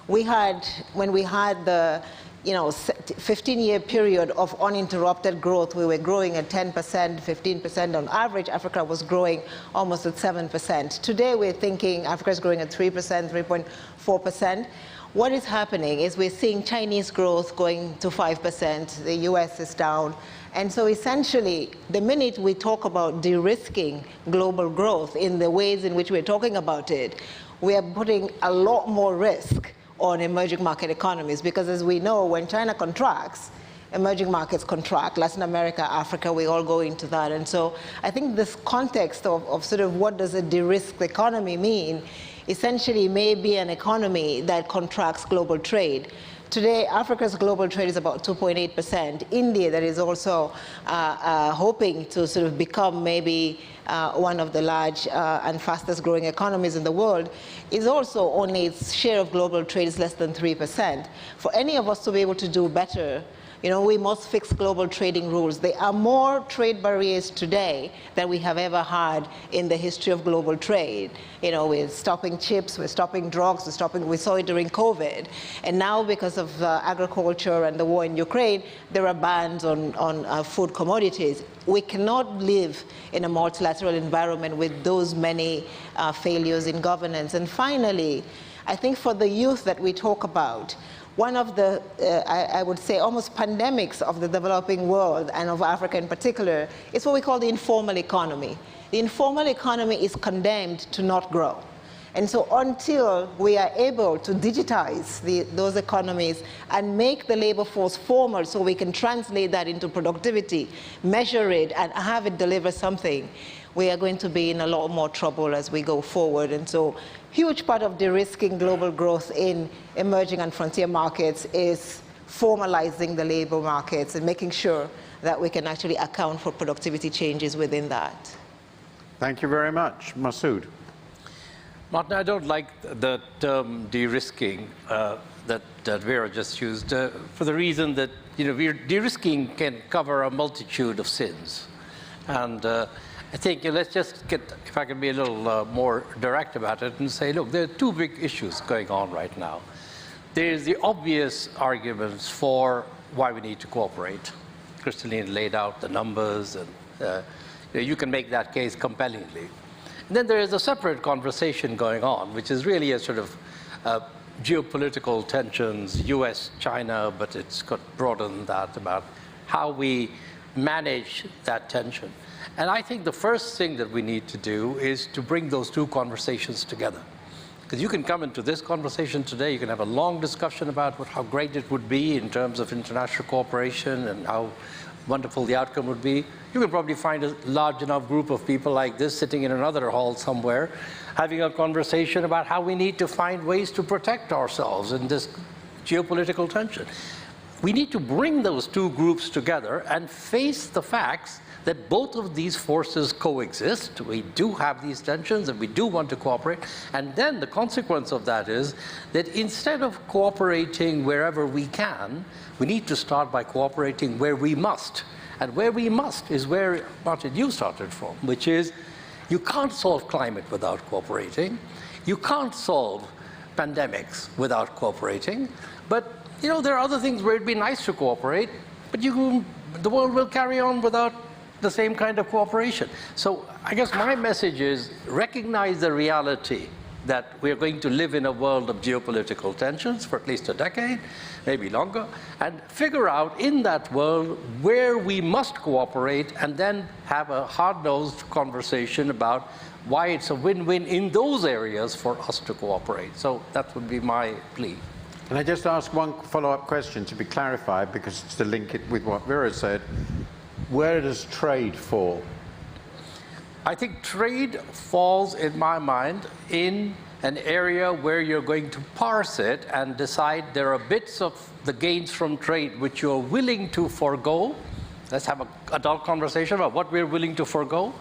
When we had the 15-year period of uninterrupted growth, we were growing at 10%, 15% on average. Africa was growing almost at 7%. Today we're thinking Africa is growing at 3%, 3.4%. What is happening is we're seeing Chinese growth going to 5%, the US is down. And so essentially, the minute we talk about de-risking global growth in the ways in which we're talking about it, we are putting a lot more risk on emerging market economies, because as we know, when China contracts, emerging markets contract. Latin America, Africa, we all go into that. And so I think this context of sort of what does a de-risked economy mean, essentially may be an economy that contracts global trade. Today, Africa's global trade is about 2.8%. India, that is also hoping to sort of become maybe one of the large and fastest growing economies in the world, is also only its share of global trade is less than 3%. For any of us to be able to do better, You know, we must fix global trading rules. There are more trade barriers today than we have ever had in the history of global trade. You know, we're stopping chips, we're stopping drugs, we saw it during COVID. And now because of agriculture and the war in Ukraine, there are bans on food commodities. We cannot live in a multilateral environment with those many failures in governance. And finally, I think for the youth that we talk about, one of the, I would say, almost pandemics of the developing world and of Africa in particular is what we call the informal economy. The informal economy is condemned to not grow. And so until we are able to digitize those economies and make the labor force formal so we can translate that into productivity, measure it, and have it deliver something, we are going to be in a lot more trouble as we go forward. And so huge part of de-risking global growth in emerging and frontier markets is formalizing the labor markets and making sure that we can actually account for productivity changes within that. Thank you very much. Masood. Martin, I don't like the term de-risking that Vera just used for the reason that, you know, de-risking can cover a multitude of sins. And I think let's just get, if I can be a little more direct about it and say, look, there are two big issues going on right now. There's the obvious arguments for why we need to cooperate. Kristalina laid out the numbers, and you can make that case compellingly. And then there is a separate conversation going on, which is really a sort of geopolitical tensions, US, China, but it's got broader than that, about how we manage that tension. And I think the first thing that we need to do is to bring those two conversations together. Because you can come into this conversation today, you can have a long discussion about how great it would be in terms of international cooperation and how wonderful the outcome would be. You can probably find a large enough group of people like this sitting in another hall somewhere, having a conversation about how we need to find ways to protect ourselves in this geopolitical tension. We need to bring those two groups together and face the facts that both of these forces coexist. We do have these tensions and we do want to cooperate. And then the consequence of that is that instead of cooperating wherever we can, we need to start by cooperating where we must. And where we must is where, Martin, you started from, which is you can't solve climate without cooperating. You can't solve pandemics without cooperating. But you know, there are other things where it'd be nice to cooperate, but the world will carry on without the same kind of cooperation. So I guess my message is recognize the reality that we're going to live in a world of geopolitical tensions for at least a decade, maybe longer, and figure out in that world where we must cooperate, and then have a hard-nosed conversation about why it's a win-win in those areas for us to cooperate. So that would be my plea. Can I just ask one follow-up question to be clarified, because it's to link it with what Vera said. Where does trade fall? I think trade falls, in my mind, in an area where you're going to parse it and decide there are bits of the gains from trade which you're willing to forego. Let's have an adult conversation about what we're willing to forego.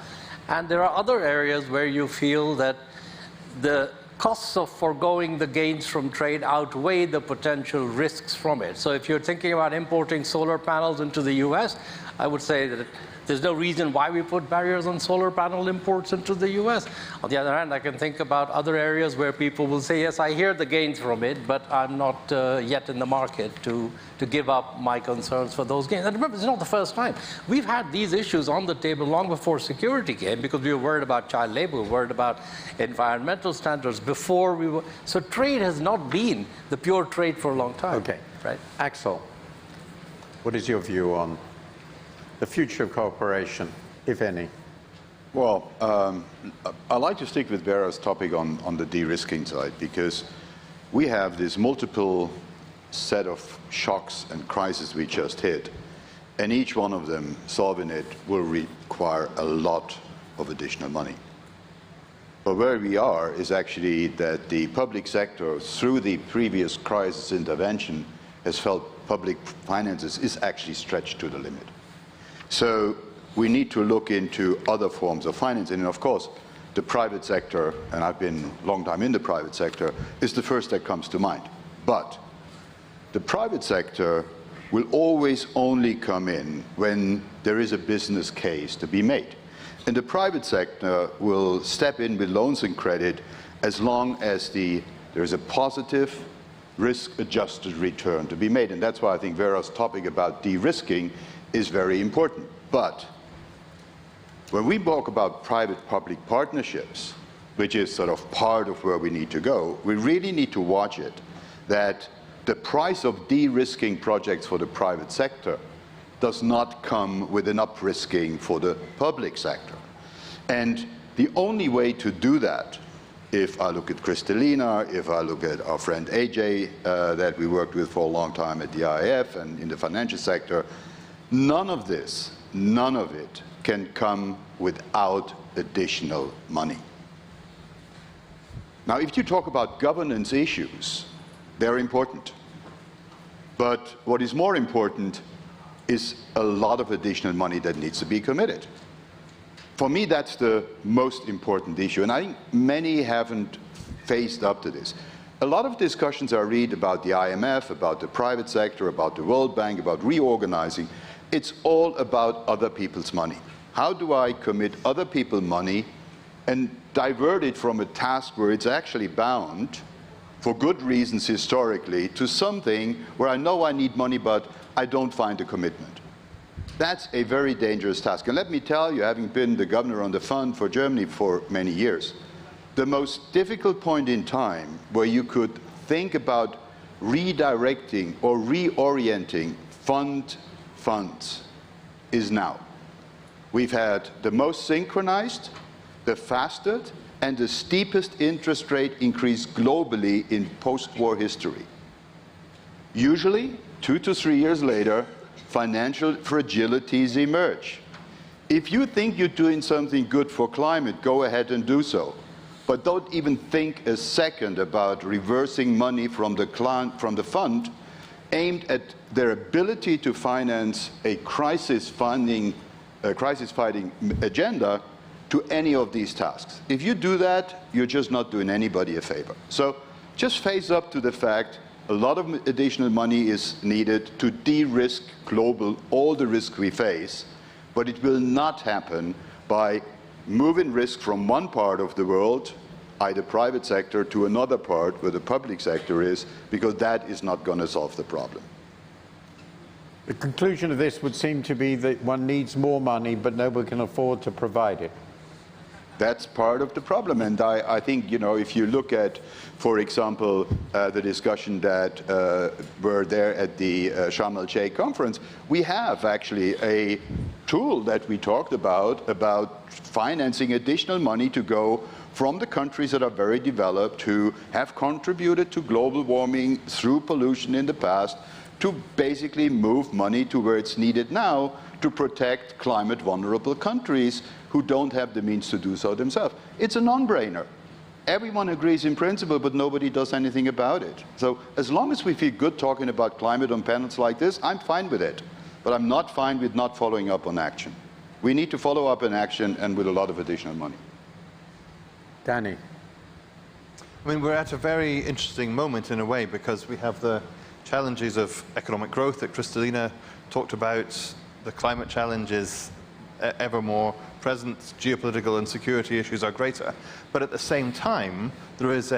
And there are other areas where you feel that the costs of foregoing the gains from trade outweigh the potential risks from it. So if you're thinking about importing solar panels into the US, I would say that there's no reason why we put barriers on solar panel imports into the US. On the other hand, I can think about other areas where people will say, yes, I hear the gains from it, but I'm not yet in the market to give up my concerns for those gains. And remember, it's not the first time. We've had these issues on the table long before security came, because we were worried about child labor, we were worried about environmental standards before we were. So trade has not been the pure trade for a long time. Okay. Right? Axel, what is your view on the future of cooperation, if any? Well, I like to stick with Vera's topic on the de-risking side, because we have this multiple set of shocks and crises we just hit, and each one of them, solving it, will require a lot of additional money. But where we are is actually that the public sector, through the previous crisis intervention, has felt public finances is actually stretched to the limit. So we need to look into other forms of financing. And of course, the private sector, and I've been a long time in the private sector, is the first that comes to mind. But the private sector will always only come in when there is a business case to be made. And the private sector will step in with loans and credit as long as there is a positive risk-adjusted return to be made. And that's why I think Vera's topic about de-risking is very important. But when we talk about private-public partnerships, which is sort of part of where we need to go, we really need to watch it, that the price of de-risking projects for the private sector does not come with an up-risking for the public sector. And the only way to do that, if I look at Kristalina, if I look at our friend AJ that we worked with for a long time at the IIF and in the financial sector, none of it can come without additional money. Now, if you talk about governance issues, they're important. But what is more important is a lot of additional money that needs to be committed. For me, that's the most important issue, and I think many haven't faced up to this. A lot of discussions I read about the IMF, about the private sector, about the World Bank, about reorganizing, it's all about other people's money. How do I commit other people's money and divert it from a task where it's actually bound, for good reasons historically, to something where I know I need money, but I don't find a commitment? That's a very dangerous task. And let me tell you, having been the governor on the fund for Germany for many years, the most difficult point in time where you could think about redirecting or reorienting funds is now. We've had the most synchronized, the fastest, and the steepest interest rate increase globally in post-war history. Usually, 2 to 3 years later, financial fragilities emerge. If you think you're doing something good for climate, go ahead and do so. But don't even think a second about reversing money from the fund aimed at their ability to finance a crisis-fighting agenda to any of these tasks. If you do that, you're just not doing anybody a favor. So just face up to the fact a lot of additional money is needed to de-risk all the risk we face, but it will not happen by moving risk from one part of the world, either private sector, to another part where the public sector is, because that is not going to solve the problem. The conclusion of this would seem to be that one needs more money, but nobody can afford to provide it. That's part of the problem, and I think, you know, if you look at, for example, the discussion that were there at the Sharm el-Sheikh conference, we have actually a tool that we talked about financing additional money to go from the countries that are very developed, who have contributed to global warming through pollution in the past, to basically move money to where it's needed now to protect climate vulnerable countries who don't have the means to do so themselves. It's a non-brainer. Everyone agrees in principle, but nobody does anything about it. So as long as we feel good talking about climate on panels like this, I'm fine with it. But I'm not fine with not following up on action. We need to follow up on action, and with a lot of additional money. Danny. I mean, we're at a very interesting moment in a way, because we have the challenges of economic growth that Kristalina talked about, the climate challenges ever more present, geopolitical and security issues are greater. But at the same time, there is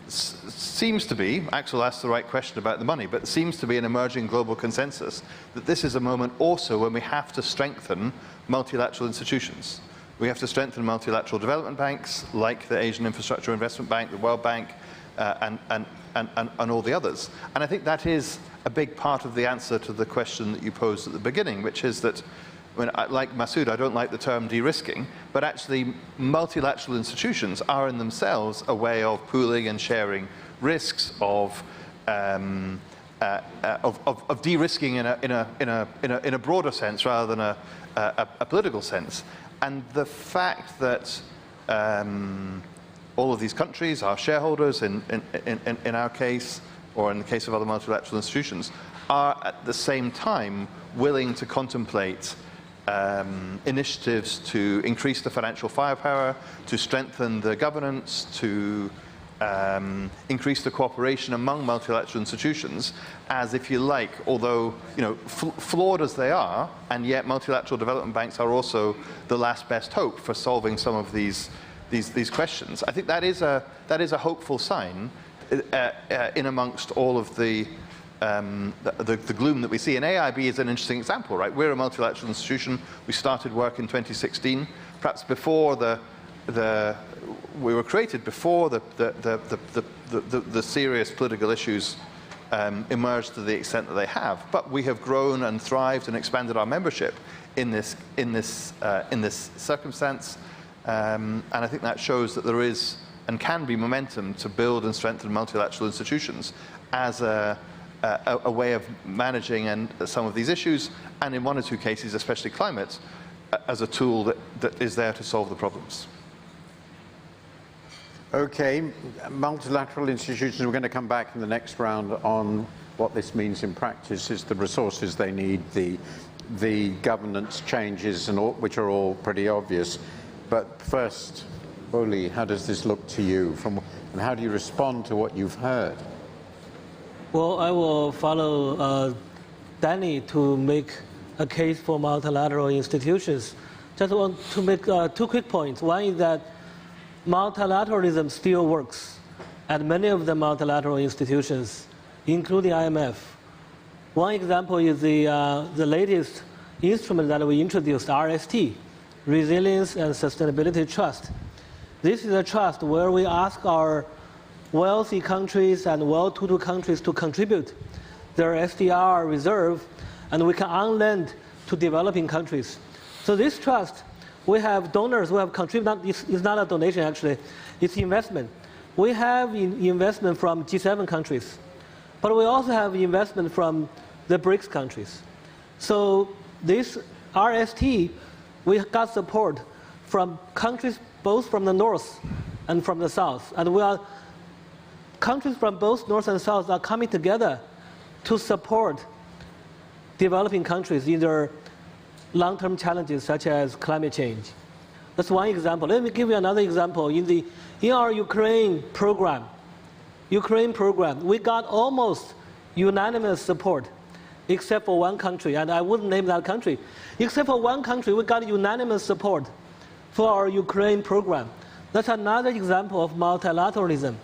seems to be, Axel asked the right question about the money, but seems to be an emerging global consensus that this is a moment also when we have to strengthen multilateral institutions. We have to strengthen multilateral development banks like the Asian Infrastructure Investment Bank, the World Bank, and all the others. And I think that is a big part of the answer to the question that you posed at the beginning, which is that, like Masoud, I don't like the term de-risking, but actually multilateral institutions are in themselves a way of pooling and sharing risks, of de-risking in a broader sense rather than a political sense. And the fact that all of these countries, our shareholders in our case, or in the case of other multilateral institutions, are at the same time willing to contemplate initiatives to increase the financial firepower, to strengthen the governance, to increase the cooperation among multilateral institutions as, if you like, although flawed as they are, and yet multilateral development banks are also the last best hope for solving some of these questions. I think that is a hopeful sign in amongst all of the gloom that we see. And AIB is an interesting example, right? We're a multilateral institution. We started work in 2016, perhaps before we were created before the serious political issues emerged to the extent that they have. But we have grown and thrived and expanded our membership in this circumstance, and I think that shows that there is and can be momentum to build and strengthen multilateral institutions as a way of managing some of these issues, and in one or two cases, especially climate, as a tool that is there to solve the problems. Okay, multilateral institutions, we're going to come back in the next round on what this means in practice. It's the resources they need, the governance changes, which are all pretty obvious. But first, Oli, how does this look to you? And how do you respond to what you've heard? Well, I will follow Danny to make a case for multilateral institutions. Just want to make two quick points. One is that multilateralism still works at many of the multilateral institutions, including IMF. One example is the latest instrument that we introduced, RST, Resilience and Sustainability Trust. This is a trust where we ask our wealthy countries and well-to-do countries to contribute their SDR reserve, and we can on-lend to developing countries. So this trust, we have donors who have contributed. It's not a donation, actually. It's investment. We have investment from G7 countries, but we also have investment from the BRICS countries. So this RST, we got support from countries both from the north and from the south. And countries from both north and south are coming together to support developing countries in their long-term challenges such as climate change. That's one example. Let me give you another example. In our Ukraine program, we got almost unanimous support, except for one country, and I wouldn't name that country. Except for one country, we got unanimous support for our Ukraine program. That's another example of multilateralism.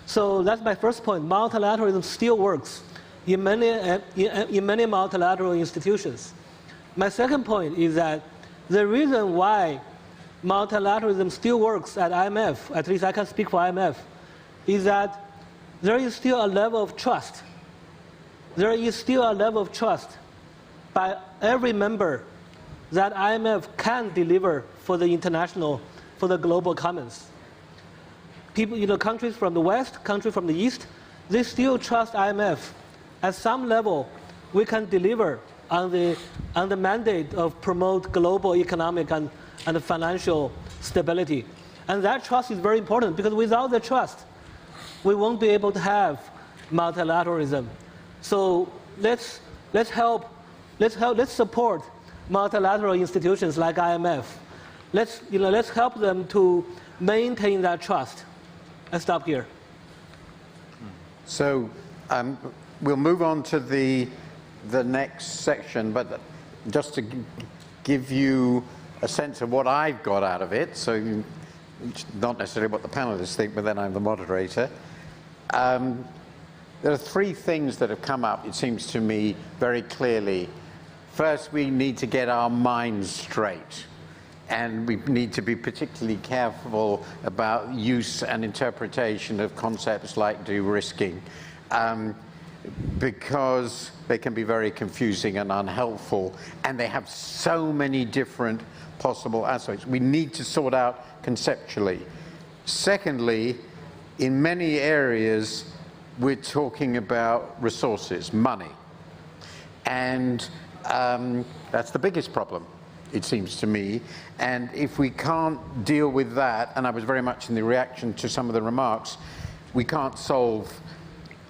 So that's my first point. Multilateralism still works in many multilateral institutions. My second point is that the reason why multilateralism still works at IMF, at least I can speak for IMF, is that there is still a level of trust. There is still a level of trust by every member that IMF can deliver for the global commons. People, countries from the West, countries from the East, they still trust IMF. At some level, we can deliver on the mandate of promote global economic and financial stability. And that trust is very important, because without the trust, we won't be able to have multilateralism. So let's support multilateral institutions like IMF. Let's help them to maintain that trust. I stop here. So we'll move on to the next section, but just to give you a sense of what I've got out of it, so not necessarily what the panelists think, but then I'm the moderator. There are three things that have come up, it seems to me, very clearly. First, we need to get our minds straight, and we need to be particularly careful about use and interpretation of concepts like de-risking, because they can be very confusing and unhelpful, and they have so many different possible aspects. We need to sort out conceptually. Secondly, in many areas, we're talking about resources, money, and that's the biggest problem, it seems to me. And if we can't deal with that, and I was very much in the reaction to some of the remarks, we can't solve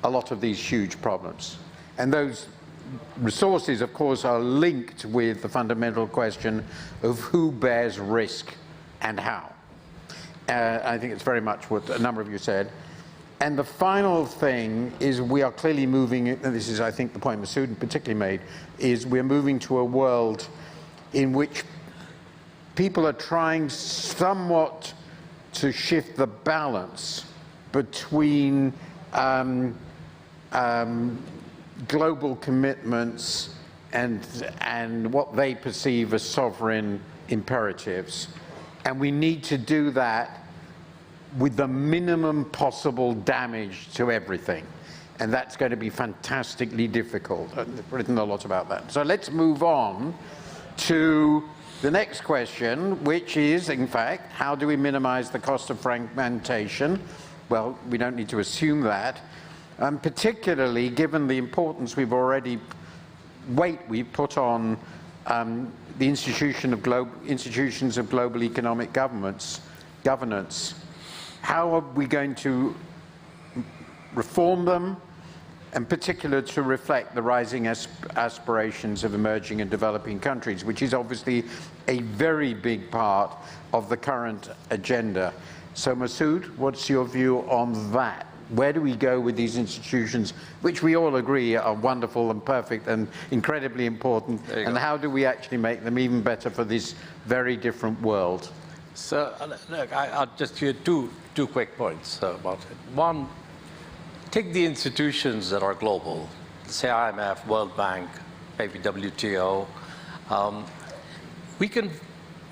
a lot of these huge problems. And those resources, of course, are linked with the fundamental question of who bears risk and how. I think it's very much what a number of you said. And the final thing is we are clearly moving, and this is, I think, the point Masood particularly made, is we're moving to a world in which people are trying somewhat to shift the balance between global commitments and what they perceive as sovereign imperatives. And we need to do that with the minimum possible damage to everything. And that's going to be fantastically difficult. I've written a lot about that. So let's move on to the next question, which is, in fact, how do we minimize the cost of fragmentation? Well, we don't need to assume that, particularly given the importance we've put on the institutions of global economic governance. How are we going to reform them, in particular to reflect the rising aspirations of emerging and developing countries, which is obviously a very big part of the current agenda? So Masood, what's your view on that? Where do we go with these institutions, which we all agree are wonderful and perfect and incredibly important, and how do we actually make them even better for this very different world? So, look, I'll just give you two quick points about it. One, take the institutions that are global, say IMF, World Bank, maybe WTO. We can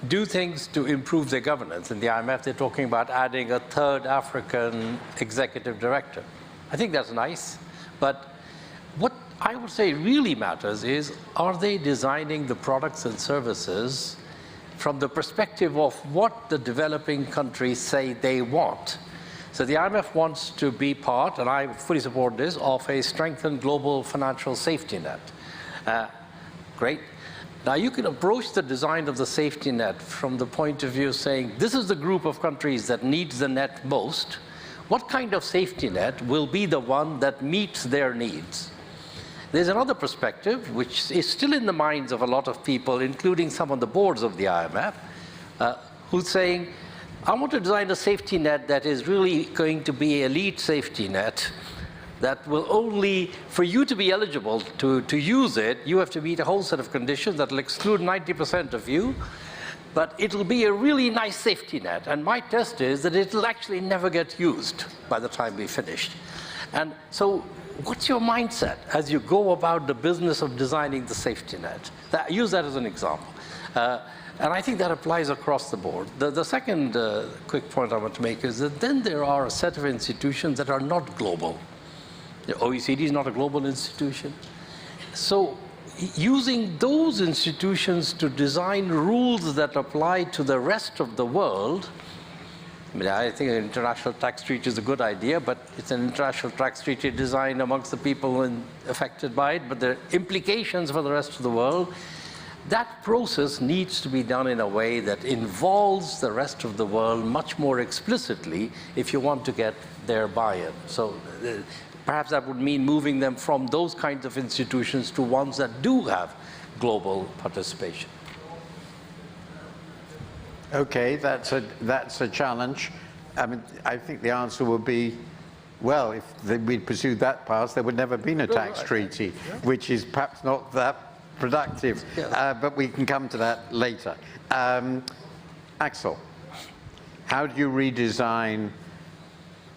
do things to improve their governance. In the IMF, they're talking about adding a third African executive director. I think that's nice, but what I would say really matters is, are they designing the products and services from the perspective of what the developing countries say they want? So the IMF wants to be part, and I fully support this, of a strengthened global financial safety net. Great. Now you can approach the design of the safety net from the point of view saying, this is the group of countries that needs the net most. What kind of safety net will be the one that meets their needs? There's another perspective, which is still in the minds of a lot of people, including some on the boards of the IMF, who's saying, I want to design a safety net that is really going to be an elite safety net that will only, for you to be eligible to use it, you have to meet a whole set of conditions that will exclude 90% of you, but it'll be a really nice safety net. And my test is that it'll actually never get used by the time we're finished. And so what's your mindset as you go about the business of designing the safety net? Use that as an example. And I think that applies across the board. The second quick point I want to make is that then there are a set of institutions that are not global. The OECD is not a global institution. So using those institutions to design rules that apply to the rest of the world, I mean, I think an international tax treaty is a good idea, but it's an international tax treaty designed amongst the people affected by it, but the implications for the rest of the world, that process needs to be done in a way that involves the rest of the world much more explicitly if you want to get their buy-in. So perhaps that would mean moving them from those kinds of institutions to ones that do have global participation. Okay, that's a challenge. I mean, I think the answer would be, well, if we'd pursued that path, there would never have been a tax treaty, which is perhaps not that productive, but we can come to that later. Axel, how do you redesign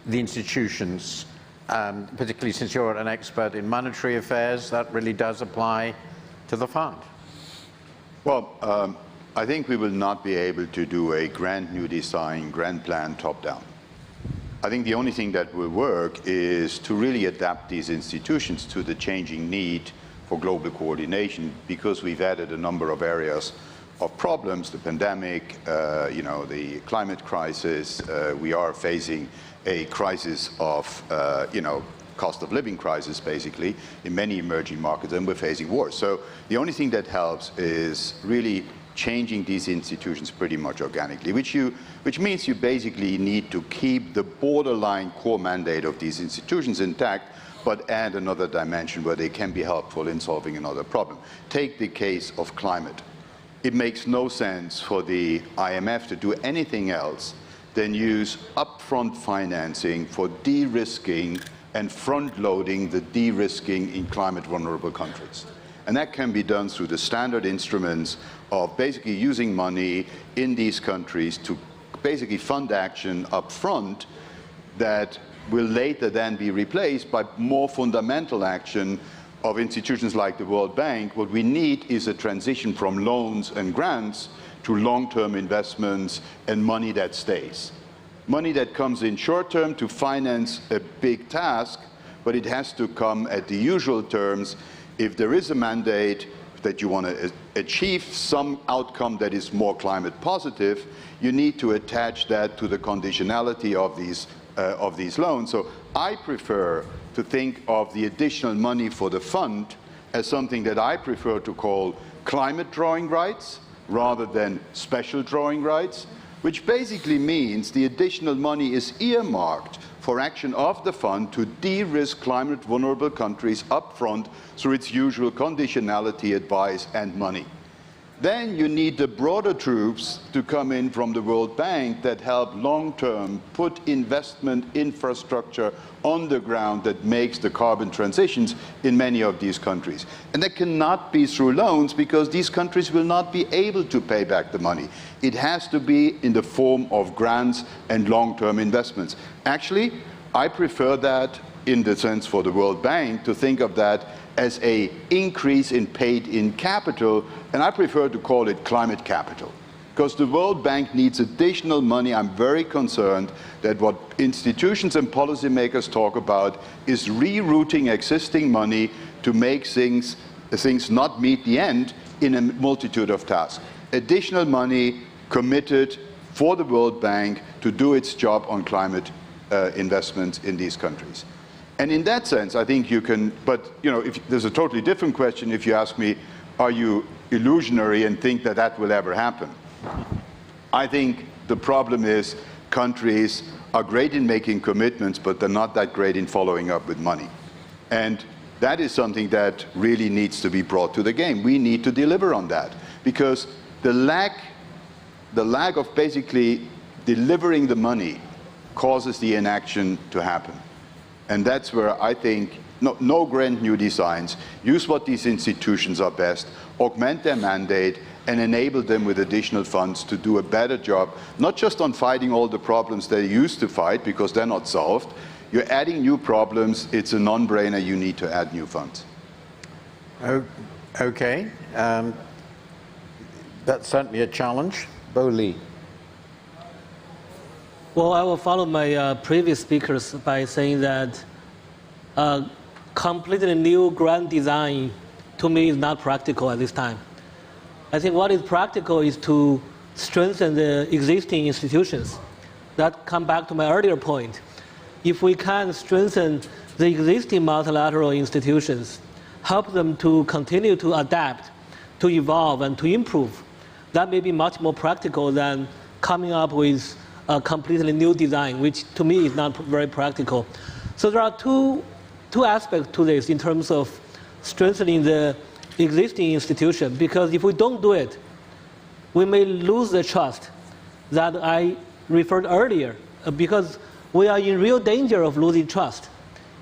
the institutions, particularly since you're an expert in monetary affairs? That really does apply to the fund. Well, I think we will not be able to do a grand new design, grand plan top-down. I think the only thing that will work is to really adapt these institutions to the changing need for global coordination, because we've added a number of areas of problems, the pandemic, the climate crisis. We are facing a crisis of, cost of living crisis, basically, in many emerging markets, and we're facing wars. So the only thing that helps is really changing these institutions pretty much organically, which means you basically need to keep the borderline core mandate of these institutions intact, but add another dimension where they can be helpful in solving another problem. Take the case of climate. It makes no sense for the IMF to do anything else than use upfront financing for de-risking and front-loading the de-risking in climate-vulnerable countries. And that can be done through the standard instruments of basically using money in these countries to basically fund action up front that will later then be replaced by more fundamental action of institutions like the World Bank. What we need is a transition from loans and grants to long-term investments and money that stays. Money that comes in short term to finance a big task, but it has to come at the usual terms. If there is a mandate that you want to achieve some outcome that is more climate positive, you need to attach that to the conditionality of these loans. So I prefer to think of the additional money for the fund as something that I prefer to call climate drawing rights rather than special drawing rights, which basically means the additional money is earmarked for action of the fund to de-risk climate vulnerable countries up front through its usual conditionality, advice and money. Then you need the broader troops to come in from the World Bank that help long-term put investment infrastructure on the ground that makes the carbon transitions in many of these countries. And that cannot be through loans because these countries will not be able to pay back the money. It has to be in the form of grants and long-term investments. Actually, I prefer that in the sense for the World Bank to think of that as an increase in paid-in capital, and I prefer to call it climate capital. Because the World Bank needs additional money. I'm very concerned that what institutions and policymakers talk about is rerouting existing money to make things not meet the end in a multitude of tasks. Additional money committed for the World Bank to do its job on climate investments in these countries. And in that sense, I think you can, but if there's a totally different question if you ask me, are you illusionary and think that that will ever happen? I think the problem is countries are great in making commitments, but they're not that great in following up with money. And that is something that really needs to be brought to the game. We need to deliver on that because the lack of basically delivering the money causes the inaction to happen. And that's where I think no grand new designs, use what these institutions are best, augment their mandate, and enable them with additional funds to do a better job, not just on fighting all the problems they used to fight, because they're not solved. You're adding new problems. It's a non-brainer. You need to add new funds. Okay. That's certainly a challenge. Bo Li. Well, I will follow my previous speakers by saying that completely new grand design, to me, is not practical at this time. I think what is practical is to strengthen the existing institutions. That comes back to my earlier point. If we can strengthen the existing multilateral institutions, help them to continue to adapt, to evolve, and to improve, that may be much more practical than coming up with a completely new design, which to me is not very practical. So there are two aspects to this in terms of strengthening the existing institution, because if we don't do it, we may lose the trust that I referred earlier, because we are in real danger of losing trust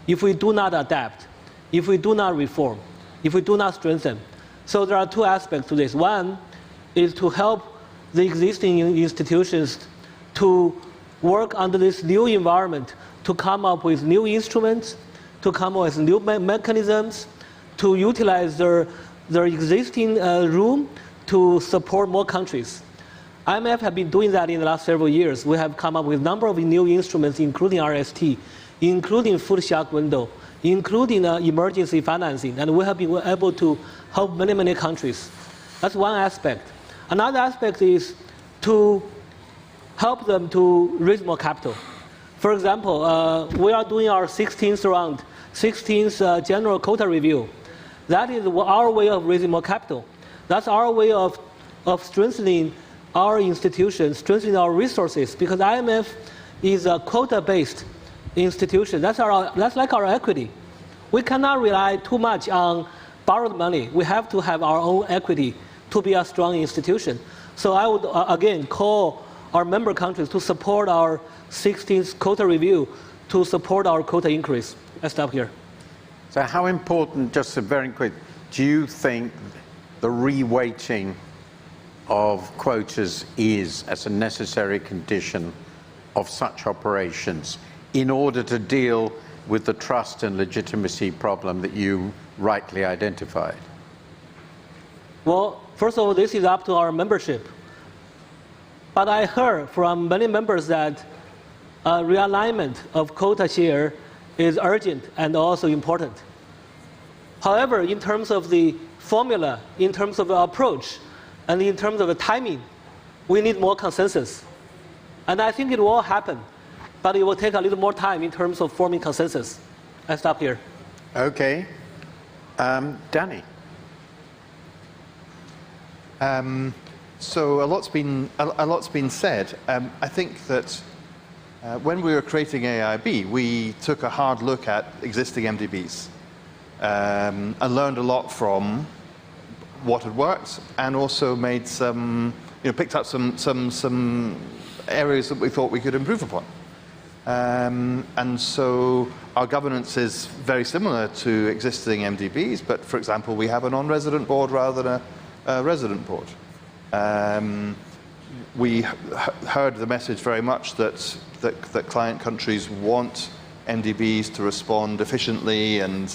if we do not adapt, if we do not reform, if we do not strengthen. So there are two aspects to this. One is to help the existing institutions to work under this new environment, to come up with new instruments, to come up with new mechanisms, to utilize their existing room to support more countries. IMF have been doing that in the last several years. We have come up with a number of new instruments, including RST, including food shock window, including emergency financing, and we have been able to help many, many countries. That's one aspect. Another aspect is to help them to raise more capital. For example, we are doing our 16th general quota review. That is our way of raising more capital. That's our way of strengthening our institutions, strengthening our resources, because IMF is a quota-based institution. That's like our equity. We cannot rely too much on borrowed money. We have to have our own equity to be a strong institution. So I would again call our member countries to support our 16th quota review, to support our quota increase. I stop here. So how important, just a very quick, do you think the reweighting of quotas is as a necessary condition of such operations in order to deal with the trust and legitimacy problem that you rightly identified? Well, first of all, this is up to our membership. But I heard from many members that realignment of quota share is urgent and also important. However, in terms of the formula, in terms of the approach, and in terms of the timing, we need more consensus. And I think it will happen, but it will take a little more time in terms of forming consensus. I stop here. Okay. Danny. So a lot's been said. I think that when we were creating AIB, we took a hard look at existing MDBs and learned a lot from what had worked, and also made some, picked up some areas that we thought we could improve upon. And so our governance is very similar to existing MDBs, but for example, we have a non-resident board rather than a resident board. We heard the message very much that client countries want MDBs to respond efficiently and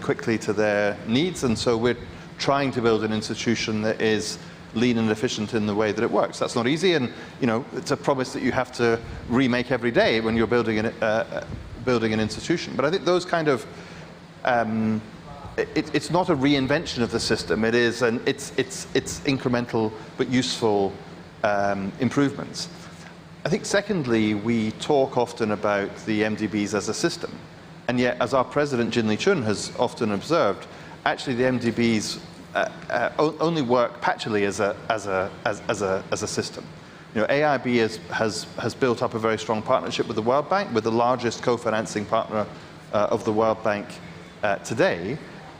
quickly to their needs, and so we're trying to build an institution that is lean and efficient in the way that it works. That's not easy, and it's a promise that you have to remake every day when you're building an institution. But I think those kind of it's not a reinvention of the system. It is it's incremental but useful improvements. I think secondly, we talk often about the MDBs as a system, and yet, as our president Jin Liqun has often observed, actually the MDBs only work patchily as a system. AIB has built up a very strong partnership with the World Bank, with the largest co-financing partner of the World Bank today.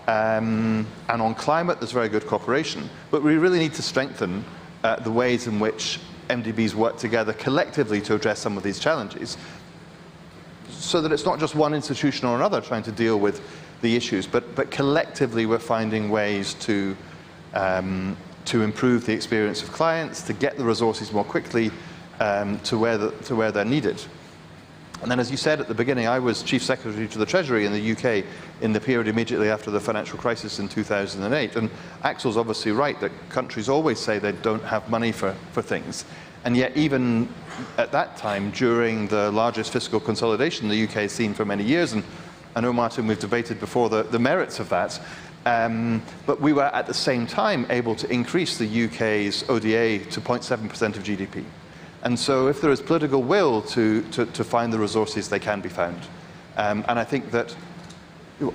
And on climate, there's very good cooperation. But we really need to strengthen the ways in which MDBs work together collectively to address some of these challenges, so that it's not just one institution or another trying to deal with the issues, but collectively we're finding ways to improve the experience of clients, to get the resources more quickly to where they're needed. And then, as you said at the beginning, I was Chief Secretary to the Treasury in the UK in the period immediately after the financial crisis in 2008. And Axel's obviously right that countries always say they don't have money for things. And yet, even at that time, during the largest fiscal consolidation the UK has seen for many years, and I know, Martin, we've debated before the merits of that, but we were at the same time able to increase the UK's ODA to 0.7% of GDP. And so if there is political will to find the resources, they can be found. And I think that,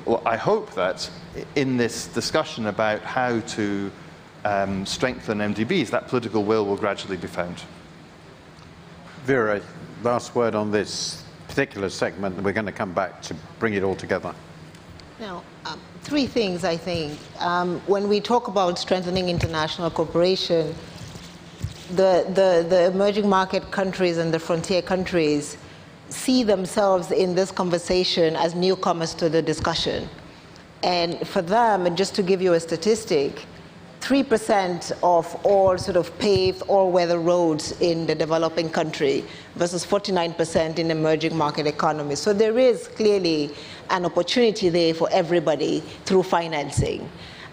well, I hope that in this discussion about how to strengthen MDBs, that political will gradually be found. Vera, last word on this particular segment, and we're going to come back to bring it all together. Now, three things, I think. When we talk about strengthening international cooperation, the emerging market countries and the frontier countries see themselves in this conversation as newcomers to the discussion. And for them, and just to give you a statistic, 3% of all sort of paved all-weather roads in the developing country versus 49% in emerging market economies. So there is clearly an opportunity there for everybody through financing.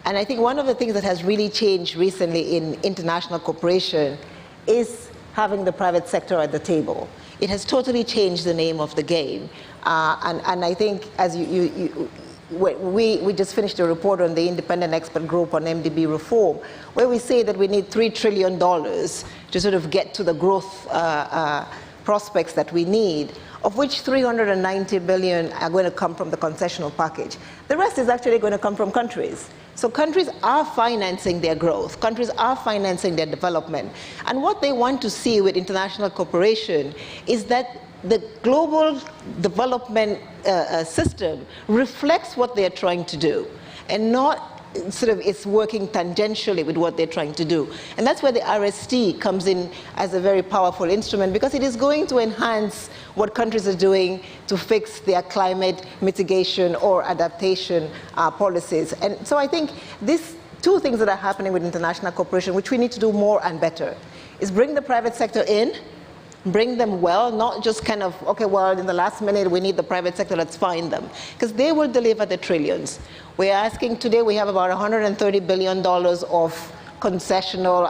And I think one of the things that has really changed recently in international cooperation is having the private sector at the table. It has totally changed the name of the game. And I think, as we just finished a report on the independent expert group on MDB reform, where we say that we need $3 trillion to sort of get to the growth prospects that we need, of which 390 billion are going to come from the concessional package. The rest is actually going to come from countries. So countries are financing their growth. Countries are financing their development. And what they want to see with international cooperation is that the global development system reflects what they're trying to do, and not sort of is working tangentially with what they're trying to do. And that's where the RST comes in as a very powerful instrument, because it is going to enhance what countries are doing to fix their climate mitigation or adaptation policies. And so I think these two things that are happening with international cooperation, which we need to do more and better, is bring the private sector in, bring them well, not just kind of, okay, well, in the last minute we need the private sector, let's find them. Because they will deliver the trillions. We're asking today, we have about $130 billion of concessional,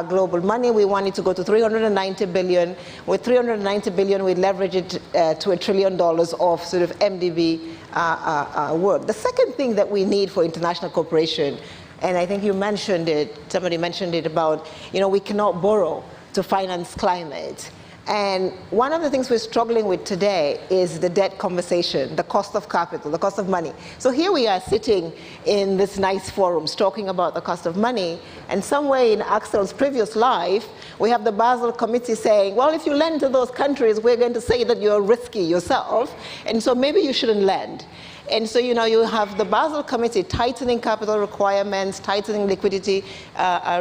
global money. We want it to go to 390 billion. With 390 billion, we leverage it to $1 trillion of sort of MDB work. The second thing that we need for international cooperation, and I think you mentioned it, somebody mentioned it about, we cannot borrow to finance climate. And one of the things we're struggling with today is the debt conversation, the cost of capital, the cost of money. So here we are sitting in this nice forums talking about the cost of money, and somewhere in Axel's previous life, we have the Basel Committee saying, well, if you lend to those countries, we're going to say that you're risky yourself, and so maybe you shouldn't lend. And so, you have the Basel Committee tightening capital requirements, tightening liquidity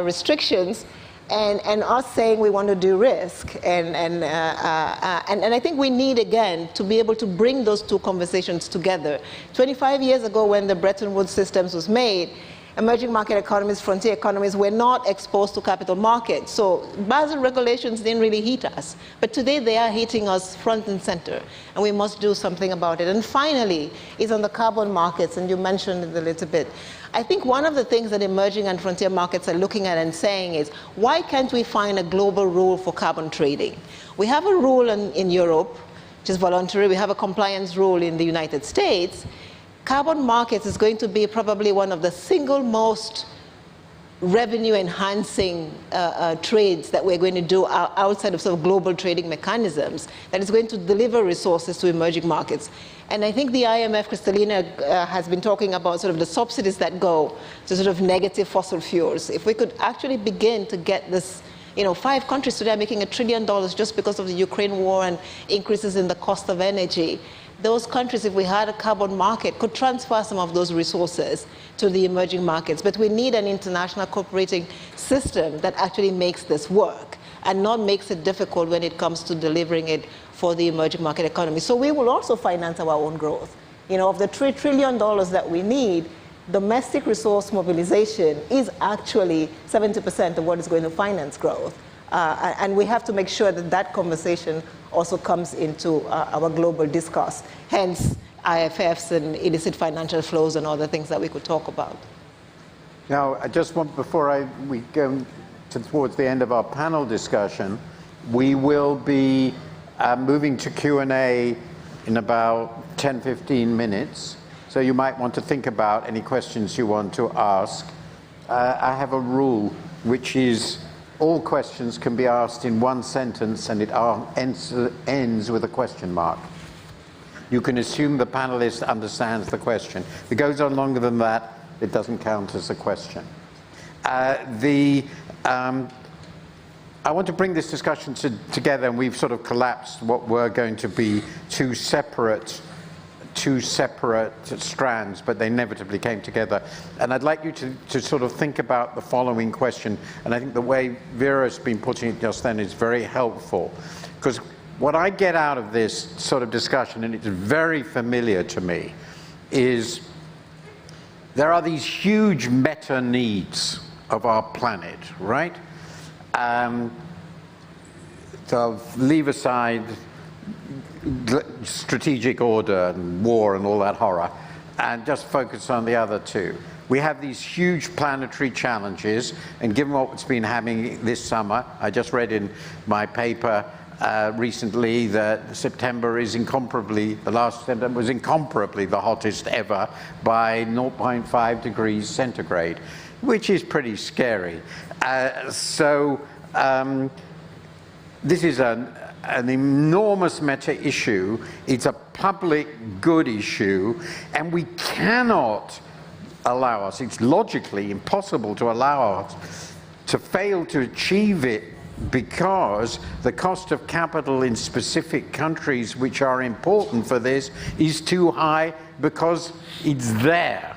restrictions, and us saying we want to de-risk. And I think we need, again, to be able to bring those two conversations together. 25 years ago, when the Bretton Woods systems was made, emerging market economies, frontier economies were not exposed to capital markets. So Basel regulations didn't really hit us. But today they are hitting us front and center, and we must do something about it. And finally, is on the carbon markets, and you mentioned it a little bit. I think one of the things that emerging and frontier markets are looking at and saying is, why can't we find a global rule for carbon trading? We have a rule in Europe, which is voluntary. We have a compliance rule in the United States. Carbon markets is going to be probably one of the single most revenue-enhancing trades that we're going to do outside of sort of global trading mechanisms, that is going to deliver resources to emerging markets. And I think the IMF, Kristalina, has been talking about sort of the subsidies that go to sort of negative fossil fuels. If we could actually begin to get this, 5 countries today are making $1 trillion just because of the Ukraine war and increases in the cost of energy. Those countries, if we had a carbon market, could transfer some of those resources to the emerging markets. But we need an international cooperating system that actually makes this work and not makes it difficult when it comes to delivering it for the emerging market economy. So we will also finance our own growth. Of the $3 trillion that we need, domestic resource mobilization is actually 70% of what is going to finance growth. And we have to make sure that that conversation also comes into our global discourse, hence IFFs and illicit financial flows and other things that we could talk about. Now, I just want, before we go towards the end of our panel discussion, we will be moving to Q&A in about 10-15 minutes. So you might want to think about any questions you want to ask. I have a rule, which is all questions can be asked in one sentence, and it ends with a question mark. You can assume the panelist understands the question. If it goes on longer than that, it doesn't count as a question. I want to bring this discussion together, and we've sort of collapsed what were going to be two separate strands, but they inevitably came together. And I'd like you to sort of think about the following question, and I think the way Vera's been putting it just then is very helpful, because what I get out of this sort of discussion, and it's very familiar to me, is there are these huge meta needs of our planet, right? So leave aside strategic order and war and all that horror, and just focus on the other two. We have these huge planetary challenges, and given what's been happening this summer, I just read in my paper recently that September is incomparably, the last September was incomparably the hottest ever by 0.5 degrees centigrade, which is pretty scary. This is an enormous meta issue. It's a public good issue, and we cannot allow us, it's logically impossible to allow us to fail to achieve it, because the cost of capital in specific countries which are important for this is too high, because it's there.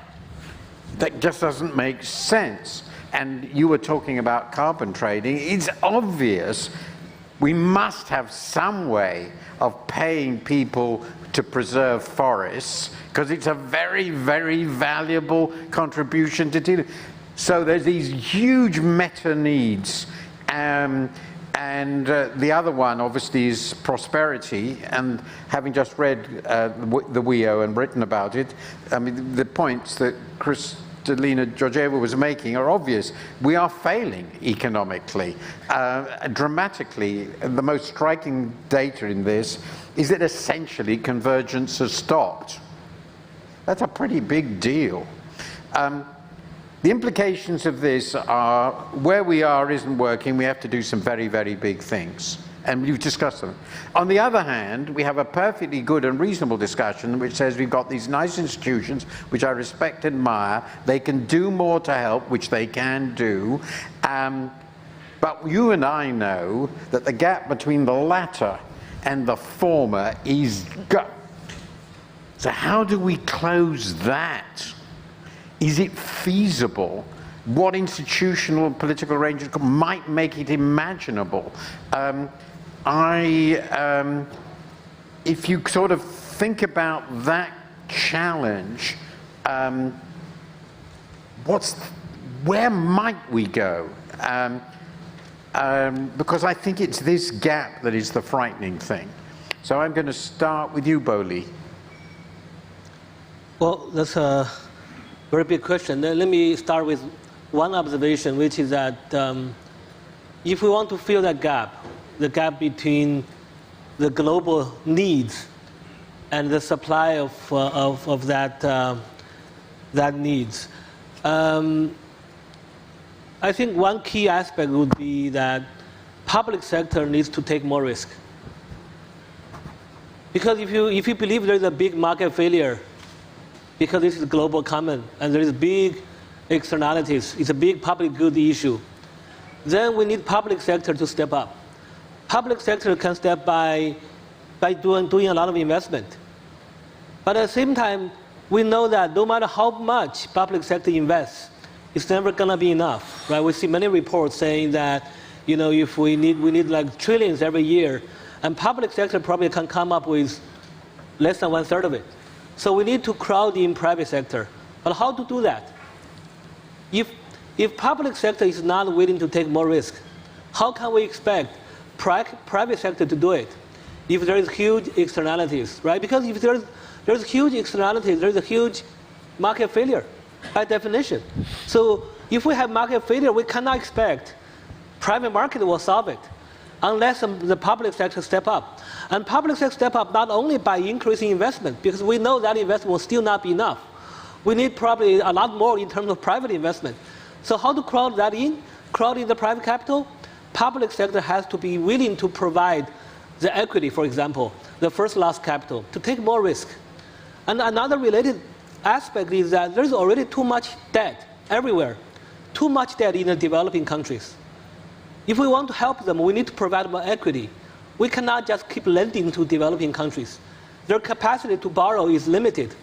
that just doesn't make sense. And you were talking about carbon trading. It's obvious we must have some way of paying people to preserve forests, because it's a very, very valuable contribution to deal. So there's these huge meta needs. And the other one, obviously, is prosperity. And having just read the WEO and written about it, I mean, the points that Kristalina Georgieva was making are obvious. We are failing economically, dramatically. The most striking data in this is that essentially convergence has stopped. That's a pretty big deal. The implications of this are, where we are isn't working, we have to do some very, very big things. And you've discussed them. On the other hand, we have a perfectly good and reasonable discussion which says we've got these nice institutions, which I respect and admire. They can do more to help, which they can do. But you and I know that the gap between the latter and the former is so how do we close that? Is it feasible? What institutional and political arrangement might make it imaginable? If you sort of think about that challenge, where might we go? Because I think it's this gap that is the frightening thing. So I'm going to start with you, Boli. Well, that's a very big question. Let me start with one observation, which is that if we want to fill that gap, the gap between the global needs and the supply of that needs, I think one key aspect would be that public sector needs to take more risk. Because if you believe there is a big market failure, because this is global common and there is big externalities, it's a big public good issue, then we need public sector to step up. Public sector can step by doing a lot of investment. But at the same time, we know that no matter how much public sector invests, it's never going to be enough, right? We see many reports saying that, you know, if we need like trillions every year, and public sector probably can come up with less than 1/3 of it. So we need to crowd in private sector. But how to do that? If public sector is not willing to take more risk, how can we expect private sector to do it if there is huge externalities, right? Because if there's huge externalities, there's a huge market failure by definition. So if we have market failure, we cannot expect private market will solve it unless the public sector step up. And public sector step up not only by increasing investment, because we know that investment will still not be enough. We need probably a lot more in terms of private investment. So how to crowd that in? Crowd in the private capital? Public sector has to be willing to provide the equity, for example, the first loss capital, to take more risk. And another related aspect is that there's already too much debt everywhere, too much debt in the developing countries. If we want to help them, we need to provide more equity. We cannot just keep lending to developing countries. Their capacity to borrow is limited.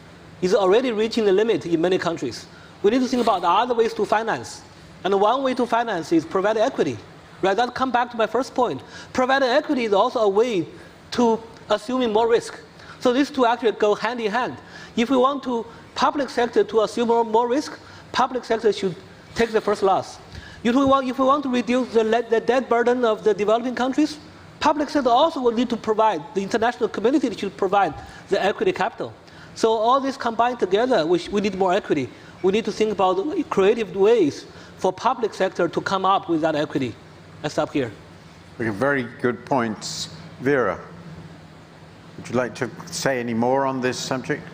It's already reaching the limit in many countries. We need to think about other ways to finance. And one way to finance is provide equity. Right? That comes back to my first point. Providing equity is also a way to assuming more risk. So these two actually go hand in hand. If we want public sector to assume more risk, public sector should take the first loss. If we want to reduce the debt burden of the developing countries, public sector also will need to provide, the international community should provide the equity capital. So all this combined together, we need more equity. We need to think about creative ways for public sector to come up with that equity. I stop here. Very good points. Vera, would you like to say any more on this subject?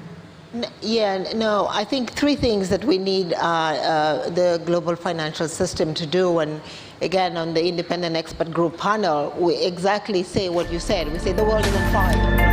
No, I think three things that we need the global financial system to do. And again, on the independent expert group panel, we exactly say what you said. We say the world is on fire.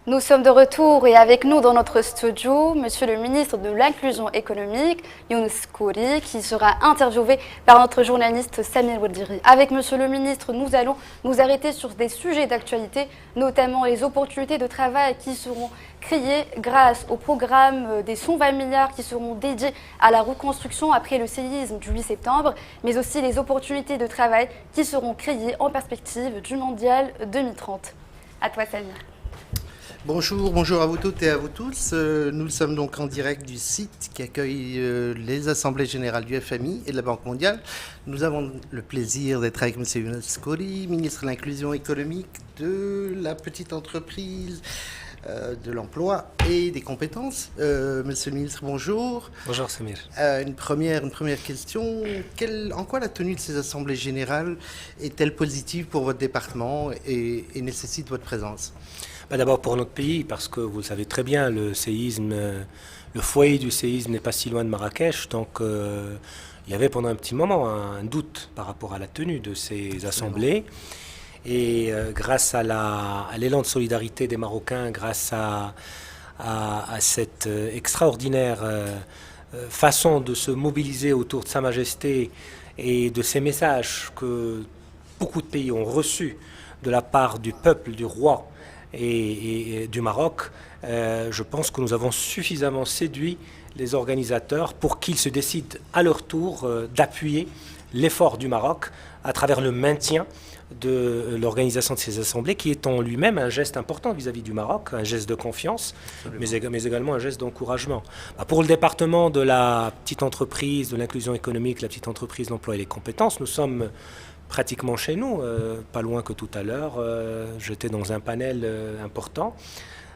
Nous sommes de retour et avec nous dans notre studio, Monsieur le ministre de l'Inclusion économique, Younous Khoury, qui sera interviewé par notre journaliste Samir Oueldiri. Avec Monsieur le ministre, nous allons nous arrêter sur des sujets d'actualité, notamment les opportunités de travail qui seront créées grâce au programme des 120 milliards qui seront dédiés à la reconstruction après le séisme du 8 septembre, mais aussi les opportunités de travail qui seront créées en perspective du Mondial 2030. À toi, Samir. Bonjour à vous toutes et à vous tous. Nous sommes donc en direct du site qui accueille les assemblées générales du FMI et de la Banque mondiale. Nous avons le plaisir d'être avec M. Younous Khoury, ministre de l'Inclusion économique, de la petite entreprise, de l'emploi et des compétences. Monsieur le ministre, bonjour. Bonjour Samir. Une première question. En quoi la tenue de ces assemblées générales est-elle positive pour votre département et nécessite votre présence ? D'abord pour notre pays, parce que vous le savez très bien, le foyer du séisme n'est pas si loin de Marrakech, donc il y avait pendant un petit moment un doute par rapport à la tenue de ces assemblées. Et grâce à l'élan de solidarité des Marocains, grâce à cette extraordinaire façon de se mobiliser autour de Sa Majesté et de ces messages que beaucoup de pays ont reçus de la part du peuple, du roi, et du Maroc, je pense que nous avons suffisamment séduit les organisateurs pour qu'ils se décident à leur tour d'appuyer l'effort du Maroc à travers le maintien de l'organisation de ces assemblées, qui est en lui-même un geste important vis-à-vis du Maroc, un geste de confiance, mais également un geste d'encouragement. Pour le département de la petite entreprise, de l'inclusion économique, la petite entreprise, l'emploi et les compétences, nous sommes pratiquement chez nous, pas loin que tout à l'heure. J'étais dans un panel important,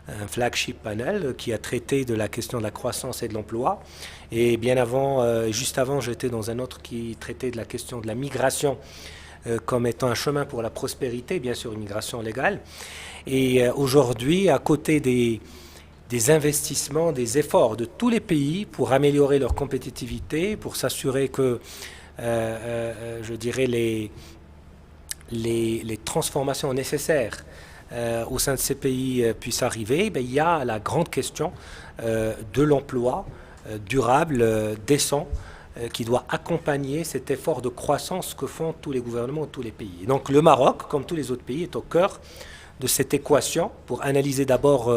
un flagship panel qui a traité de la question de la croissance et de l'emploi. Et bien avant, juste avant, j'étais dans un autre qui traitait de la question de la migration comme étant un chemin pour la prospérité, bien sûr une migration légale. Et aujourd'hui, à côté des investissements, des efforts de tous les pays pour améliorer leur compétitivité, pour s'assurer que je dirais les transformations nécessaires au sein de ces pays puissent arriver, il y a la grande question de l'emploi durable, décent, qui doit accompagner cet effort de croissance que font tous les gouvernements de tous les pays. Et donc le Maroc, comme tous les autres pays, est au cœur de cette équation pour analyser d'abord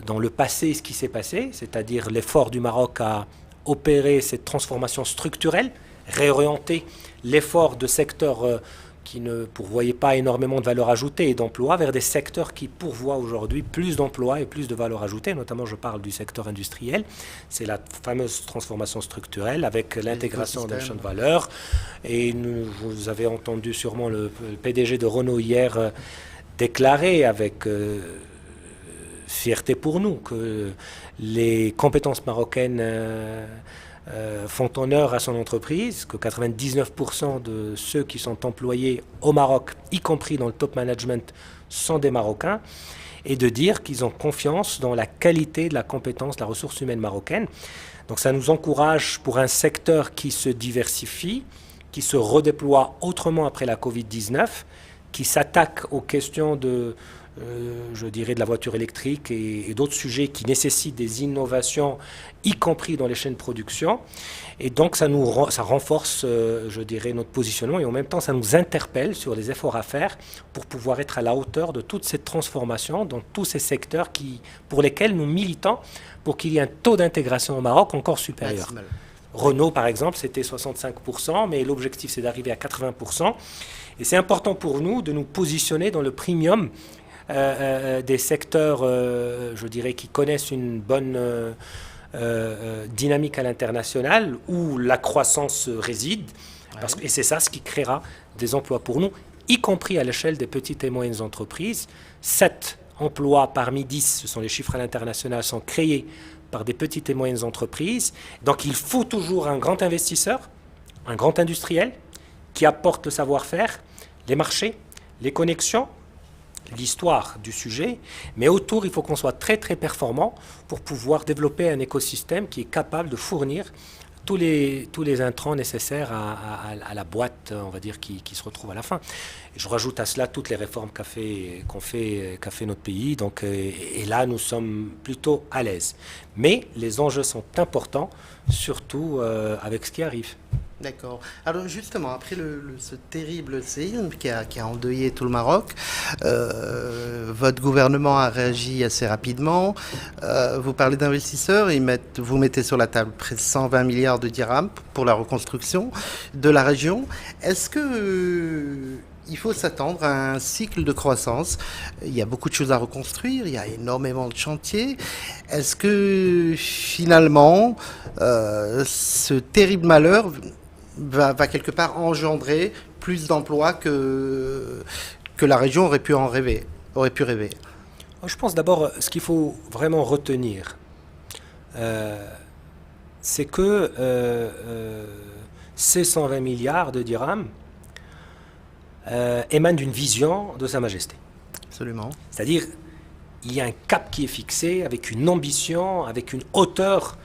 dans le passé ce qui s'est passé, c'est-à-dire l'effort du Maroc à opérer cette transformation structurelle, réorienter l'effort de secteurs qui ne pourvoyaient pas énormément de valeur ajoutée et d'emploi vers des secteurs qui pourvoient aujourd'hui plus d'emplois et plus de valeur ajoutée. Notamment, je parle du secteur industriel. C'est la fameuse transformation structurelle avec l'intégration d'un champ de valeur. Et vous avez entendu sûrement le PDG de Renault hier déclarer avec fierté pour nous que les compétences marocaines font honneur à son entreprise, que 99% de ceux qui sont employés au Maroc, y compris dans le top management, sont des Marocains, et de dire qu'ils ont confiance dans la qualité de la compétence, de la ressource humaine marocaine. Donc ça nous encourage pour un secteur qui se diversifie, qui se redéploie autrement après la Covid-19, qui s'attaque aux questions de je dirais de la voiture électrique et d'autres sujets qui nécessitent des innovations, y compris dans les chaînes de production. Et donc ça renforce, je dirais, notre positionnement et en même temps ça nous interpelle sur les efforts à faire pour pouvoir être à la hauteur de toute cette transformation dans tous ces secteurs pour lesquels nous militons pour qu'il y ait un taux d'intégration au Maroc encore supérieur. Renault, par exemple, c'était 65%, mais l'objectif c'est d'arriver à 80%. Et c'est important pour nous de nous positionner dans le premium des secteurs, je dirais, qui connaissent une bonne dynamique à l'international, où la croissance réside, et c'est ça ce qui créera des emplois pour nous, y compris à l'échelle des petites et moyennes entreprises. 7 emplois parmi 10, ce sont les chiffres à l'international, sont créés par des petites et moyennes entreprises. Donc il faut toujours un grand investisseur, un grand industriel, qui apporte le savoir-faire, les marchés, les connexions, l'histoire du sujet, mais autour, il faut qu'on soit très très performant pour pouvoir développer un écosystème qui est capable de fournir tous les intrants nécessaires à la boîte, on va dire, qui se retrouve à la fin. Et je rajoute à cela toutes les réformes qu'a fait notre pays. Donc, et là, nous sommes plutôt à l'aise. Mais les enjeux sont importants, surtout avec ce qui arrive. D'accord. Alors justement, après ce terrible séisme qui a endeuillé tout le Maroc, votre gouvernement a réagi assez rapidement. Vous parlez d'investisseurs, vous mettez sur la table près de 120 milliards de dirhams pour la reconstruction de la région. Est-ce que il faut s'attendre à un cycle de croissance? Il y a beaucoup de choses à reconstruire, il y a énormément de chantiers. Est-ce que finalement, ce terrible malheur va quelque part engendrer plus d'emplois que la région aurait pu rêver? Je pense d'abord, ce qu'il faut vraiment retenir, c'est que ces 120 milliards de dirhams émanent d'une vision de Sa Majesté. Absolument. C'est-à-dire, il y a un cap qui est fixé, avec une ambition, avec une hauteur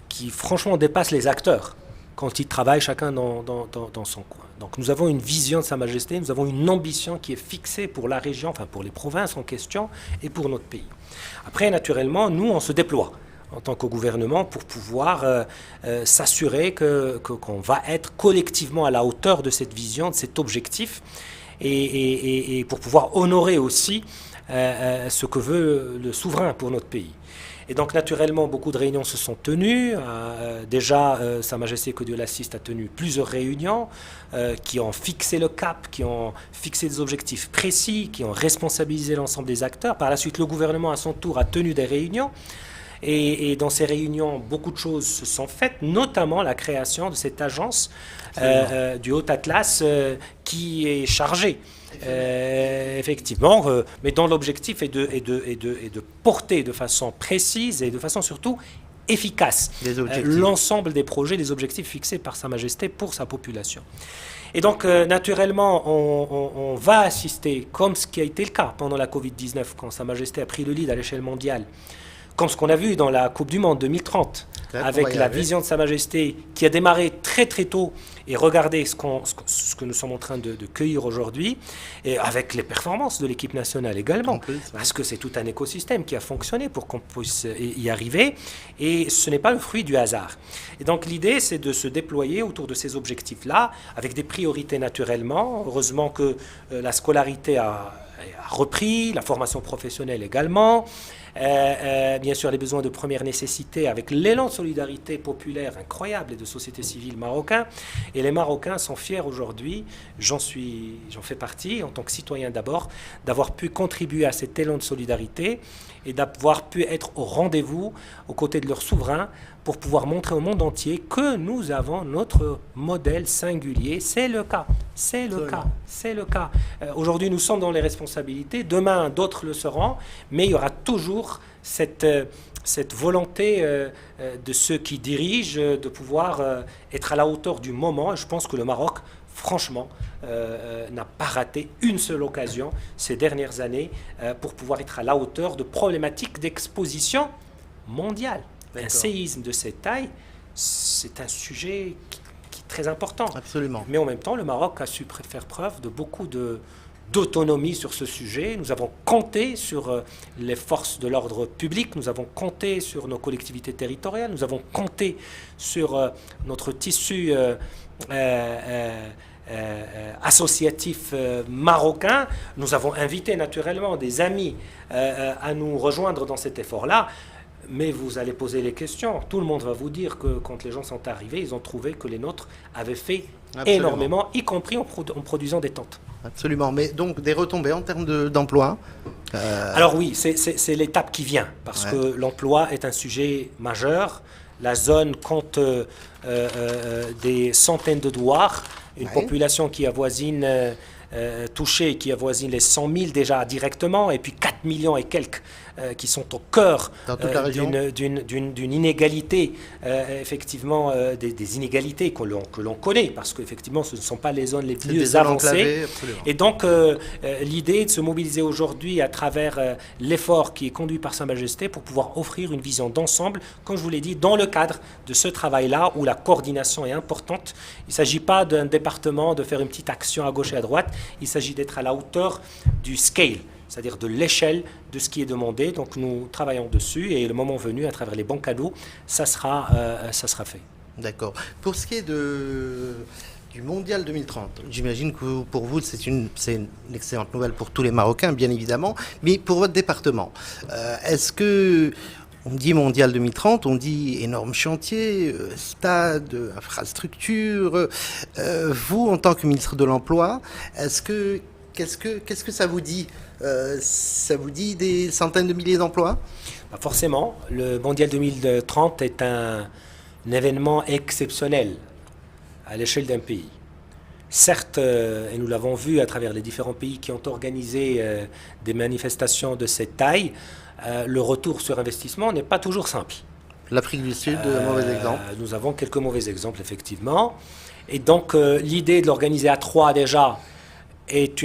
qui franchement dépasse les acteurs quand ils travaillent chacun dans son coin. Donc nous avons une vision de Sa Majesté, nous avons une ambition qui est fixée pour la région, enfin pour les provinces en question et pour notre pays. Après, naturellement, nous, on se déploie en tant que gouvernement pour pouvoir s'assurer qu'on va être collectivement à la hauteur de cette vision, de cet objectif, et pour pouvoir honorer aussi ce que veut le souverain pour notre pays. Et donc, naturellement, beaucoup de réunions se sont tenues. Déjà, Sa Majesté, que Dieu l'assiste, a tenu plusieurs réunions qui ont fixé le cap, qui ont fixé des objectifs précis, qui ont responsabilisé l'ensemble des acteurs. Par la suite, le gouvernement, à son tour, a tenu des réunions. Et dans ces réunions, beaucoup de choses se sont faites, notamment la création de cette agence du Haut Atlas qui est chargée. Effectivement, mais dont l'objectif est de porter de façon précise et de façon surtout efficace l'ensemble des projets, des objectifs fixés par Sa Majesté pour sa population. Et donc, naturellement, on va assister, comme ce qui a été le cas pendant la Covid-19, quand Sa Majesté a pris le lead à l'échelle mondiale, comme ce qu'on a vu dans la Coupe du Monde 2030, avec la vision de Sa Majesté qui a démarré très très tôt, et regardez ce que nous sommes en train de cueillir aujourd'hui, et avec les performances de l'équipe nationale également, parce que c'est tout un écosystème qui a fonctionné pour qu'on puisse y arriver, et ce n'est pas le fruit du hasard. Et donc l'idée, c'est de se déployer autour de ces objectifs-là, avec des priorités naturellement. Heureusement que la scolarité a repris, la formation professionnelle également, bien sûr les besoins de première nécessité avec l'élan de solidarité populaire incroyable et de société civile marocain. Et les Marocains sont fiers aujourd'hui, j'en fais partie en tant que citoyen d'abord, d'avoir pu contribuer à cet élan de solidarité et d'avoir pu être au rendez-vous aux côtés de leurs souverains pour pouvoir montrer au monde entier que nous avons notre modèle singulier. C'est le cas, c'est le cas, c'est le cas. Aujourd'hui, nous sommes dans les responsabilités, demain, d'autres le seront, mais il y aura toujours cette volonté de ceux qui dirigent de pouvoir être à la hauteur du moment. Et je pense que le Maroc, franchement, n'a pas raté une seule occasion ces dernières années pour pouvoir être à la hauteur de problématiques d'exposition mondiale. Un séisme de cette taille, c'est un sujet qui est très important. Absolument. Mais en même temps, le Maroc a su faire preuve de beaucoup d'autonomie sur ce sujet. Nous avons compté sur les forces de l'ordre public, nous avons compté sur nos collectivités territoriales, nous avons compté sur notre tissu associatif marocain. Nous avons invité naturellement des amis à nous rejoindre dans cet effort-là. Mais vous allez poser les questions. Tout le monde va vous dire que quand les gens sont arrivés, ils ont trouvé que les nôtres avaient fait énormément, y compris en produisant des tentes. Absolument. Mais donc des retombées en termes d'emploi Alors oui, c'est l'étape qui vient, parce que l'emploi est un sujet majeur. La zone compte des centaines de douars, une population qui avoisine touchée, qui avoisine les 100 000 déjà directement, et puis 4 millions et quelques qui sont au cœur Dans toute la région. d'une inégalité, effectivement, des inégalités que l'on connaît, parce qu'effectivement, ce ne sont pas les zones les C'est plus des zones avancées. enclavées, absolument. Et donc, l'idée est de se mobiliser aujourd'hui à travers l'effort qui est conduit par Sa Majesté pour pouvoir offrir une vision d'ensemble, comme je vous l'ai dit, dans le cadre de ce travail-là où la coordination est importante. Il ne s'agit pas d'un département de faire une petite action à gauche et à droite, il s'agit d'être à la hauteur du scale, c'est-à-dire de l'échelle de ce qui est demandé. Donc nous travaillons dessus et le moment venu, à travers les bons canaux, ça sera fait. D'accord. Pour ce qui est du Mondial 2030, j'imagine que pour vous, c'est une excellente nouvelle pour tous les Marocains, bien évidemment, mais pour votre département, est-ce que... On dit Mondial 2030, on dit énorme chantier, stade, infrastructure. Vous, en tant que ministre de l'Emploi, qu'est-ce que ça vous dit Ça vous dit des centaines de milliers d'emplois? Forcément, le Mondial 2030 est un événement exceptionnel à l'échelle d'un pays. Certes, et nous l'avons vu à travers les différents pays qui ont organisé des manifestations de cette taille, le retour sur investissement n'est pas toujours simple. L'Afrique du Sud, un mauvais exemple. Nous avons quelques mauvais exemples, effectivement. Et donc, l'idée de l'organiser à 3 déjà est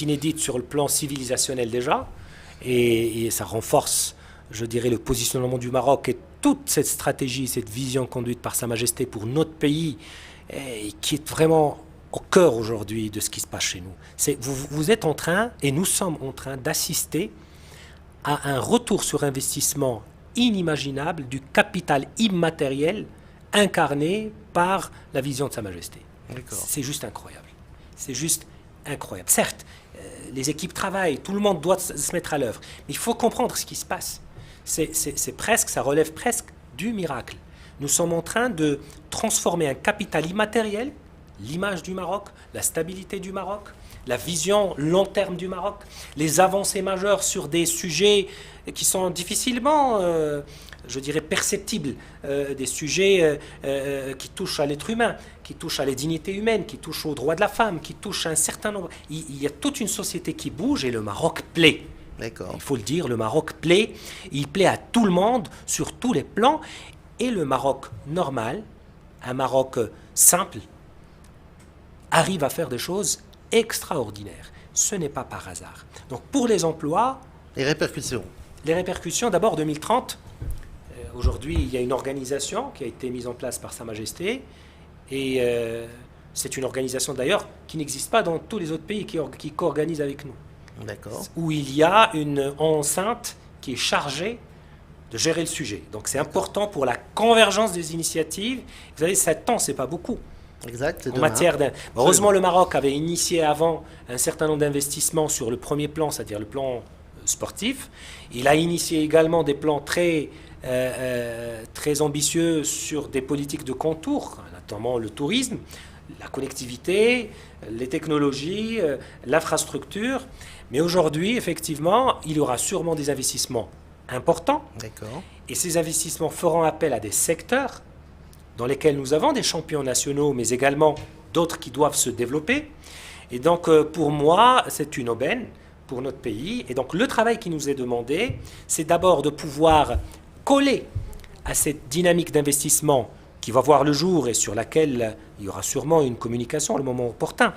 inédite sur le plan civilisationnel déjà. Et ça renforce, je dirais, le positionnement du Maroc et toute cette stratégie, cette vision conduite par Sa Majesté pour notre pays, qui est vraiment au cœur aujourd'hui de ce qui se passe chez nous. Vous êtes en train, et nous sommes en train d'assister à un retour sur investissement inimaginable du capital immatériel incarné par la vision de Sa Majesté. C'est juste incroyable. C'est juste incroyable. Certes, les équipes travaillent, tout le monde doit se mettre à l'œuvre, mais il faut comprendre ce qui se passe. Ça relève presque du miracle. Nous sommes en train de transformer un capital immatériel, l'image du Maroc, la stabilité du Maroc, la vision long terme du Maroc, les avancées majeures sur des sujets qui sont difficilement, je dirais, perceptibles, des sujets qui touchent à l'être humain, qui touchent à la dignité humaine, qui touchent aux droits de la femme, qui touchent à un certain nombre... Il y a toute une société qui bouge et le Maroc plaît. D'accord. Il faut le dire, le Maroc plaît, il plaît à tout le monde, sur tous les plans, et le Maroc normal, un Maroc simple, arrive à faire des choses extraordinaires. Ce n'est pas par hasard. Donc pour les emplois... Les répercussions. Les répercussions, d'abord 2030. Aujourd'hui, il y a une organisation qui a été mise en place par Sa Majesté, et c'est une organisation d'ailleurs qui n'existe pas dans tous les autres pays qui co-organisent avec nous. D'accord. Où il y a une enceinte qui est chargée de gérer le sujet. Donc c'est important pour la convergence des initiatives. Vous savez, 7 ans, c'est pas beaucoup. Exact. En matière heureusement, le Maroc avait initié avant un certain nombre d'investissements sur le premier plan, c'est-à-dire le plan sportif. Il a initié également des plans très ambitieux sur des politiques de contour, notamment le tourisme, la connectivité, les technologies, l'infrastructure. Mais aujourd'hui, effectivement, il y aura sûrement des investissements importants. D'accord. Et ces investissements feront appel à des secteurs dans lesquels nous avons des champions nationaux, mais également d'autres qui doivent se développer. Et donc, pour moi, c'est une aubaine pour notre pays. Et donc, le travail qui nous est demandé, c'est d'abord de pouvoir coller à cette dynamique d'investissement qui va voir le jour et sur laquelle il y aura sûrement une communication à le moment opportun,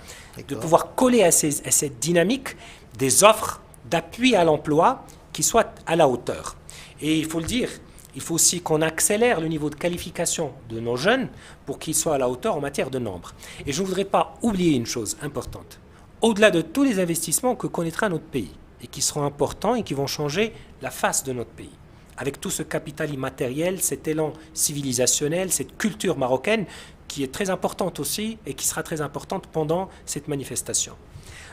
de pouvoir coller à cette dynamique des offres d'appui à l'emploi qui soient à la hauteur. Et il faut le dire, il faut aussi qu'on accélère le niveau de qualification de nos jeunes pour qu'ils soient à la hauteur en matière de nombre. Et je ne voudrais pas oublier une chose importante. Au-delà de tous les investissements que connaîtra notre pays et qui seront importants et qui vont changer la face de notre pays, avec tout ce capital immatériel, cet élan civilisationnel, cette culture marocaine qui est très importante aussi et qui sera très importante pendant cette manifestation.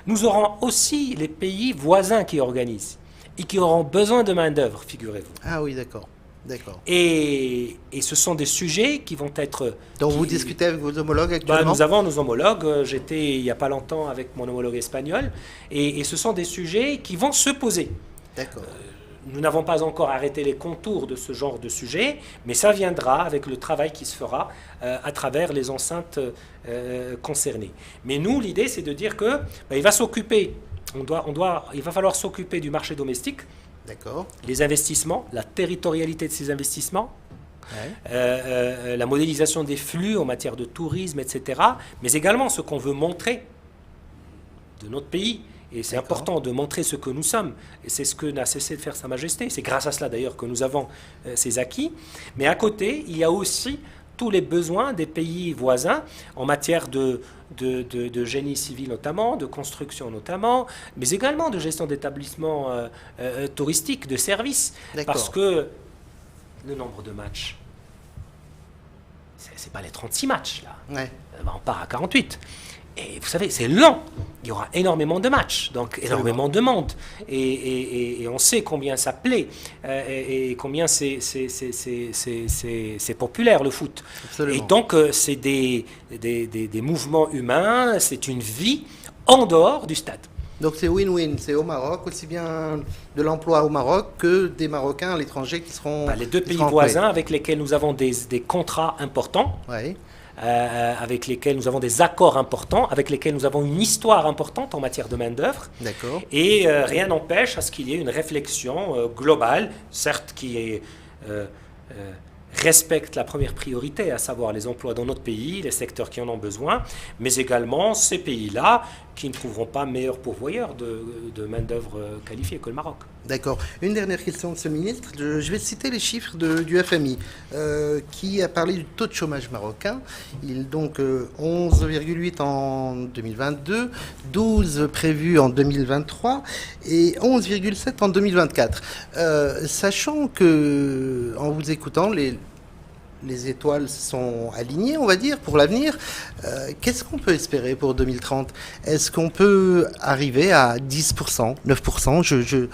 Nous aurons aussi les pays voisins qui organisent et qui auront besoin de main-d'œuvre, figurez-vous. Ah oui, d'accord. D'accord. Et ce sont des sujets qui vont être... Donc vous discutez avec vos homologues actuellement? Nous avons nos homologues. J'étais il n'y a pas longtemps avec mon homologue espagnol. Et ce sont des sujets qui vont se poser. D'accord. Nous n'avons pas encore arrêté les contours de ce genre de sujet, mais ça viendra avec le travail qui se fera à travers les enceintes concernées. Mais nous, l'idée, c'est de dire que il va s'occuper il va falloir s'occuper du marché domestique, les investissements, la territorialité de ces investissements, la modélisation des flux en matière de tourisme, etc. Mais également ce qu'on veut montrer de notre pays. Et c'est important de montrer ce que nous sommes. Et c'est ce que n'a cessé de faire Sa Majesté. C'est grâce à cela d'ailleurs que nous avons ces acquis. Mais à côté, il y a aussi tous les besoins des pays voisins en matière de génie civil notamment, de construction notamment, mais également de gestion d'établissements touristiques, de services. Parce que le nombre de matchs, c'est pas les 36 matchs là. On part à 48. Et vous savez, c'est lent. Il y aura énormément de matchs, donc énormément de monde. Et on sait combien ça plaît et combien c'est populaire le foot. Absolument. Et donc, c'est des mouvements humains, c'est une vie en dehors du stade. Donc c'est win-win, c'est au Maroc, aussi bien de l'emploi au Maroc que des Marocains à l'étranger qui seront... Les deux pays voisins avec lesquels nous avons des contrats importants. Avec lesquels nous avons des accords importants, avec lesquels nous avons une histoire importante en matière de main-d'œuvre. Et rien n'empêche à ce qu'il y ait une réflexion globale, certes qui respecte la première priorité, à savoir les emplois dans notre pays, les secteurs qui en ont besoin, mais également ces pays-là qui ne trouveront pas meilleur pourvoyeur de main-d'œuvre qualifiée que le Maroc. D'accord. Une dernière question, Monsieur le Ministre. Je vais citer les chiffres du FMI qui a parlé du taux de chômage marocain. Il est donc 11,8 en 2022, 12 prévu en 2023 et 11,7 en 2024. Sachant que, en vous écoutant, les étoiles sont alignées, on va dire, pour l'avenir. Qu'est-ce qu'on peut espérer pour 2030 ? Est-ce qu'on peut arriver à 10%, 9%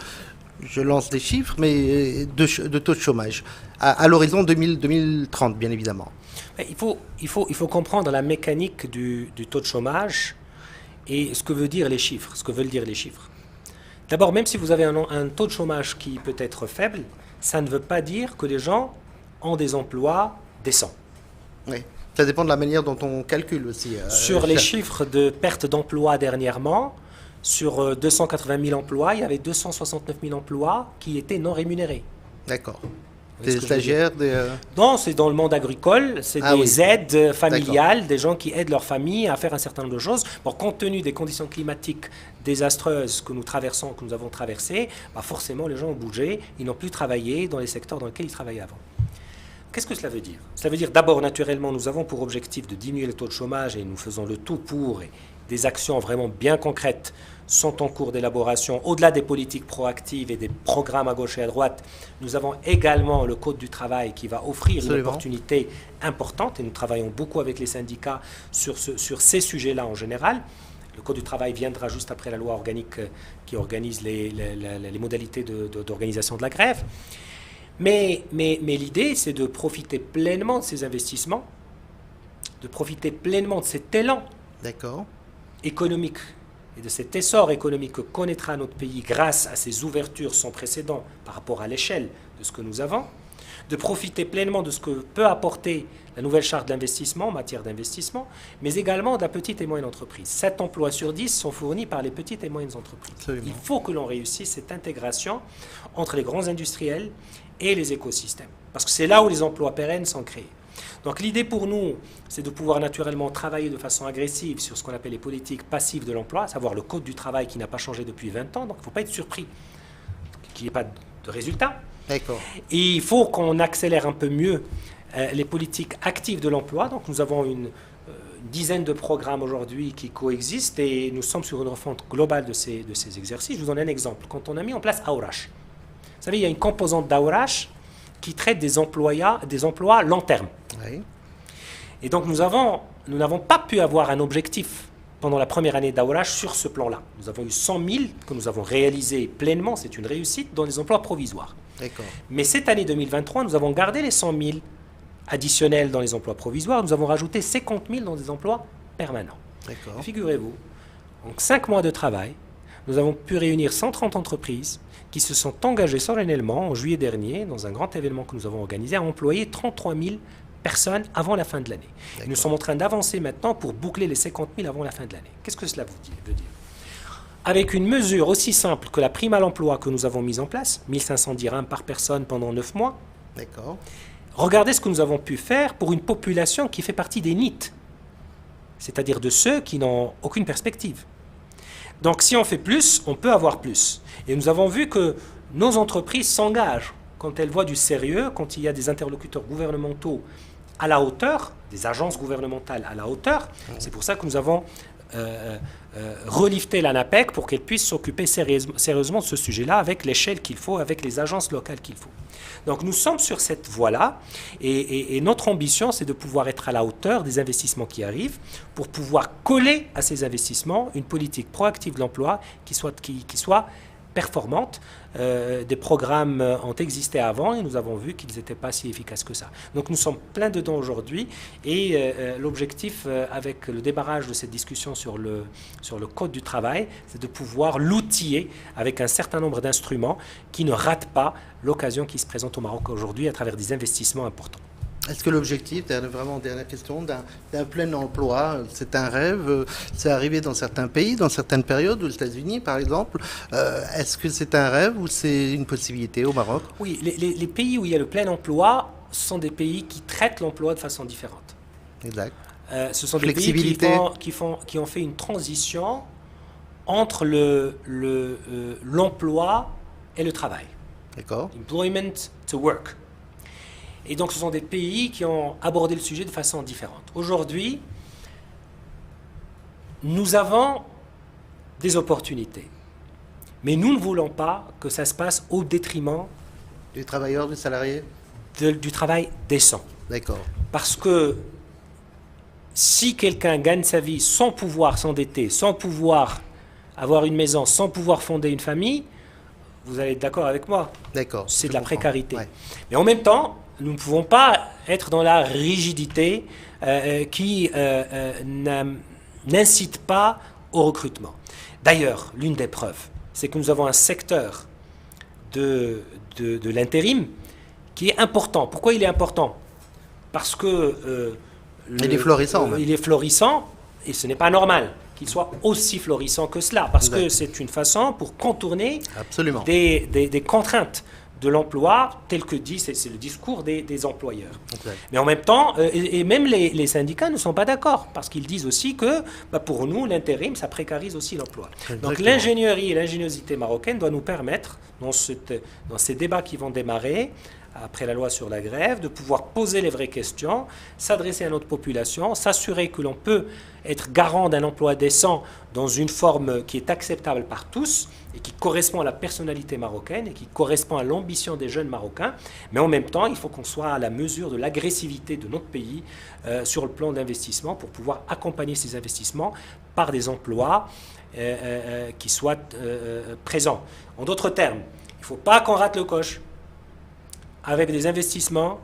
je lance des chiffres, mais de taux de chômage, à l'horizon 2030, bien évidemment. Il faut comprendre la mécanique du taux de chômage et ce que veulent dire les chiffres. D'abord, même si vous avez un taux de chômage qui peut être faible, ça ne veut pas dire que les gens ont des emplois décents. Oui, ça dépend de la manière dont on calcule aussi. Sur les chiffres de perte d'emploi dernièrement, sur 280 000 emplois, il y avait 269 000 emplois qui étaient non rémunérés. D'accord. Des stagiaires Non, c'est dans le monde agricole, c'est des aides familiales, des gens qui aident leur famille à faire un certain nombre de choses. Bon, compte tenu des conditions climatiques désastreuses que nous traversons, que nous avons traversées, forcément les gens ont bougé, ils n'ont plus travaillé dans les secteurs dans lesquels ils travaillaient avant. Qu'est-ce que cela veut dire ? Cela veut dire d'abord, naturellement, nous avons pour objectif de diminuer le taux de chômage et nous faisons le tout pour, et des actions vraiment bien concrètes sont en cours d'élaboration. Au-delà des politiques proactives et des programmes à gauche et à droite, nous avons également le Code du travail qui va offrir une opportunité importante et nous travaillons beaucoup avec les syndicats sur ces sujets-là en général. Le Code du travail viendra juste après la loi organique qui organise les modalités d'organisation de la grève. Mais l'idée, c'est de profiter pleinement de ces investissements, de profiter pleinement de cet élan économique et de cet essor économique que connaîtra notre pays grâce à ces ouvertures sans précédent par rapport à l'échelle de ce que nous avons, de profiter pleinement de ce que peut apporter la nouvelle charte d'investissement en matière d'investissement, mais également de la petite et moyenne entreprise. 7 emplois sur 10 sont fournis par les petites et moyennes entreprises. Absolument. Il faut que l'on réussisse cette intégration entre les grands industriels et les écosystèmes, parce que c'est là où les emplois pérennes sont créés. Donc l'idée pour nous, c'est de pouvoir naturellement travailler de façon agressive sur ce qu'on appelle les politiques passives de l'emploi, à savoir le Code du travail qui n'a pas changé depuis 20 ans, donc il ne faut pas être surpris qu'il n'y ait pas de résultats. D'accord. Et il faut qu'on accélère un peu mieux les politiques actives de l'emploi. Donc nous avons une dizaine de programmes aujourd'hui qui coexistent et nous sommes sur une refonte globale de ces exercices. Je vous donne un exemple. Quand on a mis en place Aourash, vous savez, il y a une composante d'Aourash qui traite des emplois long terme. Oui. Et donc nous n'avons pas pu avoir un objectif pendant la première année d'Aourash sur ce plan-là. Nous avons eu 100 000 que nous avons réalisés pleinement, c'est une réussite, dans les emplois provisoires. D'accord. Mais cette année 2023, nous avons gardé les 100 000 additionnels dans les emplois provisoires, nous avons rajouté 50 000 dans des emplois permanents. D'accord. Figurez-vous, en 5 mois de travail, nous avons pu réunir 130 entreprises qui se sont engagées solennellement en juillet dernier, dans un grand événement que nous avavons organisé, à employer 33 000 personnes avant la fin de l'année. Nous sommes en train d'avancer maintenant pour boucler les 50 000 avant la fin de l'année. Qu'est-ce que cela veut dire ? avec une mesure aussi simple que la prime à l'emploi que nous avons mise en place, 1500 dirhams par personne pendant 9 mois. D'accord. Regardez ce que nous avons pu faire pour une population qui fait partie des NEET, c'est-à-dire de ceux qui n'ont aucune perspective. Donc si on fait plus, on peut avoir plus. Et nous avons vu que nos entreprises s'engagent quand elles voient du sérieux, quand il y a des interlocuteurs gouvernementaux à la hauteur, des agences gouvernementales à la hauteur. C'est pour ça que nous avons relifté l'ANAPEC pour qu'elle puisse s'occuper sérieusement de ce sujet-là avec l'échelle qu'il faut, avec les agences locales qu'il faut. Donc nous sommes sur cette voie-là et notre ambition, c'est de pouvoir être à la hauteur des investissements qui arrivent pour pouvoir coller à ces investissements une politique proactive de l'emploi qui soit performante. Des programmes ont existé avant et nous avons vu qu'ils n'étaient pas si efficaces que ça. Donc nous sommes plein dedans aujourd'hui et l'objectif avec le démarrage de cette discussion sur le code du travail, c'est de pouvoir l'outiller avec un certain nombre d'instruments qui ne ratent pas l'occasion qui se présente au Maroc aujourd'hui à travers des investissements importants. Est-ce que l'objectif, vraiment dernière question, d'un plein emploi, c'est un rêve, c'est arrivé dans certains pays, dans certaines périodes, aux États-Unis par exemple, est-ce que c'est un rêve ou c'est une possibilité au Maroc? Oui, les pays où il y a le plein emploi, ce sont des pays qui traitent l'emploi de façon différente. Exact. Ce sont des pays qui ont fait une transition entre l'emploi et le travail. D'accord. Employment to work. Et donc, ce sont des pays qui ont abordé le sujet de façon différente. Aujourd'hui, nous avons des opportunités. Mais nous ne voulons pas que ça se passe au détriment du travailleur, du salarié, du travail décent. D'accord. Parce que si quelqu'un gagne sa vie sans pouvoir s'endetter, sans pouvoir avoir une maison, sans pouvoir fonder une famille, vous allez être d'accord avec moi. D'accord. C'est de la précarité. Ouais. Mais en même temps, nous ne pouvons pas être dans la rigidité qui n'incite pas au recrutement. D'ailleurs, l'une des preuves, c'est que nous avons un secteur de l'intérim qui est important. Pourquoi il est important? Parce que il est florissant. Il est florissant et ce n'est pas normal qu'il soit aussi florissant que cela, parce que c'est une façon pour contourner des contraintes de l'emploi, tel que dit, c'est le discours des employeurs. Okay. Mais en même temps, et même les syndicats ne sont pas d'accord, parce qu'ils disent aussi que pour nous, l'intérim, ça précarise aussi l'emploi. Donc l'ingénierie et l'ingéniosité marocaine doivent nous permettre, dans ces débats qui vont démarrer, après la loi sur la grève, de pouvoir poser les vraies questions, s'adresser à notre population, s'assurer que l'on peut être garant d'un emploi décent dans une forme qui est acceptable par tous et qui correspond à la personnalité marocaine et qui correspond à l'ambition des jeunes Marocains. Mais en même temps, il faut qu'on soit à la mesure de l'agressivité de notre pays sur le plan d'investissement pour pouvoir accompagner ces investissements par des emplois qui soient présents. En d'autres termes, il ne faut pas qu'on rate le coche avec des investissements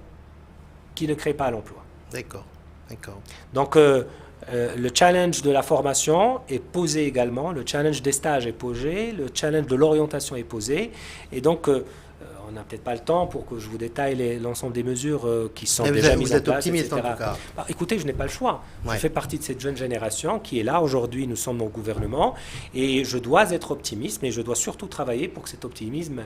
qui ne créent pas l'emploi. D'accord, d'accord. Donc, le challenge de la formation est posé également, le challenge des stages est posé, le challenge de l'orientation est posé, et donc, on n'a peut-être pas le temps pour que je vous détaille l'ensemble des mesures qui sont déjà mises en place. Vous êtes optimiste en tout cas. Écoutez, je n'ai pas le choix. Ouais. Je fais partie de cette jeune génération qui est là. Aujourd'hui, nous sommes au gouvernement et je dois être optimiste, mais je dois surtout travailler pour que cet optimisme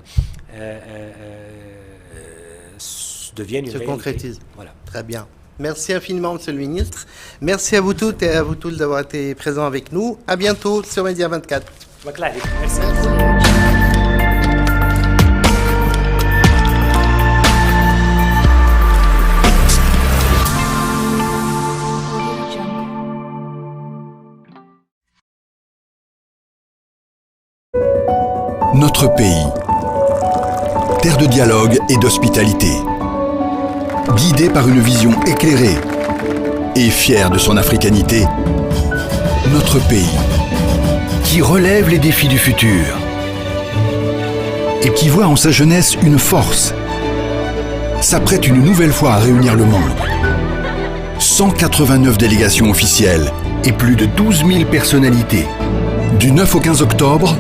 devienne une réalité. Se concrétise. Voilà. Très bien. Merci infiniment, Monsieur le Ministre. Merci à vous toutes et à vous tous d'avoir été présents avec nous. À bientôt sur Média 24. Merci. Notre pays, terre de dialogue et d'hospitalité, guidé par une vision éclairée et fier de son africanité, notre pays, qui relève les défis du futur et qui voit en sa jeunesse une force, s'apprête une nouvelle fois à réunir le monde. 189 délégations officielles et plus de 12 000 personnalités. Du 9 au 15 octobre,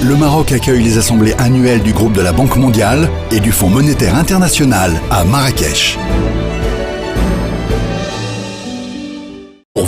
le Maroc accueille les assemblées annuelles du groupe de la Banque mondiale et du Fonds monétaire international à Marrakech.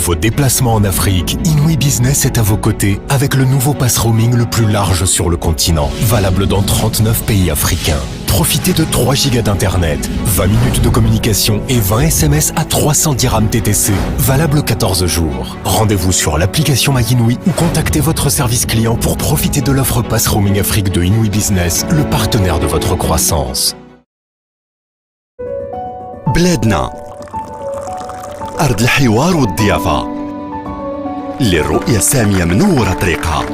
Pour vos déplacements en Afrique, Inouï Business est à vos côtés avec le nouveau pass roaming le plus large sur le continent, valable dans 39 pays africains. Profitez de 3 gigas d'internet, 20 minutes de communication et 20 SMS à 300 dirhams TTC, valable 14 jours. Rendez-vous sur l'application MyInouï ou contactez votre service client pour profiter de l'offre pass roaming Afrique de Inouï Business, le partenaire de votre croissance. بلادنا أرض الحوار والضيافة اللي الرؤية السامية منورة طريقها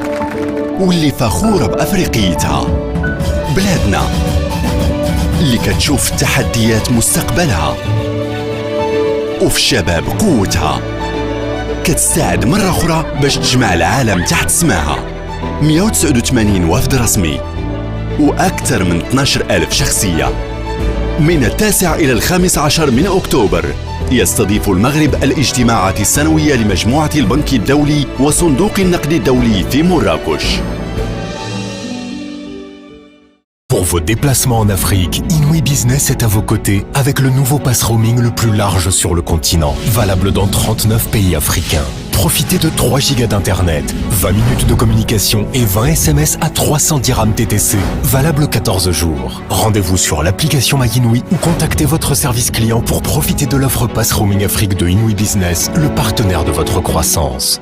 واللي فخورة بأفريقيتها. بلادنا اللي كتشوف التحديات مستقبلها وفي الشباب قوتها، كتستعد مرة أخرى باش تجمع العالم تحت سماها. 189 وفد رسمي وأكثر من 12,000 شخصية. من 9 إلى 15 من أكتوبر يستضيف المغرب الاجتماعات السنوية لمجموعة البنك الدولي وصندوق النقد الدولي في مراكش. Pour vos déplacements en Afrique, Inouï Business est à vos côtés avec le nouveau pass roaming le plus large sur le continent, valable dans 39 pays africains. Profitez de 3 gigas d'internet, 20 minutes de communication et 20 SMS à 300 dirhams TTC, valable 14 jours. Rendez-vous sur l'application MyInouï ou contactez votre service client pour profiter de l'offre pass roaming Afrique de Inouï Business, le partenaire de votre croissance.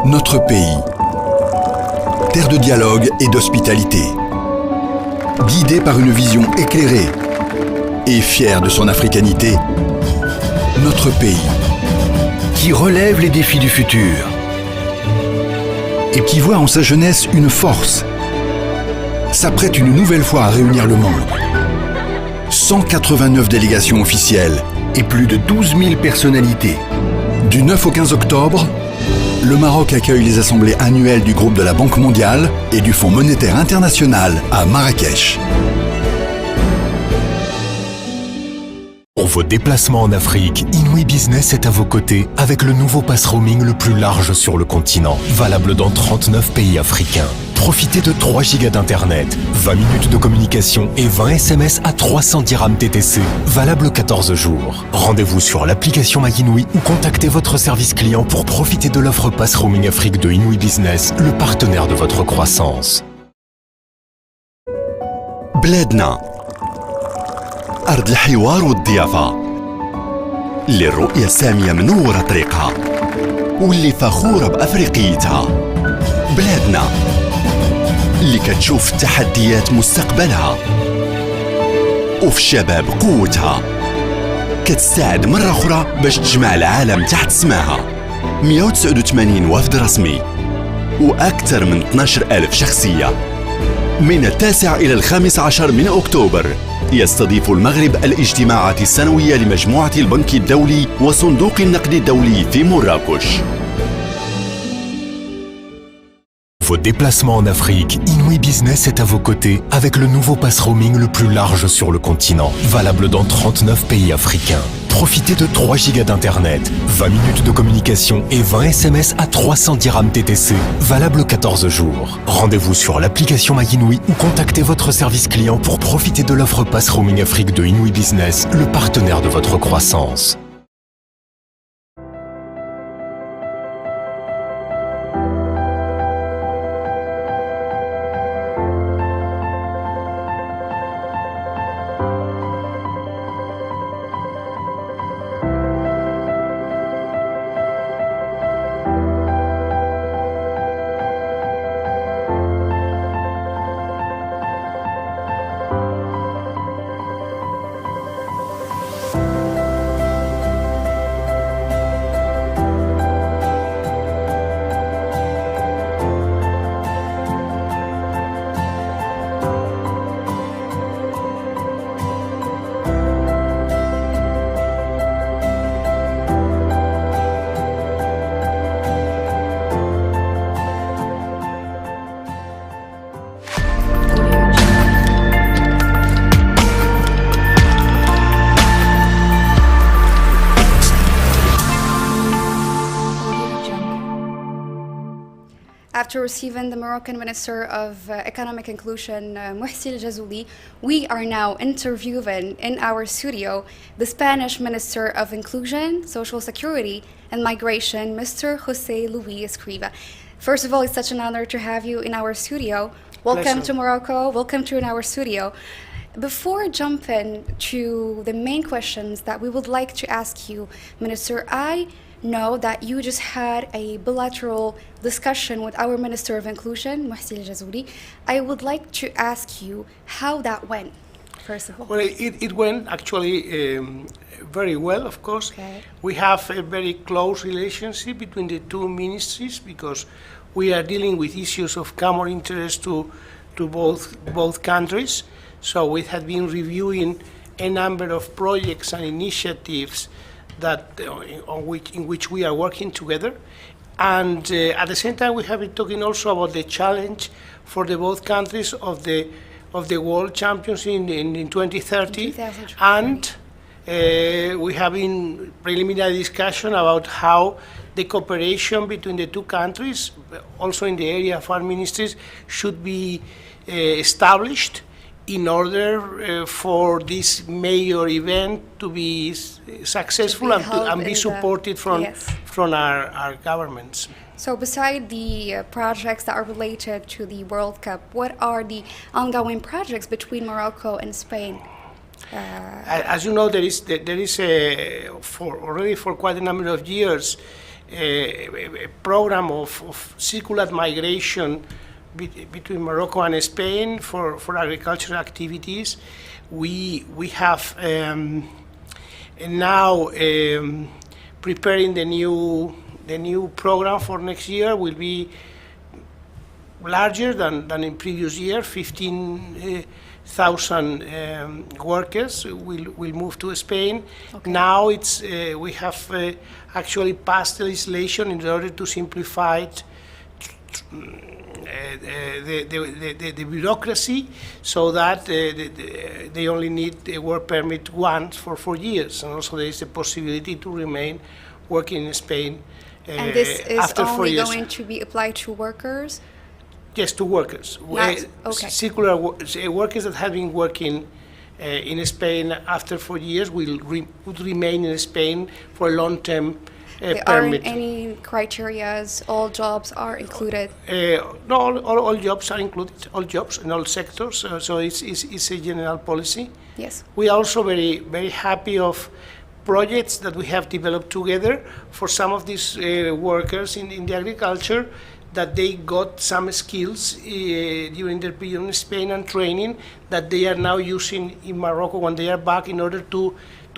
Notre pays, terre de dialogue et d'hospitalité. Guidé par une vision éclairée et fier de son africanité, notre pays, qui relève les défis du futur et qui voit en sa jeunesse une force, s'apprête une nouvelle fois à réunir le monde. 189 délégations officielles et plus de 12 000 personnalités. Du 9 au 15 octobre, le Maroc accueille les assemblées annuelles du groupe de la Banque mondiale et du Fonds monétaire international à Marrakech. Pour vos déplacements en Afrique, Inouï Business est à vos côtés avec le nouveau pass roaming le plus large sur le continent, valable dans 39 pays africains. Profitez de 3 gigas d'internet, 20 minutes de communication et 20 SMS à 300 dirhams TTC, valable 14 jours. Rendez-vous sur l'application MyInouï ou contactez votre service client pour profiter de l'offre pass roaming Afrique de Inouï Business, le partenaire de votre croissance. بلادنا أرض الحوار والضيافة اللي الرؤية السامية منورة طريقها واللي فخورة بأفريقيتها. بلادنا اللي كتشوف التحديات مستقبلها وفي الشباب قوتها، كتستعد مرة أخرى باش تجمع العالم تحت سماها. 189 وفد رسمي وأكثر من 12,000 شخصية. من 9 إلى 15 من أكتوبر يستضيف المغرب الاجتماعات السنوية لمجموعة البنك الدولي وصندوق النقد الدولي في مراكش. Vos déplacements en Afrique, Inouï Business est à vos côtés avec le nouveau pass roaming le plus large sur le continent, valable dans 39 pays africains. Profitez de 3 gigas d'internet, 20 minutes de communication et 20 SMS à 300 dirhams TTC, valable 14 jours. Rendez-vous sur l'application MyInouï ou contactez votre service client pour profiter de l'offre pass roaming Afrique de Inouï Business, le partenaire de votre croissance. After receiving the Moroccan Minister of Economic Inclusion, Mouhsin Jazouli, we are now interviewing in our studio the Spanish Minister of Inclusion, Social Security and Migration, Mr. José Luis Escriva. First of all, it's such an honor to have you in our studio. Welcome to Morocco. Welcome to our studio. Before jumping to the main questions that we would like to ask you, Minister, I know that you just had a bilateral discussion with our Minister of Inclusion, Mouhsin Jazouli. I would like to ask you how that went, first of all. Well, it went actually very well, of course. Okay. We have a very close relationship between the two ministries because we are dealing with issues of common interest to both countries. So we have been reviewing a number of projects and initiatives that in which we are working together, and at the same time we have been talking also about the challenge for the both countries of the World Champions in 2030, and we have been preliminary discussion about how the cooperation between the two countries, also in the area of our ministries, should be established in order for this major event to be successful and be supported from our governments. So beside the projects that are related to the World Cup, what are the ongoing projects between Morocco and Spain? As you know, there is already for quite a number of years program of circular migration between Morocco and Spain for agricultural activities. We have now preparing the new program for next year. Will be larger than in previous year. 15,000 workers will move to Spain. Okay. Now it's we have actually passed legislation in order to simplify it, the bureaucracy, so that they only need a work permit once for 4 years, and also there is the possibility to remain working in Spain and this is after 4 only years. going to be applied to workers? Yes, to workers. Okay. Circular workers that have been working in Spain after 4 years would remain in Spain for a long-term There permit. aren't any criterias, all jobs are included? No, all jobs are included, all jobs in all sectors, so it's a general policy. Yes. We are also very, very happy of projects that we have developed together for some of these workers in the agriculture, that they got some skills during their period in Spain and training that they are now using in Morocco when they are back in order to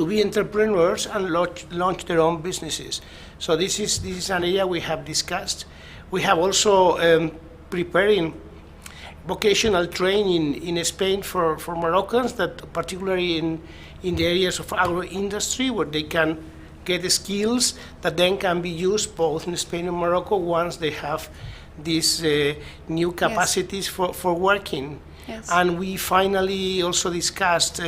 be entrepreneurs and launch their own businesses. So this is an area we have discussed. We have also preparing vocational training in Spain for Moroccans, that particularly in the areas of agro-industry, where they can get the skills that then can be used both in Spain and Morocco once they have these new capacities for working. Yes. And we finally also discussed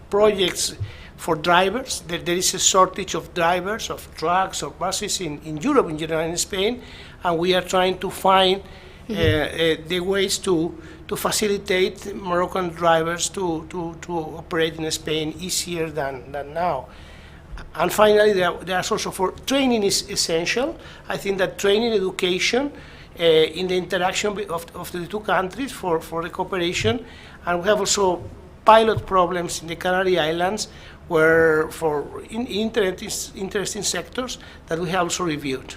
projects for drivers. There is a shortage of drivers, of trucks, or buses in Europe in general, in Spain, and we are trying to find the ways to facilitate Moroccan drivers to operate in Spain easier than now. And finally, there's also for training is essential. I think that training, education, in the interaction of the two countries for the cooperation, and we have also pilot problems in the Canary Islands, where for interesting sectors that we have also reviewed.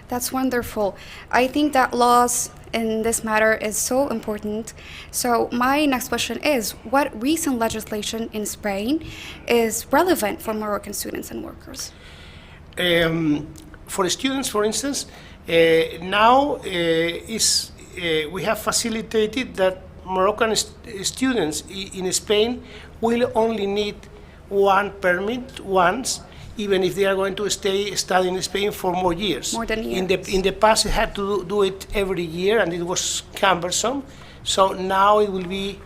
That's wonderful. I think that laws in this matter is so important. So my next question is, what recent legislation in Spain is relevant for Moroccan students and workers? For students, for instance, now we have facilitated that Moroccan students in Spain will only need one permit once, even if they are going to study in Spain for more years. More than years. In the past, they had to do it every year, and it was cumbersome. So now it will be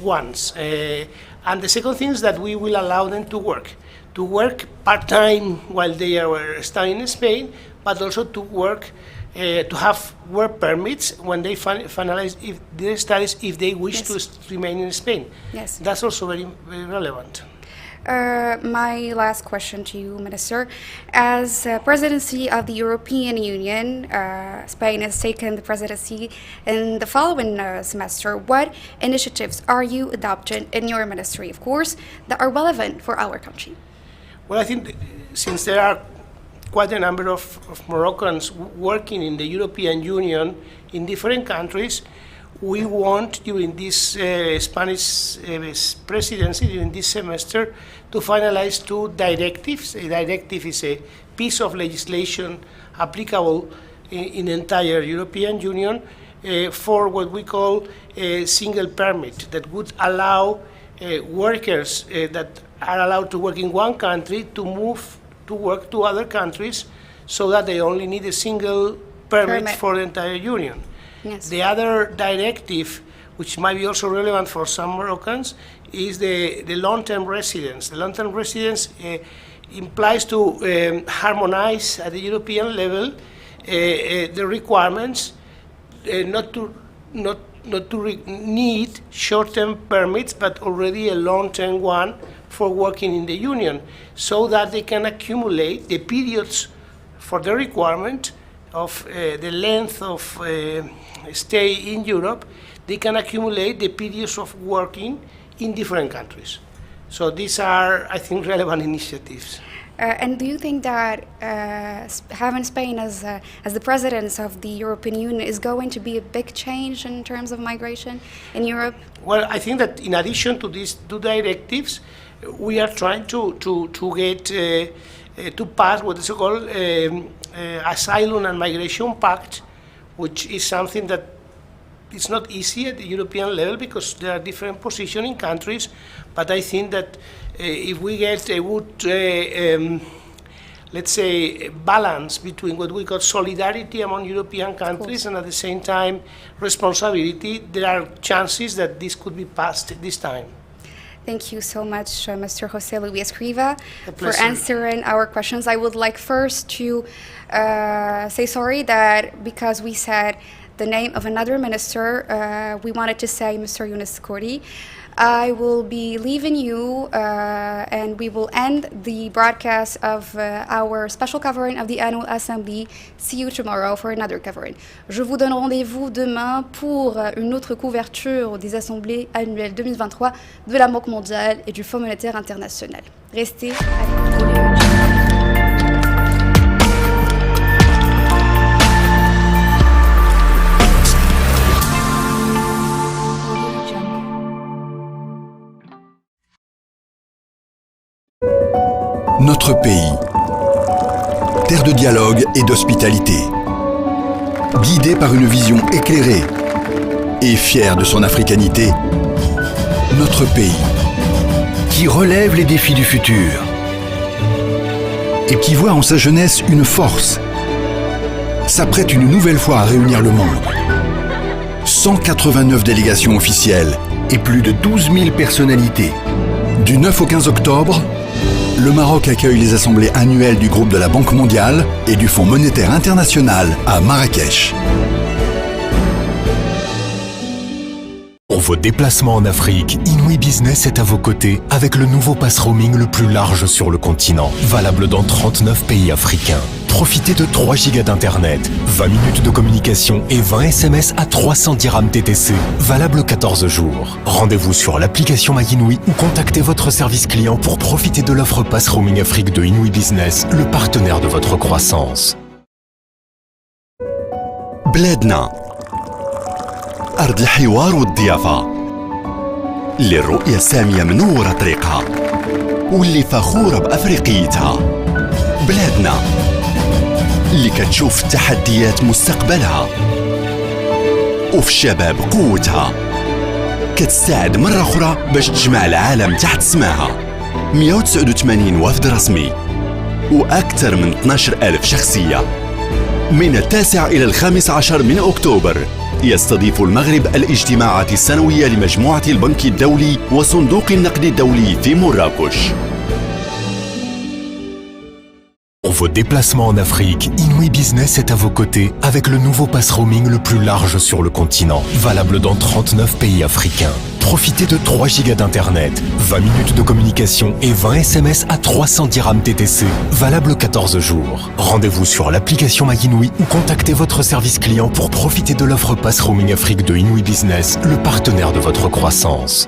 once. And the second thing is that we will allow them to work part-time while they are studying in Spain, but also to work, to have work permits when they finalize their studies, if they wish to remain in Spain. Yes. That's also very, very relevant. My last question to you, Minister. As presidency of the European Union, Spain has taken the presidency in the following semester. What initiatives are you adopting in your ministry, of course, that are relevant for our country? Well, I think since there are quite a number of Moroccans working in the European Union in different countries, we want, during this Spanish presidency, during this semester, to finalize 2 directives. A directive is a piece of legislation applicable in the entire European Union for what we call a single permit, that would allow workers that are allowed to work in one country to move to work to other countries, so that they only need a single permit for the entire Union. Yes. The other directive, which might be also relevant for some Moroccans, is the long-term residence. The long-term residence implies to harmonize at the European level the requirements, not to need short-term permits, but already a long-term one for working in the Union, so that they can accumulate the periods for the requirement of the length of stay in Europe. They can accumulate the periods of working in different countries. So these are, I think, relevant initiatives. And do you think that having Spain as the president of the European Union is going to be a big change in terms of migration in Europe? Well, I think that in addition to these two directives, we are trying to get to pass what is called Asylum and Migration Pact, which is something that it's not easy at the European level because there are different positions in countries. But I think that if we get a good, let's say, balance between what we call solidarity among European countries and at the same time responsibility, there are chances that this could be passed this time. Thank you so much, Mr. José Luis Escrivá, for answering our questions. I would like first to say sorry that because we said the name of another minister, we wanted to say Mr. Younes Kourdi. I will be leaving you and we will end the broadcast of our special covering of the annual assembly. See you tomorrow for another covering. Je vous donne rendez-vous demain pour une autre couverture des assemblées annuelles 2023 de la Banque mondiale et du Fonds monétaire international. Restez avec nous. Notre pays, terre de dialogue et d'hospitalité, guidé par une vision éclairée et fier de son africanité, notre pays, qui relève les défis du futur et qui voit en sa jeunesse une force, s'apprête une nouvelle fois à réunir le monde. 189 délégations officielles et plus de 12 000 personnalités. Du 9 au 15 octobre, le Maroc accueille les assemblées annuelles du groupe de la Banque mondiale et du Fonds monétaire international à Marrakech. Pour vos déplacements en Afrique, Inouï Business est à vos côtés avec le nouveau pass roaming le plus large sur le continent, valable dans 39 pays africains. Profitez de 3 gigas d'internet, 20 minutes de communication et 20 SMS à 300 dirhams TTC, valable 14 jours. Rendez-vous sur l'application MyInouï ou contactez votre service client pour profiter de l'offre pass roaming Afrique de Inouï Business, le partenaire de votre croissance. بلادنا أرض الحوار والضيافة للرؤية السامية منورة طريقها واللي فخورة بأفريقيتها. بلادنا اللي كتشوف التحديات مستقبلها وفي الشباب قوتها، كتستعد مرة أخرى باش تجمع العالم تحت سماها. 189 وفد رسمي وأكثر من 12,000 شخصية. من 9 إلى 15 من أكتوبر يستضيف المغرب الاجتماعات السنوية لمجموعة البنك الدولي وصندوق النقد الدولي في مراكش. Pour vos déplacements en Afrique, Inouï Business est à vos côtés avec le nouveau pass roaming le plus large sur le continent, valable dans 39 pays africains. Profitez de 3 gigas d'internet, 20 minutes de communication et 20 SMS à 300 dirhams TTC, valable 14 jours. Rendez-vous sur l'application MyInouï ou contactez votre service client pour profiter de l'offre pass roaming Afrique de Inouï Business, le partenaire de votre croissance.